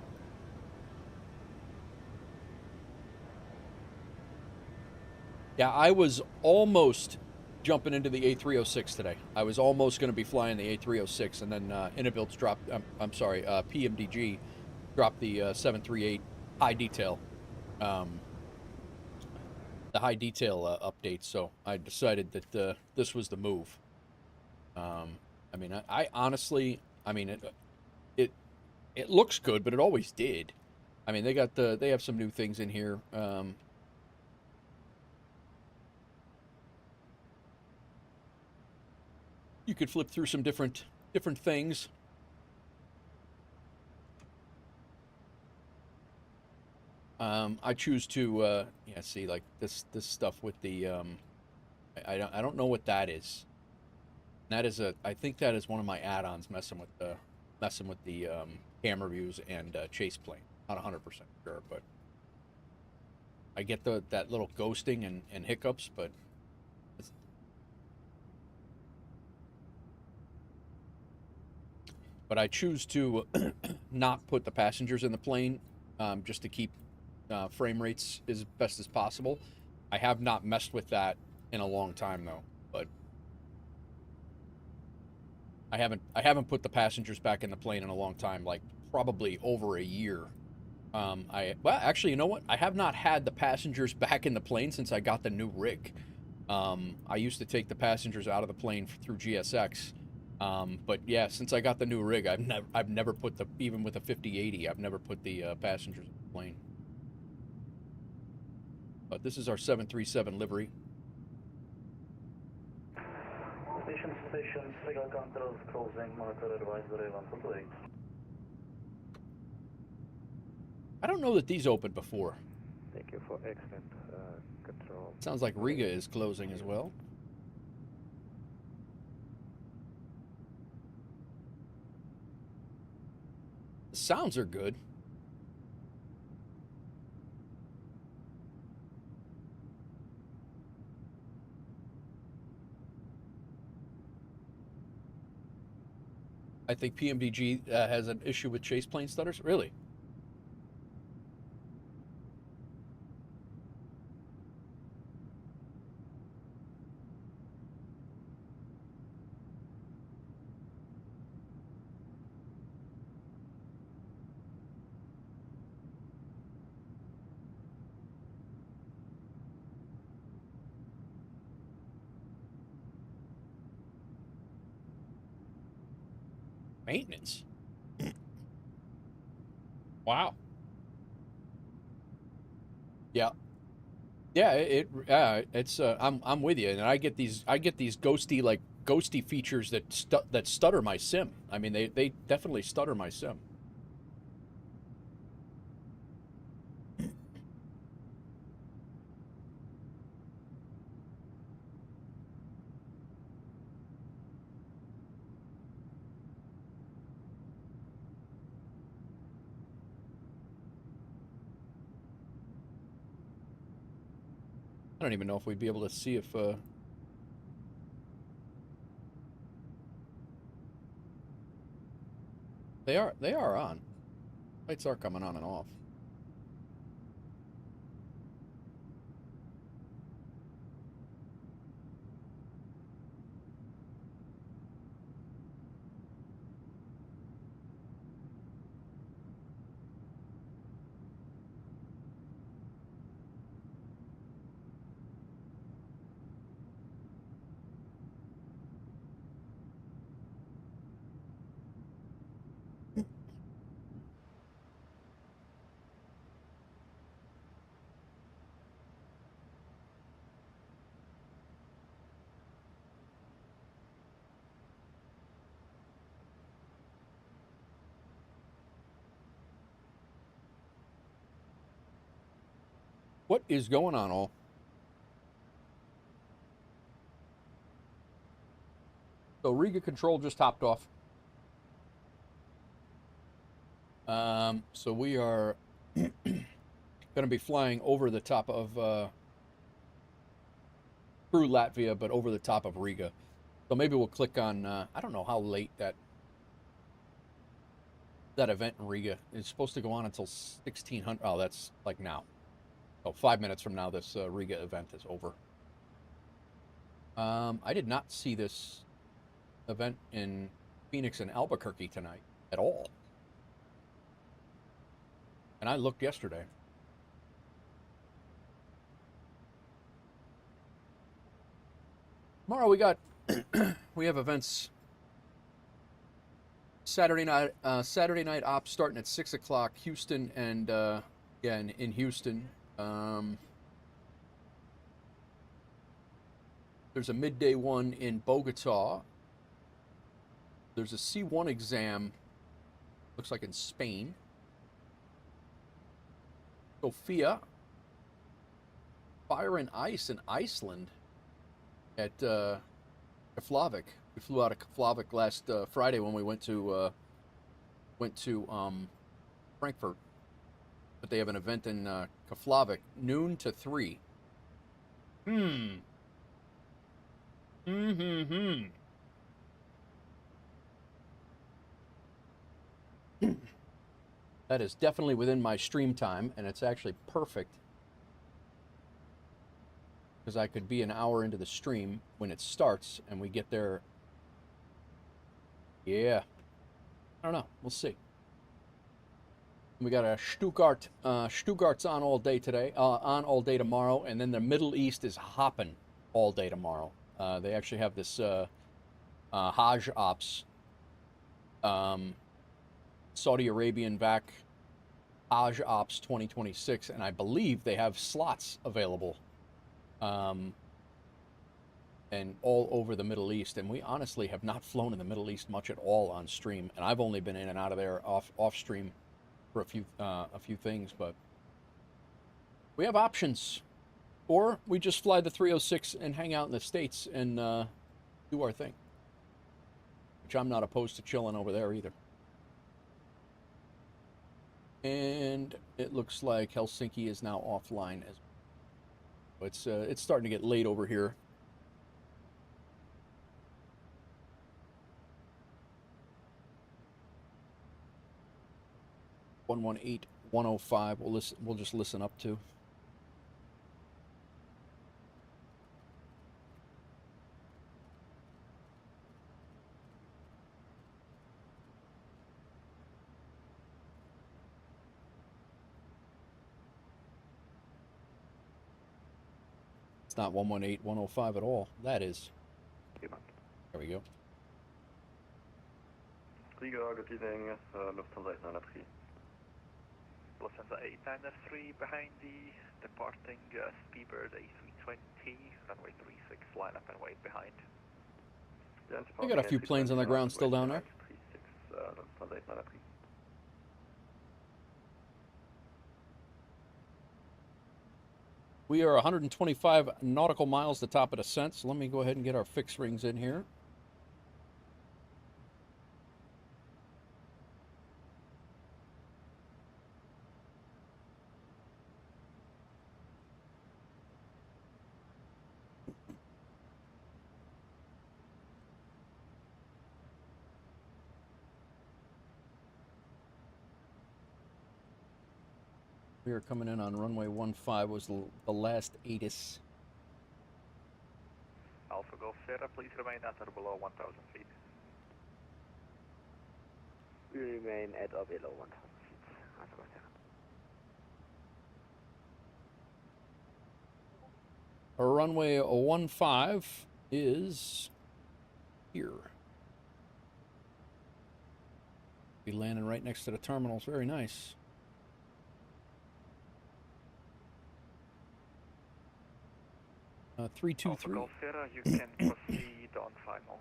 Speaker 6: Yeah, I was almost jumping into the A306 today. I was almost going to be flying the A306, and then Inabuilt's dropped, PMDG dropped the 738 high detail, the high detail update, so I decided that this was the move. I mean, I honestly, I mean, it looks good, but it always did. I mean, they have some new things in here. You could flip through some different things. I choose to yeah, see, like this stuff with the I don't know what that is. That is I think that is one of my add-ons messing with the camera views and chase plane. Not 100% sure, but I get that little ghosting and hiccups, but I choose to not put the passengers in the plane just to keep frame rates as best as possible. I have not messed with that in a long time though, but I haven't put the passengers back in the plane in a long time, like probably over a year. Well, actually, you know what? I have not had the passengers back in the plane since I got the new rig. I used to take the passengers out of the plane through GSX. But yeah, since I got the new rig, I've never put even with a 5080, I've never put the passengers in the plane. But this is our 737 livery.
Speaker 4: Station, signal controls closing, monitor advisory 128.
Speaker 6: I don't know that these opened before.
Speaker 19: Thank you for excellent control.
Speaker 6: Sounds like Riga is closing as well. The sounds are good. I think PMDG has an issue with chase plane stutters. Really? Maintenance. Wow. Yeah. Yeah, it's I'm with you, and I get these ghosty features that stutter my sim. I mean, they definitely stutter my sim. I don't even know if we'd be able to see if they are on. Lights are coming on and off. What is going on, all? So Riga control just topped off. So we are going to be flying over the top of through Latvia, but over the top of Riga. So maybe we'll click on. I don't know how late that that event in Riga. It's supposed to go on until 1600. Oh, that's like now. Oh, 5 minutes from now, this Riga event is over. I did not see this event in Phoenix and Albuquerque tonight at all. And I looked yesterday. Tomorrow we got we have events. Saturday night ops starting at 6 o'clock. Houston and yeah, in Houston. There's a midday one in Bogota. There's a C1 exam. Looks like in Spain. Sofia. Fire and Ice in Iceland. At Keflavik. We flew out of Keflavik last Friday when we went to Frankfurt. But they have an event in Keflavik, noon to 3. That is definitely within my stream time, and it's actually perfect. Because I could be an hour into the stream when it starts, and we get there. Yeah. I don't know. We'll see. We got a Stuttgart. Stuttgart's on all day today, on all day tomorrow, and then the Middle East is hopping all day tomorrow. They actually have this Hajj ops, Saudi Arabian VAC Hajj ops 2026, and I believe they have slots available. And all over the Middle East, and we honestly have not flown in the Middle East much at all on stream, and I've only been in and out of there off stream for a few things, but we have options, or we just fly the 306 and hang out in the States and do our thing, which I'm not opposed to chilling over there either. And it looks like Helsinki is now offline as well. It's starting to get late over here. (118 105). We'll just listen up to. It's not 118 105 at all. That is. There we go.
Speaker 12: Riga, good evening. Lufthansa 893.
Speaker 5: Lufthansa 893 behind the departing Speedbird A320, runway 36, line up and wait behind.
Speaker 6: We got a few planes on the ground still down there.
Speaker 12: Lufthansa 893.
Speaker 6: We are 125 nautical miles to top of descent, so let me go ahead and get our fixed rings in here. We are coming in on runway 15, was the last ATIS.
Speaker 5: Alpha Golf Sierra, please remain at or below 1,000 feet.
Speaker 2: We remain at or below 1,000 feet. Alpha Golf Sierra.
Speaker 6: Our runway 15 is here. Be landing right next to the terminals. Very nice. Uh, 323.
Speaker 5: Golf Sierra, you can proceed on final.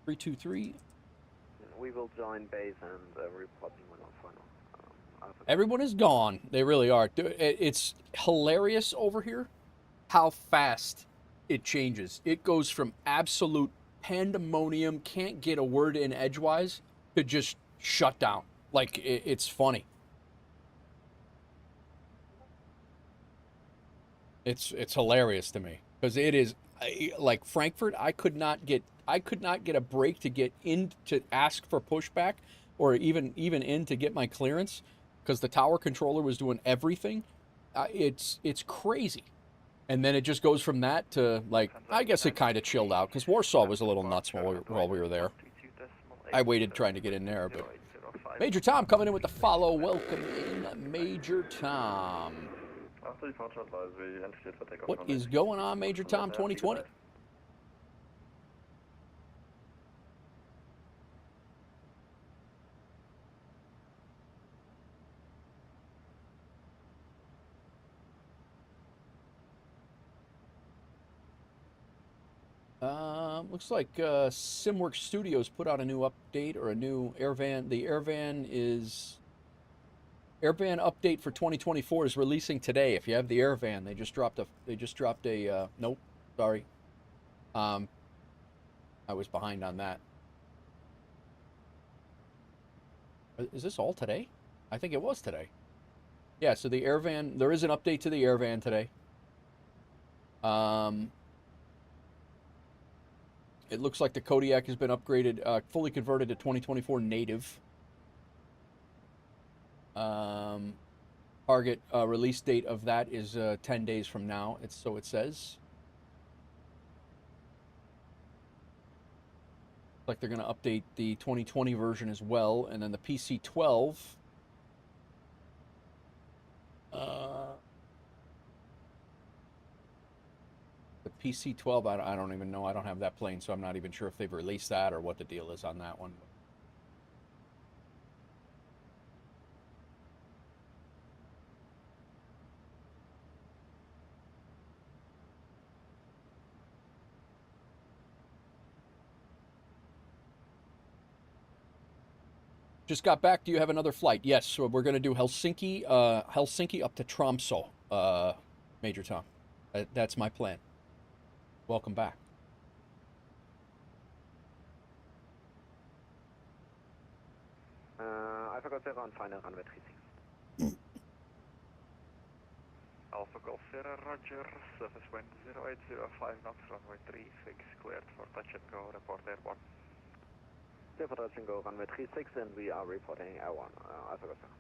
Speaker 6: 323.
Speaker 2: We will join base and reporting when on final.
Speaker 6: Everyone is gone. They really are. It's hilarious over here how fast it changes. It goes from absolute pandemonium, can't get a word in edgewise, to just shut down. Like, it's funny. It's hilarious to me because it is like Frankfurt. I could not get a break to get in to ask for pushback or even in to get my clearance, because the tower controller was doing everything. It's crazy. And then it just goes from that to, like, I guess it kind of chilled out, because Warsaw was a little nuts while we were there. I waited trying to get in there, but... Major Tom coming in with the follow. Welcome in, Major Tom. What is going on, Major Tom 2020? Looks like Simworks Studios put out a new update or a new Airvan. The Airvan update for 2024 is releasing today. If you have the Airvan, they just dropped a nope, sorry. I was behind on that. Is this all today? I think it was today. Yeah, so the Airvan, there is an update to the Airvan today. It looks like the Kodiak has been upgraded, fully converted to 2024 native. Target release date of that is 10 days from now. So it says. Like they're going to update the 2020 version as well, and then the PC-12. The PC-12, I don't even know. I don't have that plane, so I'm not even sure if they've released that or what the deal is on that one. Just got back. Do you have another flight? Yes, so we're going to do Helsinki up to Tromsø, Major Tom. That's my plan. Welcome back.
Speaker 16: I forgot to run final runway 36.
Speaker 5: Alpha Golf Sierra, Roger, surface wind 0805 knots, runway 36, cleared for touch and go, report airborne.
Speaker 16: Clear for touch and go, runway 36, and we are reporting Air1, Alpha Golf Sierra.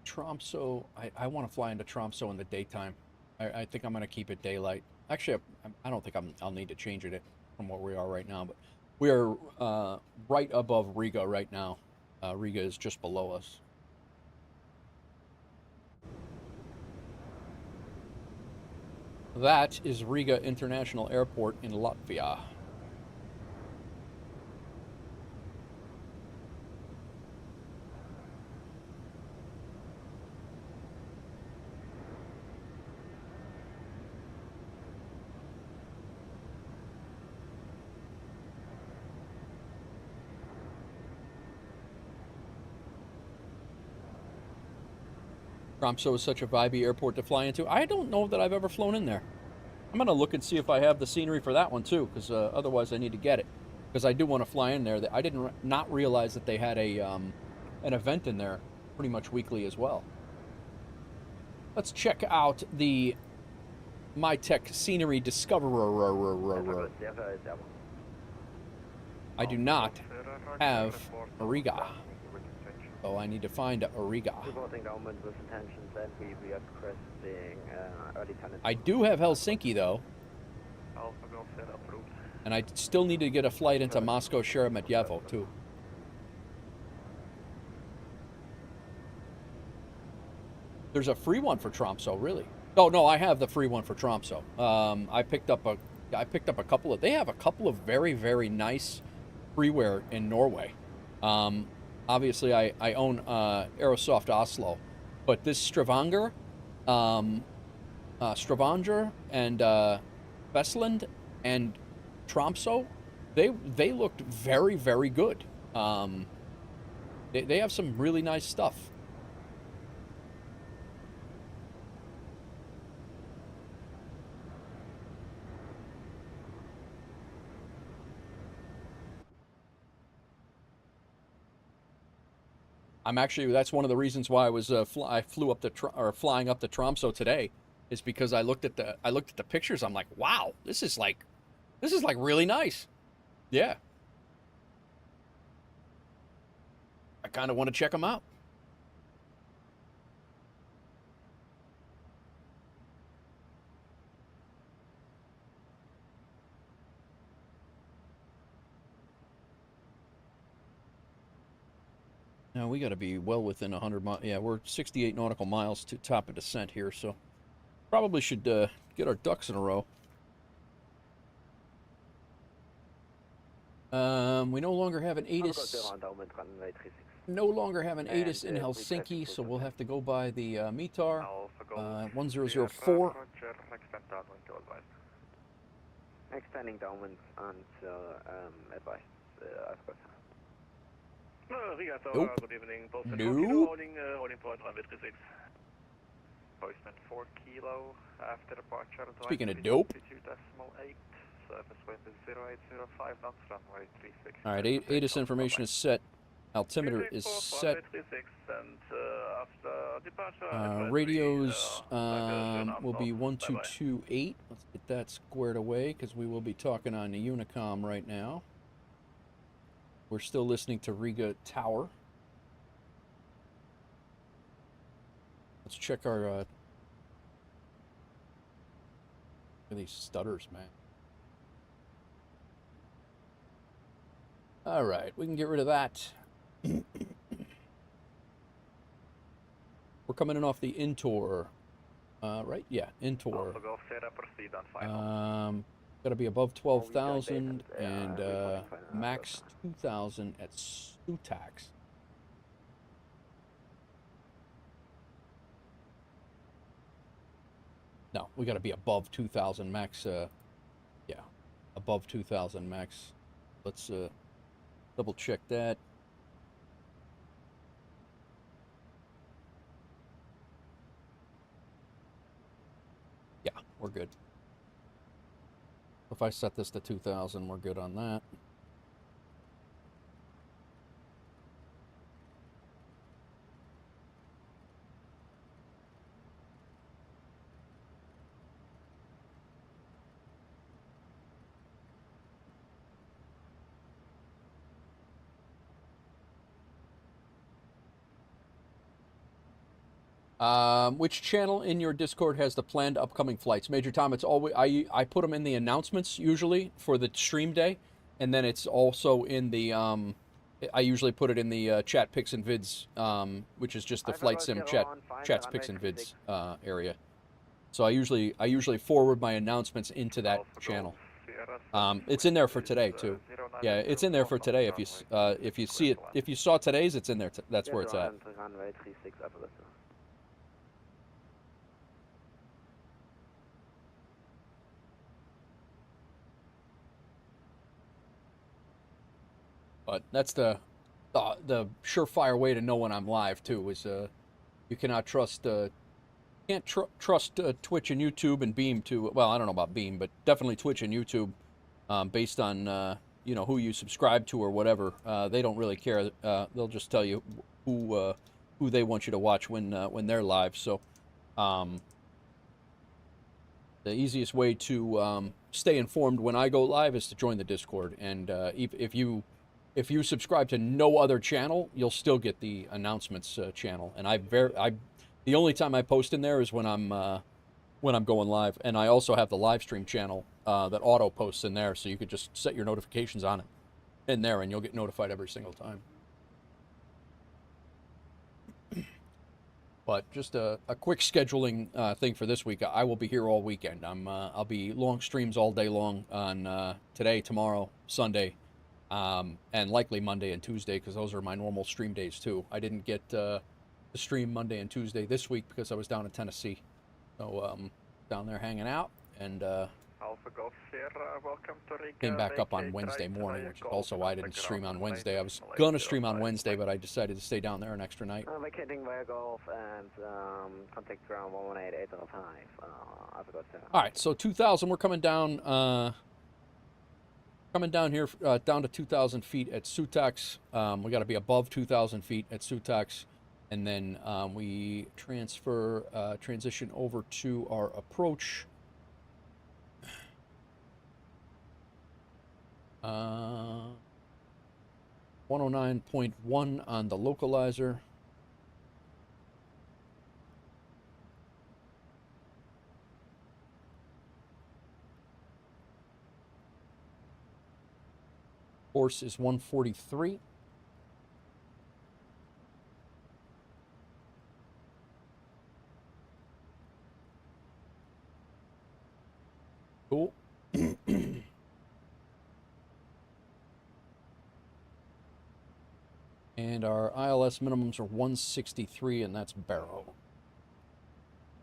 Speaker 6: Tromsø, I want to fly into Tromsø in the daytime. I think I'm going to keep it daylight. Actually, I don't think I'll need to change it from where we are right now, but we are right above Riga right now. Riga is just below us. That is Riga International Airport in Latvia. Tromsø is such a vibey airport to fly into. I don't know that I've ever flown in there. I'm going to look and see if I have the scenery for that one too, because otherwise I need to get it. Because I do want to fly in there. I didn't not realize that they had an event in there pretty much weekly as well. Let's check out the MyTech Scenery Discoverer. I do not have Riga. So I need to find Riga.
Speaker 16: Reporting downwind with intentions, and we are cresting early tenant.
Speaker 6: I do have Helsinki though. And I still need to get a flight into Moscow Sheremetyevo too. There's a free one for Tromsø, really? Oh no, I have the free one for Tromsø. I picked up a couple of. They have a couple of very, very nice freeware in Norway. Obviously, I own Aerosoft Oslo, but this Stavanger and Vestland and Tromsø, they looked very, very good. They have some really nice stuff. I'm actually, that's one of the reasons why I was flying up to Tromsø today, is because I looked at the pictures. I'm like, wow, this is like really nice. Yeah. I kind of want to check them out. Now we got to be well within 100 miles. Yeah, we're 68 nautical miles to top of descent here, so probably should get our ducks in a row. We no longer have an ATIS. No longer have an ATIS in Helsinki, so we'll have to go by the METAR 1004.
Speaker 18: Extending downwind until advice.
Speaker 6: Nope.
Speaker 5: Good evening.
Speaker 6: No.
Speaker 5: Holding point runway 36. Postman 4 kilo after departure.
Speaker 6: Speaking of dope.
Speaker 5: 2.8. Surface wind is 0805 knots. Runway 36.
Speaker 6: All right, ATIS information is set. Altimeter is set. Radios will be 1228. Let's get that squared away because we will be talking on the Unicom right now. We're still listening to Riga Tower. Let's check our... Look at these stutters, man. All right, we can get rid of that. We're coming in off the Intor, right? Yeah, Intor. Got to be above 12,000 and max 2,000 at Sutax. No, we got to be above 2,000 max. Yeah, above 2,000 max. Let's double check that. Yeah, we're good. If I set this to 2,000, we're good on that. Which channel in your Discord has the planned upcoming flights? Major Tom, it's always I put them in the announcements usually for the stream day, and then it's also in the I usually put it in the chat pics and vids, which is just the flight sim chats pics and vids area. So I usually forward my announcements into that channel. It's in there for today too. Yeah, it's in there for today. If you see it, if you saw today's, it's in there. That's where it's at. But that's the surefire way to know when I'm live too. Is you cannot trust trust Twitch and YouTube and Beam to, well, I don't know about Beam, but definitely Twitch and YouTube, based on you know, who you subscribe to or whatever. They don't really care. They'll just tell you who they want you to watch when they're live. So the easiest way to stay informed when I go live is to join the Discord. And if you subscribe to no other channel, you'll still get the announcements channel. And the only time I post in there is when I'm going live. And I also have the live stream channel that auto posts in there, so you could just set your notifications on it in there, and you'll get notified every single time. But just a quick scheduling thing for this week. I will be here all weekend. I'll be long streams all day long on today, tomorrow, Sunday. And likely Monday and Tuesday, because those are my normal stream days too. I didn't get to stream Monday and Tuesday this week because I was down in Tennessee. So down there hanging out, and
Speaker 5: Alpha Golf Sierra, welcome to Riga.
Speaker 6: Came back up on Wednesday morning, which is also why I didn't stream on Wednesday. I was going to stream on Wednesday, but I decided to stay down there an extra night.
Speaker 18: Vacating via Golf and contact ground 118.805. Alpha Golf Sierra.
Speaker 6: All right, so 2,000, we're coming down... Coming down here, down to 2,000 feet at Sutax. We got to be above 2,000 feet at Sutax. And then we transition over to our approach. 109.1 on the localizer. Course is 143. Cool. And our ILS minimums are 163, and that's Barrow.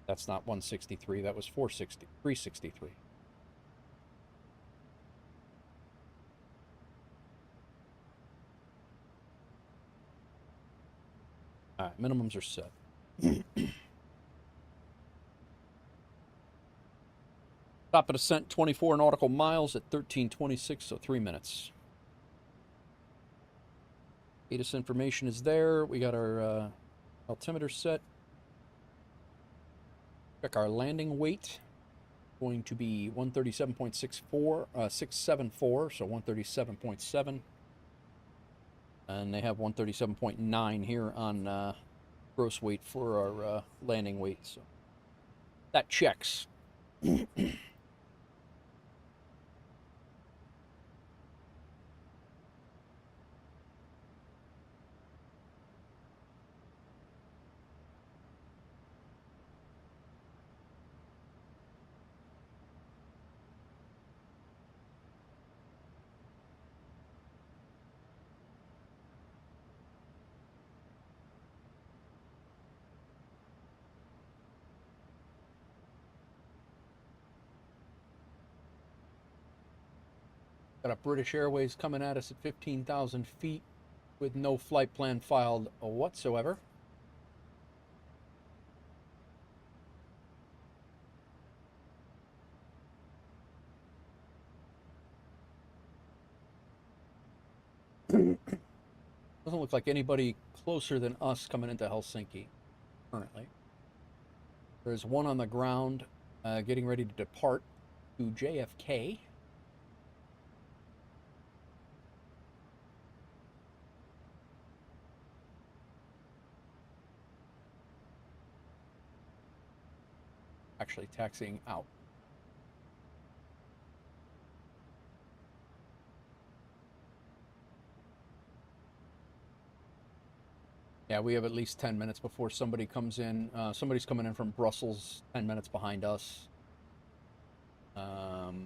Speaker 6: That's not 163, that was 363. All right, minimums are set. Top of descent, 24 nautical miles at 13:26, so 3 minutes. ATIS information is there. We got our altimeter set. Check our landing weight. Going to be 137.674, so 137.7. And they have 137.9 here on gross weight for our landing weight. So that checks. Got a British Airways coming at us at 15,000 feet with no flight plan filed whatsoever. Doesn't look like anybody closer than us coming into Helsinki currently. There's one on the ground getting ready to depart to JFK. Actually taxiing out. Yeah, we have at least 10 minutes before somebody comes in. Somebody's coming in from Brussels, 10 minutes behind us. Another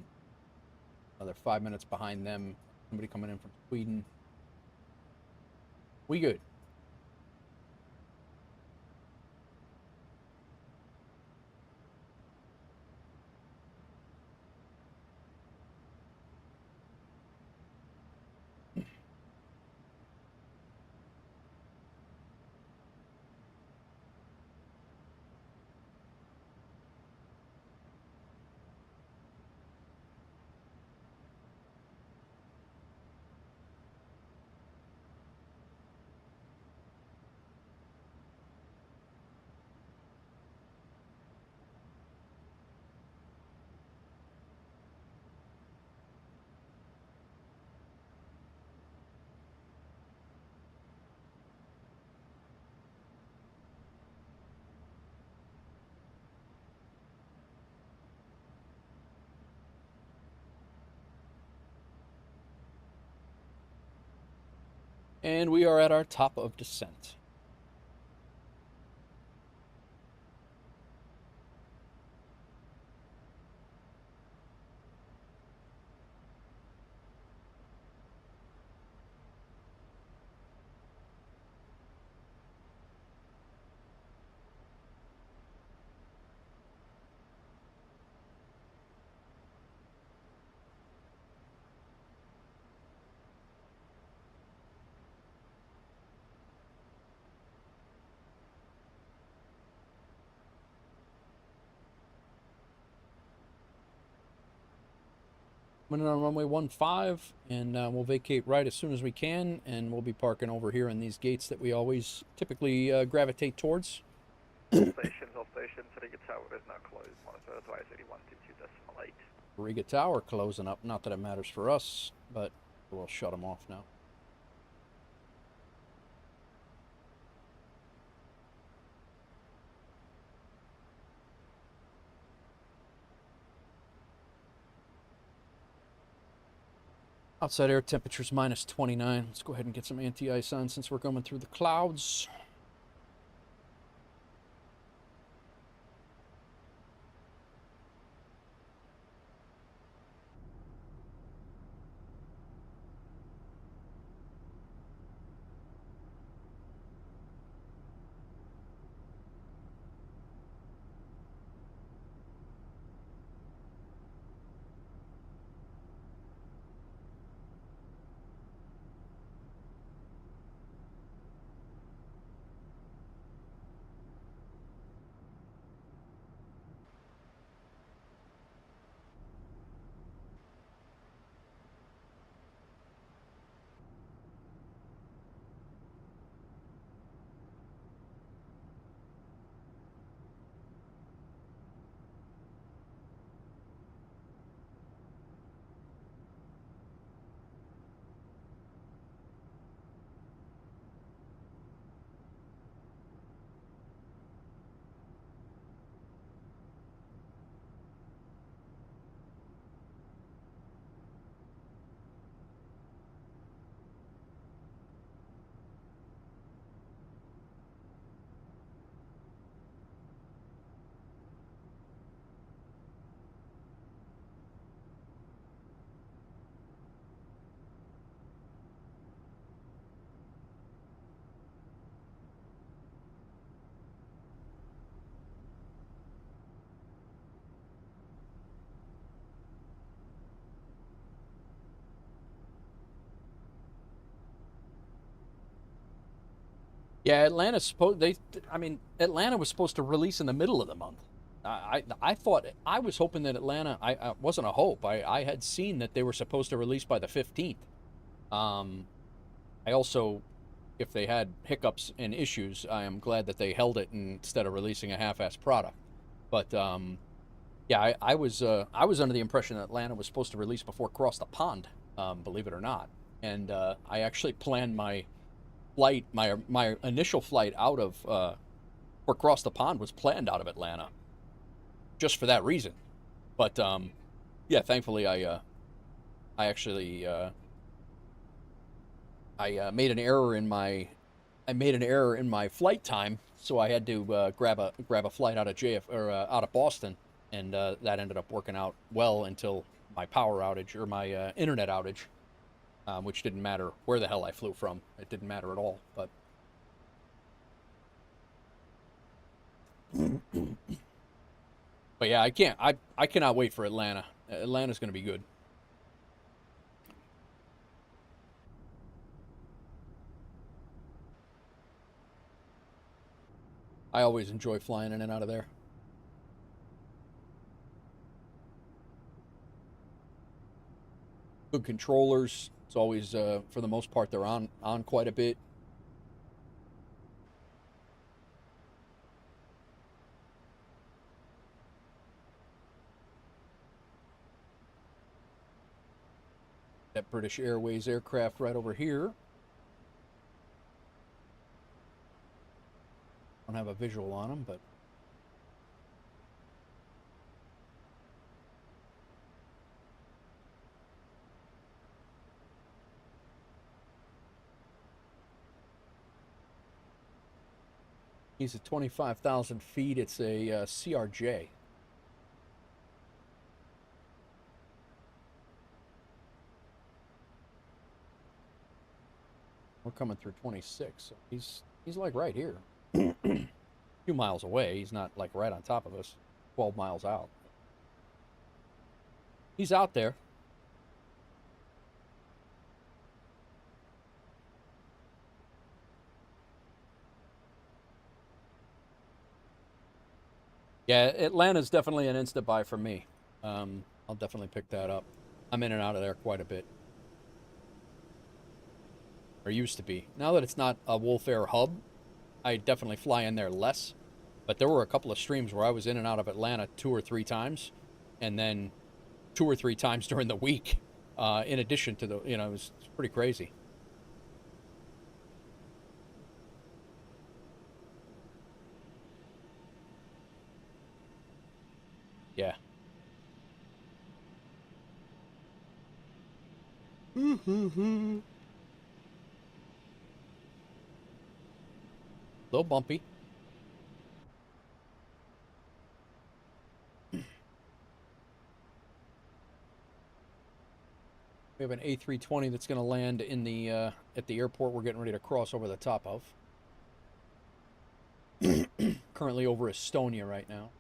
Speaker 6: 5 minutes behind them. Somebody coming in from Sweden. We good. And we are at our top of descent. Coming in on runway 15, and we'll vacate right as soon as we can, and we'll be parking over here in these gates that we always typically gravitate towards.
Speaker 5: All stations, Riga Tower is now closed, monitor advisory 122.8.
Speaker 6: Riga Tower closing up, not that it matters for us, but we'll shut them off now. Outside air temperature's minus 29. Let's go ahead and get some anti-ice on since we're going through the clouds. Yeah, Atlanta's supposed. Atlanta was supposed to release in the middle of the month. I thought, I was hoping that Atlanta. I wasn't a hope. I had seen that they were supposed to release by the 15th. I also, if they had hiccups and issues, I am glad that they held it instead of releasing a half-assed product. But yeah, I was under the impression that Atlanta was supposed to release before Cross the Pond, believe it or not. And I actually planned my flight, my initial flight out of for Cross the Pond was planned out of Atlanta, just for that reason. But yeah, thankfully I actually made an error in my flight time, so I had to grab a flight out of out of Boston, and that ended up working out well until my power outage or my internet outage. Which didn't matter where the hell I flew from. It didn't matter at all. But yeah, I cannot wait for Atlanta. Atlanta's going to be good. I always enjoy flying in and out of there. Good controllers. It's always, for the most part, they're on quite a bit. That British Airways aircraft right over here. Don't have a visual on them, but he's at 25,000 feet. It's a CRJ. We're coming through 26, so he's like right here. A few miles away. He's not like right on top of us. 12 miles out. He's out there. Yeah, Atlanta's definitely an insta buy for me. I'll definitely pick that up. I'm in and out of there quite a bit. Or used to be. Now that it's not a WolfAir hub, I definitely fly in there less. But there were a couple of streams where I was in and out of Atlanta 2 or 3 times. And then 2 or 3 times during the week. In addition to the, you know, it's pretty crazy. Yeah. A little bumpy. We have an A320 that's going to land in the at the airport we're getting ready to cross over the top of. Currently over Estonia right now.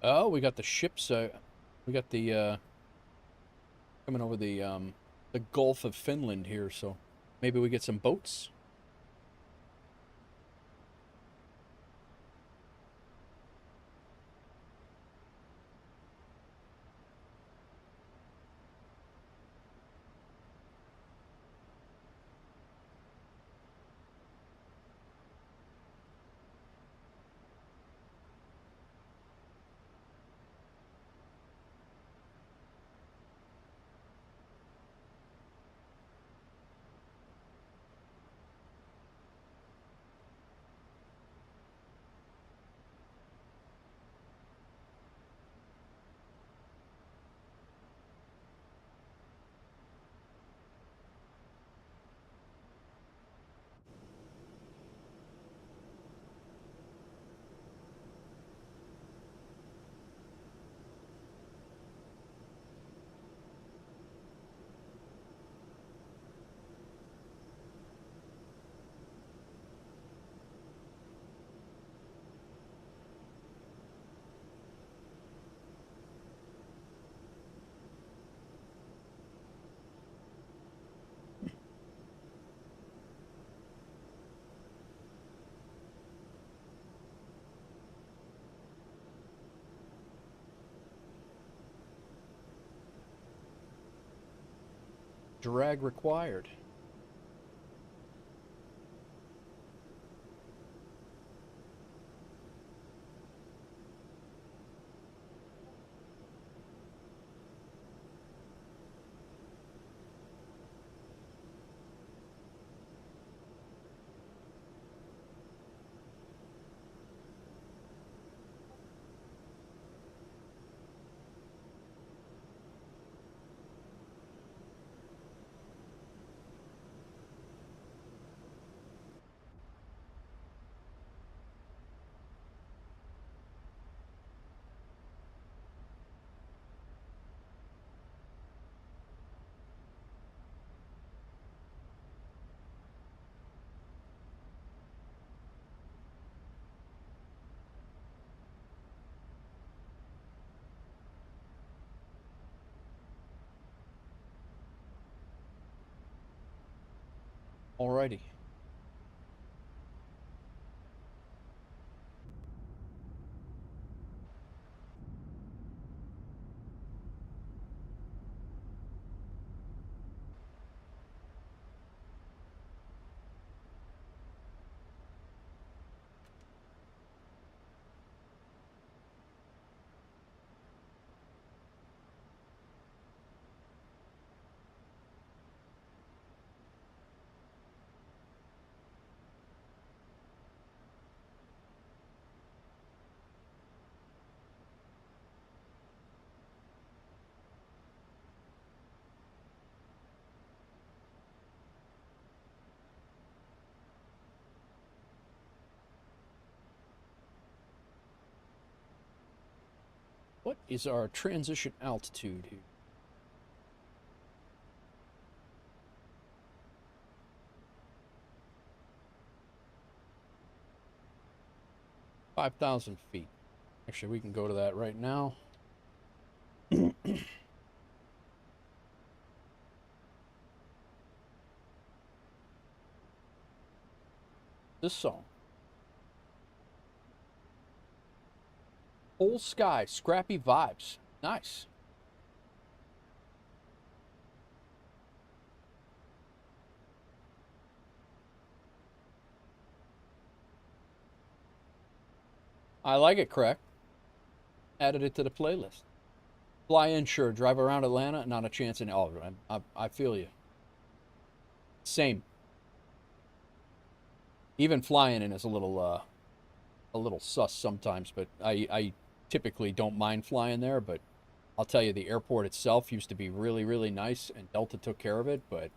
Speaker 6: Oh, we got the ships. We got the coming over the Gulf of Finland here, so maybe we get some boats. Drag required. Alrighty. What is our transition altitude here? $5,000 feet. Actually, we can go to that right now. This song. Whole sky, scrappy vibes. Nice. I like it, correct. Added it to the playlist. Fly in, sure. Drive around Atlanta, not a chance in. Oh, I feel you. Same. Even flying in is a little sus sometimes, but I typically don't mind flying there. But I'll tell you, the airport itself used to be really, really nice, and Delta took care of it. But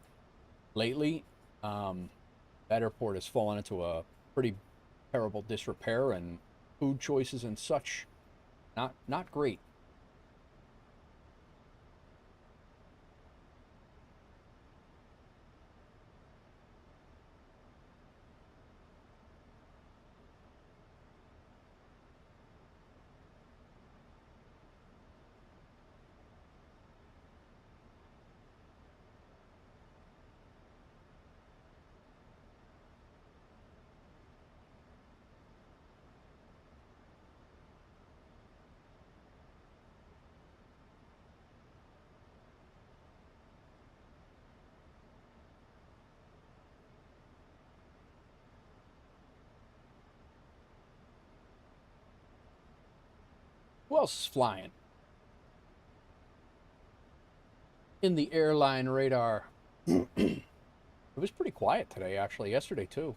Speaker 6: lately, that airport has fallen into a pretty terrible disrepair, and food choices and such, not great. Who else is flying? In the airline radar. It was pretty quiet today, actually. Yesterday, too.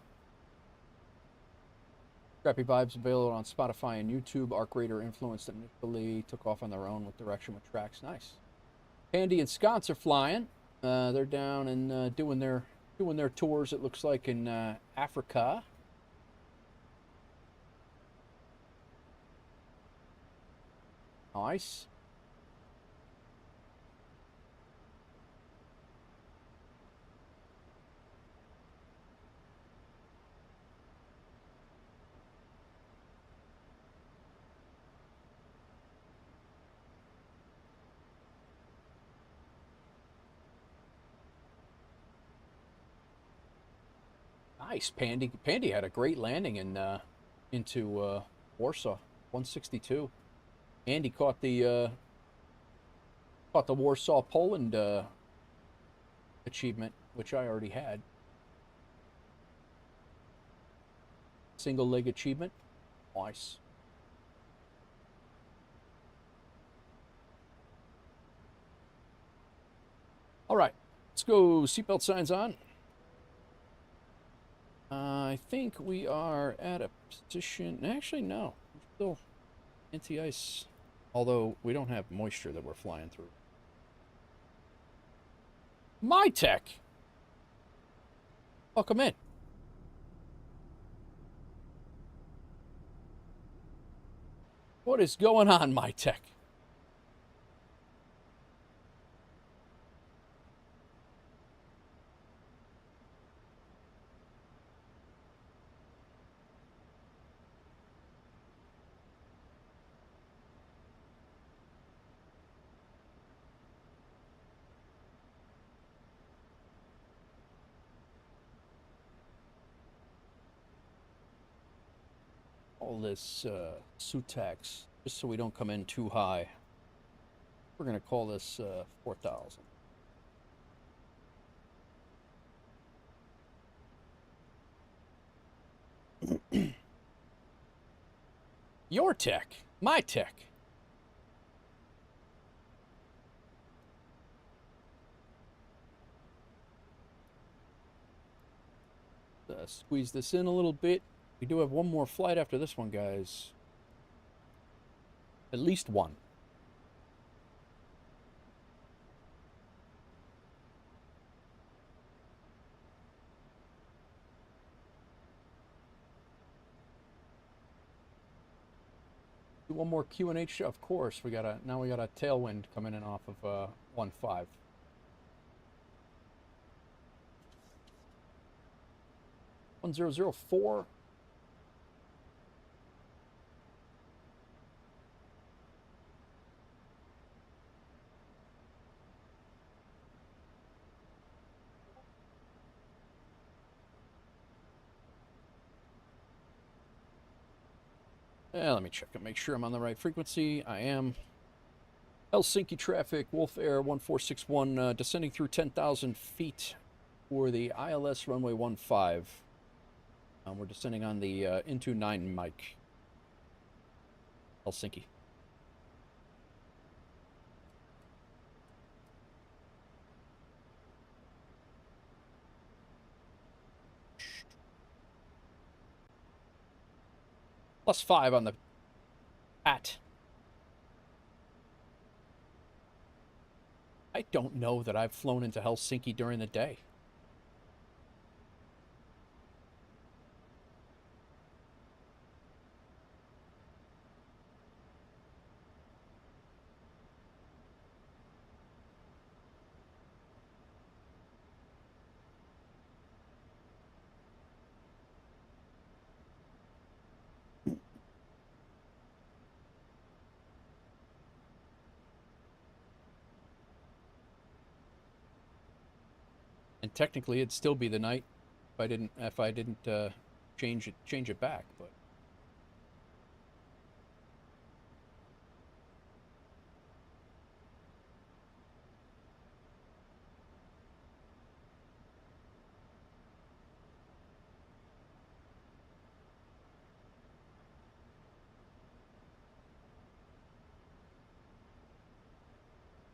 Speaker 6: Scrappy Vibes available on Spotify and YouTube. Arc Radar influenced initially. Took off on their own with direction with tracks. Nice. Andy and Sconce are flying. They're down and doing their tours, it looks like, in Africa. Nice. Nice, Pandy. Pandy had a great landing into Warsaw, 162. Andy caught the Warsaw, Poland achievement, which I already had. Single leg achievement. Nice. All right, let's go. Seatbelt signs on. I think we are at a position. Actually, no. We're still anti-ice. Although we don't have moisture that we're flying through. My tech. Welcome in. What is going on, my tech? All this SUTAX, just so we don't come in too high. We're going to call this 4,000. Your tech, my tech. Squeeze this in a little bit. We do have one more flight after this one, guys. At least one. Do one more QNH, of course. Now we got a tailwind coming in off of 1-5. One 1004. Let me check and make sure I'm on the right frequency. I am. Helsinki traffic, WolfAir 1461, descending through 10,000 feet for the ILS runway 15. We're descending on the into 9 mic. Helsinki. +5 on the at. I don't know that I've flown into Helsinki during the day. And technically, it'd still be the night if I didn't change it back. But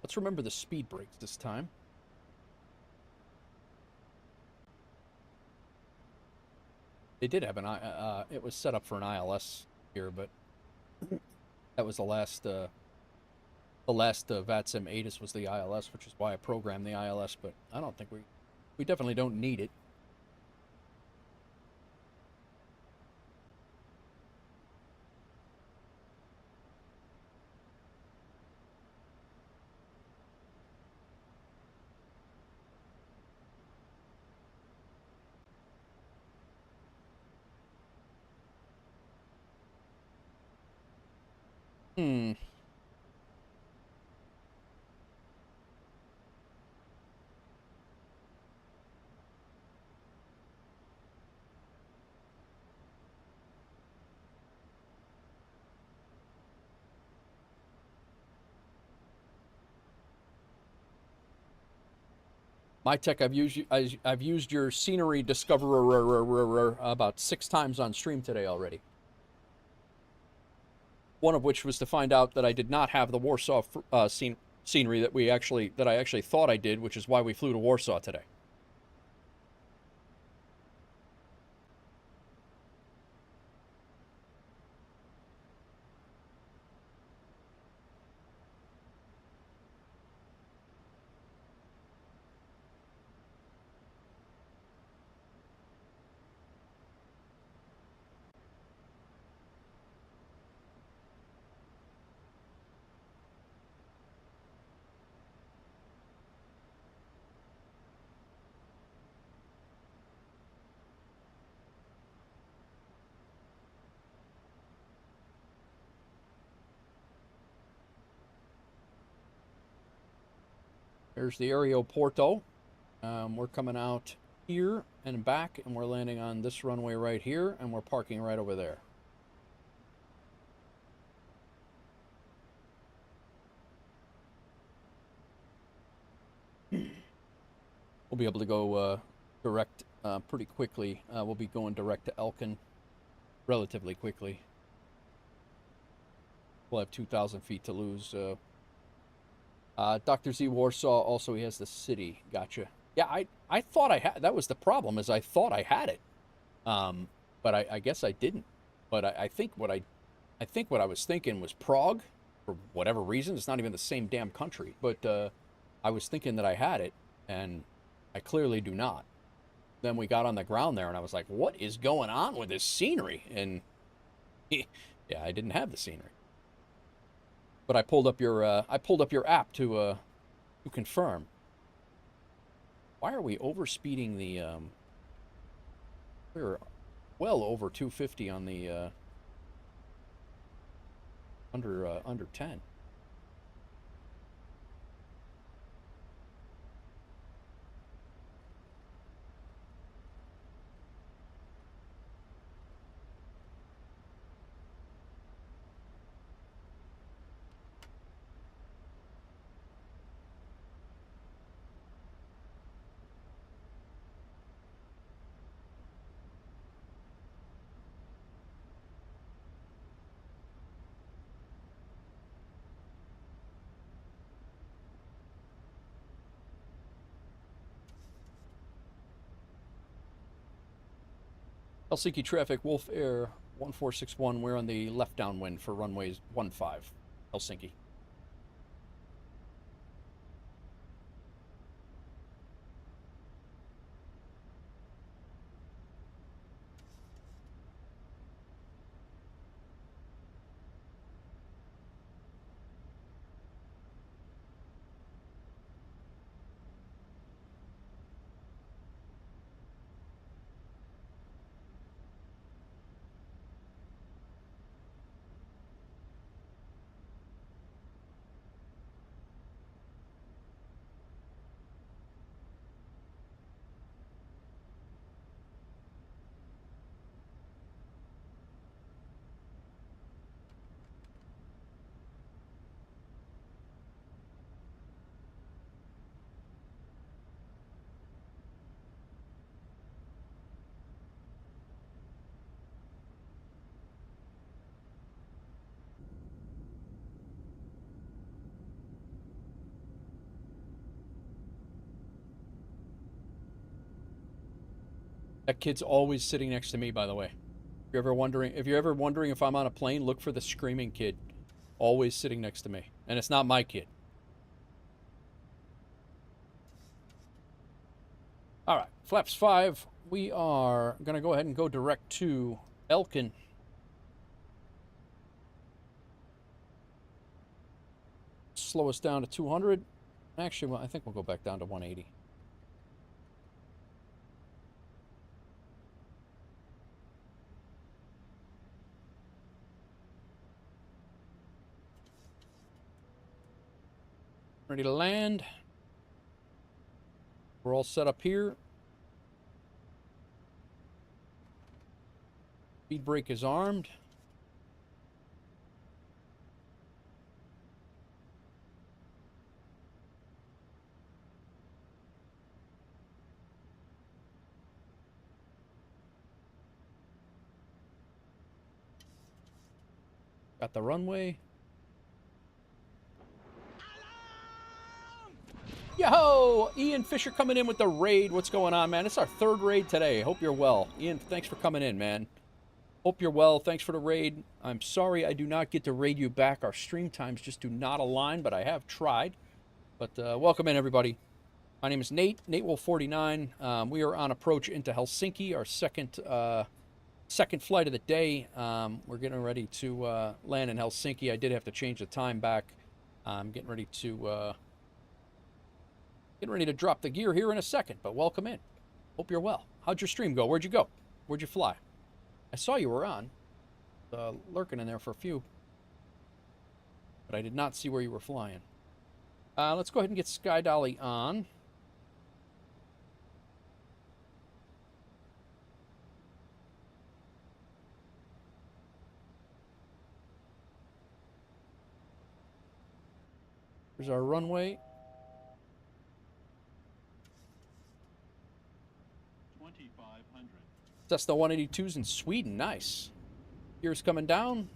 Speaker 6: let's remember the speed brakes this time. They did have an it was set up for an ILS here, but that was the last VATSIM ATIS was the ILS, which is why I programmed the ILS. But I don't think we definitely don't need it. My tech, I've used your scenery discoverer about 6 times on stream today already. One of which was to find out that I did not have the Warsaw scenery that I actually thought I did, which is why we flew to Warsaw today. There's the aeroporto. We're coming out here and back, and we're landing on this runway right here, and we're parking right over there. We'll be able to go direct pretty quickly. We'll be going direct to Elkin relatively quickly. We'll have 2,000 feet to lose. Dr. Z Warsaw, also he has the city. Gotcha. Yeah, I thought I had, that was the problem, is I thought I had it. But I guess I didn't. But I think what I was thinking was Prague, for whatever reason. It's not even the same damn country. But I was thinking that I had it, and I clearly do not. Then we got on the ground there, and I was like, what is going on with this scenery? And yeah, I didn't have the scenery. But I pulled up your app to confirm. Why are we overspeeding the? We're well over 250 on the under 10. Helsinki traffic, WolfAir 1461. We're on the left downwind for runway 15, Helsinki. That kid's always sitting next to me, by the way. If you're ever wondering if I'm on a plane, look for the screaming kid. Always sitting next to me. And it's not my kid. All right, flaps 5. We are going to go ahead and go direct to Elkin. Slow us down to 200. Actually, well, I think we'll go back down to 180. Ready to land. We're all set up here. Speed brake is armed. Got the runway. Yo, Ian Fisher coming in with the raid. What's going on, man? It's our 3rd raid today. Hope you're well. Ian, thanks for coming in, man. Hope you're well. Thanks for the raid. I'm sorry I do not get to raid you back. Our stream times just do not align, but I have tried. But welcome in, everybody. My name is Nate, NateWolf49. We are on approach into Helsinki, our second flight of the day. We're getting ready to land in Helsinki. I did have to change the time back. I'm getting ready to drop the gear here in a second, but welcome in. Hope you're well. How'd your stream go? Where'd you go? Where'd you fly? I saw you were on, lurking in there for a few, but I did not see where you were flying. Let's go ahead and get Sky Dolly on. Here's our runway.
Speaker 7: 2500.
Speaker 6: Cessna 182's in Sweden. Nice. Gear's coming down.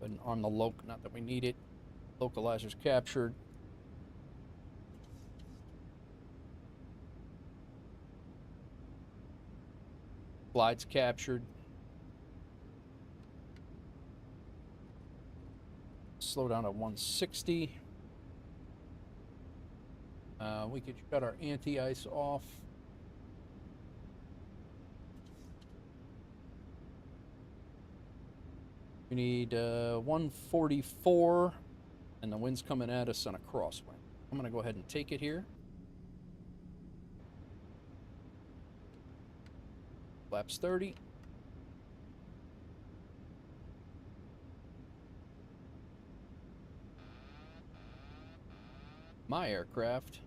Speaker 6: And on the not that we need it. Localizer's captured. Glide's captured. Slow down to 160. We could shut our anti-ice off. We need 144, and the wind's coming at us on a crosswind. I'm going to go ahead and take it here. Flaps 30. My aircraft.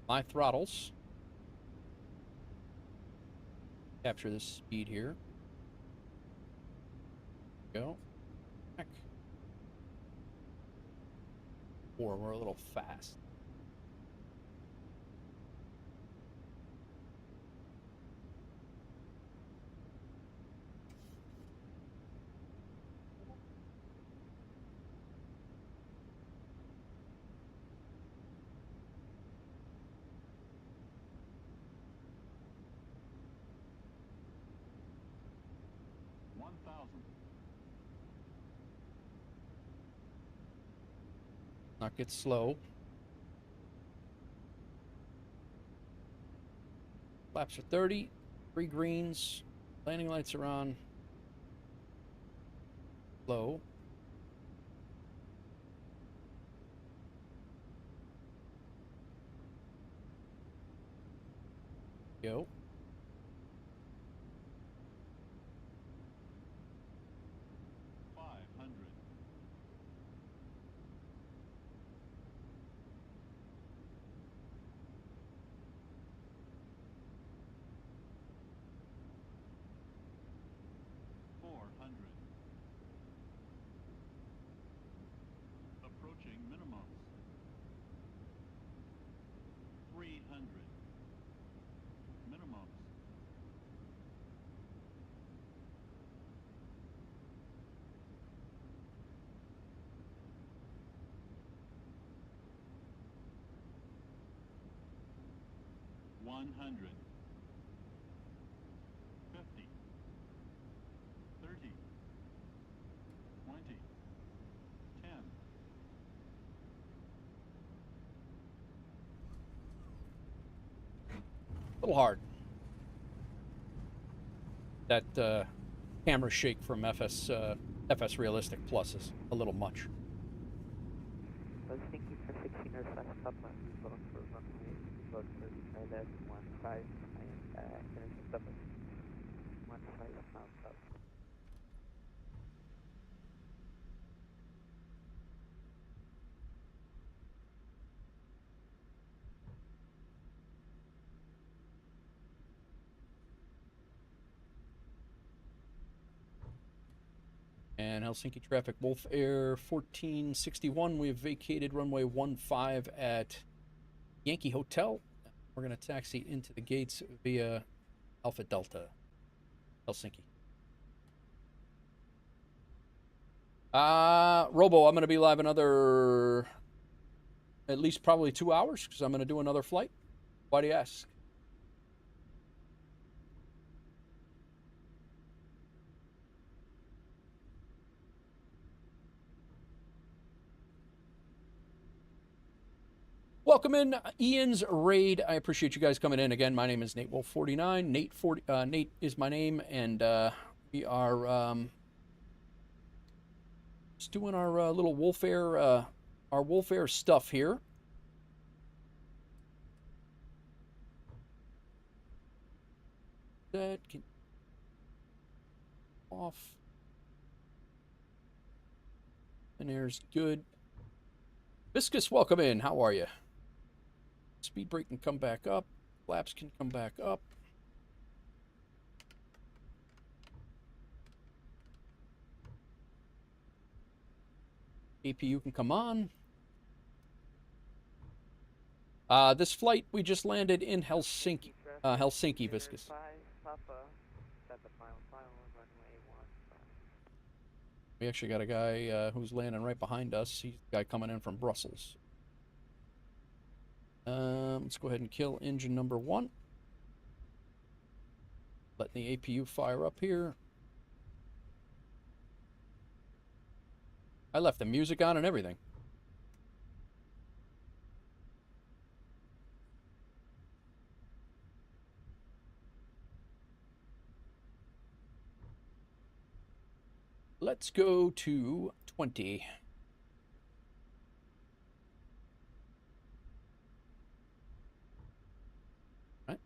Speaker 6: My throttles. Capture this speed here. Go. Back. Or we're a little fast. Not get slow. Flaps are 30. 3 greens. Landing lights are on. Low. Go.
Speaker 7: Approaching minimums. 300. Minimums. 100. 50. 30. 20. 10.
Speaker 6: A little hard. That camera shake from FS Realistic Plus is a little much.
Speaker 2: I was thinking for 16 or slash Papa, for runway, about 35 left, 15, and finishing up at 15 miles up.
Speaker 6: And Helsinki traffic, WolfAir 1461. We have vacated runway 15 at Yankee Hotel. We're going to taxi into the gates via Alpha Delta, Helsinki. Robo, I'm going to be live another, at least probably 2 hours, because I'm going to do another flight. Why do you ask? Welcome in, Ian's Raid. I appreciate you guys coming in again. My name is Nate Wolf 49. Nate is my name, and we are just doing our little WolfAir stuff here. That can off. And there's good. Viscous, welcome in. How are you? Speed brake can come back up. Flaps can come back up. APU can come on. This flight, we just landed in Helsinki. Helsinki, Viscous. We actually got a guy who's landing right behind us. He's a guy coming in from Brussels. Let's go ahead and kill engine number 1. Letting the APU fire up here. I left the music on and everything. Let's go to 20. Right.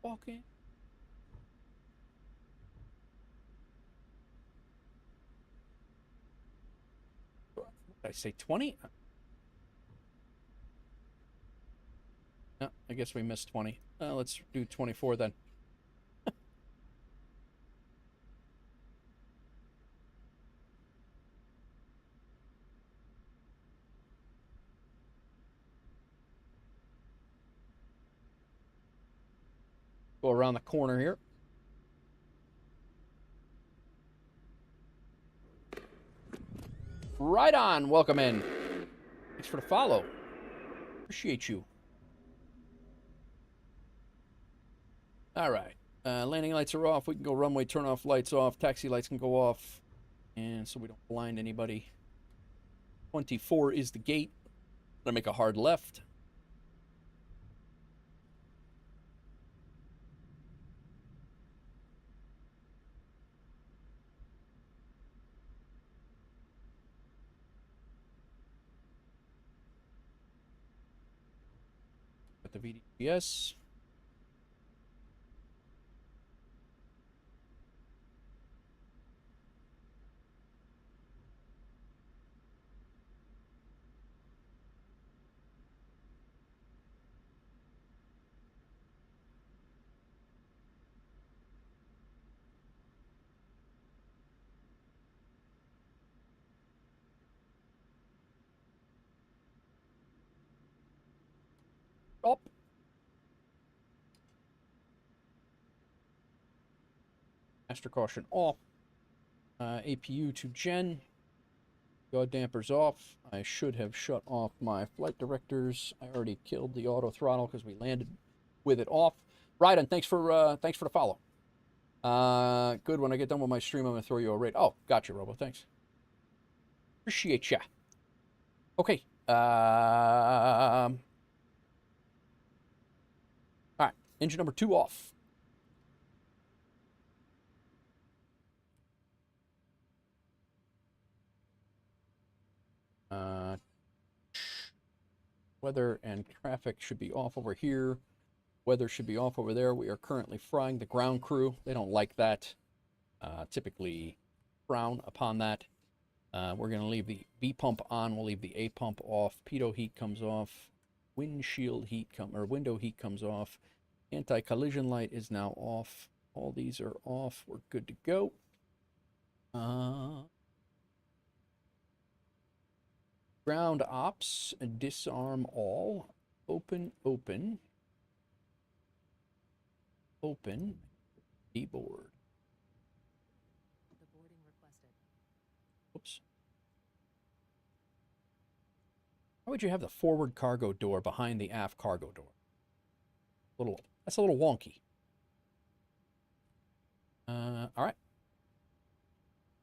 Speaker 6: Walking. Did I say 20? No, I guess we missed 20. Let's do 24 then. Go around the corner here. Right on. Welcome in. Thanks for the follow. Appreciate you. All right. Landing lights are off. We can go runway turn off lights off. Taxi lights can go off. And so we don't blind anybody. 24 is the gate. Gonna make a hard left. Got the VDPS. Stop. Master caution off. APU to Gen. Yaw dampers off. I should have shut off my flight directors. I already killed the auto throttle because we landed with it off. Ryden, thanks for the follow. Good. When I get done with my stream, I'm gonna throw you a raid. Oh, gotcha, Robo. Thanks. Appreciate ya. Okay. All right. Engine number 2 off. Weather and traffic should be off over here. Weather should be off over there. We are currently frying the ground crew. They don't like that. Typically frown upon that. We're going to leave the B pump on. We'll leave the A pump off. Pitot heat comes off. Windshield heat window heat comes off. Anti-collision light is now off. All these are off. We're good to go. Ground ops, disarm all. Open, open. Open. Deboard. Oops. Why would you have the forward cargo door behind the aft cargo door? That's a little wonky. All right.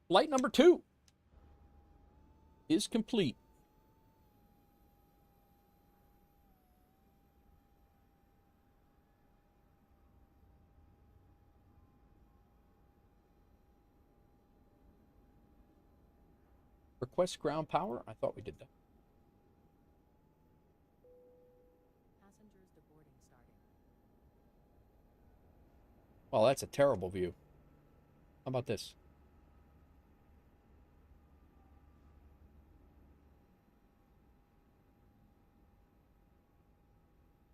Speaker 6: Flight number 2 is complete. Request ground power? I thought we did that.
Speaker 13: Passengers deboarding starting.
Speaker 6: Well, that's a terrible view. How about this?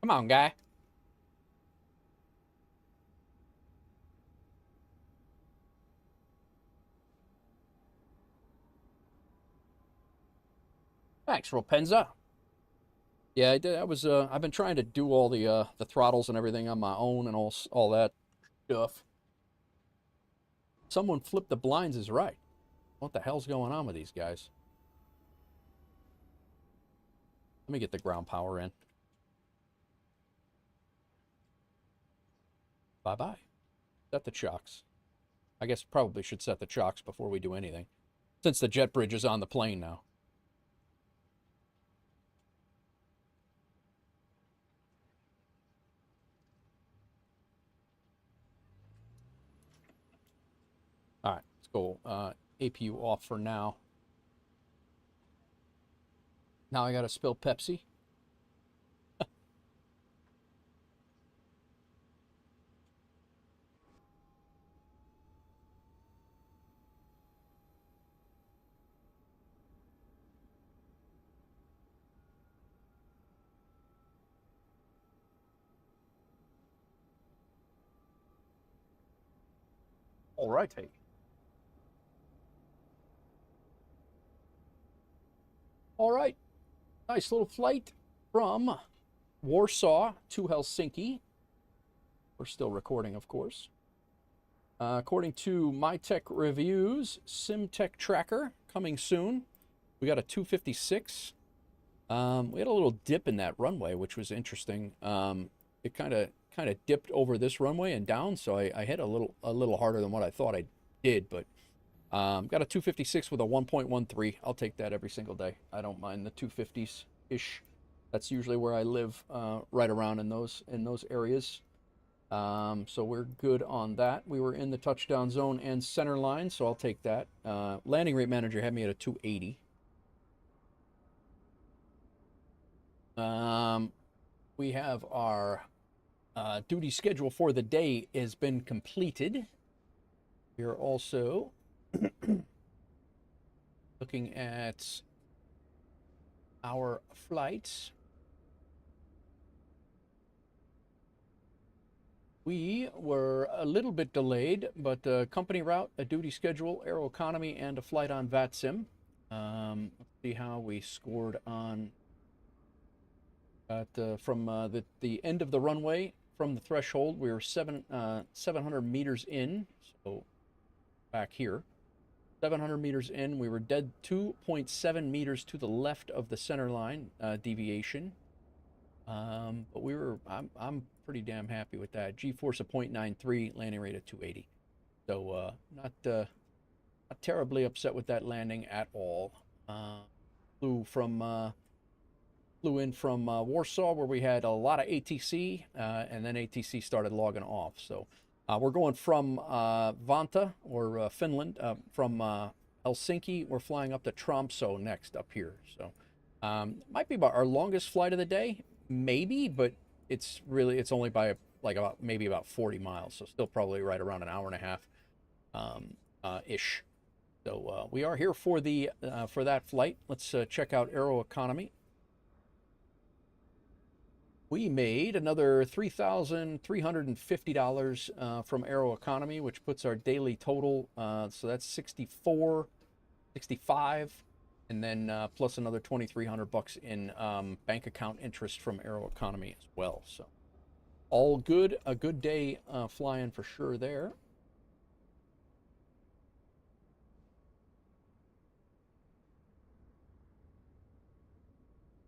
Speaker 6: Come on, guy. Thanks, Ropenza. Yeah, I did. I was. I've been trying to do all the throttles and everything on my own and all that stuff. Someone flipped the blinds is right. What the hell's going on with these guys? Let me get the ground power in. Bye-bye. Set the chocks. I guess probably should set the chocks before we do anything, since the jet bridge is on the plane now. All right, let's go APU off for now. Now I got to spill Pepsi. All right, hey. All right, nice little flight from Warsaw to Helsinki. We're still recording, of course. According to MyTech Reviews, SimTech Tracker coming soon. We got a 256. We had a little dip in that runway, which was interesting. It kind of dipped over this runway and down, so I hit a little harder than what I thought I did, but got a 256 with a 1.13. I'll take that every single day. I don't mind the 250s-ish. That's usually where I live, right around in those areas. So we're good on that. We were in the touchdown zone and center line, so I'll take that. Landing rate manager had me at a 280. We have our duty schedule for the day has been completed. We are also looking at our flights. We were a little bit delayed, but company route, a duty schedule, Aeroconomy, and a flight on VATSIM. Let's see how we scored on from the end of the runway, from the threshold. We were 700 meters in, so back here. 700 meters in, we were dead 2.7 meters to the left of the center line deviation. But I'm pretty damn happy with that. G-force of 0.93, landing rate of 280. So not terribly upset with that landing at all. Flew in from Warsaw, where we had a lot of ATC, and then ATC started logging off. So we're going from Vantaa, or Finland, from Helsinki. We're flying up to Tromsø next up here. So might be about our longest flight of the day. Maybe, but it's only by maybe about 40 miles, so still probably right around an hour and a half ish. So we are here for that flight. Let's check out Aeroconomy. We made another $3,350 from Aeroconomy, which puts our daily total, so that's 64, 65. And then plus another $2,300 in bank account interest from Aeroconomy as well. So all good. A good day flying for sure there.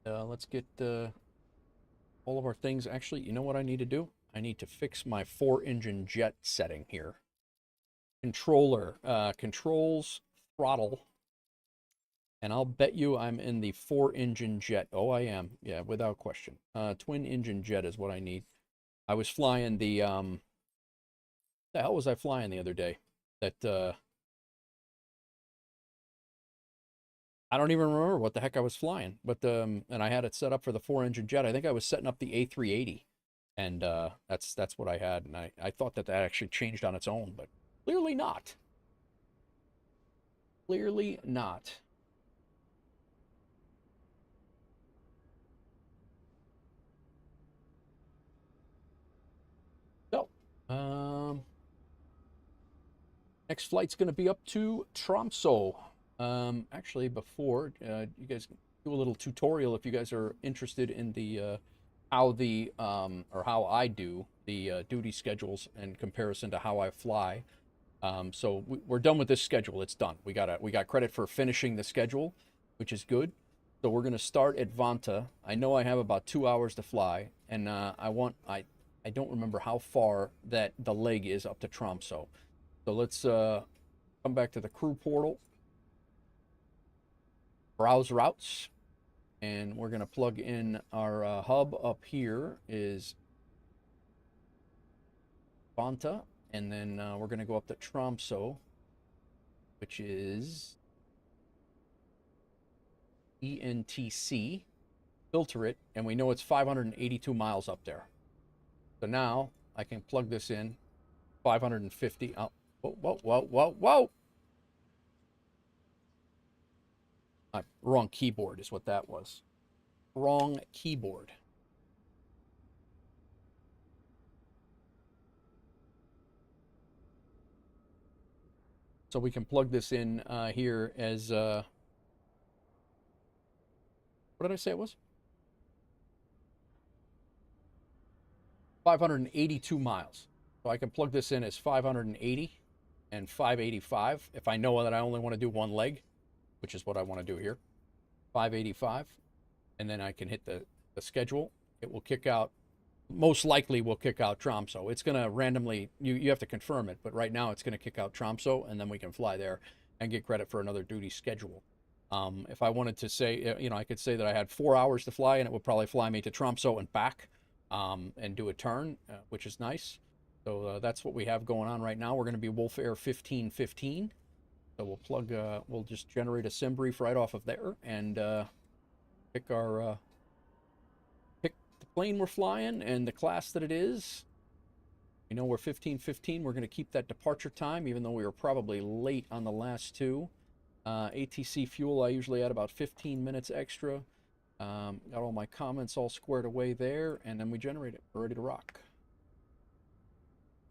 Speaker 6: Let's get all of our things. Actually, you know what I need to do? I need to fix my 4-engine jet setting here. Controller, controls, throttle. And I'll bet you I'm in the 4-engine jet. Oh, I am. Yeah, without question. Twin-engine jet is what I need. I was flying the hell was I flying the other day? That, I don't even remember what the heck I was flying. But, and I had it set up for the 4-engine jet. I think I was setting up the A380. And that's what I had. And I thought that actually changed on its own, but clearly not. Clearly not. So, next flight's going to be up to Tromsø. Actually, before you guys do a little tutorial if you guys are interested in the how I do the duty schedules in comparison to how I fly. So we're done with this schedule. It's done. We got credit for finishing the schedule, which is good. So we're gonna start at Vanta. I know I have about 2 hours to fly, and I don't remember how far that the leg is up to Tromsø. So let's come back to the crew portal, browse routes, and we're gonna plug in our hub up here is Vanta, and then we're gonna go up to Tromsø, which is ENTC, filter it, and we know it's 582 miles up there. So now I can plug this in, 550. Oh, whoa. Wrong keyboard is what that was. Wrong keyboard. So we can plug this in here as, what did I say it was? 582 miles. So I can plug this in as 580 and 585 if I know that I only want to do one leg, which is what I want to do here. 585, and then I can hit the schedule. It will kick out, most likely will kick out Tromsø. It's going to randomly, you have to confirm it, but right now it's going to kick out Tromsø, and then we can fly there and get credit for another duty schedule. If I wanted to say, I could say that I had 4 hours to fly, and it would probably fly me to Tromsø and back, and do a turn, which is nice. So that's what we have going on right now. We're going to be WolfAir 1515. So we'll plug, we'll just generate a sim brief right off of there and pick the plane we're flying and the class that it is. You know, we're 1515. We're going to keep that departure time, even though we were probably late on the last two. ATC fuel, I usually add about 15 minutes extra. Got all my comments all squared away there, and then we generate it. We're ready to rock.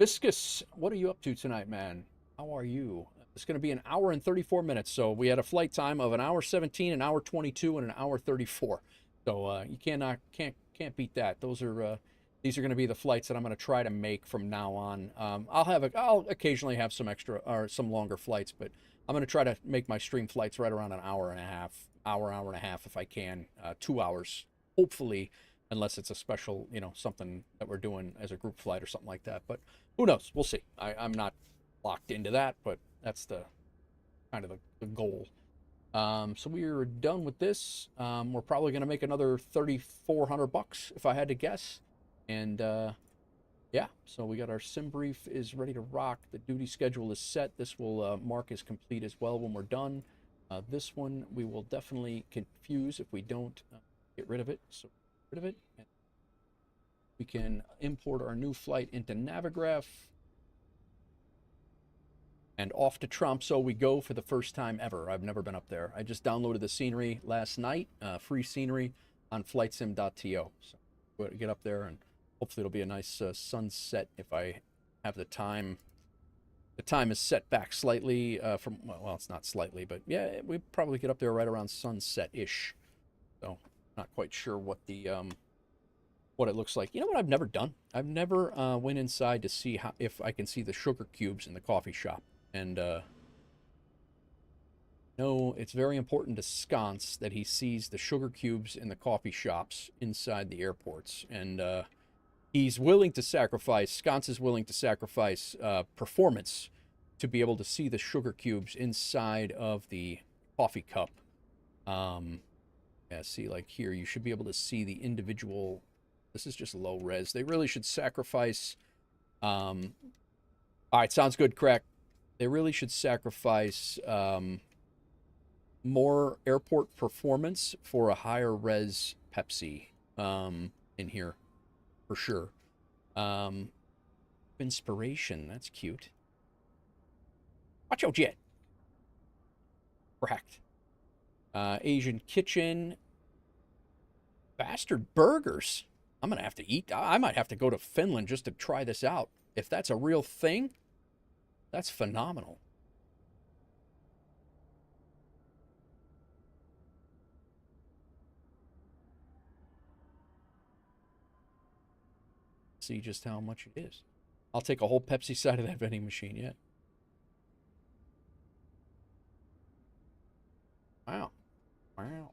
Speaker 6: Viscus, what are you up to tonight, man? How are you? It's going to be an hour and 34 minutes. So we had a flight time of an hour 17, an hour 22, and an hour 34. So you can't beat that. Those are these are going to be the flights that I'm going to try to make from now on. I'll occasionally have some extra or some longer flights, but I'm going to try to make my stream flights right around an hour and a half if I can. 2 hours, hopefully, unless it's a special, something that we're doing as a group flight or something like that. But who knows? We'll see. I'm not locked into that, but that's the kind of the goal. So we're done with this. We're probably going to make another $3,400 if I had to guess. And yeah, so we got our sim brief is ready to rock. The duty schedule is set. This will mark as complete as well when we're done. This one we will definitely confuse if we don't get rid of it. So get rid of it. And we can import our new flight into Navigraph. And off to Tromsø we go for the first time ever. I've never been up there. I just downloaded the scenery last night, free scenery on flightsim.to. So we'll get up there, and hopefully it'll be a nice sunset if I have the time. The time is set back slightly from, well, it's not slightly, but yeah, we probably get up there right around sunset-ish. So not quite sure what the what it looks like. You know what I've never done? I've never went inside to see if I can see the sugar cubes in the coffee shop. And no, it's very important to Sconce that he sees the sugar cubes in the coffee shops inside the airports. And he's willing to sacrifice, Sconce is willing to sacrifice performance to be able to see the sugar cubes inside of the coffee cup. Yeah, see, like here, you should be able to see the individual. This is just low res. They really should sacrifice. All right, sounds good, Crack. They really should sacrifice more airport performance for a higher res Pepsi in here, for sure. Inspiration, that's cute. Watch out, jet. Correct. Asian kitchen. Bastard burgers. I'm going to have to eat. I might have to go to Finland just to try this out. If that's a real thing, that's phenomenal. see just how much it is. I'll take a whole Pepsi side of that vending machine, yeah. Wow. Wow.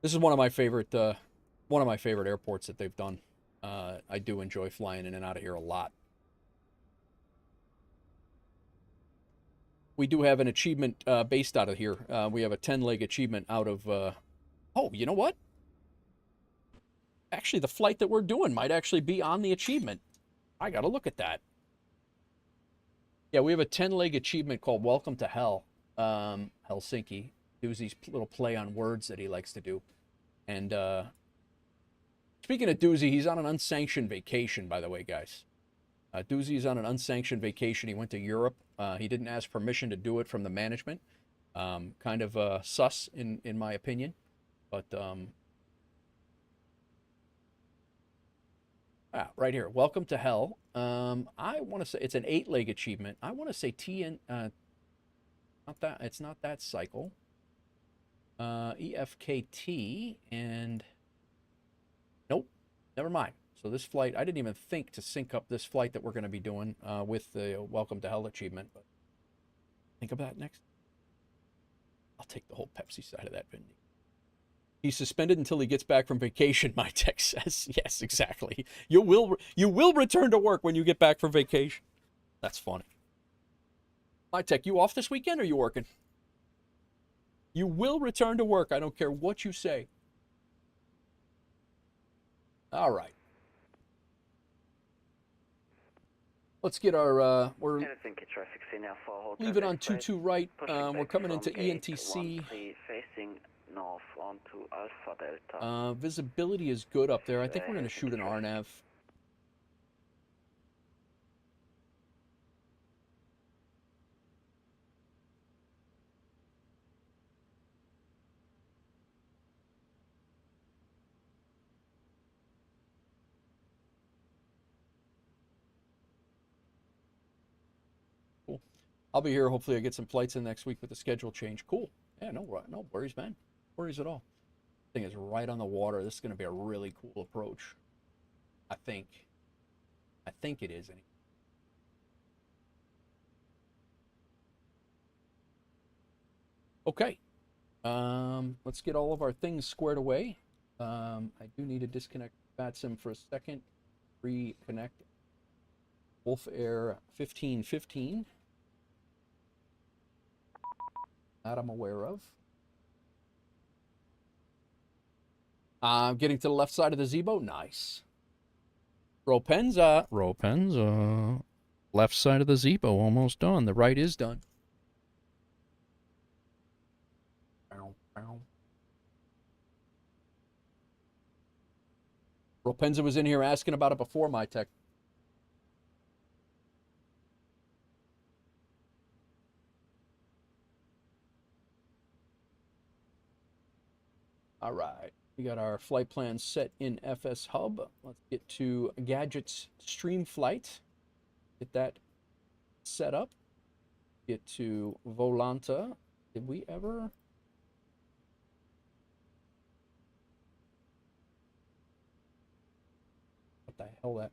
Speaker 6: This is one of my favorite airports that they've done. I do enjoy flying in and out of here a lot. We do have an achievement based out of here. We have a 10-leg achievement out of... oh, you know what? Actually, the flight that we're doing might actually be on the achievement. I got to look at that. Yeah, we have a 10-leg achievement called Welcome to Hell, Helsinki. Doozy's little play on words that he likes to do. And speaking of Doozy, he's on an unsanctioned vacation, by the way, guys. Doozy's on an unsanctioned vacation. He went to Europe. He didn't ask permission to do it from the management. Kind of sus, in my opinion. But, right here. Welcome to Hell. I want to say it's an 8-leg achievement. I want to say it's not that cycle. EFKT and nope, never mind. So this flight, I didn't even think to sync up this flight that we're going to be doing with the Welcome to Hell achievement. But think of that next. I'll take the whole Pepsi side of that vending. He's suspended until he gets back from vacation, my text says. Yes, exactly. You will return to work when you get back from vacation. That's funny. My tech, you off this weekend or you working? You will return to work. I don't care what you say. All right. Let's get our, we're leaving on 22 right. We're coming into ENTC.
Speaker 12: Facing north onto Alpha Delta.
Speaker 6: Visibility is good up there. I think we're going to shoot an RNAV. I'll be here. Hopefully I get some flights in next week with the schedule change. Cool. Yeah, no worries, man. No worries at all. This thing is right on the water. This is going to be a really cool approach. I think it is. Okay. Let's get all of our things squared away. I do need to disconnect VATSIM for a second. Reconnect WolfAir 1515. That I'm aware of. Getting to the left side of the Zebo. Nice. Ropenza. Left side of the Zebo, almost done. The right is done. Ropenza was in here asking about it before, my tech. All right, we got our flight plan set in FSHub. Let's get to Gadgets Stream Flight. Get that set up. Get to Volanta. Did we ever? What the hell that?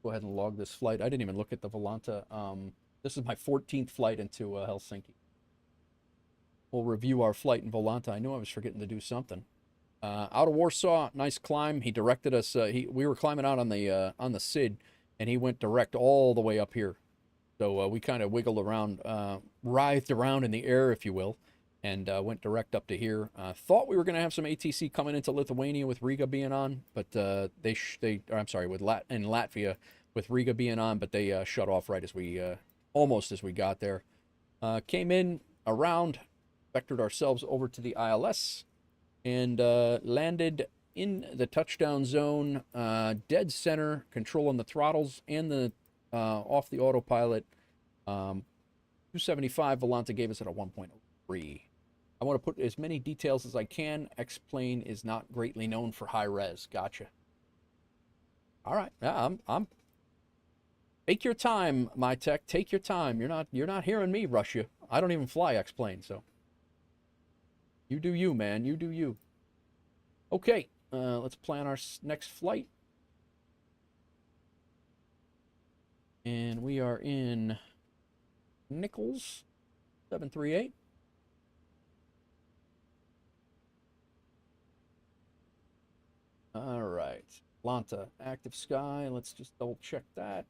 Speaker 6: Go ahead and log this flight. I didn't even look at the Volanta. This is my 14th flight into Helsinki. We'll review our flight in Volanta. I knew I was forgetting to do something. Out of Warsaw, nice climb. He directed us. We were climbing out on the SID, and he went direct all the way up here. So we kind of wiggled around, writhed around in the air, if you will, and went direct up to here. Thought we were going to have some ATC coming into Lithuania with Riga being on, but in Latvia with Riga being on, but they shut off right as we. Almost as we got there. Came in around, vectored ourselves over to the ILS, and landed in the touchdown zone, dead center, controlling the throttles and the off the autopilot. 275 Volanta gave us at a 1.03. I want to put as many details as I can. X-plane is not greatly known for high res. Gotcha. All right. Yeah, I'm take your time, my tech. Take your time. You're not hearing me rush you. I don't even fly X-plane, so. You do you, man. You do you. Okay, let's plan our next flight. And we are in Nichols, 738. All right, Lanta, active sky. Let's just double check that.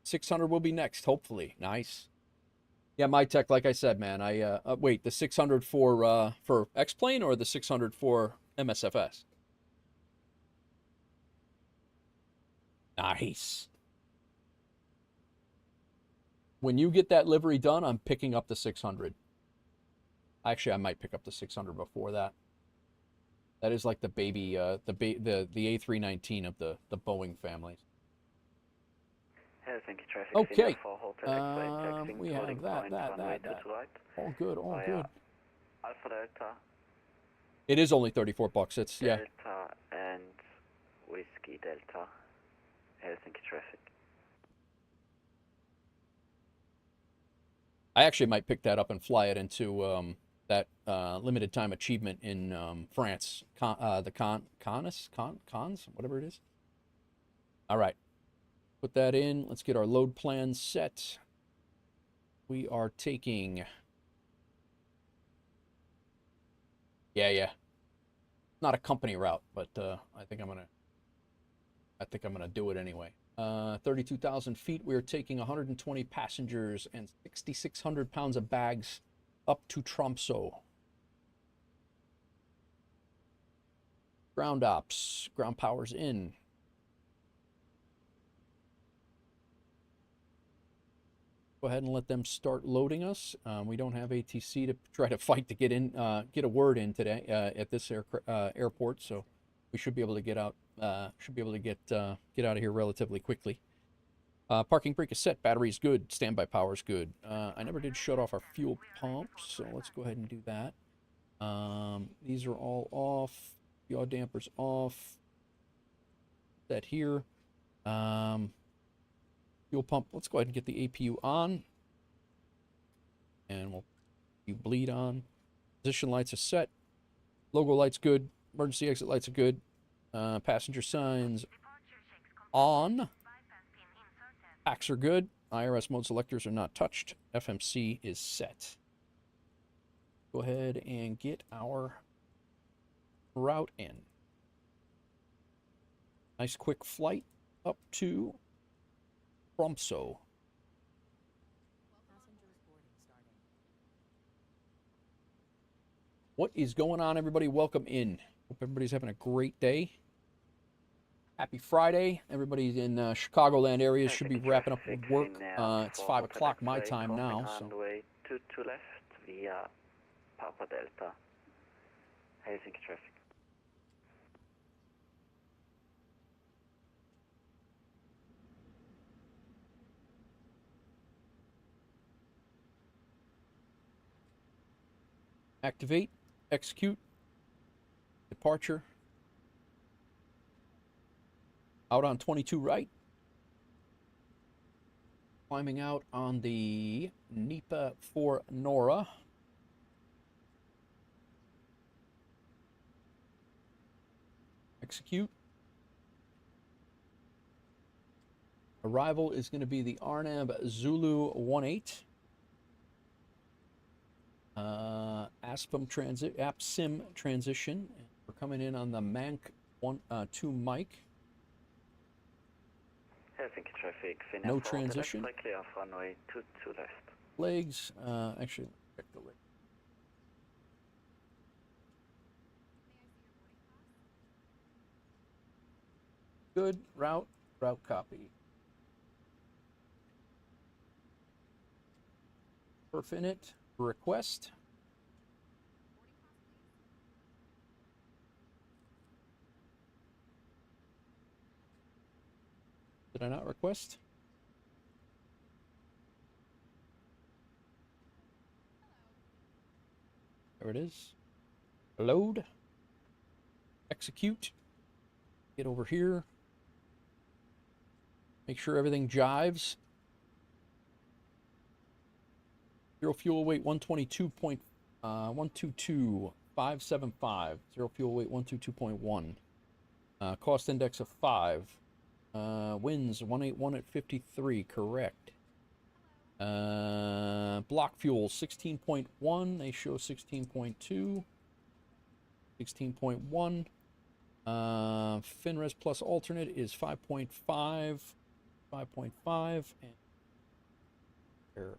Speaker 6: 600 will be next, hopefully. Nice. Yeah, my tech, like I said, man. Wait, the 600 for X-Plane or the 600 for MSFS? Nice. When you get that livery done, I'm picking up the 600. Actually, I might pick up the 600 before that. That is like the baby, the A319 of the Boeing families.
Speaker 18: Helsinki traffic.
Speaker 6: Okay.
Speaker 18: We
Speaker 6: have that. All good, all good.
Speaker 18: Alpha Delta.
Speaker 6: It is only $34. It's
Speaker 18: Delta and Whiskey Delta. Helsinki traffic.
Speaker 6: I actually might pick that up and fly it into that limited time achievement in France. The Cons, whatever it is. All right. Put that in. Let's get our load plan set. We are taking... Yeah. Not a company route, but I think I'm gonna do it anyway. 32,000 feet. We are taking 120 passengers and 6,600 pounds of bags up to Tromsø. Ground ops. Ground powers in. Go ahead and let them start loading us. We don't have ATC to try to fight to get in, get a word in today at this airport, so we should be able to get out. Get out of here relatively quickly. Parking brake is set. Battery is good. Standby power is good. I never did shut off our fuel pumps, so let's go ahead and do that. These are all off. Yaw dampers off. Set here. Fuel pump. Let's go ahead and get the APU on. And we'll bleed on. Position lights are set. Logo lights good. Emergency exit lights are good. Passenger signs on. Packs are good. IRS mode selectors are not touched. FMC is set. Go ahead and get our route in. Nice quick flight up to Tromsø. What is going on, everybody? Welcome in. Hope everybody's having a great day. Happy Friday. Everybody in Chicagoland area should be wrapping up with work. It's 5 o'clock my time now. So.
Speaker 18: Runway 22 left via Papa Delta. Helsinki traffic.
Speaker 6: Activate, execute, departure. Out on 22 right. Climbing out on the NEPA for Nora. Execute. Arrival is going to be the Arnab Zulu 18. APSIM transition. We're coming in on the Manc 2 mic.
Speaker 18: Helsinki traffic.
Speaker 6: No transition.
Speaker 18: Clear off runway 22 left.
Speaker 6: Legs. Actually, check the leg. Good. Route copy. Perfinite. Request. Did I not request? There it is. Load. Execute. Get over here. Make sure everything jives. Zero fuel weight 122.5 122.575. Zero fuel weight 122.1. Cost index of 5. Winds 181 at 53. Correct. Block fuel 16.1. They show 16.2. 16.1. FinRes plus alternate is 5.5. 5.5. And here.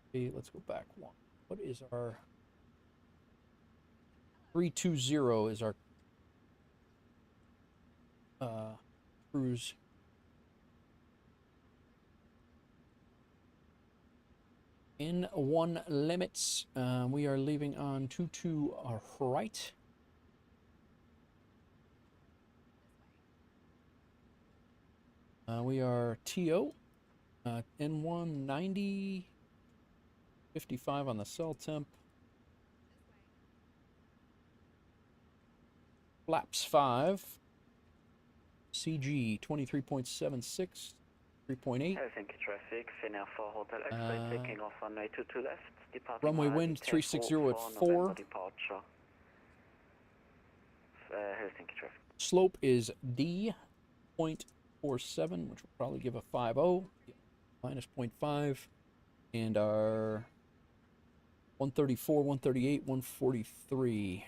Speaker 6: Okay, let's go back one. What is our 320 is our cruise. In one limits, we are leaving on 22 right. We are TO, N1 90, 55 on the cell temp. Flaps 5. CG 23.76, 3.8.
Speaker 12: Helsinki traffic, Finnair 4 Hotel X-ray, taking off runway 22 left, departing
Speaker 6: runway
Speaker 12: via
Speaker 6: wind
Speaker 12: the
Speaker 6: 360 at
Speaker 12: for
Speaker 6: 4.
Speaker 12: November departure. Helsinki traffic.
Speaker 6: Slope is D.47, which will probably give a 5.0, minus 0.5, and our 134, 138, 143.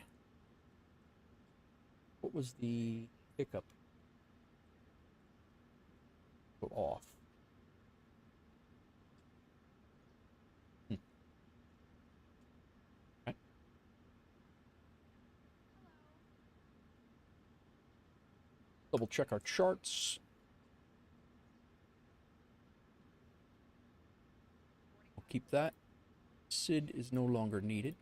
Speaker 6: What was the hiccup? Go off. Right. Double check our charts. We'll keep that. SID is no longer needed.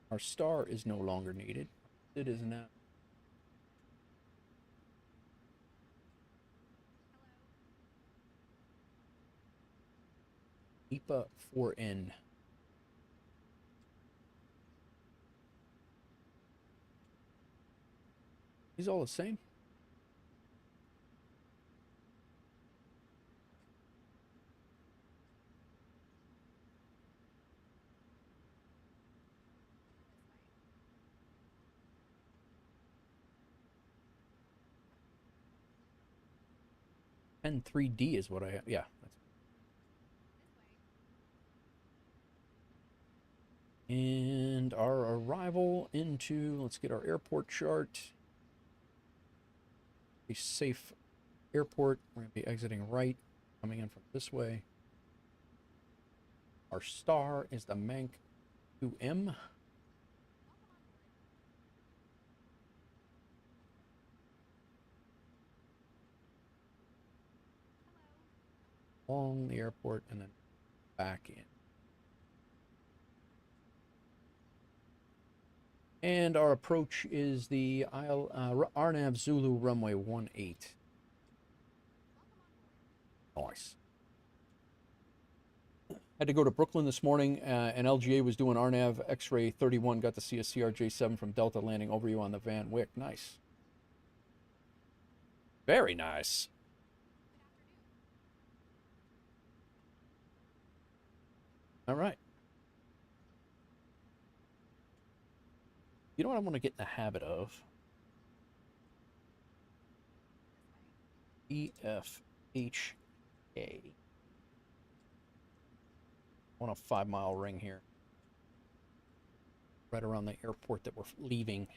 Speaker 6: Our star is no longer needed. SID is now. IPA 4N. These all the same? N3D is what I have. Yeah. And our arrival into, let's get our airport chart. A safe airport. We're going to be exiting right, coming in from this way. Our star is the Mank 2M. Along the airport and then back in. And our approach is the RNAV Zulu runway 18. Nice. Had to go to Brooklyn this morning, and LGA was doing RNAV X-ray 31. Got to see a CRJ-7 from Delta landing over you on the Van Wyck. Nice. Very nice. All right. You know what I want to get in the habit of? EFHA. I want a 5-mile ring here. Right around the airport that we're leaving.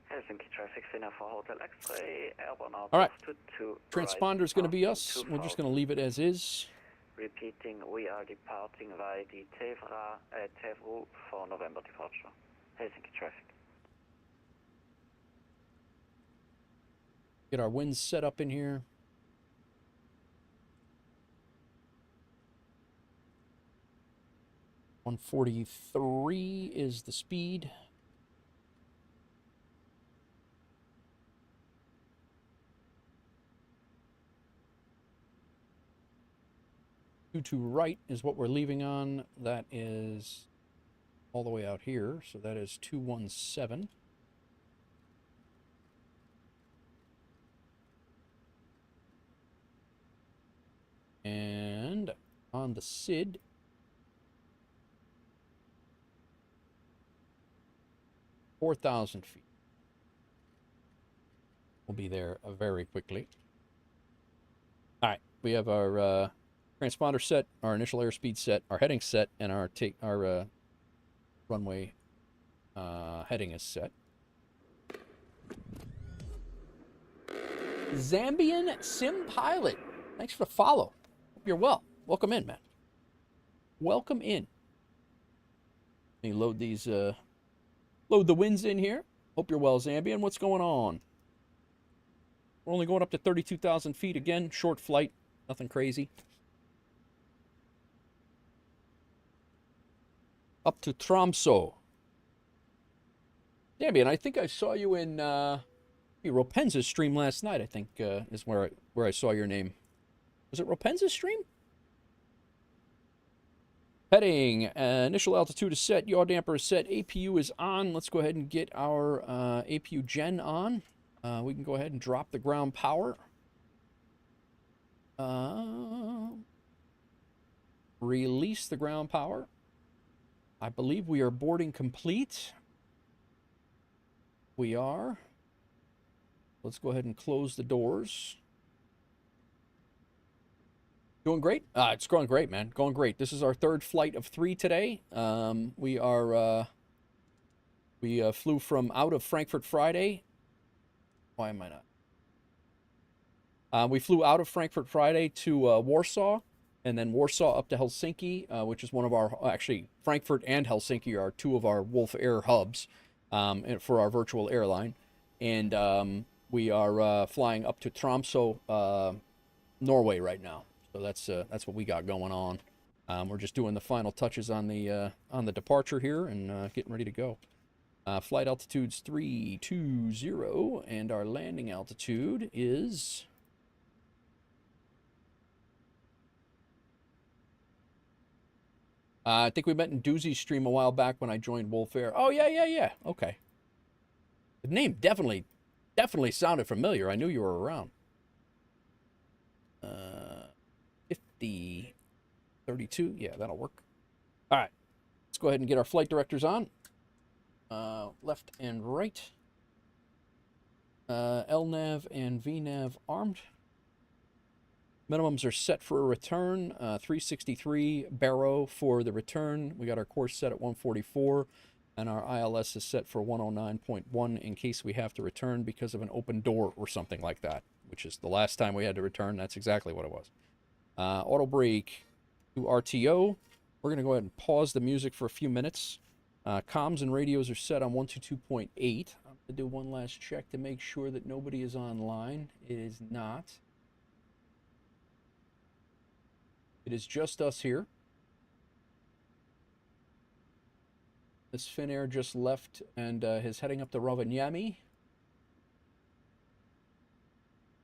Speaker 12: Helsinki traffic, Finnair 4 Hotel X-ray, airborne out.
Speaker 6: All right.
Speaker 12: To
Speaker 6: Transponder is going to be us. We're just going to leave it as is.
Speaker 12: Repeating, we are departing via the Tevru for November departure. Helsinki traffic.
Speaker 6: Get our winds set up in here. .143 is the speed. To right is what we're leaving on. That is all the way out here. So that is 217. on the SID. $4,000 feet. We'll be there very quickly. All right, we have our transponder set, our initial airspeed set, our heading set, and our runway heading is set. Zambian Sim Pilot, thanks for the follow. Hope you're well. Welcome in, man. Welcome in. Let me load these. Load the winds in here. Hope you're well, Zambian. What's going on? We're only going up to 32,000 feet again. Short flight. Nothing crazy. Up to Tromsø. Zambian, I think I saw you in Ropenza's stream last night, I think, is where I saw your name. Was it Ropenza's stream? Heading, initial altitude is set, yaw damper is set, APU is on. Let's go ahead and get our APU gen on. We can go ahead and drop the ground power. Release the ground power. I believe we are boarding complete. We are. Let's go ahead and close the doors. Going great? It's going great, man. Going great. This is our third flight of 3 today. We flew from out of Frankfurt Friday. Why am I not? We flew out of Frankfurt Friday to Warsaw, and then Warsaw up to Helsinki, which is one of our, actually, Frankfurt and Helsinki are 2 of our WolfAir hubs for our virtual airline. And we are flying up to Tromsø, Norway right now. So that's what we got going on. We're just doing the final touches on the departure here and getting ready to go. Flight altitude's 320, and our landing altitude is... I think we met in Doozy's stream a while back when I joined WolfAir. Oh, yeah. Okay. The name definitely sounded familiar. I knew you were around. 50, 32. Yeah, that'll work. All right. Let's go ahead and get our flight directors on. Left and right. LNAV and VNAV armed. Minimums are set for a return. 363 Barrow for the return. We got our course set at 144, and our ILS is set for 109.1 in case we have to return because of an open door or something like that, which is the last time we had to return. That's exactly what it was. Auto brake to RTO. We're going to go ahead and pause the music for a few minutes. Comms and radios are set on 122.8. I'm going to do one last check to make sure that nobody is online. It is not. It is just us here. This Finnair just left and is heading up to Rovaniemi.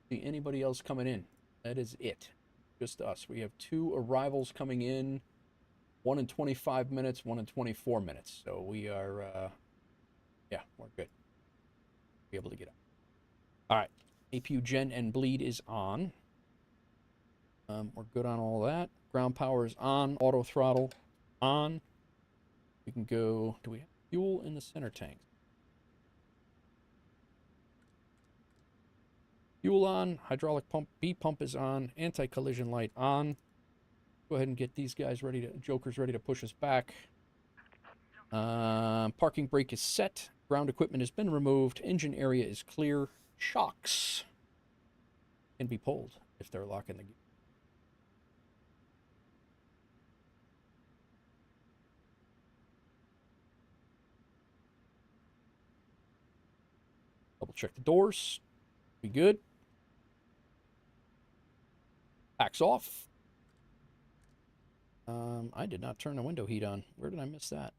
Speaker 6: See anybody else coming in? That is it. Just us. We have 2 arrivals coming in. 1 in 25 minutes, 1 in 24 minutes. So we are, yeah, we're good. Be able to get up. All right. APU gen and bleed is on. We're good on all that. Ground power is on. Auto throttle on. We can go. Do we have fuel in the center tank? Fuel on. Hydraulic pump. B pump is on. Anti-collision light on. Go ahead and get these guys ready to, jokers ready to push us back. Parking brake is set. Ground equipment has been removed. Engine area is clear. Shocks can be pulled if they're locking the gear. Double check the doors. Be good. Packs off. I did not turn the window heat on. Where did I miss that?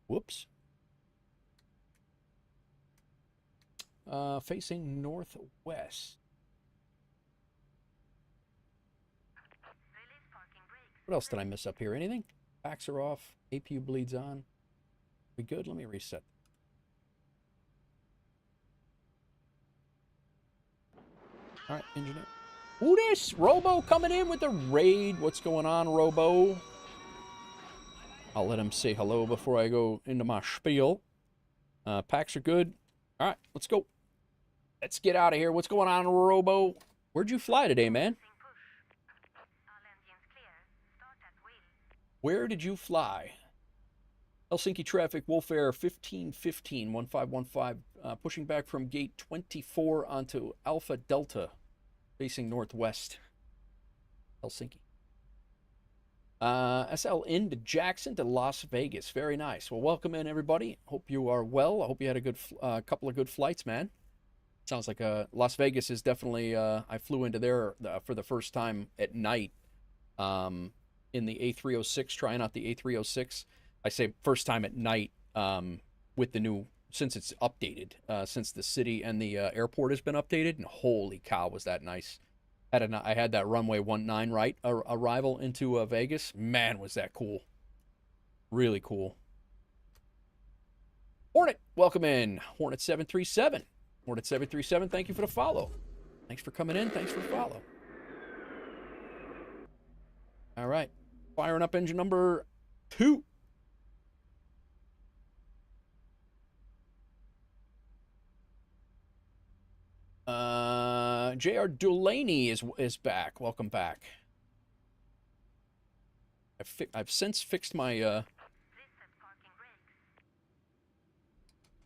Speaker 6: Whoops. Facing northwest. What else did I miss up here? Anything? Packs are off. APU bleeds on. We good? Let me reset. All right, engineer. Who this? Robo coming in with the raid. What's going on, Robo? I'll let him say hello before I go into my spiel. Packs are good. All right, let's go. Let's get out of here. What's going on, Robo? Where'd you fly today, man? Where did you fly? Helsinki traffic, WolfAir 1515, 1515, pushing back from gate 24 onto Alpha Delta, facing northwest. Helsinki. SL into Jackson to Las Vegas. Very nice. Well, welcome in, everybody. Hope you are well. I hope you had a good couple of good flights, man. Sounds like Las Vegas is definitely, I flew into there for the first time at night in the A306, trying out the A306. I say first time at night with the new, since it's updated, since the city and the airport has been updated, and holy cow, was that nice. I had that runway 19 right arrival into Vegas. Man, was that cool. Really cool. Hornet, welcome in. Hornet 737. Hornet 737, thank you for the follow. Thanks for coming in. Thanks for the follow. All right. Firing up engine number 2. J.R. Delaney is back. Welcome back. I've since fixed my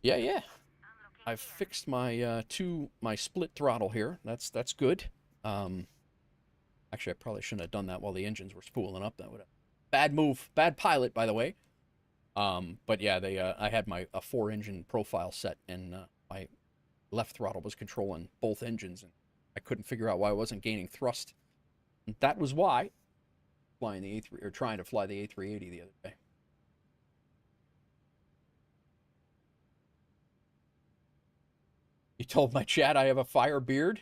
Speaker 6: yeah. I've fixed my my split throttle here. That's good. Actually, I probably shouldn't have done that while the engines were spooling up. That would have bad move, bad pilot, by the way. But yeah, I had a 4-engine profile set, and my left throttle was controlling both engines, and I couldn't figure out why I wasn't gaining thrust. And that was why flying the A3 or trying to fly the A380 the other day. You told my chat I have a fire beard.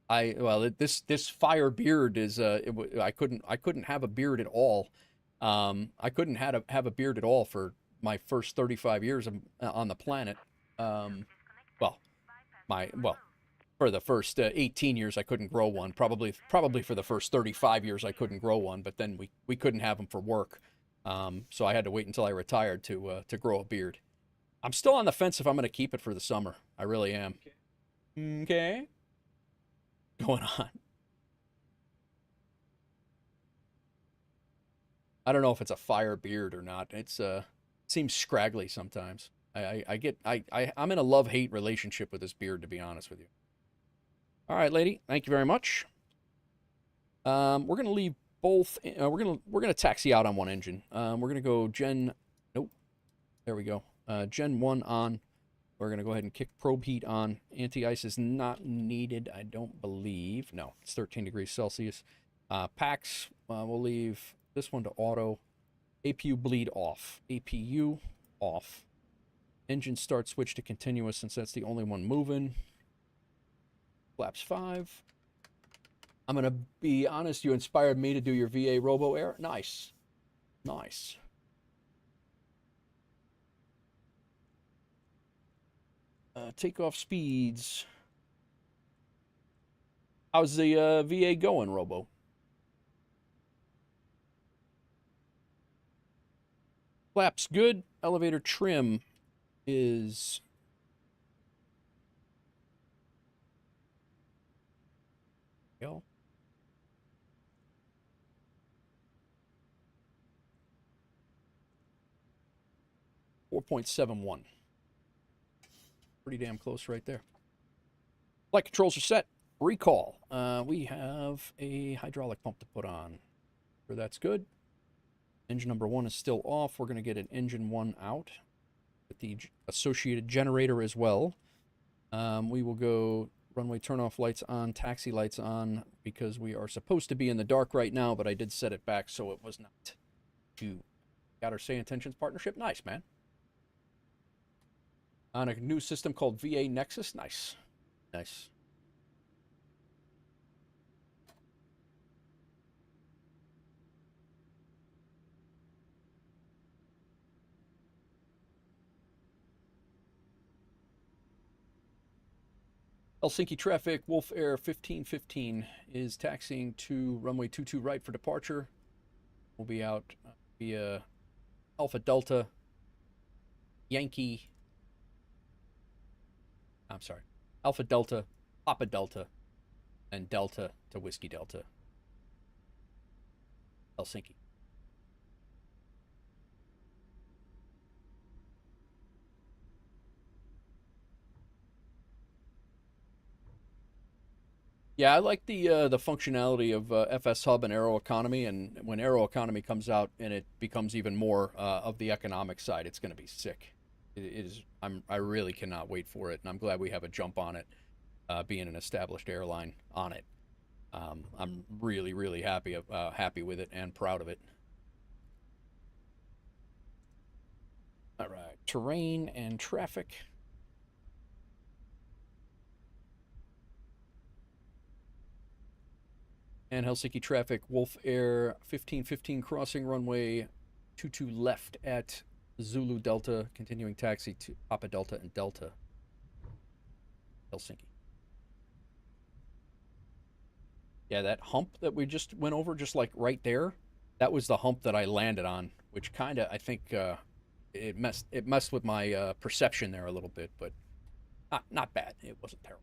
Speaker 6: This fire beard is I couldn't have a beard at all. I couldn't have a beard at all for my first 35 years on the planet. For the first 18 years, I couldn't grow one. Probably for the first 35 years, I couldn't grow one. But then we couldn't have them for work, so I had to wait until I retired to grow a beard. I'm still on the fence if I'm going to keep it for the summer. I really am. Okay. Going on. I don't know if it's a fire beard or not. It's seems scraggly sometimes. I'm in a love-hate relationship with this beard, to be honest with you. All right, lady. Thank you very much. We're gonna leave both. We're gonna taxi out on one engine. We're gonna go Gen. Nope. There we go. Gen 1 on. We're gonna go ahead and kick probe heat on. Anti-ice is not needed, I don't believe. No, it's 13 degrees Celsius. Packs. We'll leave this one to auto. APU bleed off. APU off. Engine start switch to continuous since that's the only one moving. Flaps 5. I'm going to be honest, you inspired me to do your VA Robo Air. Nice. Nice. Takeoff speeds. How's the VA going, Robo? Flaps good. Elevator trim is 4.71. Pretty damn close right there. Flight controls are set. Recall. We have a hydraulic pump to put on. Sure, that's good. Engine number 1 is still off. We're going to get an engine 1 out with the associated generator as well. We will go runway turn-off lights on, taxi lights on, because we are supposed to be in the dark right now, but I did set it back so it was not. Got our Say Intentions partnership. Nice, man. On a new system called VA Nexus. Nice. Nice. Helsinki traffic, WolfAir 1515 is taxiing to runway 22 right for departure. We'll be out via Alpha Delta, Yankee. I'm sorry, Alpha Delta, Papa Delta, and Delta to Whiskey Delta. Helsinki. Yeah, I like the functionality of FSHub and Aeroconomy, and when Aeroconomy comes out and it becomes even more of the economic side, it's going to be sick. It is. I really cannot wait for it, and I'm glad we have a jump on it, being an established airline on it. I'm really happy with it and proud of it. All right, terrain and traffic. And Helsinki traffic, WolfAir 1515 crossing runway 22 left at Zulu Delta, continuing taxi to Papa Delta and Delta, Helsinki. Yeah, that hump that we just went over, just like right there, that was the hump that I landed on, which kind of, I think, it messed with my perception there a little bit, but not bad. It wasn't terrible.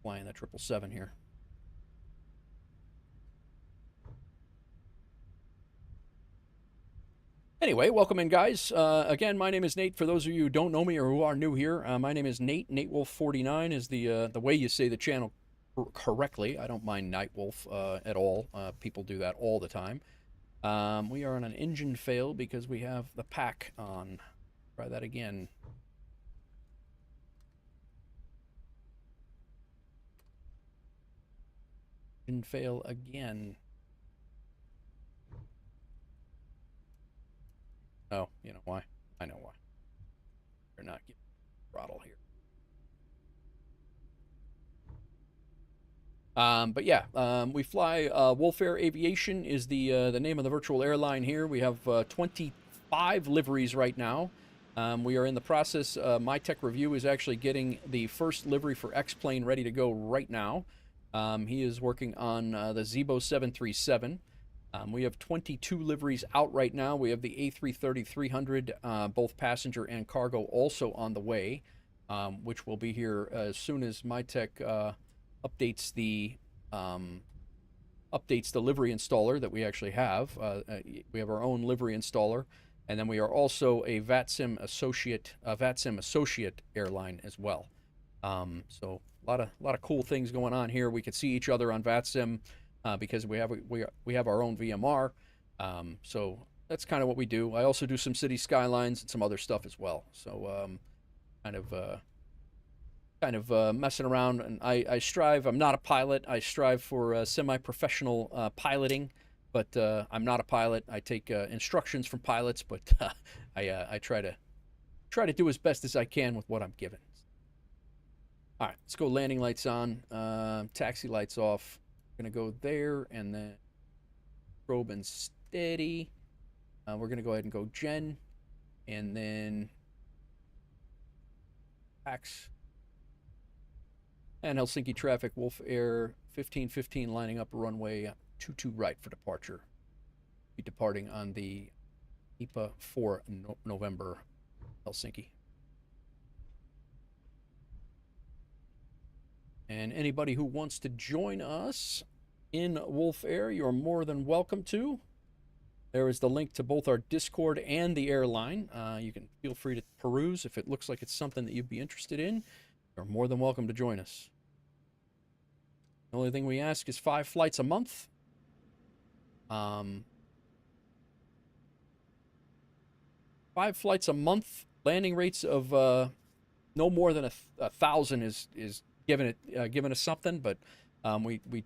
Speaker 6: Flying that 777 here. Anyway, welcome in, guys. Again, my name is Nate. For those of you who don't know me or who are new here, my name is Nate. NateWolf49 is the way you say the channel correctly. I don't mind Nightwolf at all. People do that all the time. We are on an engine fail because we have the pack on. Try that again. Engine fail again. Oh, you know why? I know why. They're not giving throttle here. But yeah, we fly WolfAir Aviation is the name of the virtual airline here. We have 25 liveries right now. We are in the process. My Tech Review is actually getting the first livery for X-Plane ready to go right now. He is working on the Zibo 737. We have 22 liveries out right now. We have the A330-300, both passenger and cargo, also on the way, which will be here as soon as MyTech updates the livery installer that we actually have. We have our own livery installer, and then we are also a VATSIM Associate airline as well. So a lot of cool things going on here. We can see each other on VATSIM. Because we have our own VMR, so that's kind of what we do. I also do some city skylines and some other stuff as well. So kind of messing around, and I strive. I'm not a pilot. I strive for semi-professional piloting, but I'm not a pilot. I take instructions from pilots, but I try to do as best as I can with what I'm given. All right, let's go. Landing lights on, taxi lights off. Going to go there, and then probe and steady. We're going to go ahead and go Gen, and then Pax. And Helsinki traffic, WolfAir 1515 lining up runway 22 right for departure. Be departing on the IPA 4 November, Helsinki. And anybody who wants to join us in WolfAir, you're more than welcome to. There is the link to both our Discord and the airline. You can feel free to peruse. If it looks like it's something that you'd be interested in, you're more than welcome to join us. The only thing we ask is 5 flights a month. 5 flights a month. Landing rates of no more than 1,000 is giving us something, but we've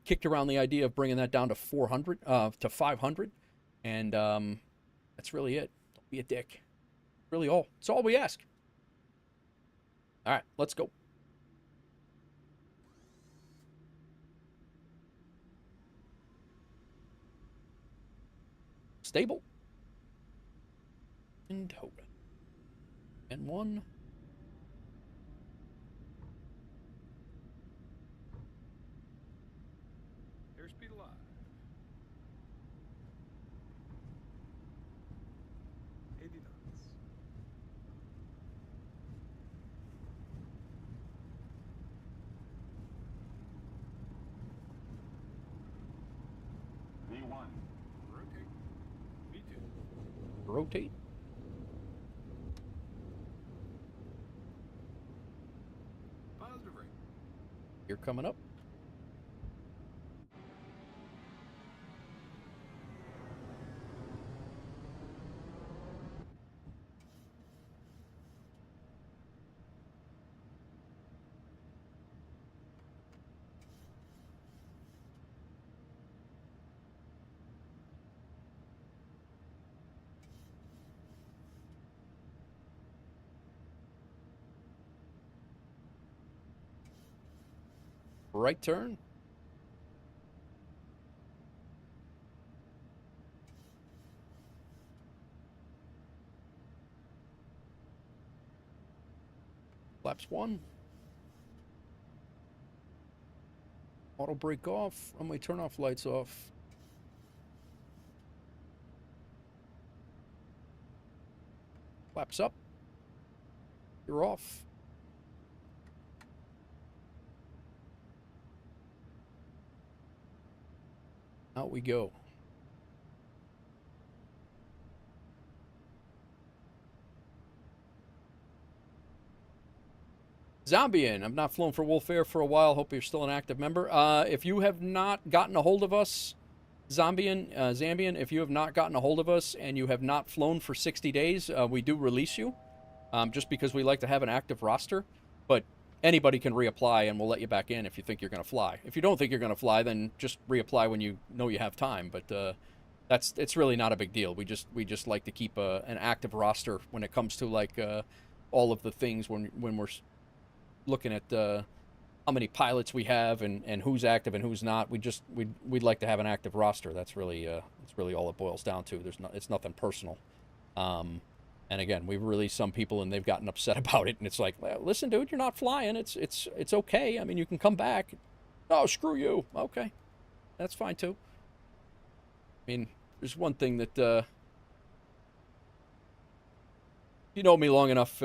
Speaker 6: kicked around the idea of bringing that down to 400 to 500, and that's really it. Don't be a dick. Really all. It's all we ask. All right, let's go. Stable. And hold it. And 1. rotate. You're coming up. Right turn. Flaps 1. Auto brake off. Runway turn off, lights off. Flaps up. You're off. Out we go. Zambian, I've not flown for WolfAir for a while. Hope you're still an active member. If you have not gotten a hold of us, Zambian, if you have not gotten a hold of us and you have not flown for 60 days, we do release you, just because we like to have an active roster. But anybody can reapply and we'll let you back in if you think you're going to fly. If you don't think you're going to fly, then just reapply when you know you have time. But it's really not a big deal. We just like to keep an active roster when it comes to like all of the things when we're looking at how many pilots we have and who's active and who's not. We'd like to have an active roster. That's really all it boils down to. It's nothing personal. And again, we've released some people and they've gotten upset about it, and it's like, well, listen, dude, you're not flying. It's okay. I mean, you can come back. Oh, screw you. Okay, that's fine too. I mean, there's one thing that you know me long enough.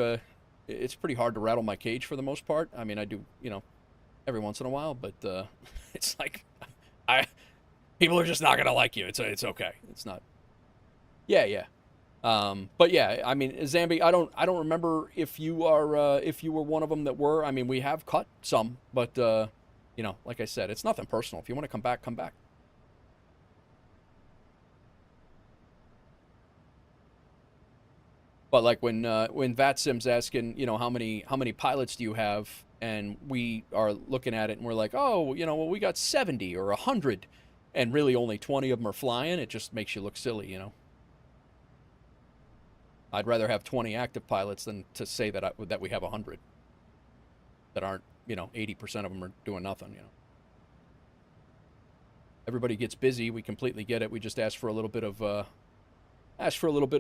Speaker 6: It's pretty hard to rattle my cage for the most part. I mean, I do, every once in a while, but it's like, people are just not gonna like you. It's okay. It's not. Yeah. But yeah, I mean, Zambi, I don't remember if you were one of them that were. I mean, we have cut some, but like I said, it's nothing personal. If you want to come back, come back. But like when VATSIM's asking, how many pilots do you have, and we are looking at it and we're like, oh, well, we got 70 or 100, and really only 20 of them are flying. It just makes you look silly, I'd rather have 20 active pilots than to say that that we have 100 that aren't, 80% of them are doing nothing, Everybody gets busy. We completely get it. We just ask for a little bit of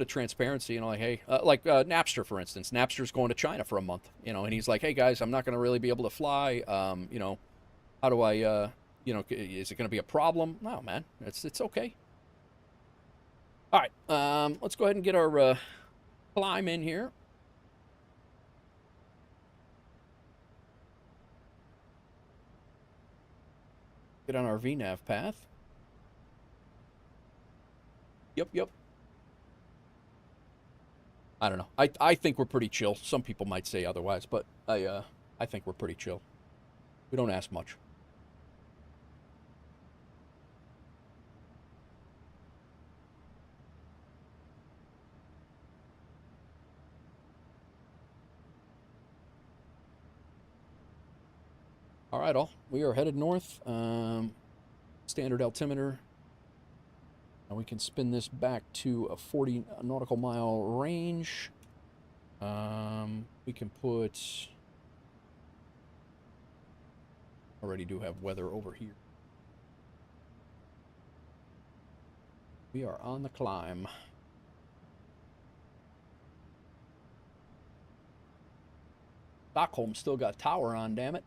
Speaker 6: transparency, like, hey, like Napster, for instance. Napster's going to China for a month, and he's like, hey guys, I'm not going to really be able to fly. How do I, is it going to be a problem? No, man, it's okay. All right, let's go ahead and get our climb in here. Get on our VNAV path. Yep. I don't know. I think we're pretty chill. Some people might say otherwise, but I think we're pretty chill. We don't ask much. All right, we are headed north. Standard altimeter. And we can spin this back to a 40 nautical mile range. We can put... Already do have weather over here. We are on the climb. Stockholm still got tower on, damn it.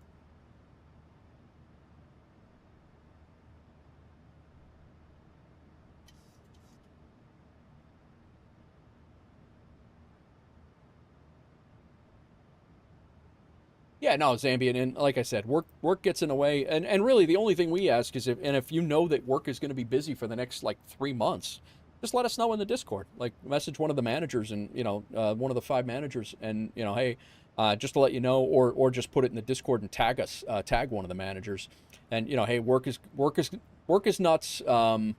Speaker 6: Yeah, no, Zambian, and like I said, work gets in the way, and really the only thing we ask is if you know that work is going to be busy for the next like 3 months, just let us know in the Discord. Like, message one of the managers and, you know, one of the 5 managers and, you know, hey, just to let you know, or just put it in the Discord and tag us, tag one of the managers. And, you know, hey, work is nuts. I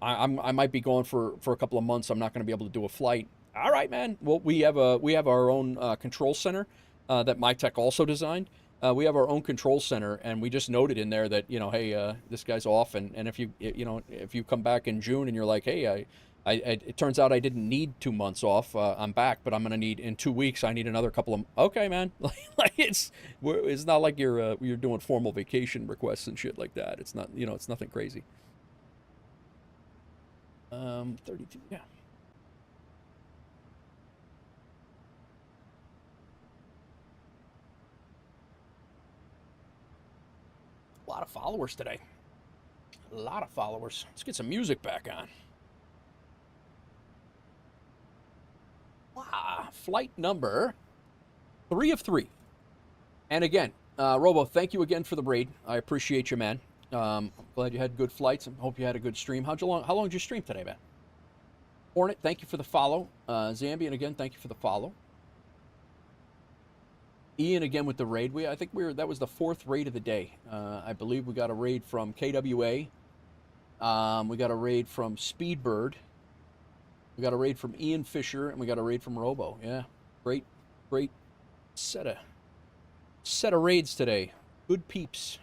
Speaker 6: might be going for a couple of months. I'm not going to be able to do a flight. All right, man. Well, we have our own control center that MyTech also designed. We have our own control center, and we just noted in there that, you know, hey, this guy's off, and if you come back in June and you're like, hey, it turns out I didn't need 2 months off. I'm back, but I'm gonna need in 2 weeks. I need another couple of. Okay, man. Like it's not like you're doing formal vacation requests and shit like that. It's not, you know, it's nothing crazy. 32, yeah. A lot of followers today. A lot of followers. Let's get some music back on. Wow. Flight number 3 of 3. And again, Robo, thank you again for the raid. I appreciate you, man. I'm glad you had good flights. I hope you had a good stream. How long did you stream today, man? Hornet, thank you for the follow. Zambian, again, thank you for the follow. Ian again with the raid. I think that was the 4th raid of the day. I believe we got a raid from KWA. We got a raid from Speedbird. We got a raid from Ian Fisher, and we got a raid from Robo. Yeah, great set of raids today. Good peeps.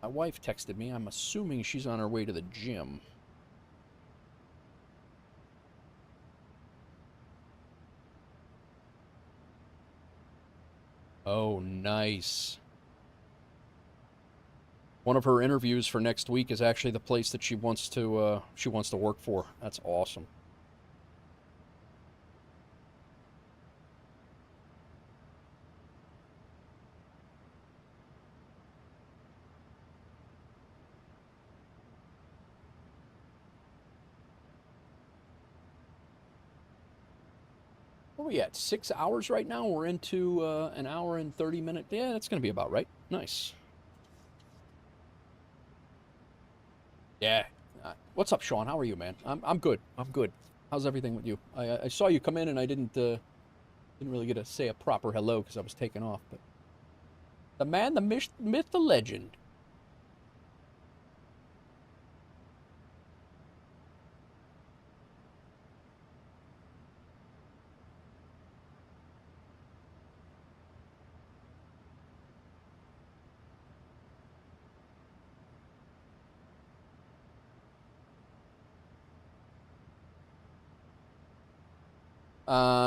Speaker 6: My wife texted me. I'm assuming she's on her way to the gym. Oh, nice. One of her interviews for next week is actually the place that she wants to work for. That's awesome. Where are we at? 6 hours right now? We're into an hour and 30 minutes. Yeah, that's going to be about right. Nice. Yeah. What's up, Sean? How are you, man? I'm good. I'm good. How's everything with you? I saw you come in and I didn't really get to say a proper hello because I was taking off. But the man, the myth, the legend.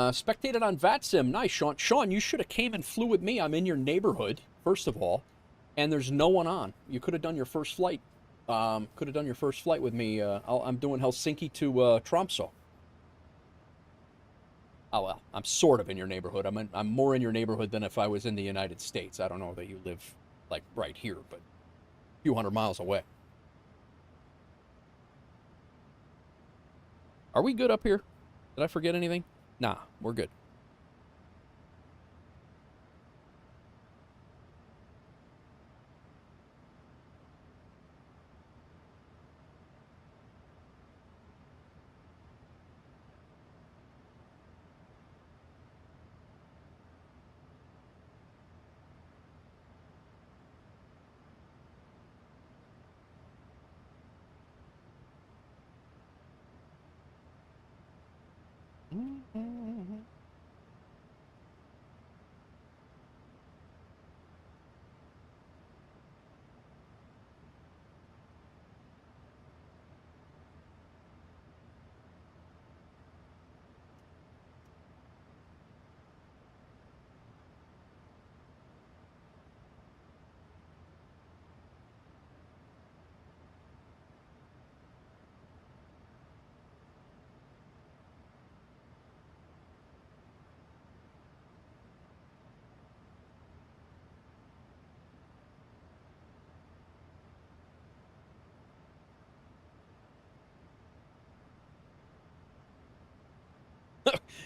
Speaker 6: Spectated on VATSIM. Nice, Sean. Sean, you should have came and flew with me. I'm in your neighborhood, first of all, and there's no one on. You could have done your first flight. Could have done your first flight with me. I'm doing Helsinki to Tromsø. Oh, well, I'm sort of in your neighborhood. I'm more in your neighborhood than if I was in the United States. I don't know that you live, like, right here, but a few hundred miles away. Are we good up here? Did I forget anything? Nah, we're good.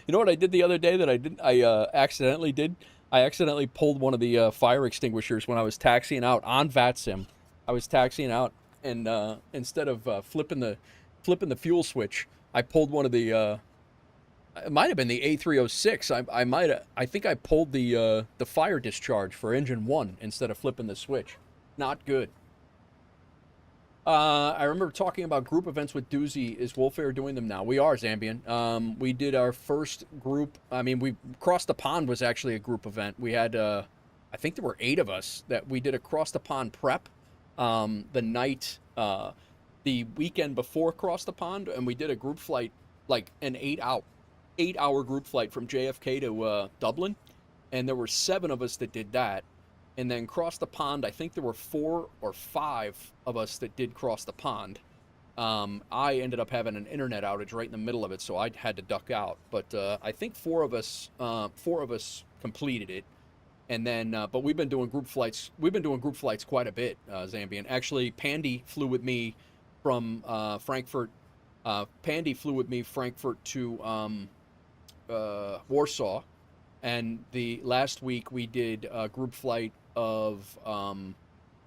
Speaker 6: You know what I did the other day that I accidentally did? I accidentally pulled one of the fire extinguishers when I was taxiing out on VATSIM. I was taxiing out and instead of flipping the fuel switch, I pulled one of the. It might have been the A306. I think I pulled the fire discharge for engine 1 instead of flipping the switch. Not good. I remember talking about group events with Doozy. Is WolfAir doing them now? We are, Zambian. We did our first group. I mean, we Cross the Pond was actually a group event. We had, I think there were 8 of us that we did a Cross the Pond prep the night, the weekend before Cross the Pond, and we did a group flight, like an 8-hour group flight from JFK to Dublin, and there were 7 of us that did that. And then Cross the Pond, I think there were 4 or 5 of us that did Cross the Pond. I ended up having an internet outage right in the middle of it, so I had to duck out. But I think 4 of us completed it. And then, but we've been doing group flights. We've been doing group flights quite a bit, Zambian. Actually, Pandy flew with me from Frankfurt. Pandy flew with me Frankfurt to Warsaw. And the last week we did a group flight of,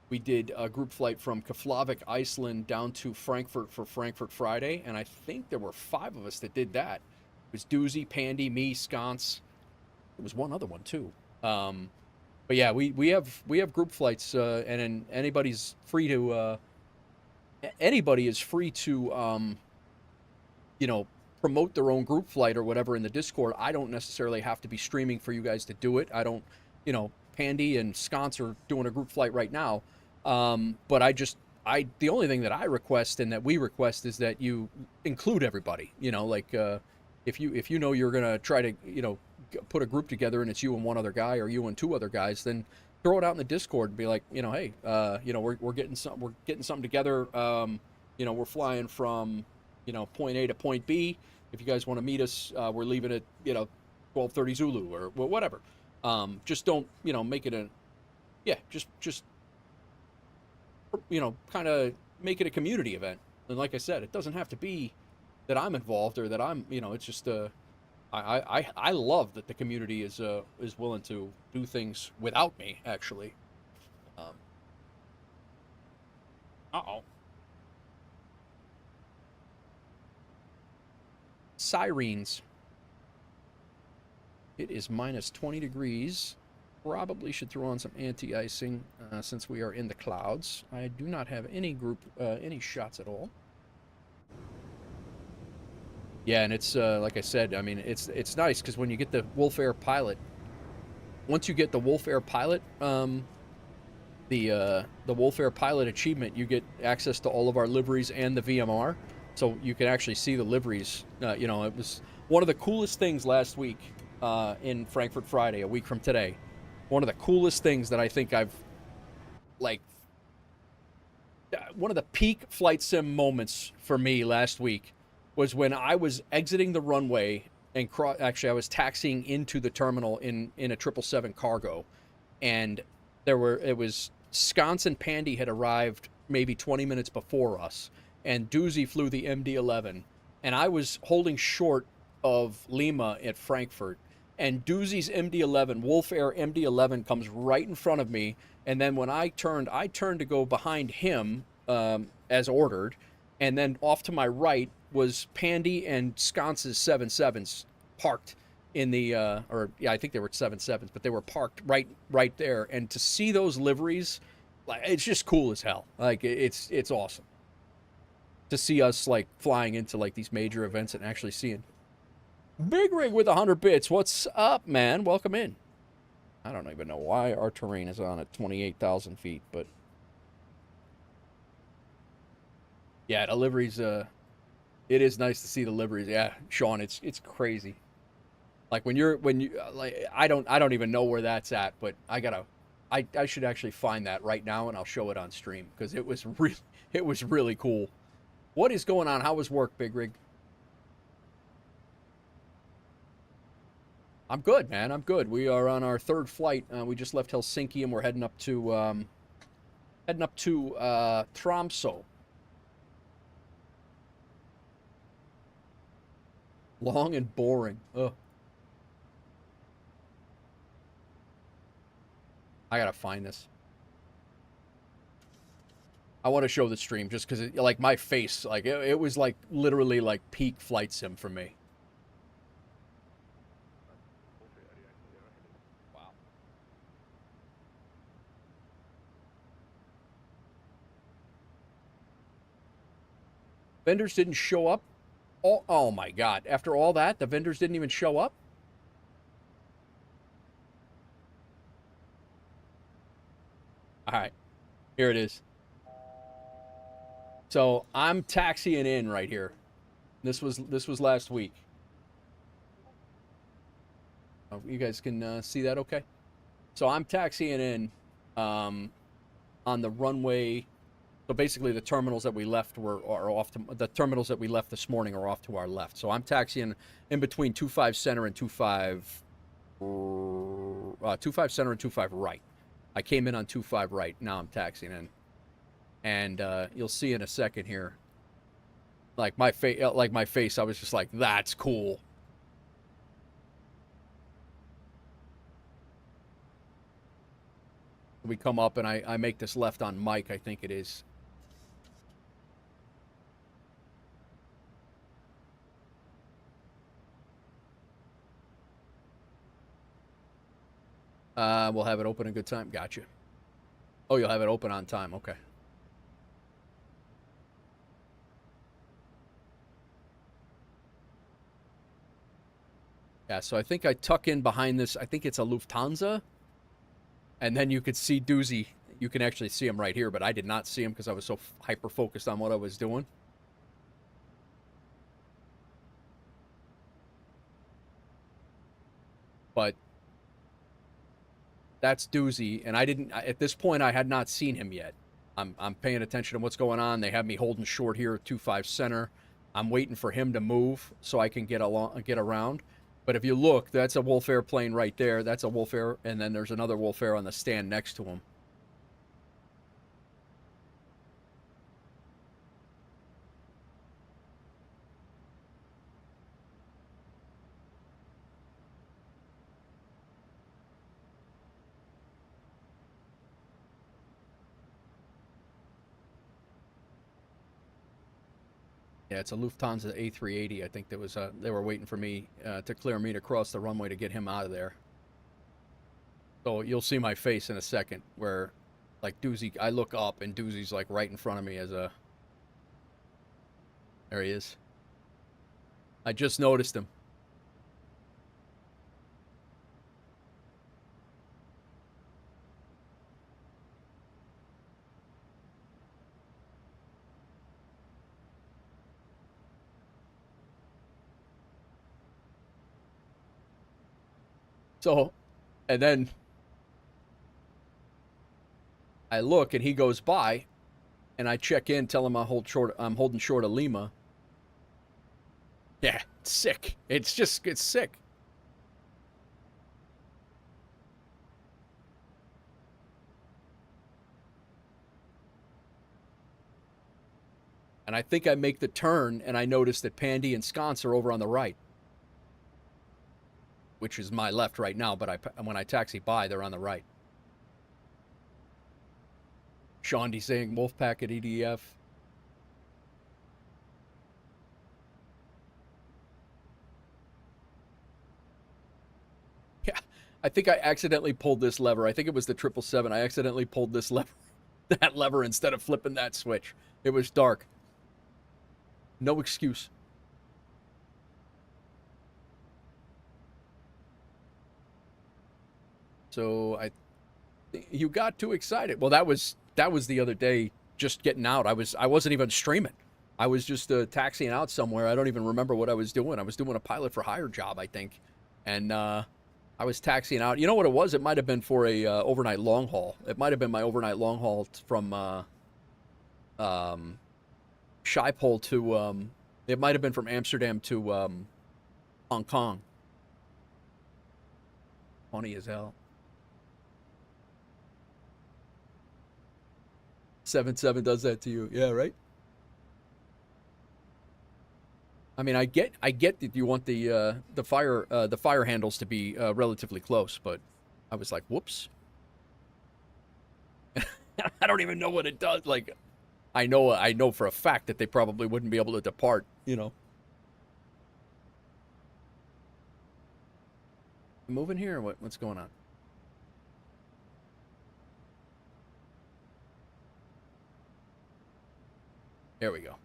Speaker 6: we did a group flight from Keflavik, Iceland down to Frankfurt for Frankfurt Friday. And I think there were 5 of us that did that. It was Doozy, Pandy, me, Sconce. There was one other one too. But yeah, we have group flights, and then anybody is free to, you know, promote their own group flight or whatever in the Discord. I don't necessarily have to be streaming for you guys to do it. I don't, you know, Pandy and Sconce are doing a group flight right now. But the only thing that I request and that we request is that you include everybody, you know, like, if you know you're going to try to, you know, put a group together and it's you and one other guy or you and 2 other guys, then throw it out in the Discord and be like, you know, hey, you know, we're getting something together. You know, we're flying from, you know, point A to point B. If you guys want to meet us, we're leaving at, you know, 12:30 Zulu or whatever. Just don't, you know, make it a, yeah, just, you know, kind of make it a community event. And like I said, it doesn't have to be that I'm involved or that I'm, you know, it's just, I love that the community is willing to do things without me, actually. Uh-oh. Sirens. It is minus 20 degrees. Probably should throw on some anti-icing since we are in the clouds. I do not have any any shots at all. Yeah, and it's like I said, I mean, it's nice because when you get the WolfAir pilot, once you get the WolfAir pilot, the WolfAir pilot achievement, you get access to all of our liveries and the VMR, so you can actually see the liveries. You know, it was one of the coolest things last week in Frankfurt Friday, a week from today. One of the coolest things that I think I've, like, one of the peak flight sim moments for me last week was when I was exiting the runway and actually I was taxiing into the terminal in a 777 cargo, and it was Sconce and Pandy had arrived maybe 20 minutes before us, and Doozy flew the MD-11, and I was holding short of Lima at Frankfurt, and Doozy's MD-11, WolfAir MD-11 comes right in front of me, and then when I turned to go behind him as ordered, and then off to my right was Pandy and Sconce's 77s parked in the, I think they were 77s, but they were parked right there. And to see those liveries, like, it's just cool as hell. Like, it's awesome to see us, like, flying into, like, these major events and actually seeing. Big Rig with 100 bits. What's up, man? Welcome in. I don't even know why our terrain is on at 28,000 feet, but yeah, the liveries, it is nice to see the liveries. Yeah, Sean, it's crazy. Like when you like, I don't even know where that's at, but I should actually find that right now and I'll show it on stream because it was really cool. What is going on? How was work, Big Rig? I'm good, man. I'm good. We are on our 3rd flight. We just left Helsinki and we're heading up to Tromsø. Long and boring. Ugh. I gotta find this. I want to show the stream just because, like, my face, like, it was, like, literally, like, peak flight sim for me. Wow. Vendors didn't show up. Oh my God. After all that, the vendors didn't even show up? All right. Here it is. So I'm taxiing in right here. This was last week. Oh, you guys can see that okay? So I'm taxiing in on the runway. So basically the terminals that we left are off to, the terminals that we left this morning are off to our left. So I'm taxiing in between 25 center and 25 center and 25 right. I came in on 25 right. Now I'm taxiing in. And you'll see in a second here, like my face, I was just like, that's cool. We come up and I make this left on Mike, I think it is. We'll have it open in good time. Gotcha. Oh, you'll have it open on time. Okay. Yeah, so I think I tuck in behind this. I think it's a Lufthansa. And then you could see Doozy. You can actually see him right here, but I did not see him because I was so hyper-focused on what I was doing. But that's Doozy, and I didn't, at this point, I had not seen him yet. I'm paying attention to what's going on. They have me holding short here at 25 center. I'm waiting for him to move so I can get around. But if you look, that's a WolfAir plane right there. That's a WolfAir, and then there's another WolfAir on the stand next to him. Yeah, it's a Lufthansa A380. I think there was they were waiting for me to clear me to cross the runway to get him out of there. So you'll see my face in a second where, like, Doozy, I look up and Doozy's like right in front of me as a... There he is. I just noticed him. So, and then I look and he goes by, and I check in, tell him I'm holding short of Lima. Yeah, it's sick. It's sick. And I think I make the turn, and I notice that Pandy and Sconce are over on the right, which is my left right now, but when I taxi by, they're on the right. Shondy saying Wolfpack at EDF. Yeah, I think I accidentally pulled this lever. I think it was the 777. I accidentally pulled this lever, that lever instead of flipping that switch. It was dark. No excuse. So you got too excited. Well, that was the other day, just getting out. I wasn't even streaming. I was just taxiing out somewhere. I don't even remember what I was doing. I was doing a pilot for hire job, I think. And I was taxiing out. You know what it was? It might have been for a overnight long haul. It might have been my overnight long haul from Schiphol to it might have been from Amsterdam to Hong Kong. Funny as hell. 7-7 does that to you. Yeah, right? I mean, I get that you want the fire handles to be relatively close, but I was like, whoops. I don't even know what it does. Like, I know for a fact that they probably wouldn't be able to depart, you know. Moving here, or what's going on? There we go.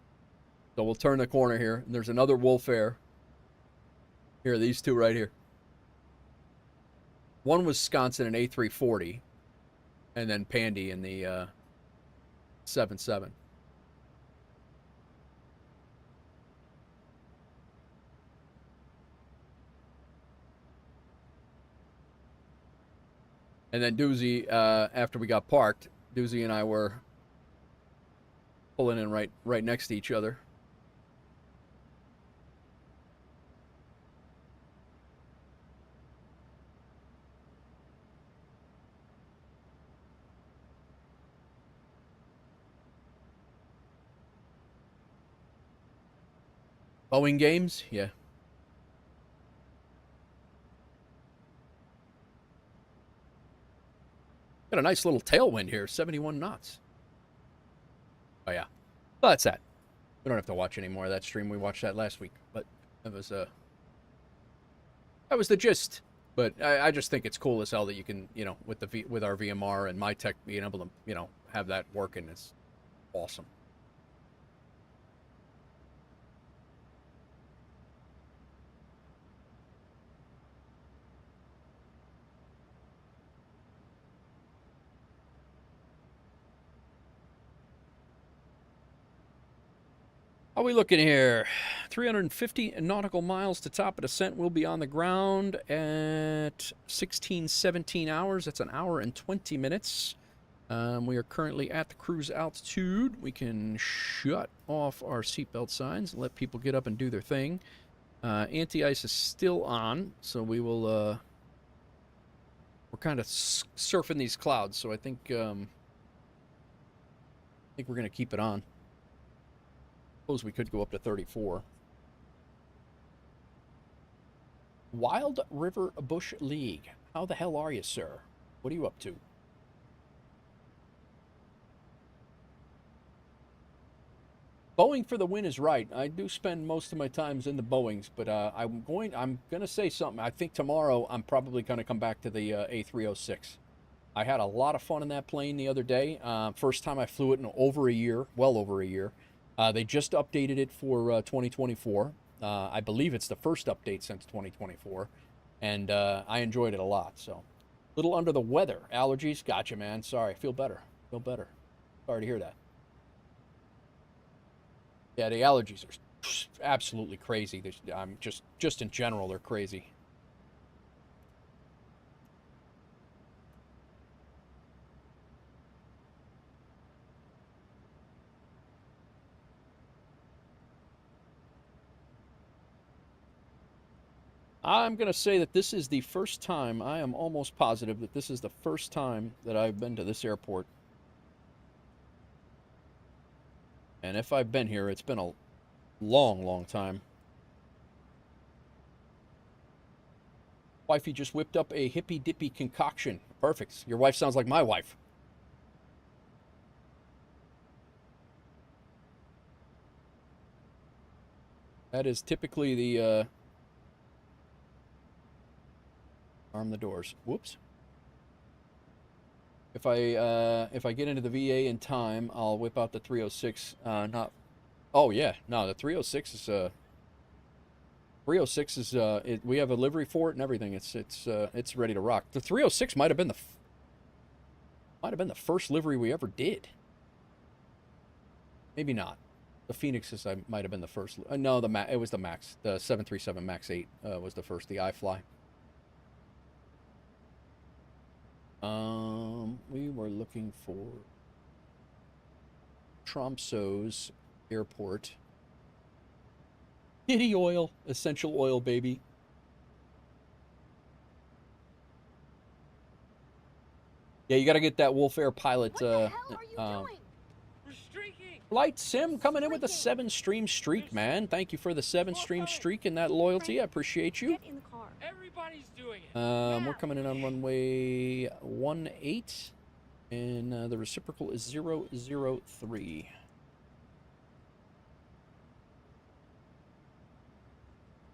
Speaker 6: So we'll turn the corner here, and there's another WolfAir. Here, these two right here. One was Wisconsin in A340, and then Pandy in the 77. And then Doozy, after we got parked, Doozy and I were pulling in right next to each other. Boeing games? Yeah. Got a nice little tailwind here, 71 knots. Oh, yeah. Well, that's that. We don't have to watch any more of that stream. We watched that last week. But that was the gist. But I just think it's cool as hell that you can, you know, with our VMR and my tech being able to, you know, have that working is awesome. How are we looking here? 350 nautical miles to top of descent. We'll be on the ground at 17 hours. That's an hour and 20 minutes. We are currently at the cruise altitude. We can shut off our seatbelt signs and let people get up and do their thing. Anti-ice is still on, so we will... we're kind of surfing these clouds, so I think we're going to keep it on. Suppose we could go up to 34. Wild River Bush League. How the hell are you, sir? What are you up to? Boeing for the win is right. I do spend most of my times in the Boeings, but I'm gonna say something. I think tomorrow I'm probably gonna come back to the A306. I had a lot of fun in that plane the other day. First time I flew it in over a year, well over a year. They just updated it for 2024. I believe it's the first update since 2024, and I enjoyed it a lot. So, a little under the weather. Allergies? Gotcha, man. Sorry. Feel better. Feel better. Sorry to hear that. Yeah, the allergies are absolutely crazy. I'm just in general, they're crazy. I'm going to say that this is the first time, I am almost positive that this is the first time that I've been to this airport. And if I've been here, it's been a long, long time. Wifey just whipped up a hippy-dippy concoction. Perfect. Your wife sounds like my wife. That is typically the... arm the doors. Whoops. If I get into the VA in time, I'll whip out the 306. Not. Oh yeah, no, the 306 is 306 is we have a livery for it and everything. It's ready to rock. The 306 might have been the first livery we ever did. Maybe not. The Phoenixes might have been the first. No, it was the Max. The 737 Max 8 was the first. The iFly. We were looking for Tromsø's airport. Kitty oil, essential oil, baby. Yeah, you got to get that WolfAir pilot. What the hell are you doing? We're streaking. Flight Sim coming in with a 7-stream streak, man. Thank you for the 7-stream streak and that loyalty. I appreciate you.
Speaker 13: Get in the car. Everybody's doing it.
Speaker 6: We're coming in on runway 18, and the reciprocal is 003.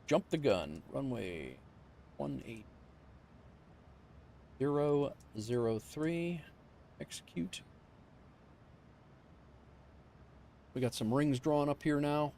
Speaker 6: Jump the gun. Runway 18003. Execute. We got some rings drawn up here now.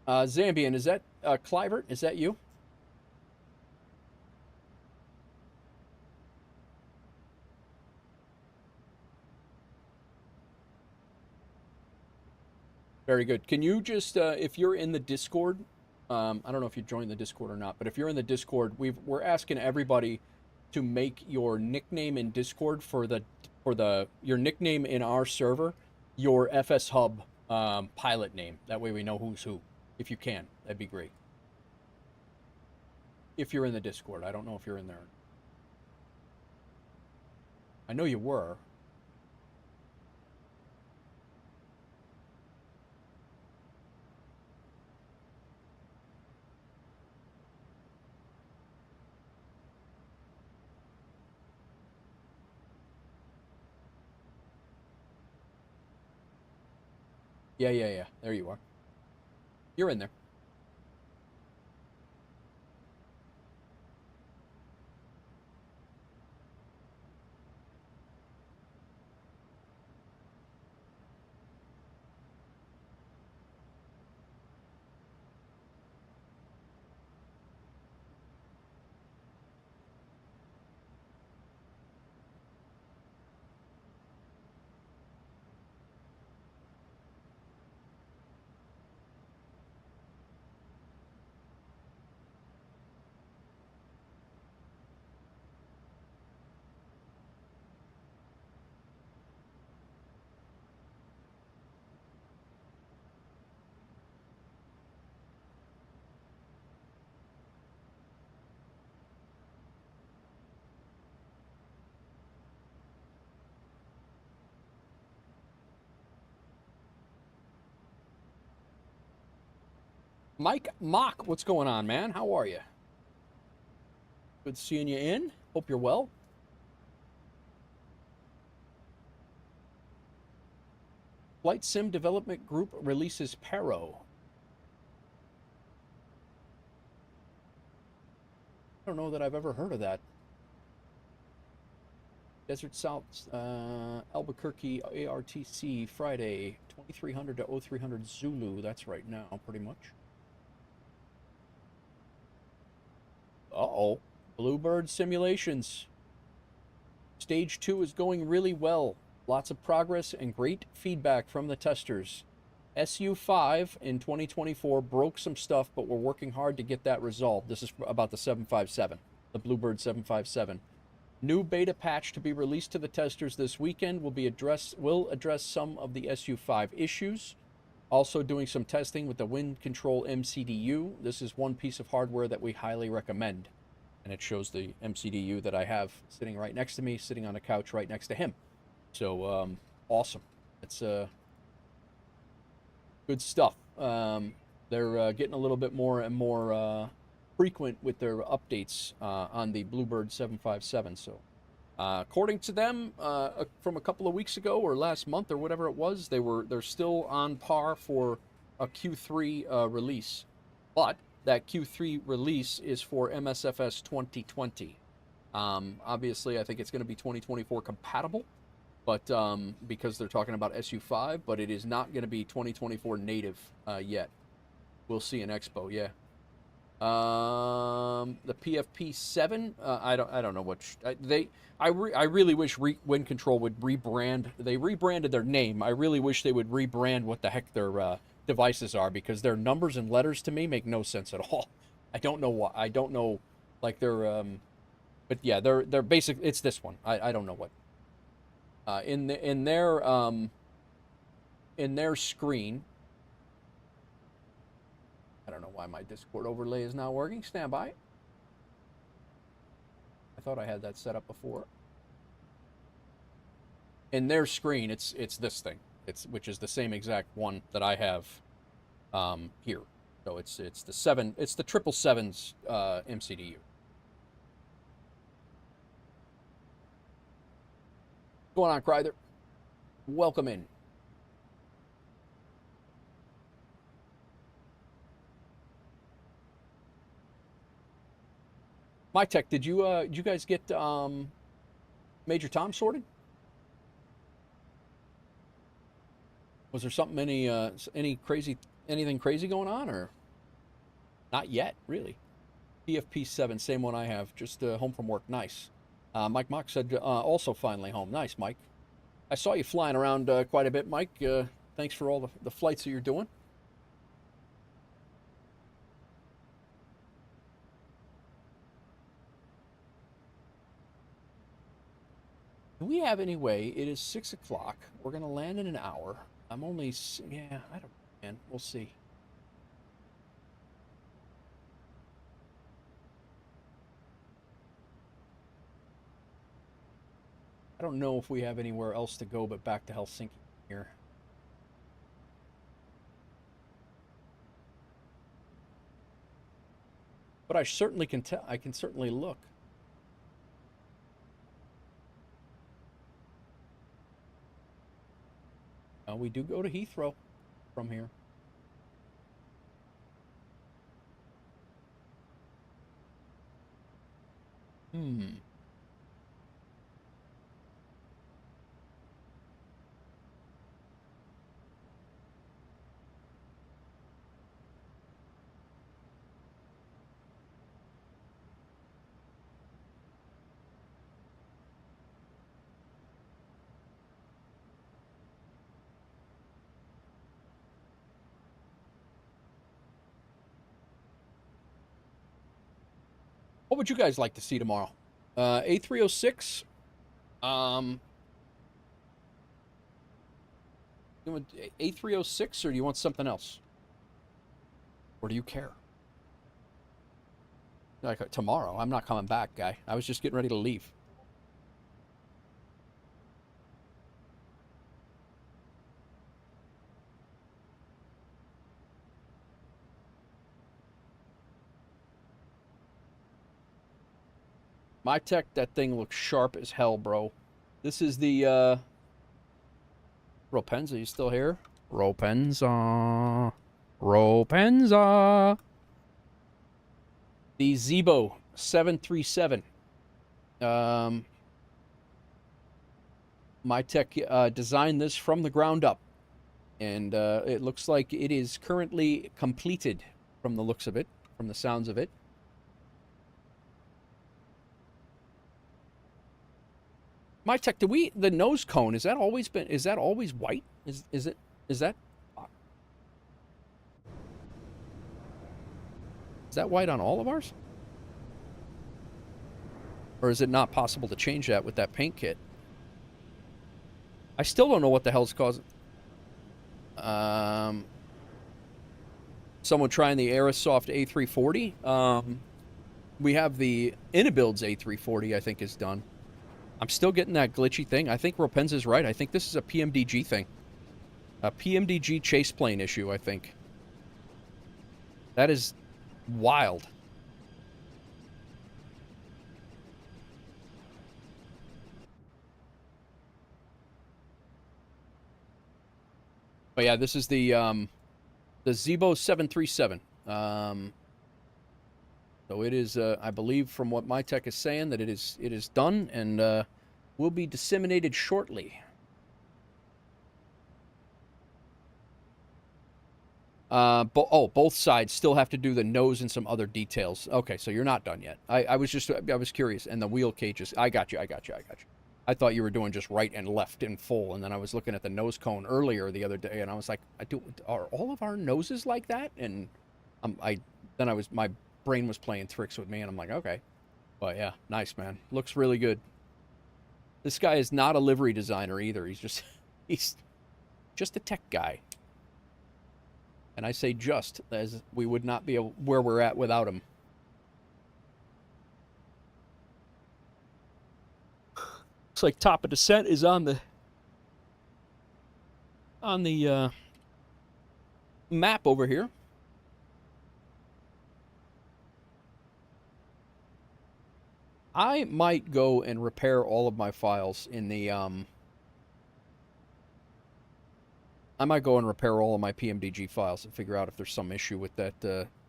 Speaker 6: Zambian, is that Clivert? Is that you? Very good. Can you just, if you're in the Discord, I don't know if you joined the Discord or not, but if you're in the Discord, we're asking everybody to make your nickname in Discord for your nickname in our server, your FSHub pilot name. That way we know who's who. If you can, that'd be great. If you're in the Discord, I don't know if you're in there. I know you were. Yeah. There you are. You're in there. Mike Mock, what's going on, man? How are you? Good seeing you in. Hope you're well. Flight Sim Development Group releases Paro. I don't know that I've ever heard of that. Desert South, Albuquerque, ARTC, Friday, 2300 to 0300 Zulu. That's right now, pretty much. Uh-oh. Bluebird simulations. Stage 2 is going really well. Lots of progress and great feedback from the testers. SU5 in 2024 broke some stuff, but we're working hard to get that resolved. This is about the 757, the Bluebird 757. New beta patch to be released to the testers this weekend will address some of the SU5 issues. Also doing some testing with the Wind Control MCDU. This is one piece of hardware that we highly recommend. And it shows the MCDU that I have sitting right next to me, sitting on a couch right next to him. So, awesome. It's good stuff. They're getting a little bit more and more frequent with their updates on the Bluebird 757. So, according to them, from a couple of weeks ago or last month or whatever it was, they're still on par for a Q3 release. But that Q3 release is for MSFS 2020. Obviously, I think it's going to be 2024 compatible, but because they're talking about SU5, but it is not going to be 2024 native yet. We'll see in Expo, yeah. The PFP7, I don't know what I really wish Wind Control would rebrand. They rebranded their name. I really wish they would rebrand what the heck their devices are, because their numbers and letters to me make no sense at all. I don't know why. I don't know, like they're but yeah, they're basic. It's this one. I don't know what. In their screen. I don't know why my Discord overlay is not working. Stand by. I thought I had that set up before. In their screen, it's this thing. Which is the same exact one that I have here. So it's the 777's MCDU. What's going on, Kryther? Welcome in. My Tech, did you guys get Major Tom sorted? Was there something anything crazy going on, or not yet? Really? PFP7, same one I have. Just home from work. Nice. Mike Mock said also finally home. Nice, Mike. I saw you flying around quite a bit, Mike. Thanks for all the flights that you're doing. Do we have any way? It is 6 o'clock. We're going to land in an hour. I'm only, yeah, I don't know, man. We'll see. I don't know if we have anywhere else to go but back to Helsinki here. But I certainly can tell. I can certainly look. We do go to Heathrow from here. What would you guys like to see tomorrow? A306. You want A306, or do you want something else? Or do you care? Like tomorrow, I'm not coming back, guy. I was just getting ready to leave. My Tech, that thing looks sharp as hell, bro. This is the, Ropenza, you still here? Ropenza. Ropenza. The Zibo 737. My Tech designed this from the ground up. And it looks like it is currently completed from the looks of it, from the sounds of it. My Tech, the nose cone, is that always white? Is that white on all of ours? Or is it not possible to change that with that paint kit? I still don't know what the hell's causing. Someone trying the Aerosoft A340. We have the Inabuild's A340, I think, is done. I'm still getting that glitchy thing. I think Ropenza's right. I think this is a PMDG thing. A PMDG chase plane issue, I think. That is wild. But yeah, this is the Zibo 737. So it is, I believe, from what My Tech is saying, that it is done and will be disseminated shortly. Both sides still have to do the nose and some other details. Okay, so you're not done yet. I was curious, and the wheel cages. I got you. I thought you were doing just right and left in full, and then I was looking at the nose cone earlier the other day, and I was like, are all of our noses like that? And my brain was playing tricks with me, and I'm like, okay. But yeah, nice, man. Looks really good. This guy is not a livery designer either. He's just a tech guy. And I say just, as we would not be where we're at without him. Looks like top of descent is on the map over here. I might go and repair all of my files in the I might go and repair all of my PMDG files and figure out if there's some issue with that.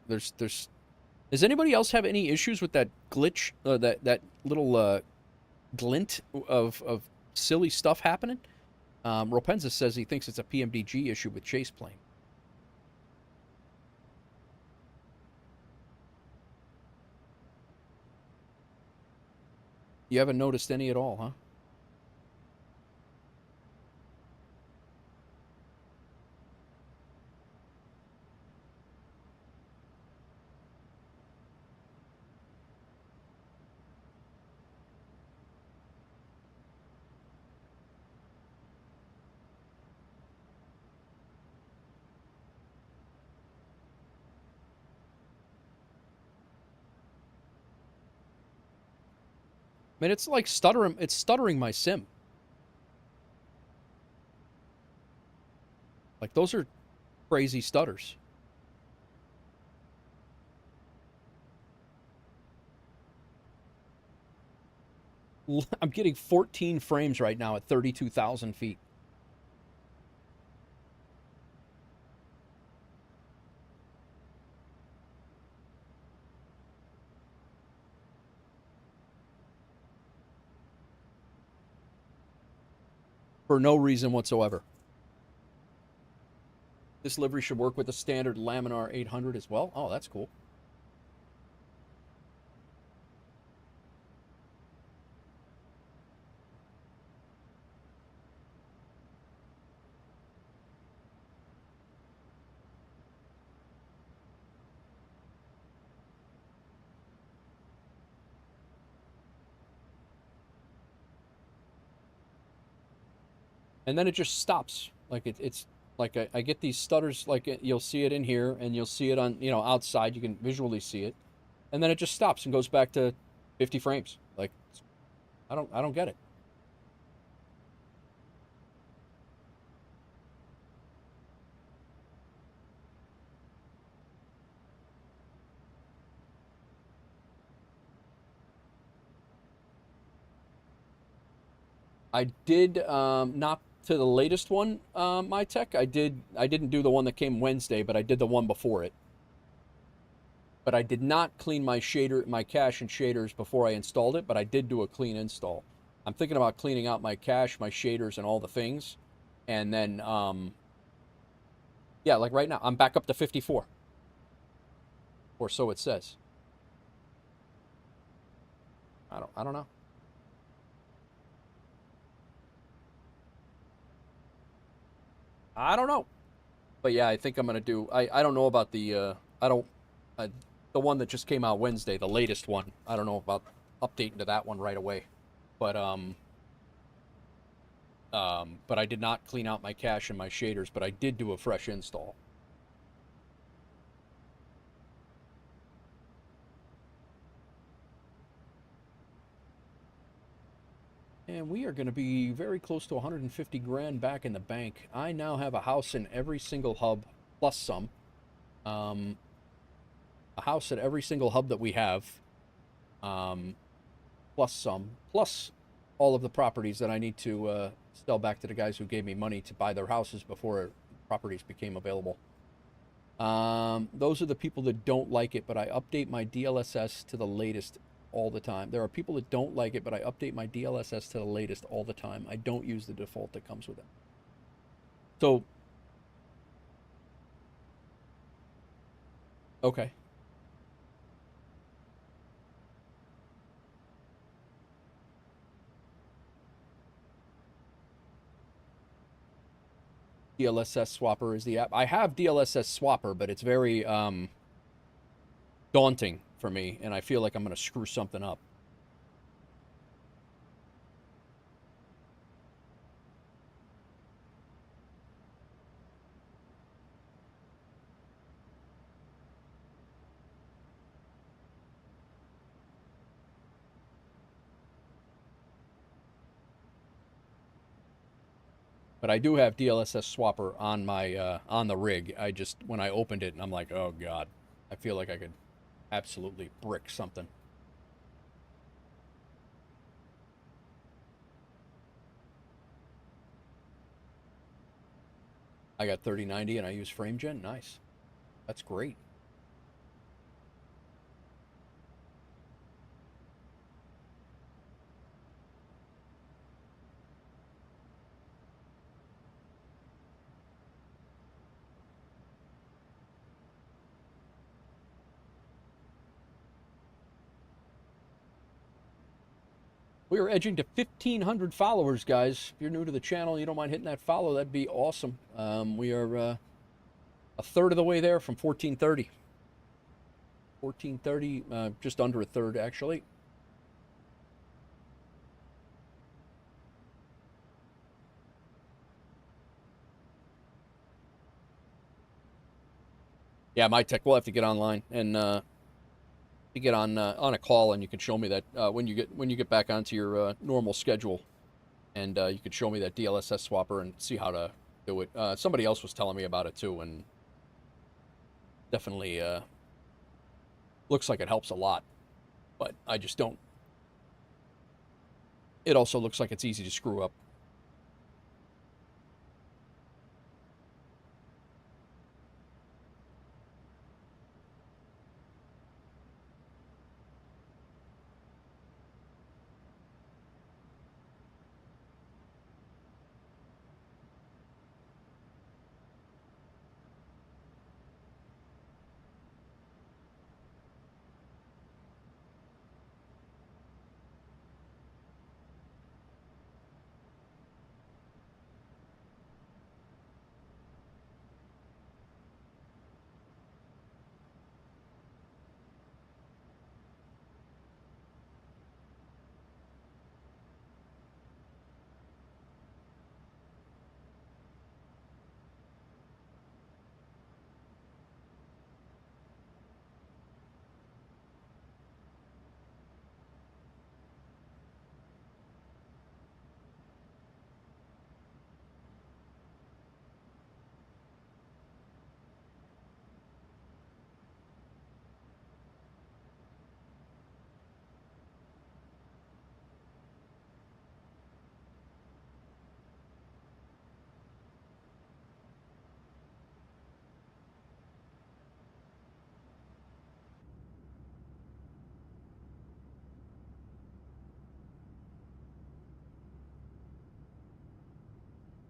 Speaker 6: Does anybody else have any issues with that glitch, that little glint of silly stuff happening? Ropenza says he thinks it's a PMDG issue with Chase Plane. You haven't noticed any at all, huh? I mean, it's like stuttering. It's stuttering my sim. Like, those are crazy stutters. I'm getting 14 frames right now at 32,000 feet. For no reason whatsoever. This livery should work with the standard Laminar 800 as well. Oh, that's cool. And then it just stops. Like it's like I get these stutters. Like you'll see it in here, and you'll see it on outside. You can visually see it, and then it just stops and goes back to 50 frames. Like I don't get it. I did not to the latest one, my tech. I didn't do the one that came Wednesday, but I did the one before it. But I did not clean my cache and shaders before I installed it, but I did do a clean install. I'm thinking about cleaning out my cache, my shaders, and all the things. And then, yeah, like right now, I'm back up to 54. Or so it says. I don't know. I don't know. But yeah, I think I'm going to do... I don't know about the... the one that just came out Wednesday, the latest one. I don't know about updating to that one right away. But I did not clean out my cache and my shaders, but I did do a fresh install. And we are going to be very close to 150 grand back in the bank. I now have a house in every single hub, plus some. A house at every single hub that we have, plus some, plus all of the properties that I need to sell back to the guys who gave me money to buy their houses before properties became available. Those are the people that don't like it, but I update my DLSS to the latest all the time. There are people that don't like it, but I update my DLSS to the latest all the time. I don't use the default that comes with it. So, okay. DLSS Swapper is the app. I have DLSS Swapper, but it's very daunting for me, and I feel like I'm going to screw something up. But I do have DLSS swapper on my on the rig. I just, when I opened it, and I'm like, oh god, I feel like I could absolutely brick something. I got 3090 and I use FrameGen. Nice. That's great. We are edging to 1,500 followers, guys. If you're new to the channel and you don't mind hitting that follow, that'd be awesome. We are a third of the way there from 1,430. 1,430, just under a third, actually. Yeah, my tech, we'll have to get online and to get on a call, and you can show me that when you get back onto your normal schedule, and you could show me that DLSS swapper and see how to do it. Somebody else was telling me about it too, and definitely looks like it helps a lot, but I just don't. It also looks like it's easy to screw up.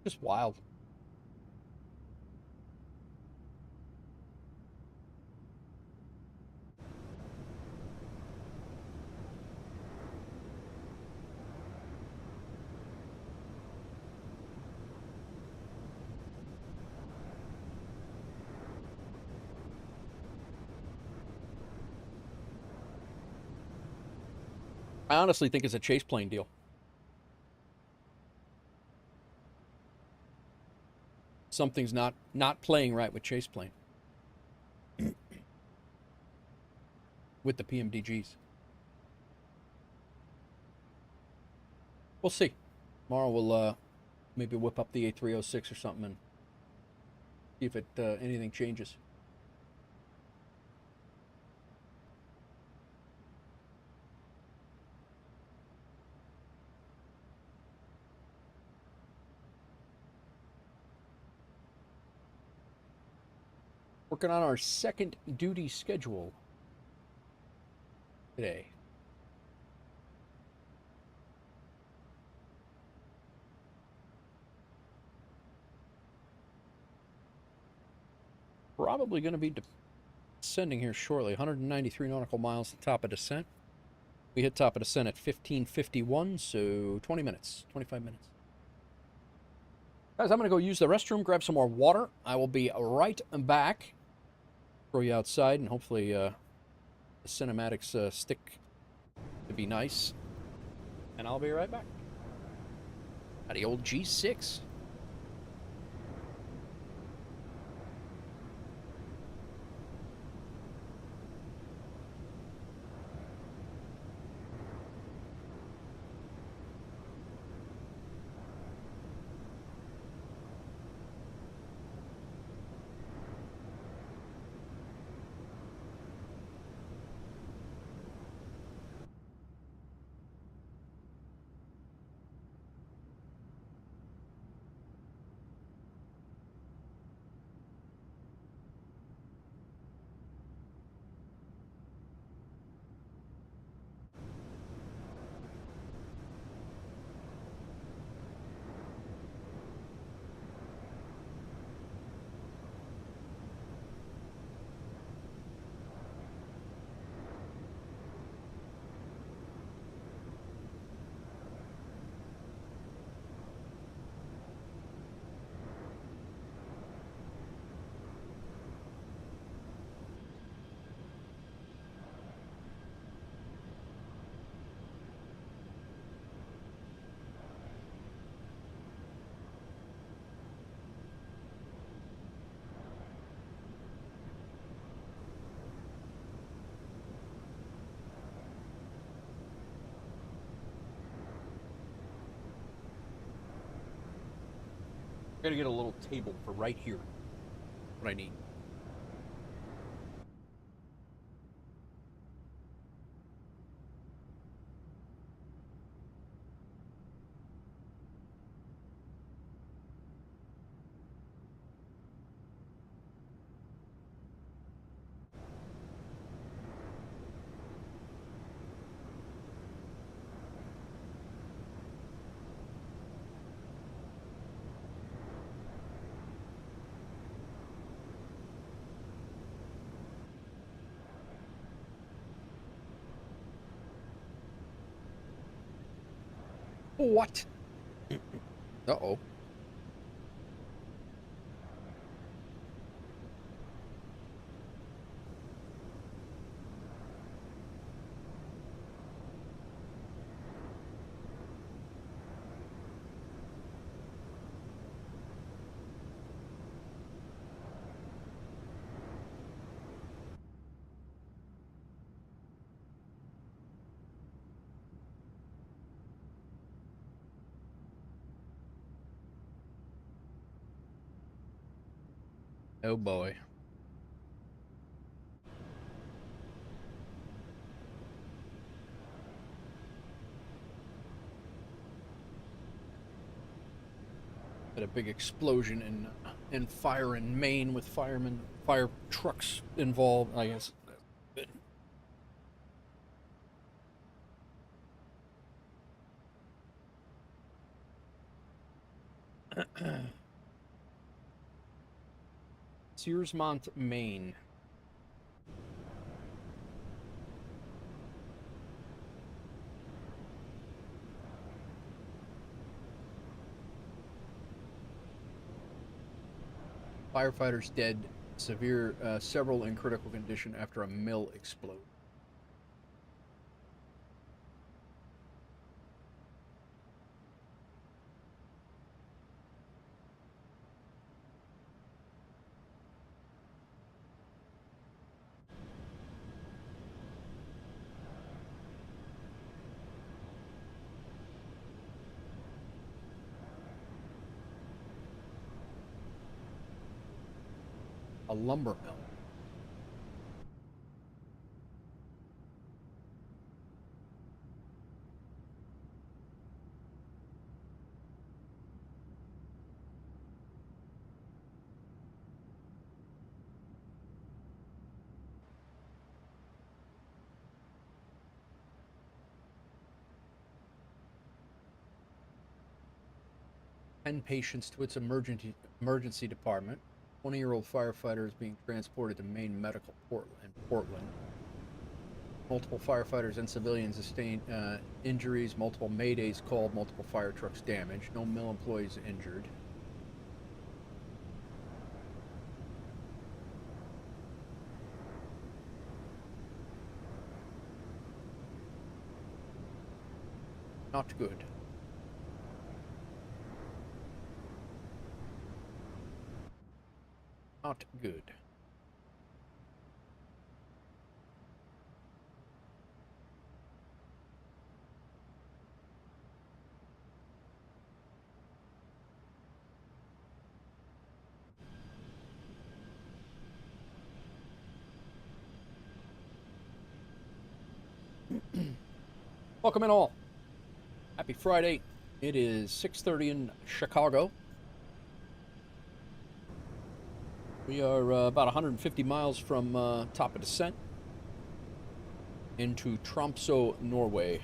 Speaker 6: Just wild. I honestly think it's a chase plane deal. Something's not playing right with chase plane. With the PMDGs. We'll see. Tomorrow we'll maybe whip up the A306 or something and see if anything changes. Working on our second duty schedule today. Probably going to be descending here shortly. 193 nautical miles to top of descent. We hit top of descent at 15:51, so 20 minutes, 25 minutes. Guys, I'm going to go use the restroom, grab some more water. I will be right back. Throw you outside, and hopefully the cinematics stick to be nice. And I'll be right back. At the old G6. I gotta get a little table for right here. What I need. What? Uh-oh. Oh boy. Had a big explosion in fire in Maine with fire trucks involved, I guess. Searsmont, Maine. Firefighters dead, several in critical condition after a mill explode. A lumber mill. Ten patients to its emergency department. 20-year-old firefighter is being transported to Maine Medical in Portland. Multiple firefighters and civilians sustained injuries. Multiple maydays called. Multiple fire trucks damaged. No mill employees injured. Not good. Not good. Welcome in all. Happy Friday. It is 6:30 in Chicago. We are about 150 miles from top of descent into Tromsø, Norway.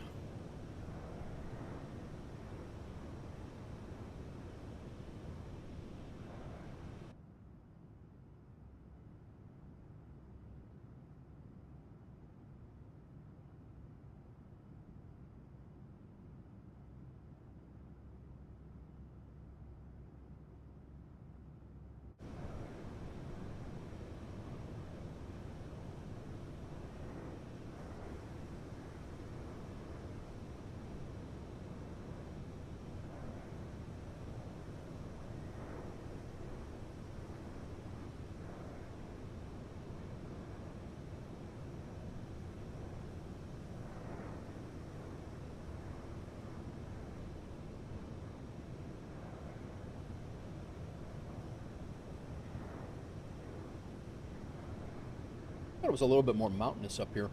Speaker 6: thought it was a little bit more mountainous up here.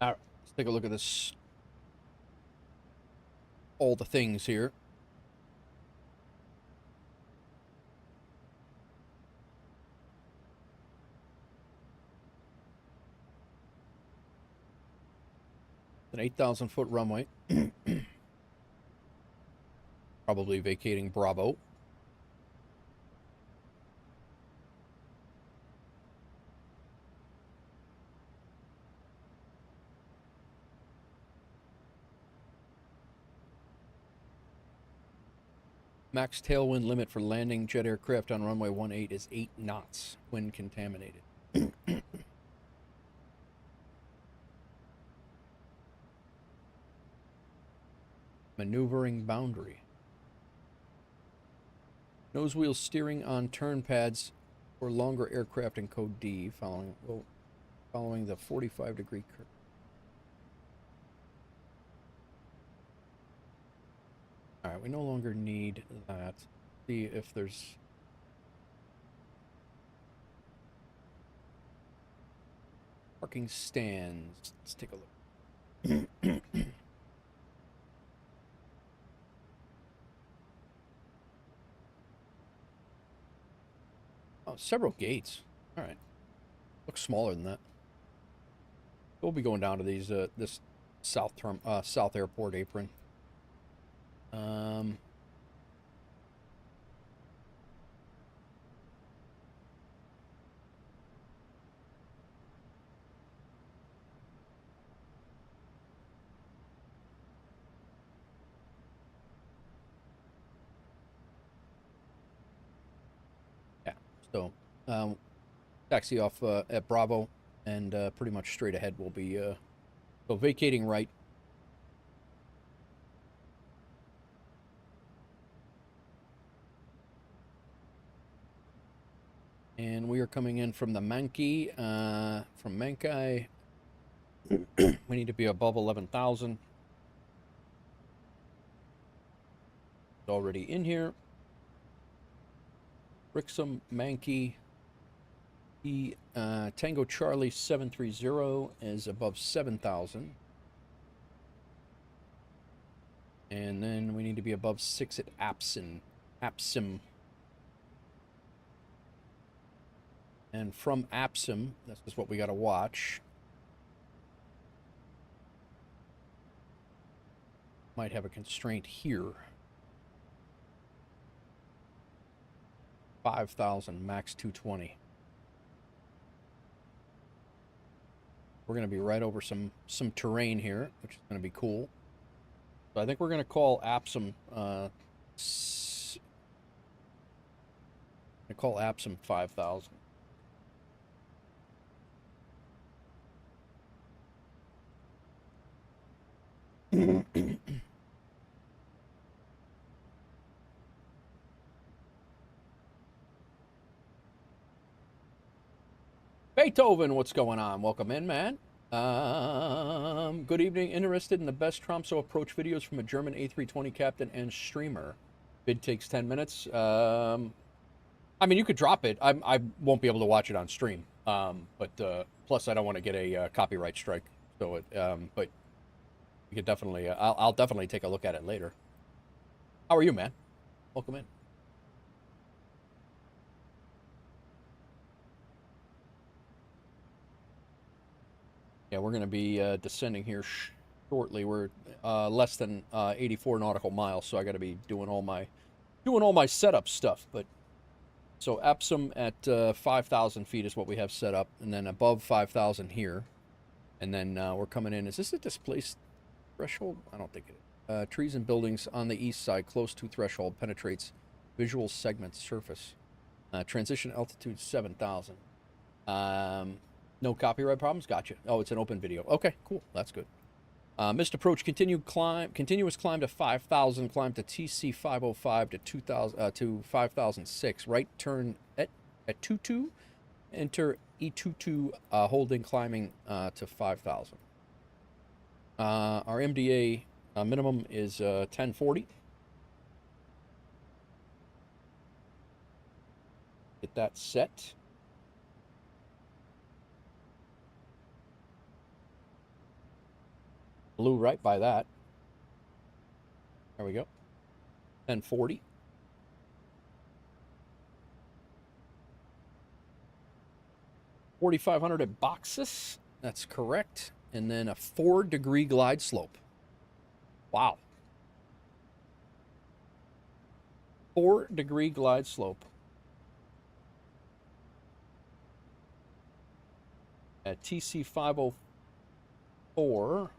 Speaker 6: All right, let's take a look at this. All the things here. An 8,000-foot runway. Probably vacating Bravo. Max tailwind limit for landing jet aircraft on runway 18 is 8 knots, wind contaminated. Maneuvering boundary. Nose wheel steering on turn pads for longer aircraft in code D following the 45-degree curve. All right, we no longer need that. See if there's parking stands. Let's take a look. Oh, several gates. All right. Looks smaller than that. We'll be going down to these this south airport apron. Yeah. So, taxi off at Bravo, and pretty much straight ahead will be so vacating right. And we are coming in from the Manki, from Mankai. We need to be above 11,000. It's already in here. Brixham, Manki. The Tango Charlie 730 is above 7,000. And then we need to be above 6 at APSIM. And from APSIM, this is what we got to watch. Might have a constraint here. 5,000, max 220. We're going to be right over some terrain here, which is going to be cool. So I think we're going to call APSIM, 5,000. Beethoven, what's going on? Welcome in, man. Good evening. Interested in the best Tromsø approach videos from a German A320 captain and streamer. Bid takes 10 minutes. I mean, you could drop it. I won't be able to watch it on stream. But plus, I don't want to get a copyright strike. So, but you could definitely. I'll definitely take a look at it later. How are you, man? Welcome in. Yeah, we're going to be descending here shortly. We're less than 84 nautical miles, so I got to be doing all my setup stuff. But so VATSIM at 5,000 feet is what we have set up, and then above 5,000 here, and then we're coming in. Is this a displaced threshold? I don't think it is. Trees and buildings on the east side, close to threshold, penetrates visual segment surface. Transition altitude 7,000. No copyright problems? Gotcha. Oh, it's an open video. Okay, cool. That's good. Missed approach, continuous climb to 5,000, climb to TC 505 to 2,000 to 5,006. Right turn at 22, enter E22, holding climbing to 5,000. Our MDA minimum is 1040. Get that set. Blew right by that. There we go. 1040. $4,500 at boxes. That's correct. And then a 4-degree glide slope. Wow. 4-degree glide slope. At TC 504.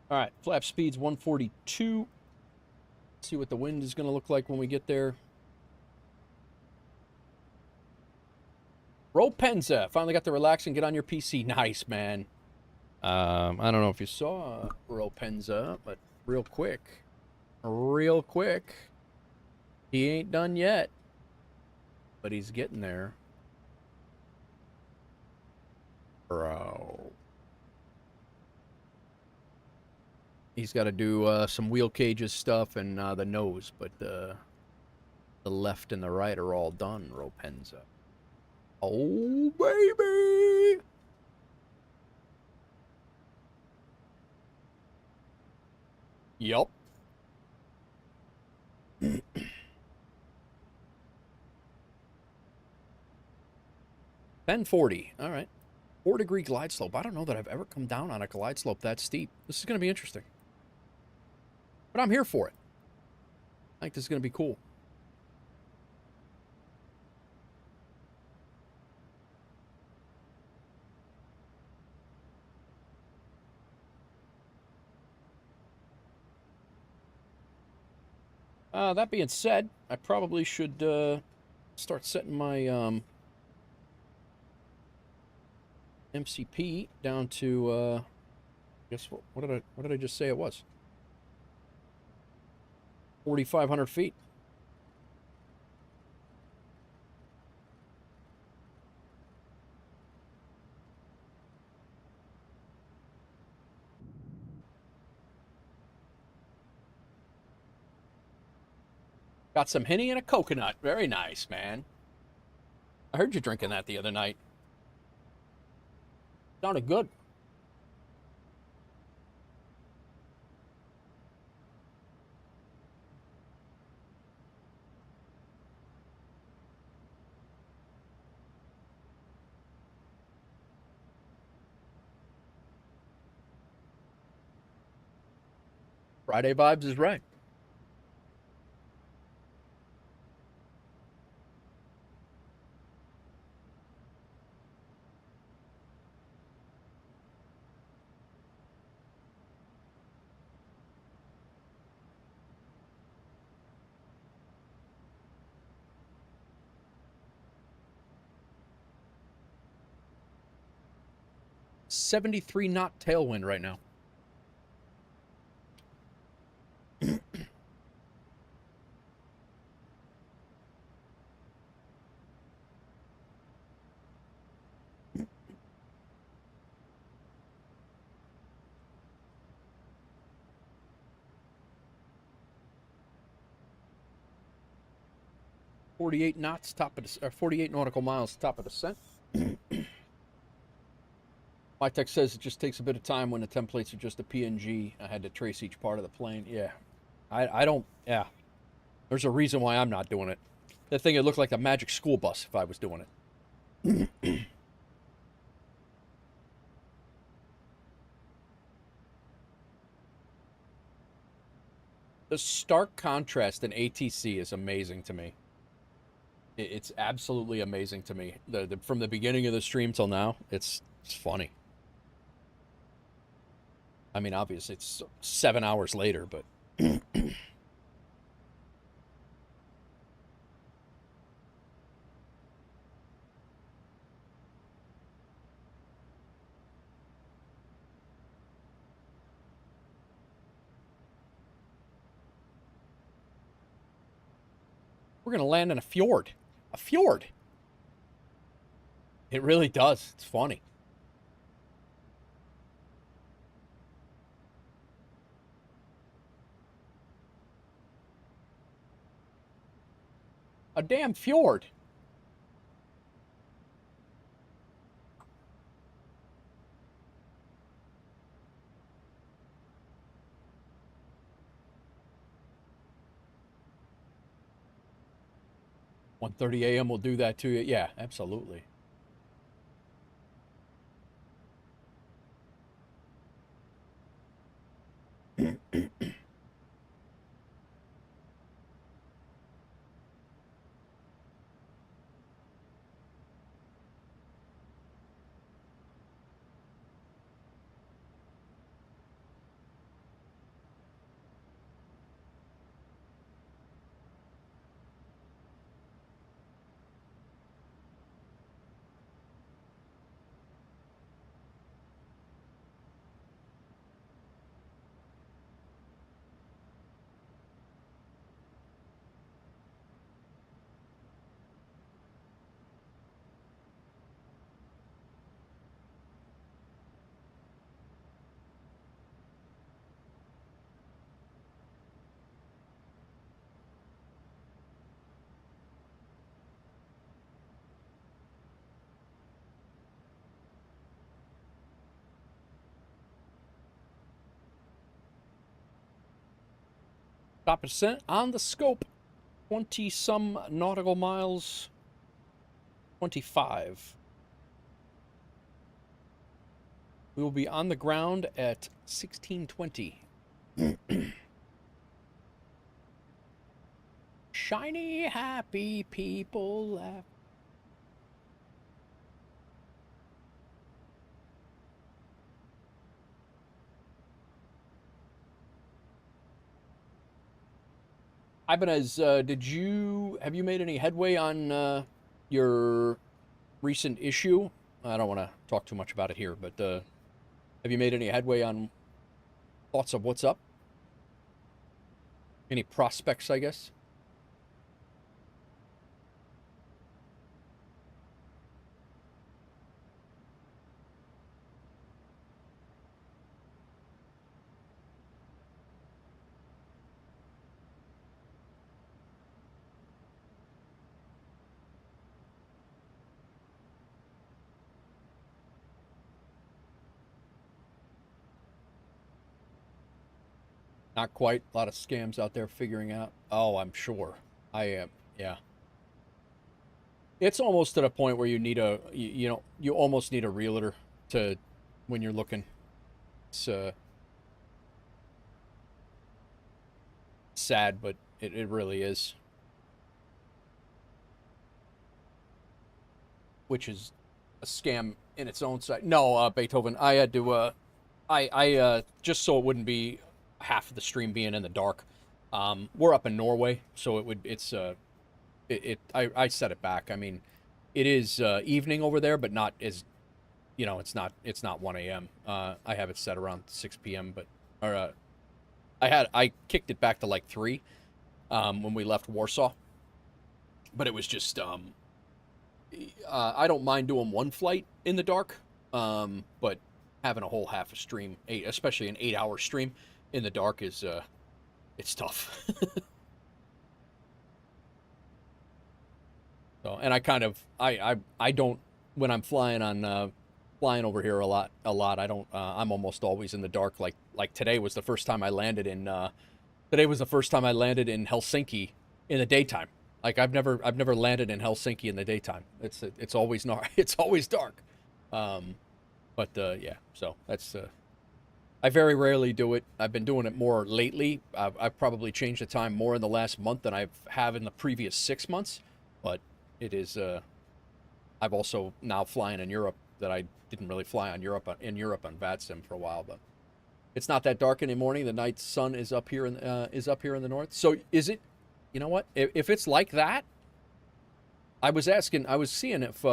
Speaker 6: All right, flap speed's 142. See what the wind is going to look like when we get there. Ropenza, finally got to relax and get on your PC. Nice, man. I don't know if you saw Ropenza, but real quick, he ain't done yet, but he's getting there. Bro. He's got to do some wheel cages stuff and the nose, but the left and the right are all done, Ropenza. Oh, baby! Yup. 1040. All right. 4-degree glide slope. I don't know that I've ever come down on a glide slope that steep. This is going to be interesting. But I'm here for it. I think this is going to be cool. That being said, I probably should start setting my MCP down to guess what did I just say it was? 4,500 feet. Got some Henny and a coconut. Very nice, man. I heard you drinking that the other night. Sounded good. Friday vibes is right. $73 knot tailwind right now. 48 knots, top of the, or 48 nautical miles, top of descent. My text says it just takes a bit of time when the templates are just a PNG. I had to trace each part of the plane. Yeah. I don't, yeah. There's a reason why I'm not doing it. That thing, it looked like a magic school bus if I was doing it. The stark contrast in ATC is amazing to me. It's absolutely amazing to me. From the beginning of the stream till now, it's funny. I mean, obviously, it's 7 hours later, but... We're going to land in a fjord. A fjord! It really does. It's funny. A damn fjord. .30 a.m. will do that to you. Yeah, absolutely. Top of descent on the scope. 20-some nautical miles. 25. We will be on the ground at 1620. Shiny, happy people laugh. Ibanez, have you made any headway on your recent issue? I don't want to talk too much about it here, but have you made any headway on thoughts of what's up? Any prospects, I guess? Not quite. A lot of scams out there figuring out. Oh, I'm sure. I am. Yeah. It's almost to the point where you need you almost need a realtor to, when you're looking. It's sad, but it really is. Which is a scam in its own side. No, Beethoven, I had to, I just so it wouldn't be half of the stream being in the dark. We're up in Norway, so I set it back. I mean, it is evening over there, but not as, it's not 1 a.m. I have it set around 6 p.m. But I kicked it back to like 3 when we left Warsaw. But it was just I don't mind doing one flight in the dark, but having a whole half a stream, especially an 8-hour stream in the dark is it's tough. So, and I kind of, I don't, when I'm flying on, flying over here a lot, I don't, I'm almost always in the dark. Like today was the first time I landed in, Helsinki in the daytime. Like I've never landed in Helsinki in the daytime. It's always it's always dark. Yeah, so that's, I very rarely do it. I've been doing it more lately. I've probably changed the time more in the last month than I have in the previous 6 months. But it is, I've also now flying in Europe that I didn't really fly on in Europe on VATSIM for a while, but it's not that dark in the morning. The night sun is up here in the north. So is it, you know what? If it's like that, I was seeing if,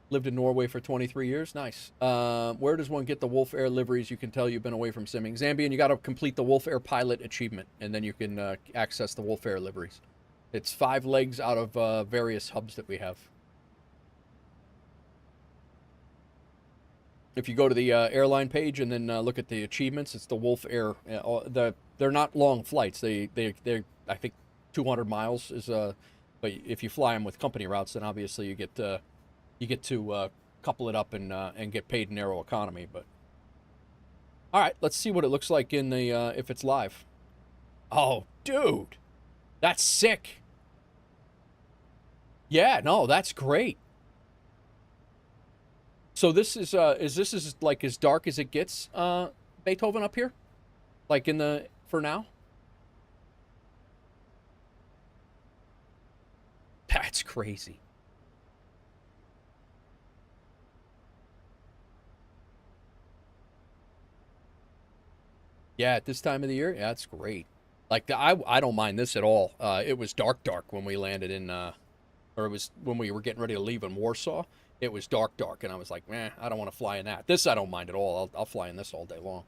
Speaker 6: lived in Norway for 23 years. Nice. Where does one get the WolfAir liveries? You can tell you've been away from simming. Zambian, you got to complete the WolfAir pilot achievement, and then you can access the WolfAir liveries. It's 5 legs out of various hubs that we have. If you go to the airline page and then look at the achievements, it's the WolfAir. They're not long flights. They're I think 200 miles is but if you fly them with company routes, then obviously you get to couple it up and get paid in Aeroconomy. But all right, let's see what it looks like in the if it's live. Oh, dude, that's sick. Yeah, no, that's great. So this is like as dark as it gets, Beethoven up here, like for now. That's crazy. Yeah, at this time of the year, yeah, that's great. Like I don't mind this at all. It was dark when we landed in, or it was when we were getting ready to leave in Warsaw. It was dark, and I was like, man, I don't want to fly in that. This I don't mind at all. I'll fly in this all day long.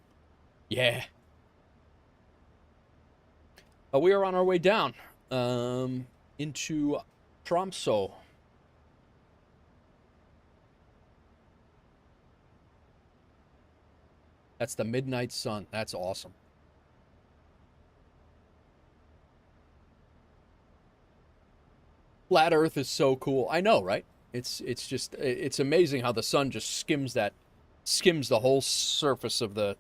Speaker 6: Yeah. We are on our way down into Tromsø. That's the midnight sun. That's awesome. Flat Earth is so cool. I know, right? It's amazing how the sun just skims the whole surface of the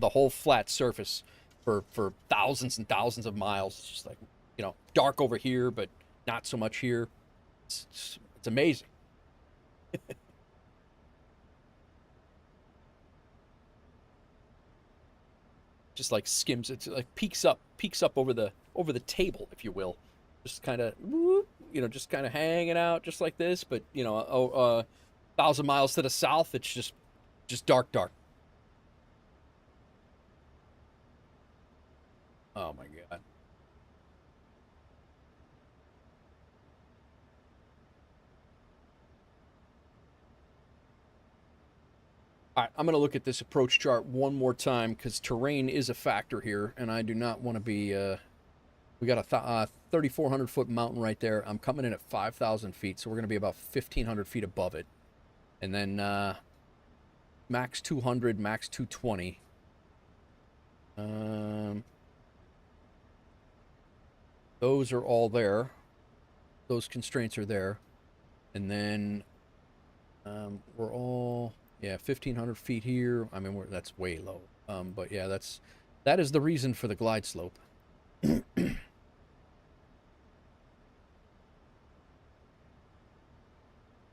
Speaker 6: whole flat surface for thousands and thousands of miles. It's just like, you know, dark over here, but not so much here. It's amazing. Just like skims, it's like peeks up over the table, if you will. Just kind of, you know, just kind of hanging out just like this, but you know, 1,000 miles to the south, it's just dark. Oh my God. All right, I'm going to look at this approach chart one more time because terrain is a factor here, and I do not want to be, we got a 3,400 foot mountain right there. I'm coming in at 5,000 feet, so we're going to be about 1,500 feet above it. And then max 200, max 220. Those are all there. Those constraints are there. And then we're all, yeah, 1,500 feet here. I mean, that's way low. But yeah, that is the reason for the glide slope.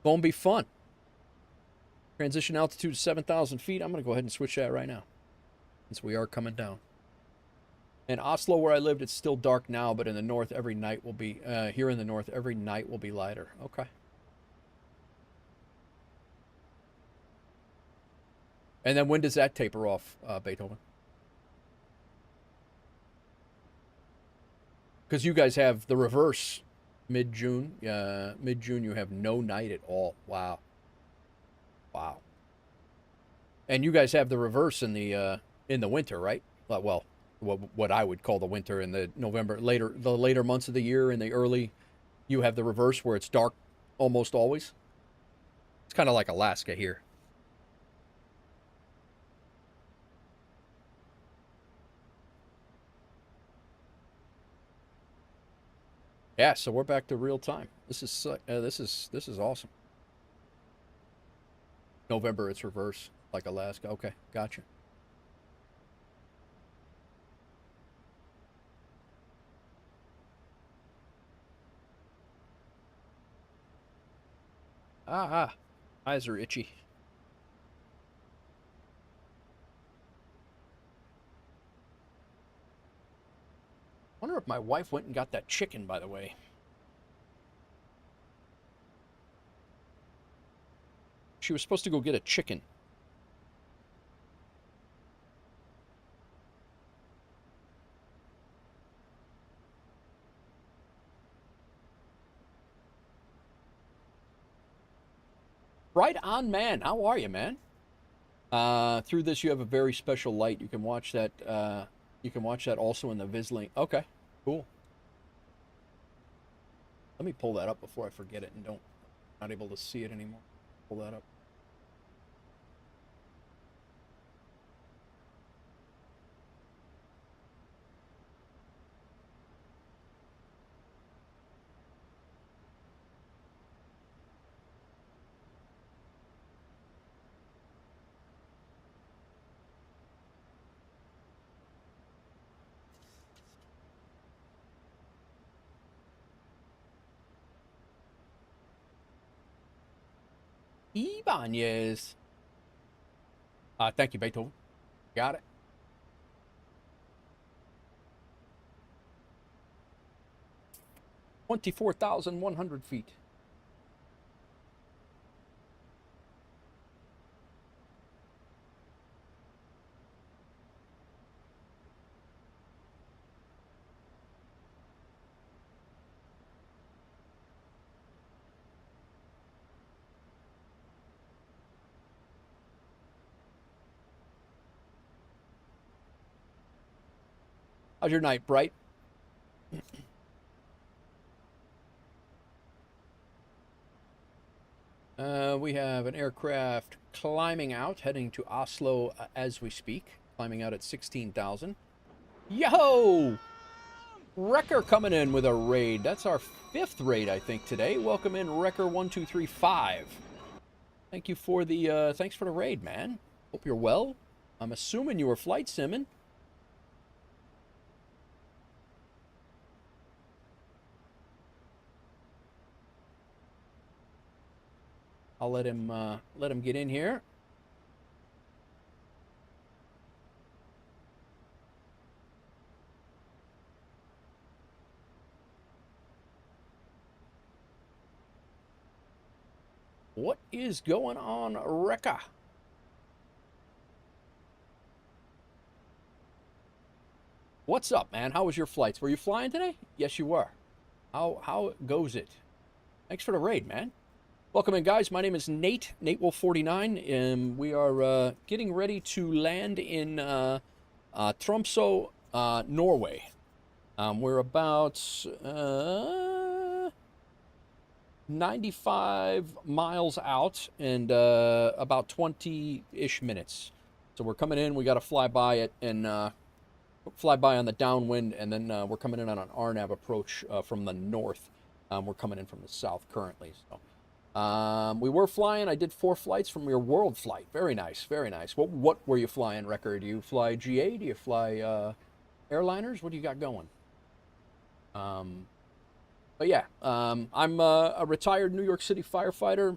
Speaker 6: Gonna be fun. Transition altitude to 7,000 feet. I'm gonna go ahead and switch that right now, since we are coming down. In Oslo, where I lived, it's still dark now, but in the north, every night will be here in the north. Every night will be lighter. Okay. And then when does that taper off, Beethoven? Because you guys have the reverse. Mid-June, you have no night at all. Wow. And you guys have the reverse in the winter, right? Well, what I would call the winter in the the later months of the year. In the early, you have the reverse where it's dark almost always. It's kind of like Alaska here. Yeah, so we're back to real time. This is awesome. November, it's reverse, like Alaska. Okay, gotcha. Eyes are itchy. Wonder if my wife went and got that chicken, by the way. She was supposed to go get a chicken. Right on, man. How are you, man? Through this, you have a very special light. You can watch that. You can watch that also in the Vislink. Okay, cool. Let me pull that up before I forget it and not able to see it anymore. Pull that up. Ibanez. Thank you, Beethoven. Got it. $24,100 feet. How's your night, Bright? We have an aircraft climbing out, heading to Oslo as we speak. Climbing out at 16,000. Yo! Wrecker coming in with a raid. That's our 5th raid, I think, today. Welcome in, Wrecker1235. Thank you for the, thanks for the raid, man. Hope you're well. I'm assuming you were flight simming. I'll let him get in here. What is going on, Rekka? What's up, man? How was your flights? Were you flying today? Yes, you were. How goes it? Thanks for the raid, man. Welcome in, guys. My name is Nate, NateWolf49, and we are getting ready to land in Tromsø, Norway. We're about 95 miles out and about 20-ish minutes. So we're coming in. We got to fly by it and fly by on the downwind, and then we're coming in on an RNAV approach from the north. We're coming in from the south currently. So. We were flying. I did 4 flights from your world flight. Very nice, very nice. What were you flying, Wrecker? Do you fly GA? Do you fly airliners? What do you got going? But yeah, I'm a retired New York City firefighter.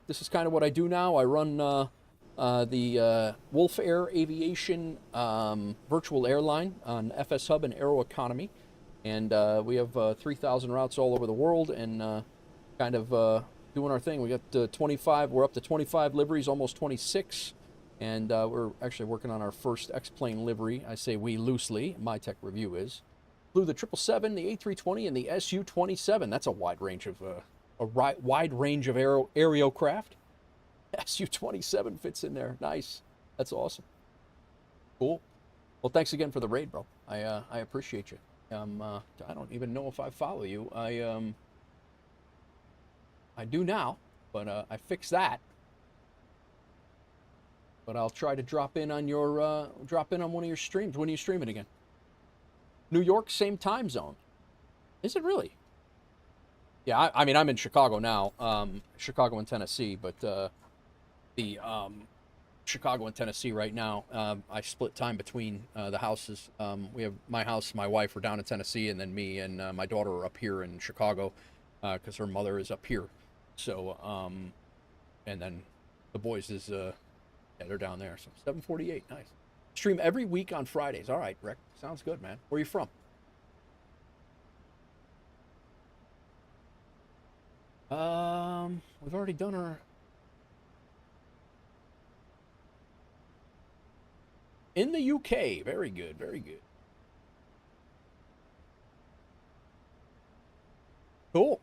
Speaker 6: This is kind of what I do now. I run the WolfAir Aviation Virtual Airline on FSHub and Aeroconomy. And we have 3,000 routes all over the world and kind of... doing our thing. We got 25. We're up to 25 liveries, almost 26, and we're actually working on our first X-plane livery. I say we loosely. My tech review is flew the 777, the A320, and the Su-27. That's a wide range of aerocraft. Su-27 fits in there. Nice. That's awesome. Cool. Well, thanks again for the raid, bro. I appreciate you. I don't even know if I follow you. I do now, but I fixed that. But I'll try to drop in on your one of your streams. When are you streaming again? New York, same time zone. Is it really? Yeah, I mean, I'm in Chicago now, Chicago and Tennessee, but the Chicago and Tennessee right now, I split time between the houses. We have my house, my wife are down in Tennessee, and then me and my daughter are up here in Chicago because her mother is up here. So, and then the boys is, yeah, they're down there. So 7:48, nice. Stream every week on Fridays. All right, Rick, sounds good, man. Where are you from? We've already done our... In the UK. Very good, very good. Cool.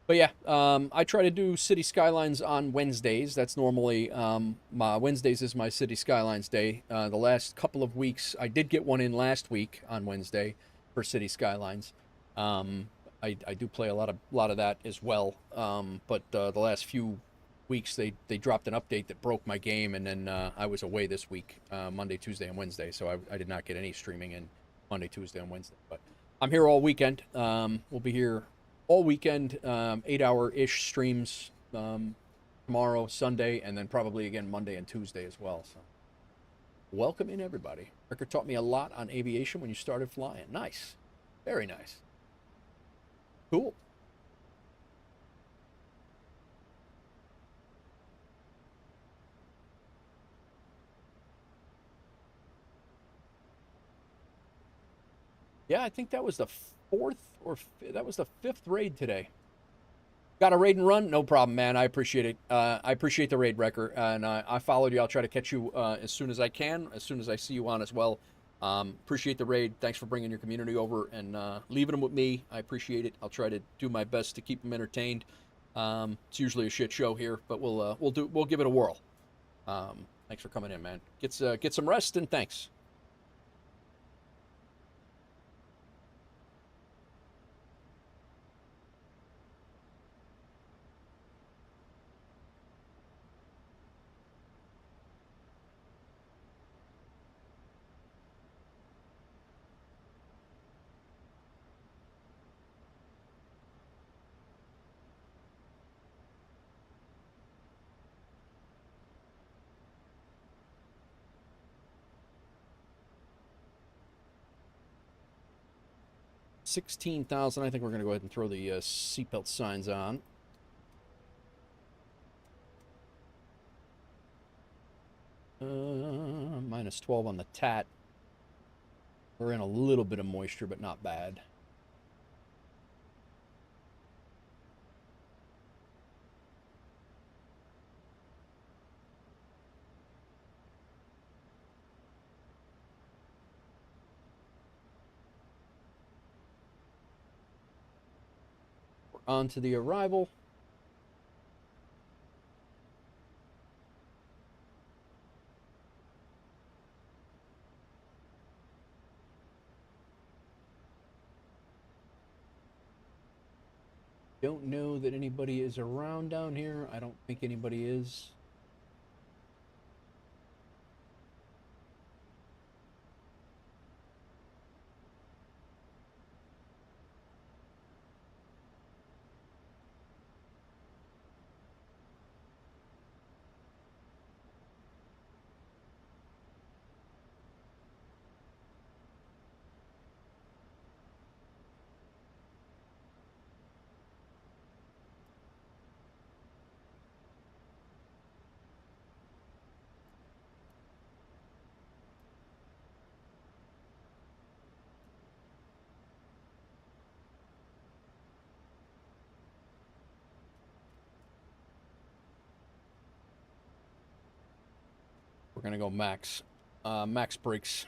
Speaker 6: But yeah, I try to do City Skylines on Wednesdays. That's normally, my Wednesdays is my City Skylines day. The last couple of weeks, I did get one in last week on Wednesday for City Skylines. I do play a lot of that as well. But the last few weeks they dropped an update that broke my game, and then I was away this week, Monday, Tuesday, and Wednesday, so I did not get any streaming in Monday, Tuesday, and Wednesday. But I'm here all weekend. We'll be here all weekend, 8-hour-ish streams tomorrow, Sunday, and then probably again Monday and Tuesday as well. So welcome in, everybody. Ricker taught me a lot on aviation when you started flying. Nice. Very nice. Cool. Yeah, I think that was the that was the 5th raid today. Got a raid and run? No problem, man. I appreciate it. I appreciate the raid, Wrecker, and I followed you. I'll try to catch you as soon as I can, as soon as I see you on as well. Appreciate the raid. Thanks for bringing your community over and leaving them with me. I appreciate it. I'll try to do my best to keep them entertained. It's usually a shit show here, but we'll give it a whirl. Thanks for coming in, man. Get some rest and thanks. $16,000. I think we're going to go ahead and throw the seatbelt signs on. Minus 12 on the TAT. We're in a little bit of moisture, but not bad. On to the arrival. Don't know that anybody is around down here. I don't think anybody is. We're gonna go max. Max brakes.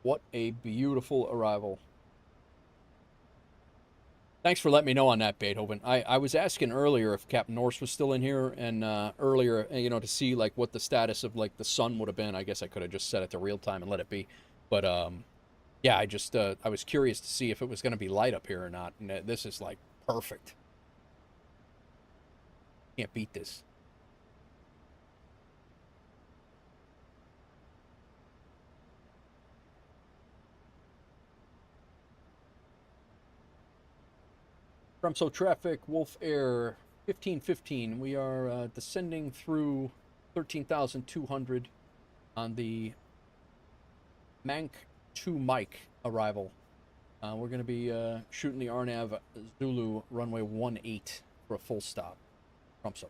Speaker 6: What a beautiful arrival. Thanks for letting me know on that, Beethoven. I was asking earlier if Captain Norse was still in here, and earlier, you know, to see like what the status of like the sun would have been. I guess I could have just set it to real time and let it be, but Yeah, I just, I was curious to see if it was going to be light up here or not. And this is, like, perfect. Can't beat this. From traffic, WolfAir 1515. We are descending through 13,200 on the Mank 2 Mike arrival. We're going to be shooting the RNAV Zulu runway 18 for a full stop. Trumpso.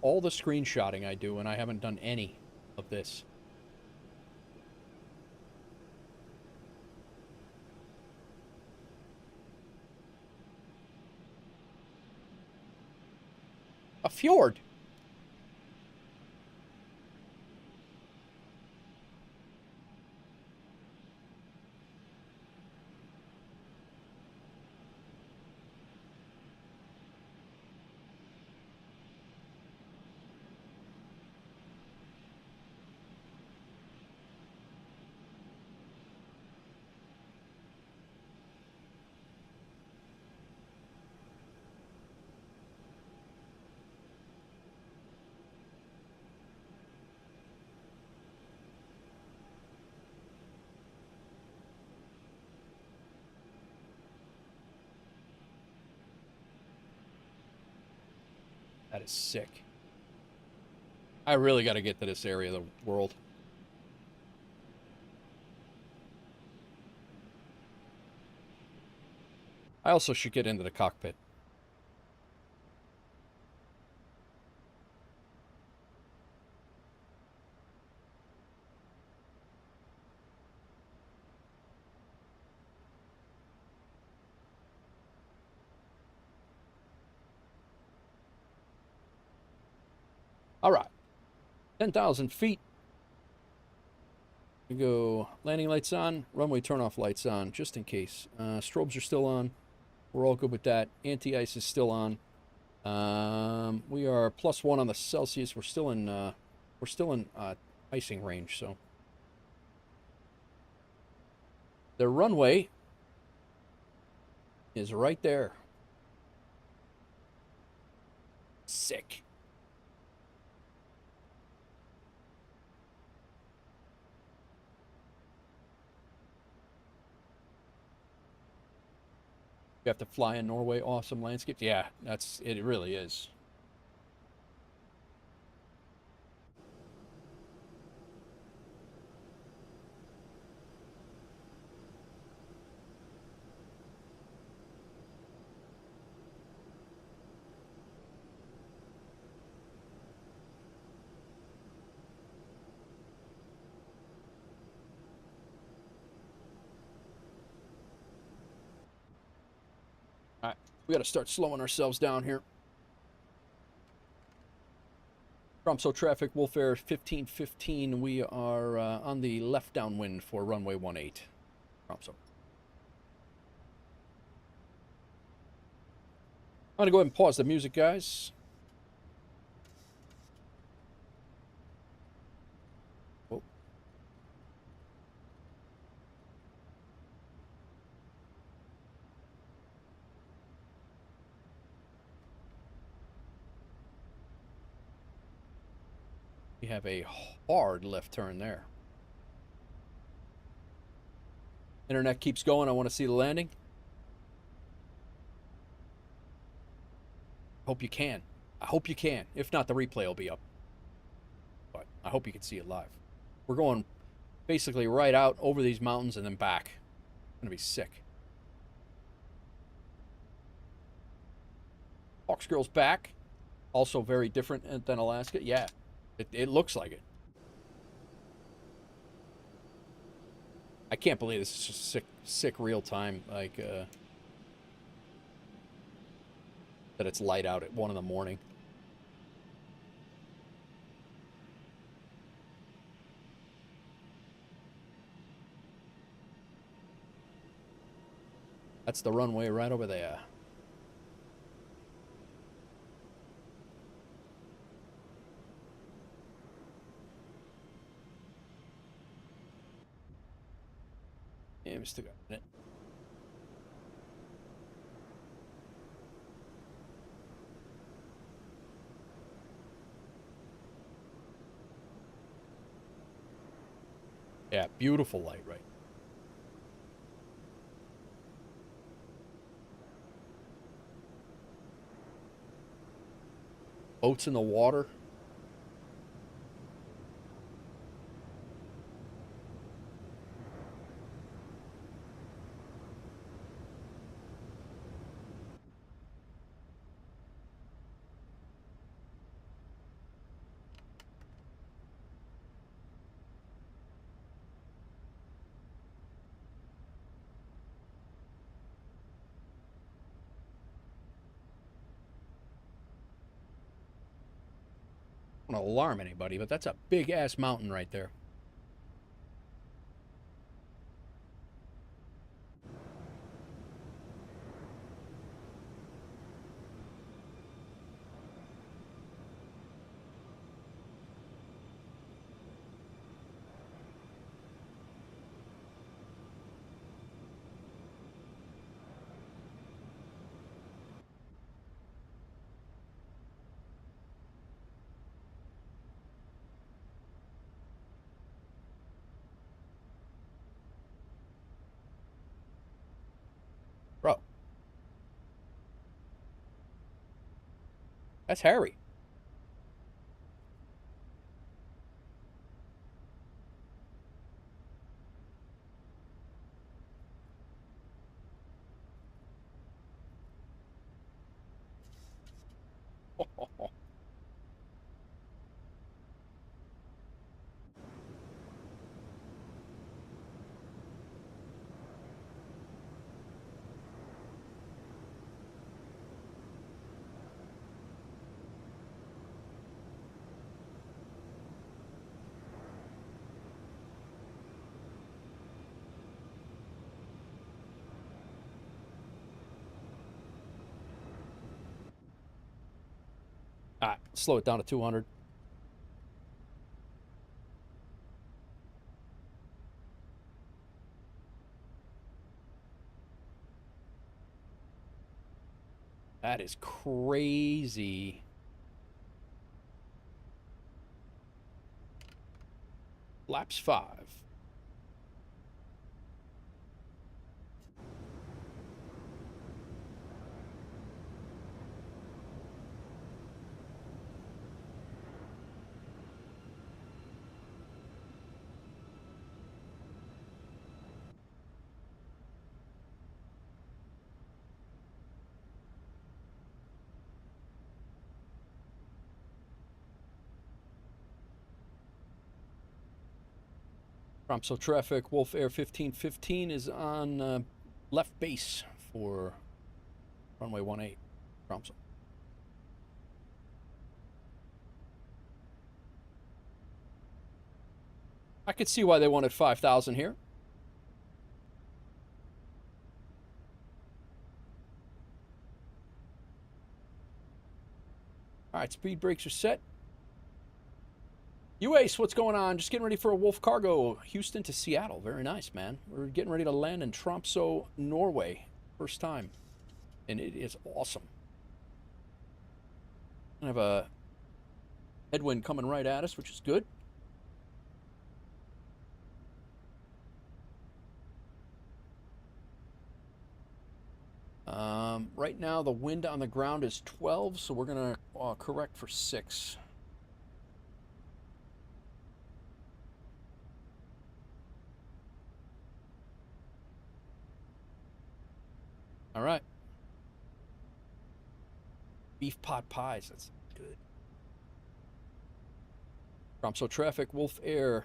Speaker 6: All the screenshotting I do, and I haven't done any of this. A fjord. That is sick. I really got to get to this area of the world. I also should get into the cockpit. All right. 10,000 feet. We go landing lights on, runway turnoff lights on, just in case. Strobes are still on. We're all good with that. Anti-ice is still on. We are +1 on the Celsius. We're still in icing range, so. The runway is right there. Sick. You have to fly in Norway. Awesome landscapes. Yeah, it really is. All right, we got to start slowing ourselves down here. Tromso traffic, WolfAir 1515. We are on the left downwind for runway 18. Tromso. I'm going to go ahead and pause the music, guys. Oh. We have a hard left turn there. Internet keeps going. I want to see the landing. Hope you can. I hope you can. If not, the replay will be up. But I hope you can see it live. We're going basically right out over these mountains and then back. It's going to be sick. Hawks Girl's back. Also very different than Alaska. Yeah, it looks like it. I can't believe this is just sick real time. Like, that it's light out at 1 in the morning. That's the runway right over there. Yeah, we still got a minute. Yeah, beautiful light, right? Boats in the water. I don't want to alarm anybody, but that's a big-ass mountain right there. Bro. That's Harry. All right, slow it down to 200. That is crazy. Laps 5. Tromsø traffic, WolfAir 1515 is on left base for runway 18, Tromsø. I could see why they wanted 5,000 here. All right, speed brakes are set. UACE, what's going on? Just getting ready for a Wolf Cargo, Houston to Seattle. Very nice, man. We're getting ready to land in Tromsø, Norway. First time. And it is awesome. I have a headwind coming right at us, which is good. Right now, the wind on the ground is 12, so we're going to correct for 6. All right. Beef pot pies. That's good. Tromsø traffic, WolfAir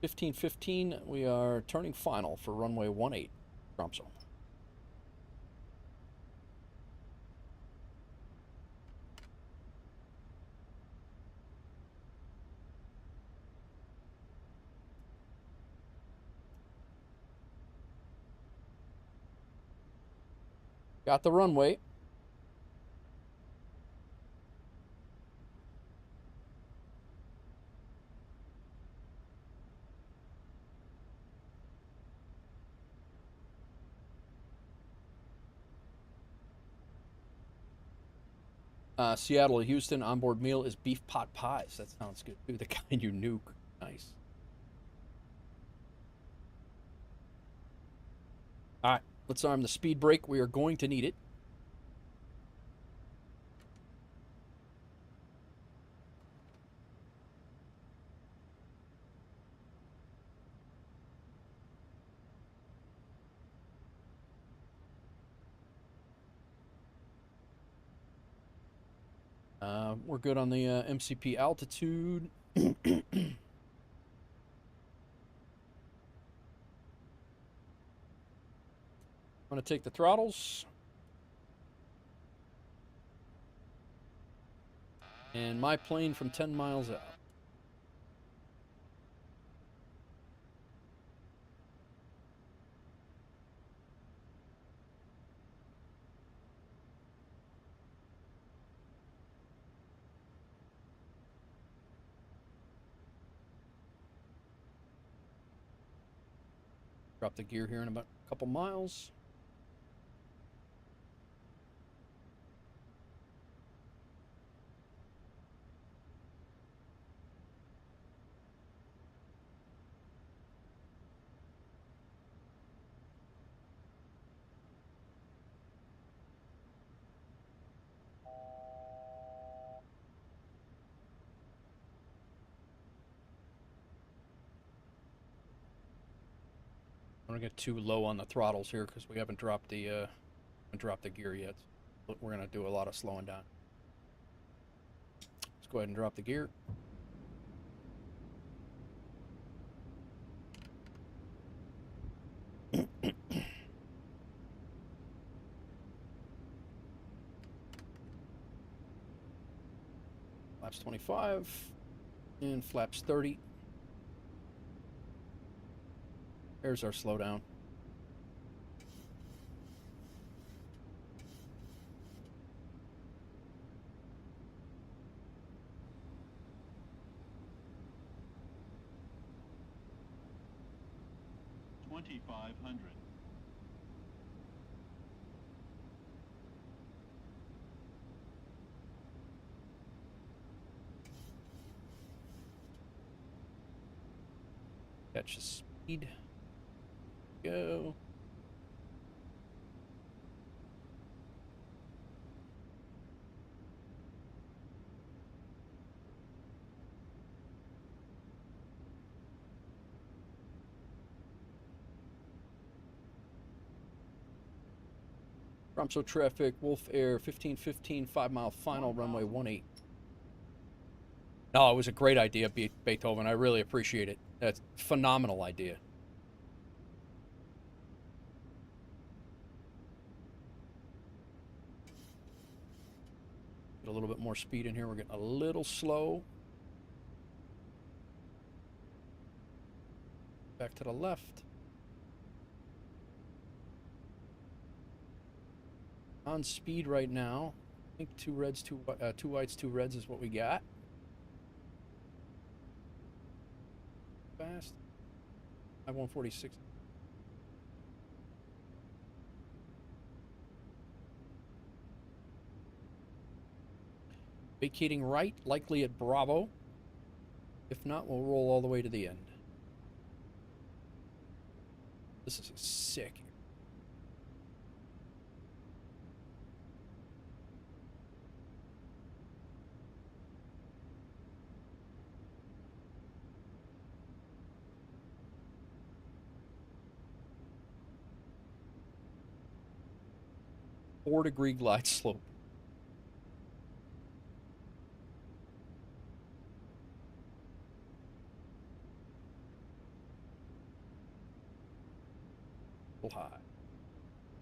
Speaker 6: 1515. We are turning final for runway 18, Tromsø. Got the runway. Seattle to Houston, onboard meal is beef pot pies. That sounds good too. The kind you nuke. Nice. All right, let's arm the speed brake. We are going to need it. We're good on the MCP altitude. I'm going to take the throttles. And my plane from 10 miles out. Drop the gear here in about a couple miles. I don't get too low on the throttles here because we haven't dropped the gear yet. But we're gonna do a lot of slowing down. Let's go ahead and drop the gear. Flaps 25 and flaps 30. There's our slowdown.
Speaker 7: $2,500.
Speaker 6: Catch the speed. Go. Romso traffic, WolfAir 1515, 5 mile final, runway 18. No, it was a great idea, Beethoven. I really appreciate it. That's a phenomenal idea. Get a little bit more speed in here. We're getting a little slow. Back to the left. On speed right now. I think 2 reds, 2 whites, 2 reds is what we got. Fast. 146. Vacating right, likely at Bravo. If not, we'll roll all the way to the end. This is sick. Four-degree glide slope. High.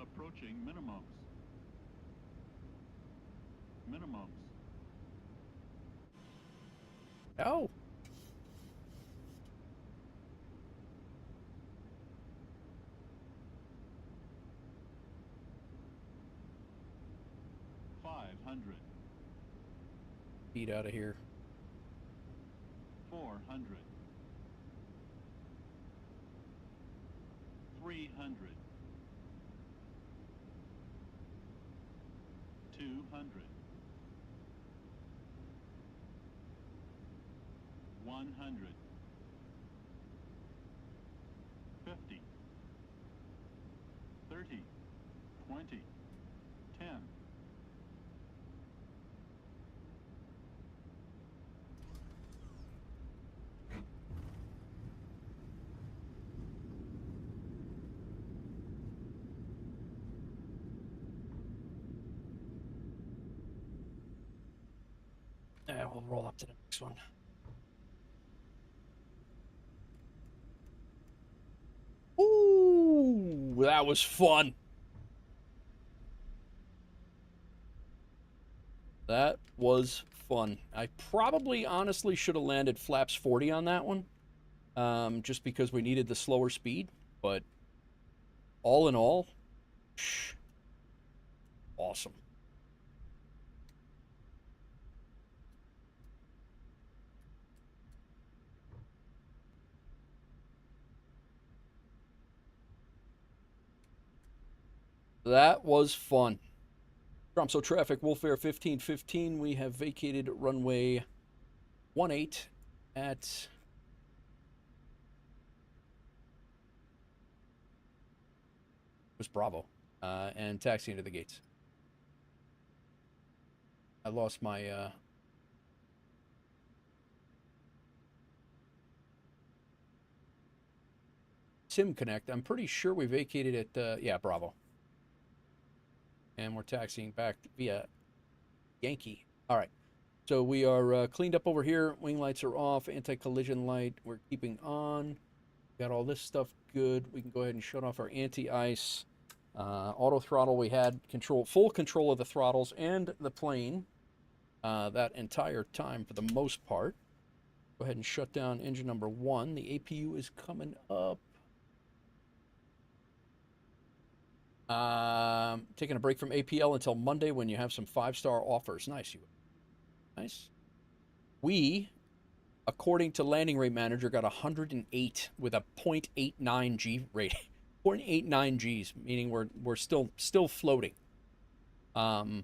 Speaker 7: Approaching minimums. Minimums.
Speaker 6: Oh. Speed out of here.
Speaker 7: 400. 300. 200. 100. 50. 30. 20. 10.
Speaker 6: Yeah, we'll roll up to the next one. Ooh, that was fun. That was fun. I probably honestly should have landed flaps 40 on that one, just because we needed the slower speed. But all in all, awesome. That was fun. Tromso traffic, WolfAir 1515. We have vacated runway 18 at was Bravo, and taxi into the gates. I lost my SIM connect. I'm pretty sure we vacated at yeah, Bravo. And we're taxiing back via Yankee. All right. So we are cleaned up over here. Wing lights are off. Anti-collision light we're keeping on. Got all this stuff good. We can go ahead and shut off our anti-ice. Auto throttle, we had full control of the throttles and the plane that entire time for the most part. Go ahead and shut down engine number 1. The APU is coming up. Taking a break from APL until Monday when you have some 5-star offers. Nice. Nice. We, according to Landing Rate Manager, got 108 with a 0.89 G rating. 0.89 Gs, meaning we're still floating. Yeah,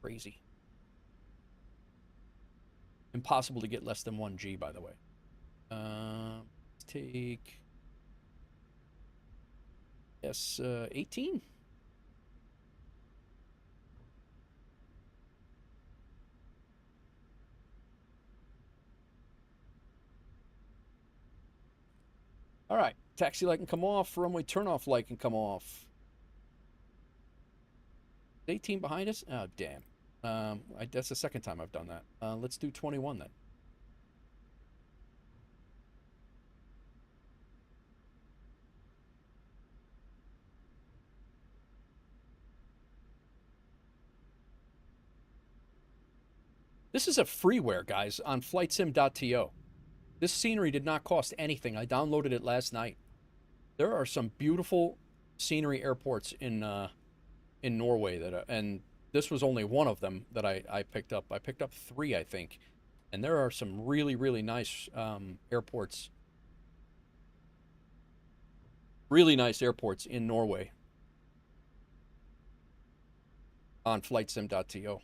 Speaker 6: crazy. Impossible to get less than 1 G, by the way. Let's take S18. All right, taxi light can come off. Runway turnoff light can come off. 18 behind us? Oh, damn. That's the second time I've done that. Let's do 21 then. This is a freeware, guys, on flightsim.to. This scenery did not cost anything. I downloaded it last night. There are some beautiful scenery airports in Norway and this was only one of them that I picked up. I picked up 3, I think, and there are some really, really nice airports. Really nice airports in Norway on flightsim.to.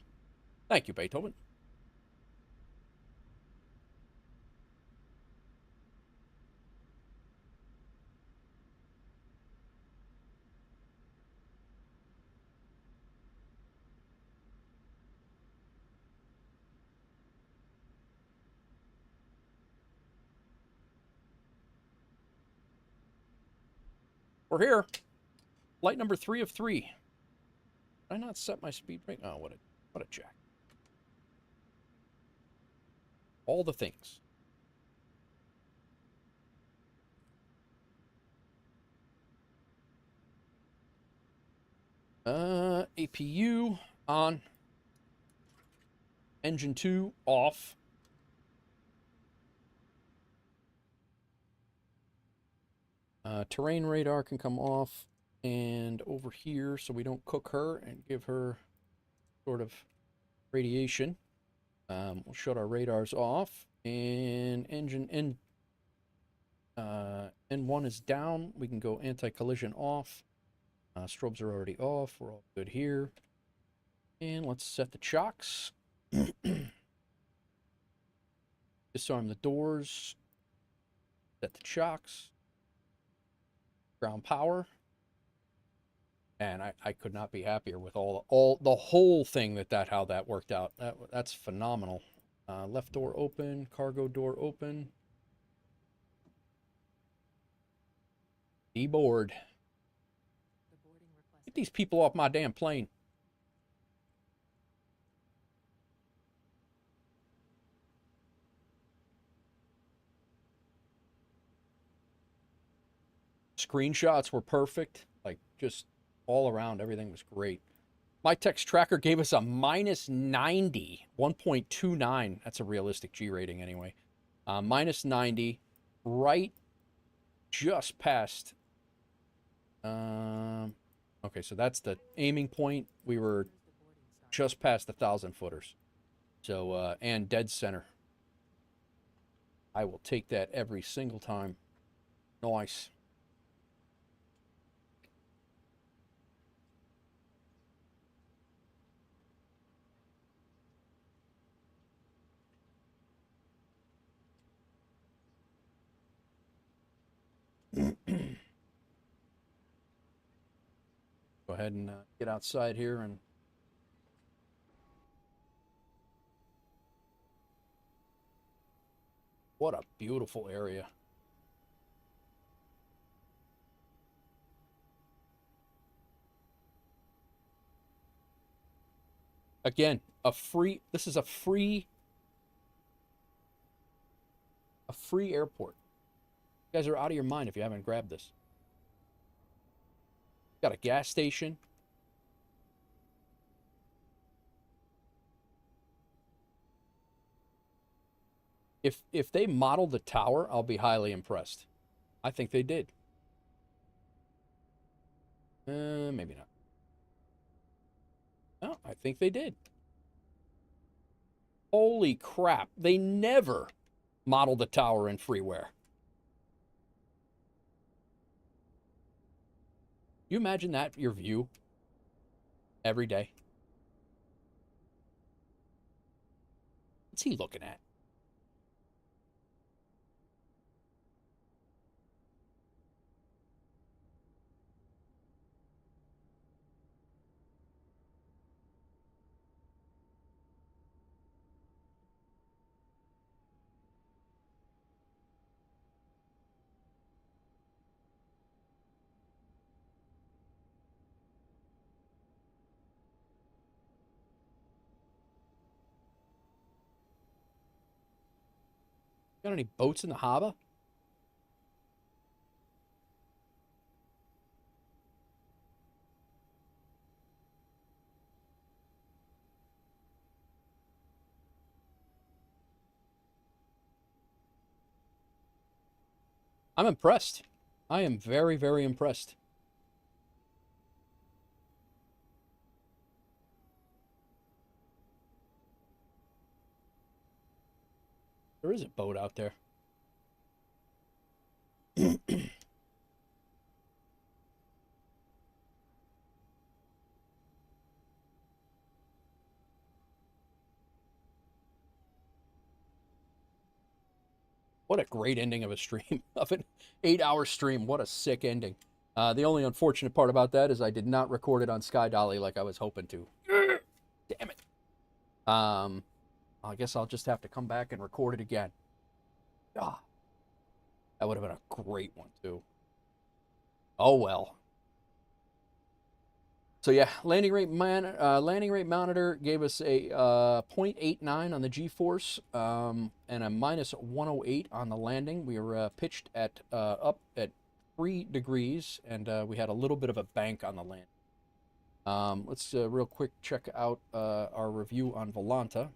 Speaker 6: Thank you, Beethoven. We're here. Flight number 3 of 3. Did I not set my speed brake? Oh, what a jack. All the things. APU on. Engine 2 off. Terrain radar can come off and over here so we don't cook her and give her sort of radiation. We'll shut our radars off, and engine N1 is down. We can go anti-collision off. Strobes are already off. We're all good here. And let's set the chocks. Disarm the doors. Set the chocks. Ground power. And I could not be happier with the whole thing how that worked out. That's phenomenal. Left door open, cargo door open. Deboard. Get these people off my damn plane. Screenshots were perfect. Like, just all around, everything was great. My text tracker gave us a -90, 1.29. That's a realistic G rating anyway. -90, right just past. Okay, so that's the aiming point. We were just past the 1,000-footers. So, and dead center. I will take that every single time. Nice. Go ahead and get outside here and what a beautiful area. Again, this is a free airport. You guys are out of your mind if you haven't grabbed this. Got a gas station. If they modeled the tower, I'll be highly impressed. I think they did. Maybe not. No, I think they did. Holy crap. They never modeled the tower in freeware. You imagine that, your view, every day? What's he looking at? Got any boats in the harbor? I'm impressed. I am very, very impressed. There is a boat out there. What a great ending of a stream, of an 8-hour stream. What a sick ending. The only unfortunate part about that is I did not record it on Sky Dolly like I was hoping to. Damn it. I guess I'll just have to come back and record it again. Ah, that would have been a great one, too. Oh, well. So, yeah, landing rate monitor gave us a 0.89 on the G-force and a -108 on the landing. We were pitched at up at 3 degrees, and we had a little bit of a bank on the land. Let's real quick check out our review on Volanta.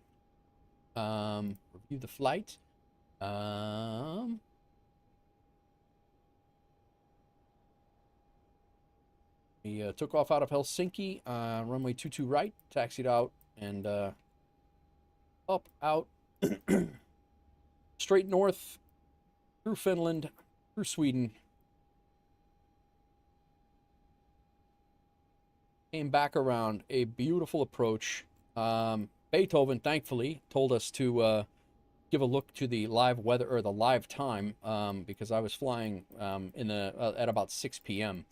Speaker 6: Review the flight. We took off out of Helsinki, runway 22 right, taxied out and up, out, straight north, through Finland, through Sweden. Came back around, a beautiful approach. Beethoven, thankfully, told us to give a look to the live weather, or the live time, because I was flying at about 6 p.m.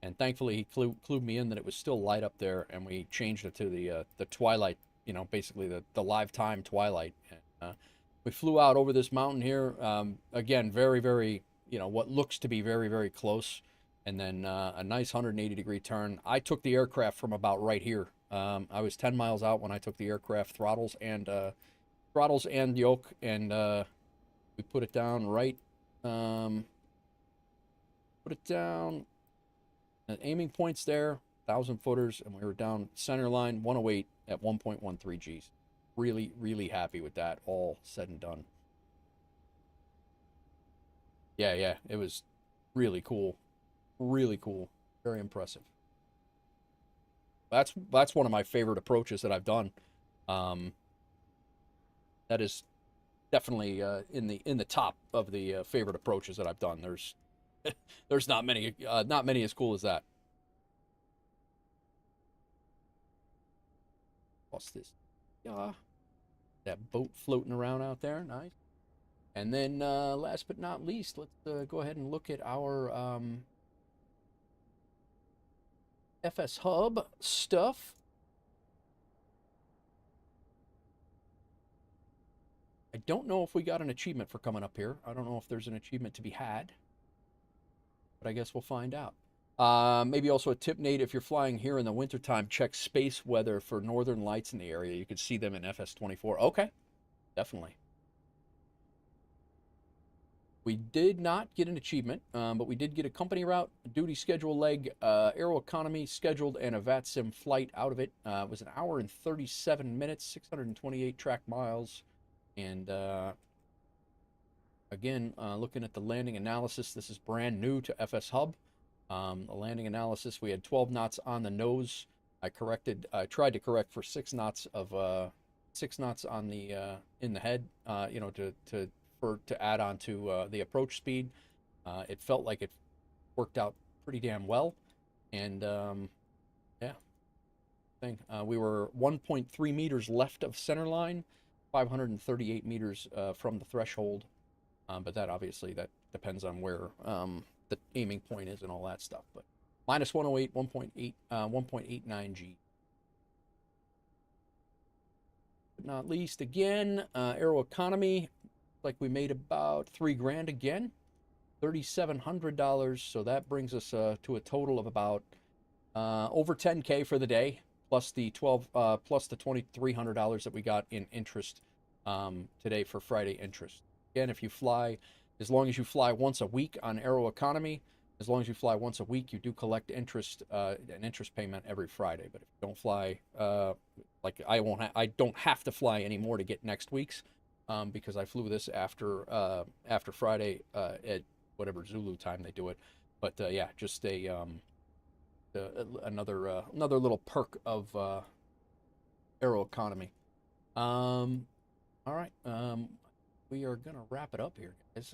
Speaker 6: And thankfully he clued me in that it was still light up there, and we changed it to the twilight, you know, basically the live time twilight. And, we flew out over this mountain here, again, very, very, you know, what looks to be very, very close. And then a nice 180-degree turn. I took the aircraft from about right here. I was 10 miles out when I took the aircraft, throttles and yoke, and we put it down right. Put it down. Aiming points there, 1,000 footers, and we were down center line 108 at 1.13 Gs. Really, really happy with that. All said and done. Yeah, it was really cool. Really cool. Very impressive. That's one of my favorite approaches that I've done. That is definitely in the top of the favorite approaches that I've done. There's not many as cool as that. What's this? Yeah, that boat floating around out there, nice. And then last but not least, let's go ahead and look at our FSHub stuff. I don't know if we got an achievement for coming up here. I don't know if there's an achievement to be had, but I guess we'll find out. Maybe also a tip, Nate, if you're flying here in the wintertime, check space weather for northern lights in the area. You could see them in FS24. Okay, definitely. We did not get an achievement, but we did get a company route, duty schedule leg, Aeroconomy scheduled, and a VATSIM flight out of it. It was 1 hour and 37 minutes, 628 track miles. And again, looking at the landing analysis, this is brand new to FSHub. The landing analysis, we had 12 knots on the nose. I tried to correct for 6 knots of 6 knots on the in the head, you know, to add on to the approach speed. It felt like it worked out pretty damn well, and yeah, we were 1.3 meters left of center line, 538 meters from the threshold, but that obviously that depends on where the aiming point is and all that stuff. But minus 108, 1.89 G. But not least, again, Aeroconomy. Like we made about $3,000 again, $3,700. So that brings us to a total of about over 10K for the day, plus the $2,300 that we got in interest today for Friday interest. Again, if you fly, as long as you fly once a week on Aeroconomy, as long as you fly once a week, you do collect interest, an interest payment every Friday. But if you don't fly, like I don't have to fly anymore to get next week's. Because I flew this after Friday at whatever Zulu time they do it, but yeah, just another little perk of Aeroconomy. All right, we are gonna wrap it up here, guys.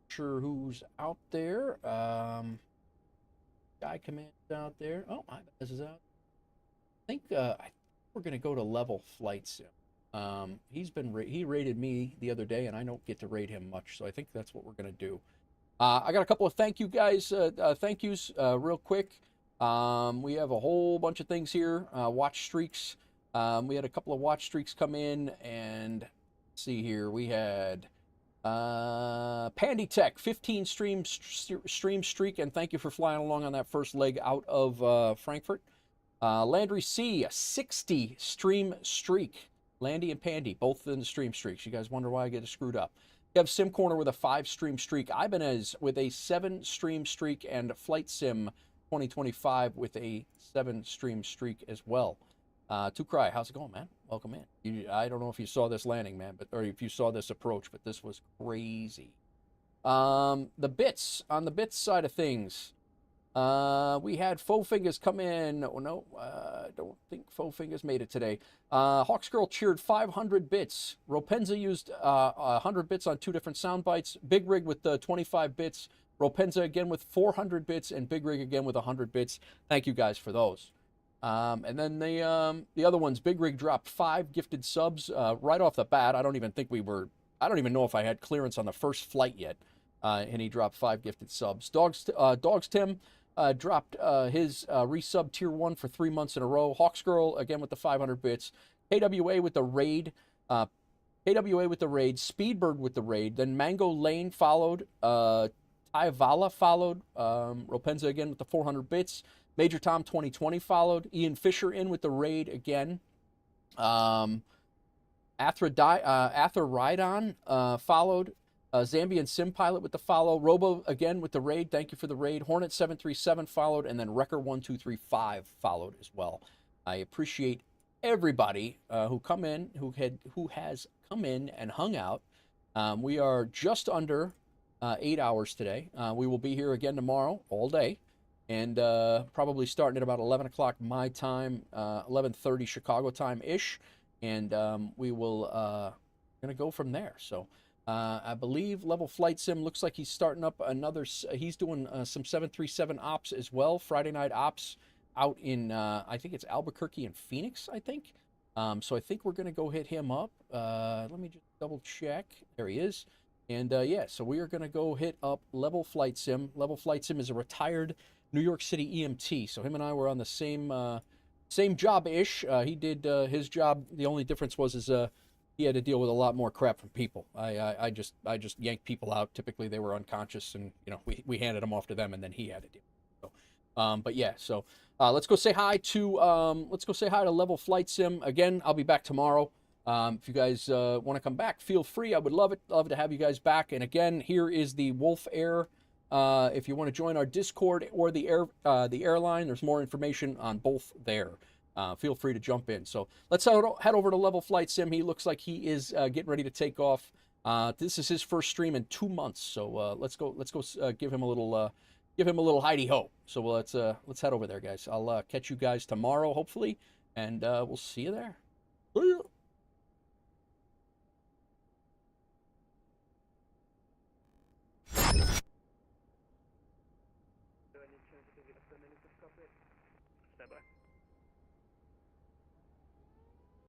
Speaker 6: Sure, who's out there? Guy Command's out there. Oh, my best is out. I think we're going to go to level flight sim. He rated me the other day, and I don't get to rate him much, so I think that's what we're going to do. I got a couple of thank yous real quick. We have a whole bunch of things here. Watch streaks. We had a couple of watch streaks come in, and let's see here. We had Pandy Tech 15 stream streak, and thank you for flying along on that first leg out of Frankfurt. Landry C, a 60 stream streak. Landy and Pandy, both in the stream streaks. You guys wonder why I get it screwed up. You have Sim Corner with a 5 stream streak. Ibanez with a 7 stream streak, and Flight Sim 2025 with a 7 stream streak as well. Tukrai, how's it going, man? Welcome in. I don't know if you saw this landing, man, or if you saw this approach, but this was crazy. The bits, on the bits side of things, We had Faux Fingers come in. Oh, no, I don't think Faux Fingers made it today. Hawks Girl cheered 500 bits. Ropenza used 100 bits on 2 different sound bites. Big Rig with 25 bits. Ropenza again with 400 bits. And Big Rig again with 100 bits. Thank you guys for those. And then the other ones, Big Rig dropped 5 gifted subs right off the bat. I don't even know if I had clearance on the first flight yet. And he dropped 5 gifted subs. Dogs Tim dropped his resub tier 1 for 3 months in a row. Hawks Girl again with the 500 bits. KWA with the raid. Speedbird with the raid. Then Mango Lane followed. Tyvala followed. Ropenza again with the 400 bits. Major Tom 2020 followed. Ian Fisher in with the raid again. Ather Rydon followed. Zambian Sim Pilot with the follow. Robo again with the raid. Thank you for the raid. Hornet 737 followed, and then Wrecker 1235 followed as well. I appreciate everybody who has come in and hung out. We are just under 8 hours today. We will be here again tomorrow all day, and probably starting at about 11 o'clock my time, 11:30 Chicago time ish, and we will gonna go from there. So. I believe Level Flight Sim looks like he's starting up another. He's doing some 737 ops as well. Friday night ops out in I think it's Albuquerque and Phoenix. I think. So I think we're gonna go hit him up. Let me just double check. There he is. And yeah, so we are gonna go hit up Level Flight Sim. Level Flight Sim is a retired New York City EMT. So him and I were on the same job ish. He did his job. The only difference was he had to deal with a lot more crap from people. I just yanked people out. Typically they were unconscious, and we handed them off to them, and then he had to deal with it. So, but yeah, so let's go say hi to Level Flight Sim again. I'll be back tomorrow. If you guys want to come back, feel free. I would love to have you guys back. And again, here is the WolfAir. If you want to join our Discord or the airline, there's more information on both there. Feel free to jump in. So let's head over to Level Flight Sim. He looks like he is getting ready to take off. This is his first stream in 2 months. So let's go give him a little hidey ho. So let's head over there, guys. I'll catch you guys tomorrow, hopefully, and we'll see you there. See ya.
Speaker 2: Stand by.